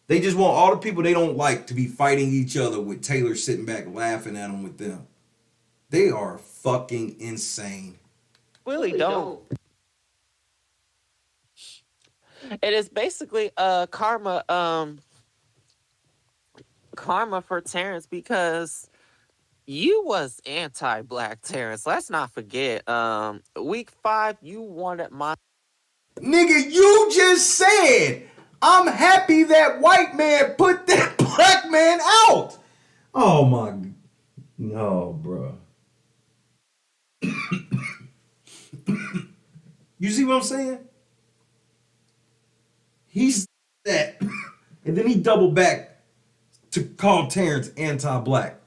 They just want all the people they don't like to be fighting each other with Taylor sitting back laughing at them with them. They are fucking insane. Really don't. It is basically karma for Terrence because you was anti-black, Terrence. Let's not forget. Week 5, you wanted my Nigga, you just said I'm happy that white man put that black man out. Oh my, no, bro. You see what I'm saying? He's that, and then he doubled back to call Terrence anti-black.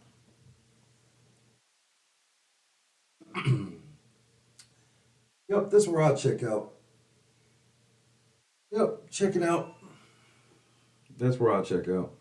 Yep, that's where I check out. Yep, check it out. That's where I check out.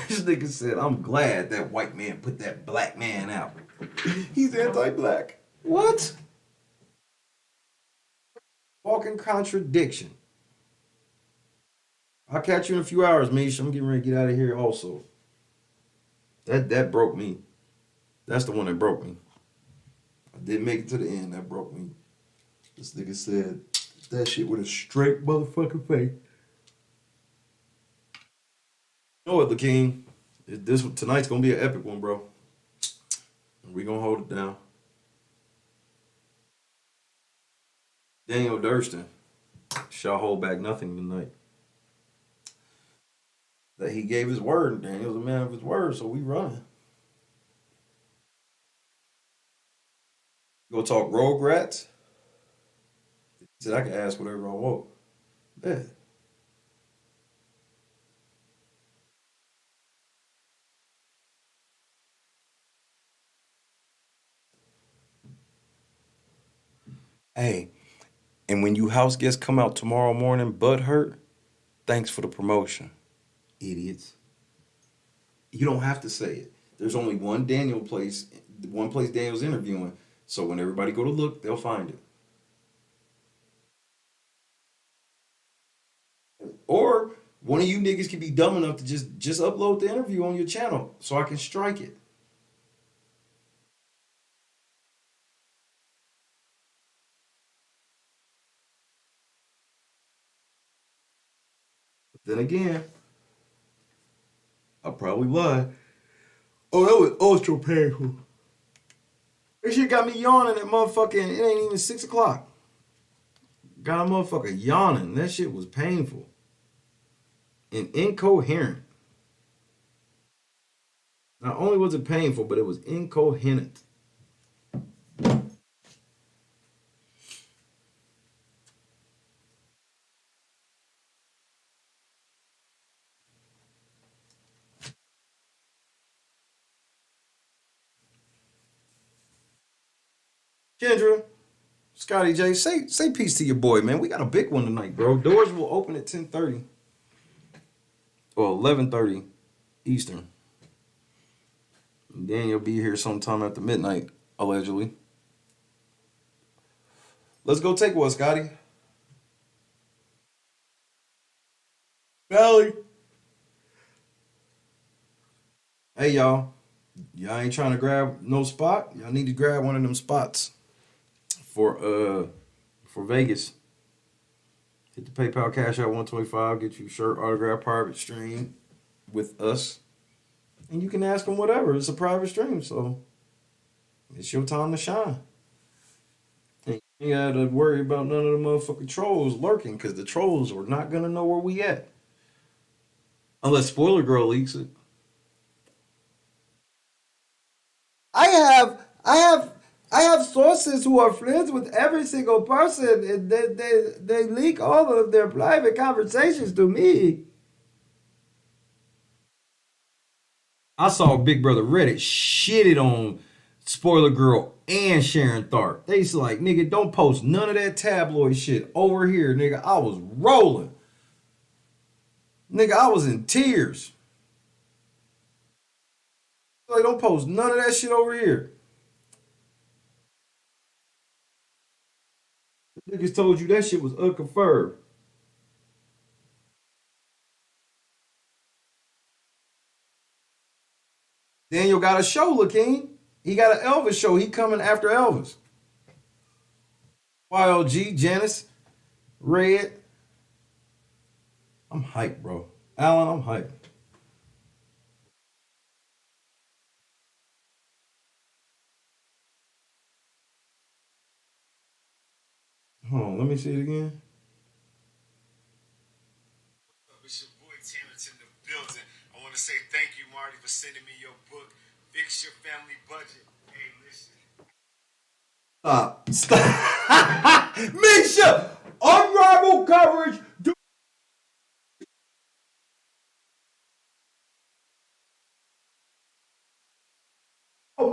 This nigga said, I'm glad that white man put that black man out. He's anti-black. What? Walking contradiction. I'll catch you in a few hours, Mish. I'm getting ready to get out of here also. That broke me. That's the one that broke me. I didn't make it to the end. That broke me. This nigga said that shit with a straight motherfucking face. You know what, the king? Tonight's gonna be an epic one, bro. We gonna hold it down. Daniel Durston shall hold back nothing tonight. That he gave his word. Daniel's a man of his word, so we running. Go talk rogue rats. He said I can ask whatever I want. Yeah. Hey, and when you house guests come out tomorrow morning, butt hurt, thanks for the promotion, idiots. You don't have to say it. There's only one place Daniel's interviewing. So when everybody go to look, they'll find it. Or one of you niggas can be dumb enough to just upload the interview on your channel so I can strike it. Then again, I probably lied. Oh, that was ultra painful. This shit got me yawning at motherfucking, it ain't even 6 o'clock. Got a motherfucker yawning. That shit was painful. And incoherent. Not only was it painful, but it was incoherent. Kendra, Scotty J, say peace to your boy, man. We got a big one tonight, bro. Doors will open at 10:30 or 11:30 Eastern. Then you'll be here sometime after midnight, allegedly. Let's go take one, Scotty. Valley. Hey, y'all. Y'all ain't trying to grab no spot? Y'all need to grab one of them spots for Vegas. Hit the PayPal Cash App 125. Get you shirt, autograph, private stream with us. And you can ask them whatever. It's a private stream, so it's your time to shine. And you got to worry about none of the motherfucking trolls lurking, because the trolls are not going to know where we at. Unless Spoiler Girl leaks it. I have sources who are friends with every single person, and they leak all of their private conversations to me. I saw Big Brother Reddit shitted on Spoiler Girl and Sharon Tharp. They used to like, nigga, don't post none of that tabloid shit over here, nigga. I was rolling. Nigga, I was in tears. Like, don't post none of that shit over here. Niggas told you that shit was unconfirmed. Daniel got a show, Lakeem. He got an Elvis show. He coming after Elvis. YLG, Janice, Red. I'm hyped, bro. Alan, I'm hyped. Hold on, let me see it again. It's your boy Terrence in the building. I want to say thank you, Marty, for sending me your book, Fix Your Family Budget. Hey, listen. Stop. Misha, unrivaled coverage.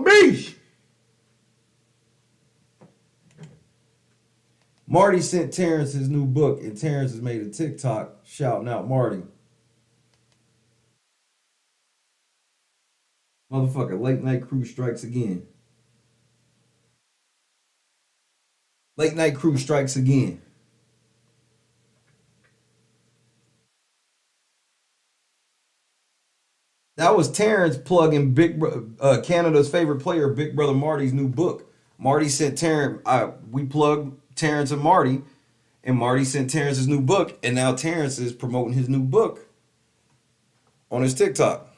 Mish. Marty sent Terrence his new book, and Terrence has made a TikTok shouting out Marty. Motherfucker, Late Night Crew strikes again. Late Night Crew strikes again. That was Terrence plugging Canada's favorite player, Big Brother Marty's new book. Marty sent Terrence, we plugged Terrence and Marty sent Terrence's new book, and now Terrence is promoting his new book on his TikTok.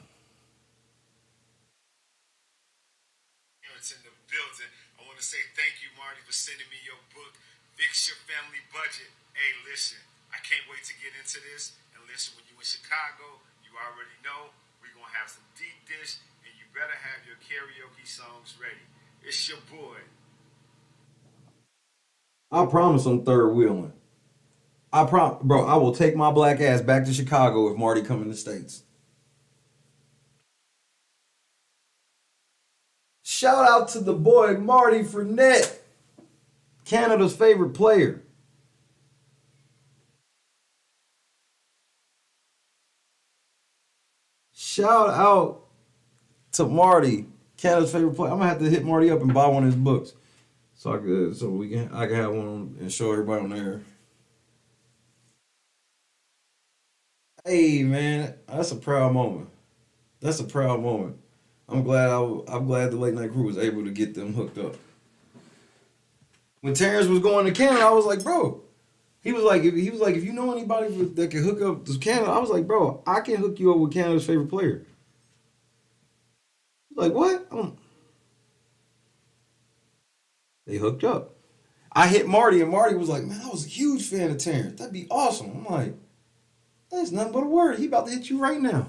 Terrence in the building. I want to say thank you, Marty, for sending me your book, Fix Your Family Budget. Hey, listen, I can't wait to get into this. And listen, when you're in Chicago, you already know we're going to have some deep dish, and you better have your karaoke songs ready. It's your boy. I promise I'm third wheeling. Bro, I will take my black ass back to Chicago if Marty come in the States. Shout out to the boy Marty Fournette, Canada's favorite player. Shout out to Marty, Canada's favorite player. I'm gonna have to hit Marty up and buy one of his books, so I can have one and show everybody on there. Hey man, that's a proud moment. That's a proud moment. I'm glad the Late Night Crew was able to get them hooked up. When Terrence was going to Canada, I was like, bro. He was like, if you know anybody that can hook up to Canada, I was like, bro, I can hook you up with Canada's favorite player. Like, what? They hooked up. I hit Marty, and Marty was like, man, I was a huge fan of Terrence. That'd be awesome. I'm like, that's nothing but a word. He about to hit you right now.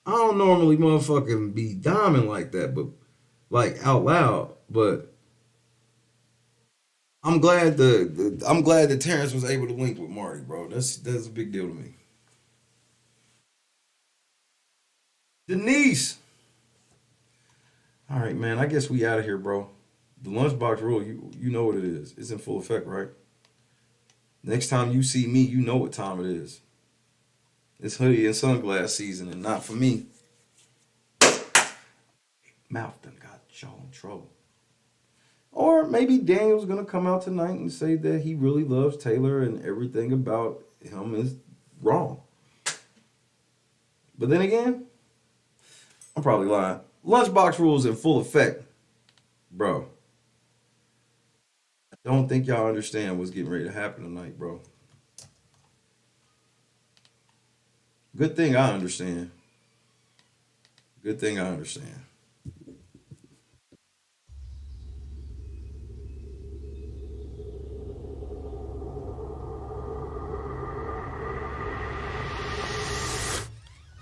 I don't normally motherfucking be diamond like that, but like out loud. But I'm glad that Terrence was able to link with Marty, bro. That's a big deal to me. Denise. All right, man. I guess we out of here, bro. The lunchbox rule, you know what it is. It's in full effect, right? Next time you see me, you know what time it is. It's hoodie and sunglass season, and not for me. Mouth done got y'all in trouble. Or maybe Daniel's gonna come out tonight and say that he really loves Taylor and everything about him is wrong. But then again, I'm probably lying. Lunchbox rules in full effect. Bro. I don't think y'all understand what's getting ready to happen tonight, bro. Good thing I understand. Good thing I understand.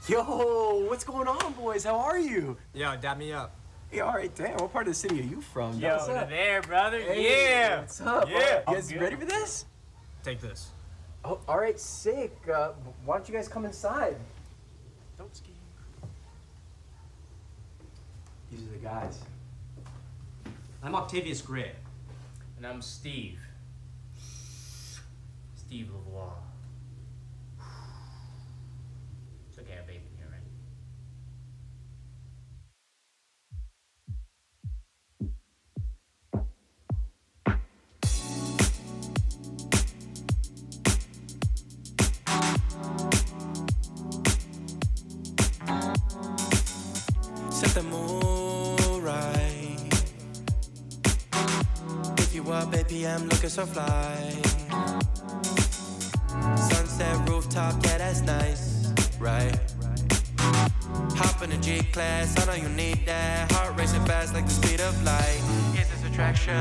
Yo, what's going on, boys? How are you? Yo, dab me up. Hey, all right, damn. What part of the city are you from? Yo, What's up? there, brother. Hey, Yeah. What's up? Yeah. You guys ready for this? Take this. Oh, all right, sick. Why don't you guys come inside? Don't ski. These are the guys. I'm Octavius Gray. And I'm Steve. Steve LeVois. It's okay, I have bacon here, right? Set the mood right. If you up, baby, I'm looking so fly. Sunset rooftop, yeah, that's nice, right? Hop in the G-Class, I know you need that. Heart racing fast like the speed of light. Is this attraction,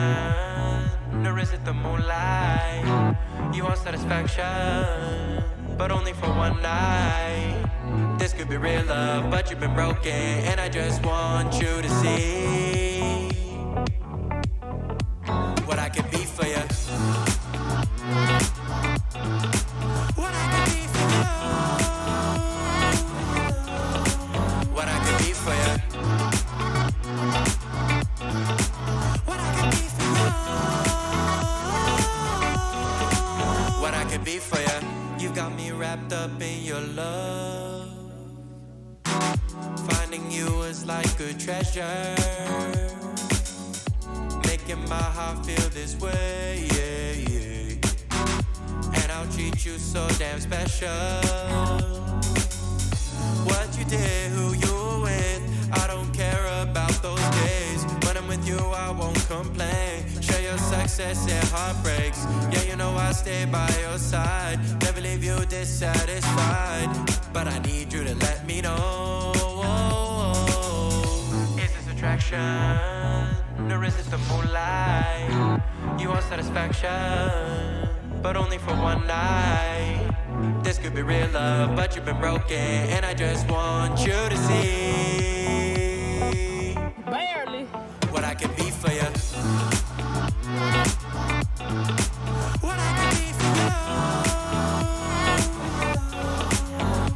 or is it the moonlight? You want satisfaction, but only for one night. This could be real love, but you've been broken, and I just want you to see what I can be for you. What I can be for you. What I can be for you. What I can be for you. What I can be for you. You got me wrapped up in your love. Finding you is like a treasure. Making my heart feel this way, yeah, yeah. And I'll treat you so damn special. What you did, who you were with, I don't care about those days. When I'm with you, I won't complain. Share your success and heartbreaks. Yeah, you know I stay by your side. Never leave you dissatisfied. But I need you to let me know. Is this attraction, or is it the moonlight? You want satisfaction, but only for one night. This could be real love, but you've been broken, and I just want you to see barely what I can be for you. What I can be for you.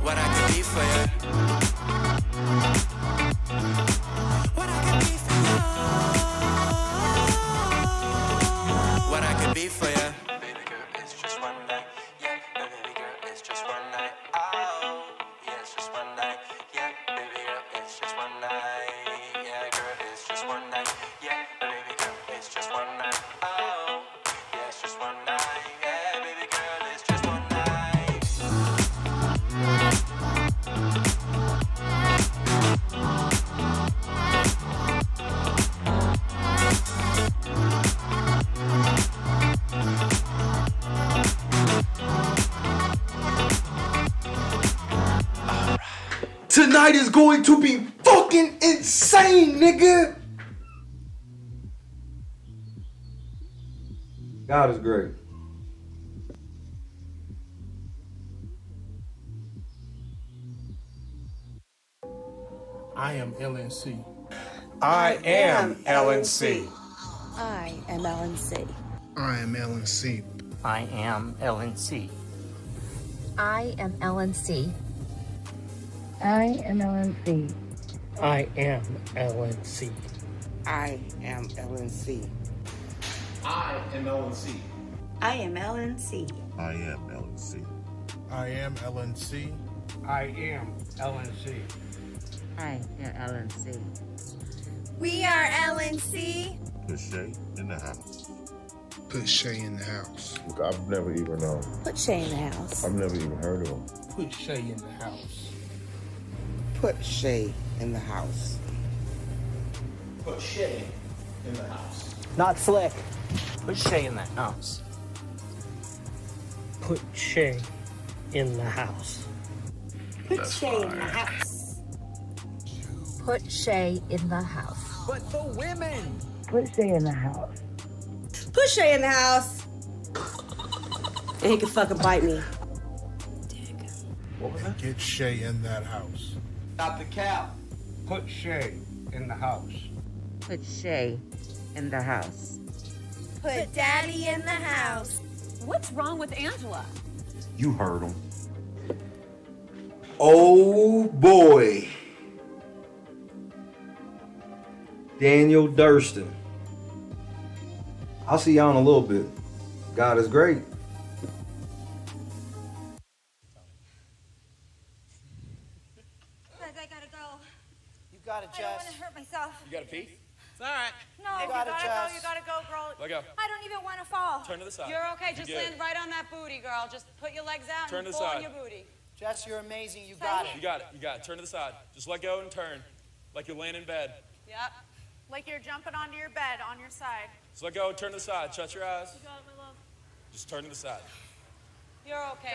What I can be for you. What I can be for you. What I can be for you. Baby girl, it's just one night. Yeah, baby girl, it's just one night. Oh, yeah, it's just one night. Yeah, baby girl, it's just one night. Yeah, girl, it's just one night. Yeah, baby girl, it's just one night. Oh, yeah, it's just one night. Yeah, baby girl, it's just one night. Tonight is going to be fucking insane, nigga. God is great. I am LNC. I am LNC. I am LNC. I am LNC. I am LNC. I am LNC. I am LNC. I am LNC. I am LNC. I am LNC. I am LNC. I am LNC. I am LNC. I am LNC. I am LNC. We are LNC. Put Shay in the house. Put Shay in the house. Look, I've never even Put Shay in the house. I've never even heard of him. Put Shay in the house. Put Shay in the house. Put Shay in the house. Not slick. Put Shay in the house. Put Shay in the house. Put Shay in the house. Put Shay in the house. But for women. Put Shay in the house. Put Shay in the house. And he can fucking bite me. What was that? Get Shay in that house. Stop the cap. Put Shay in the house. Put Shay in the house. Put Daddy in the house. What's wrong with Angela? You heard him. Oh boy. Daniel Durston. I'll see y'all in a little bit. God is great. I gotta go. You got it, I don't want Jess. to hurt myself. You got a pee? It's all right. No, You you got gotta it, go. Jess. You gotta go, girl. Let go. I don't even want to fall. Turn to the side. You're okay. Just You're land good. right on that booty, girl. Just put your legs out Turn and to the pull on side. your booty. Jess, you're amazing. You got it. You got it. You got it. Turn to the side. Just let go and turn. Like you're laying in bed. Yep. Like you're jumping onto your bed on your side. Just let go and turn to the side. Shut your eyes. You got it, my love. Just turn to the side. You're okay.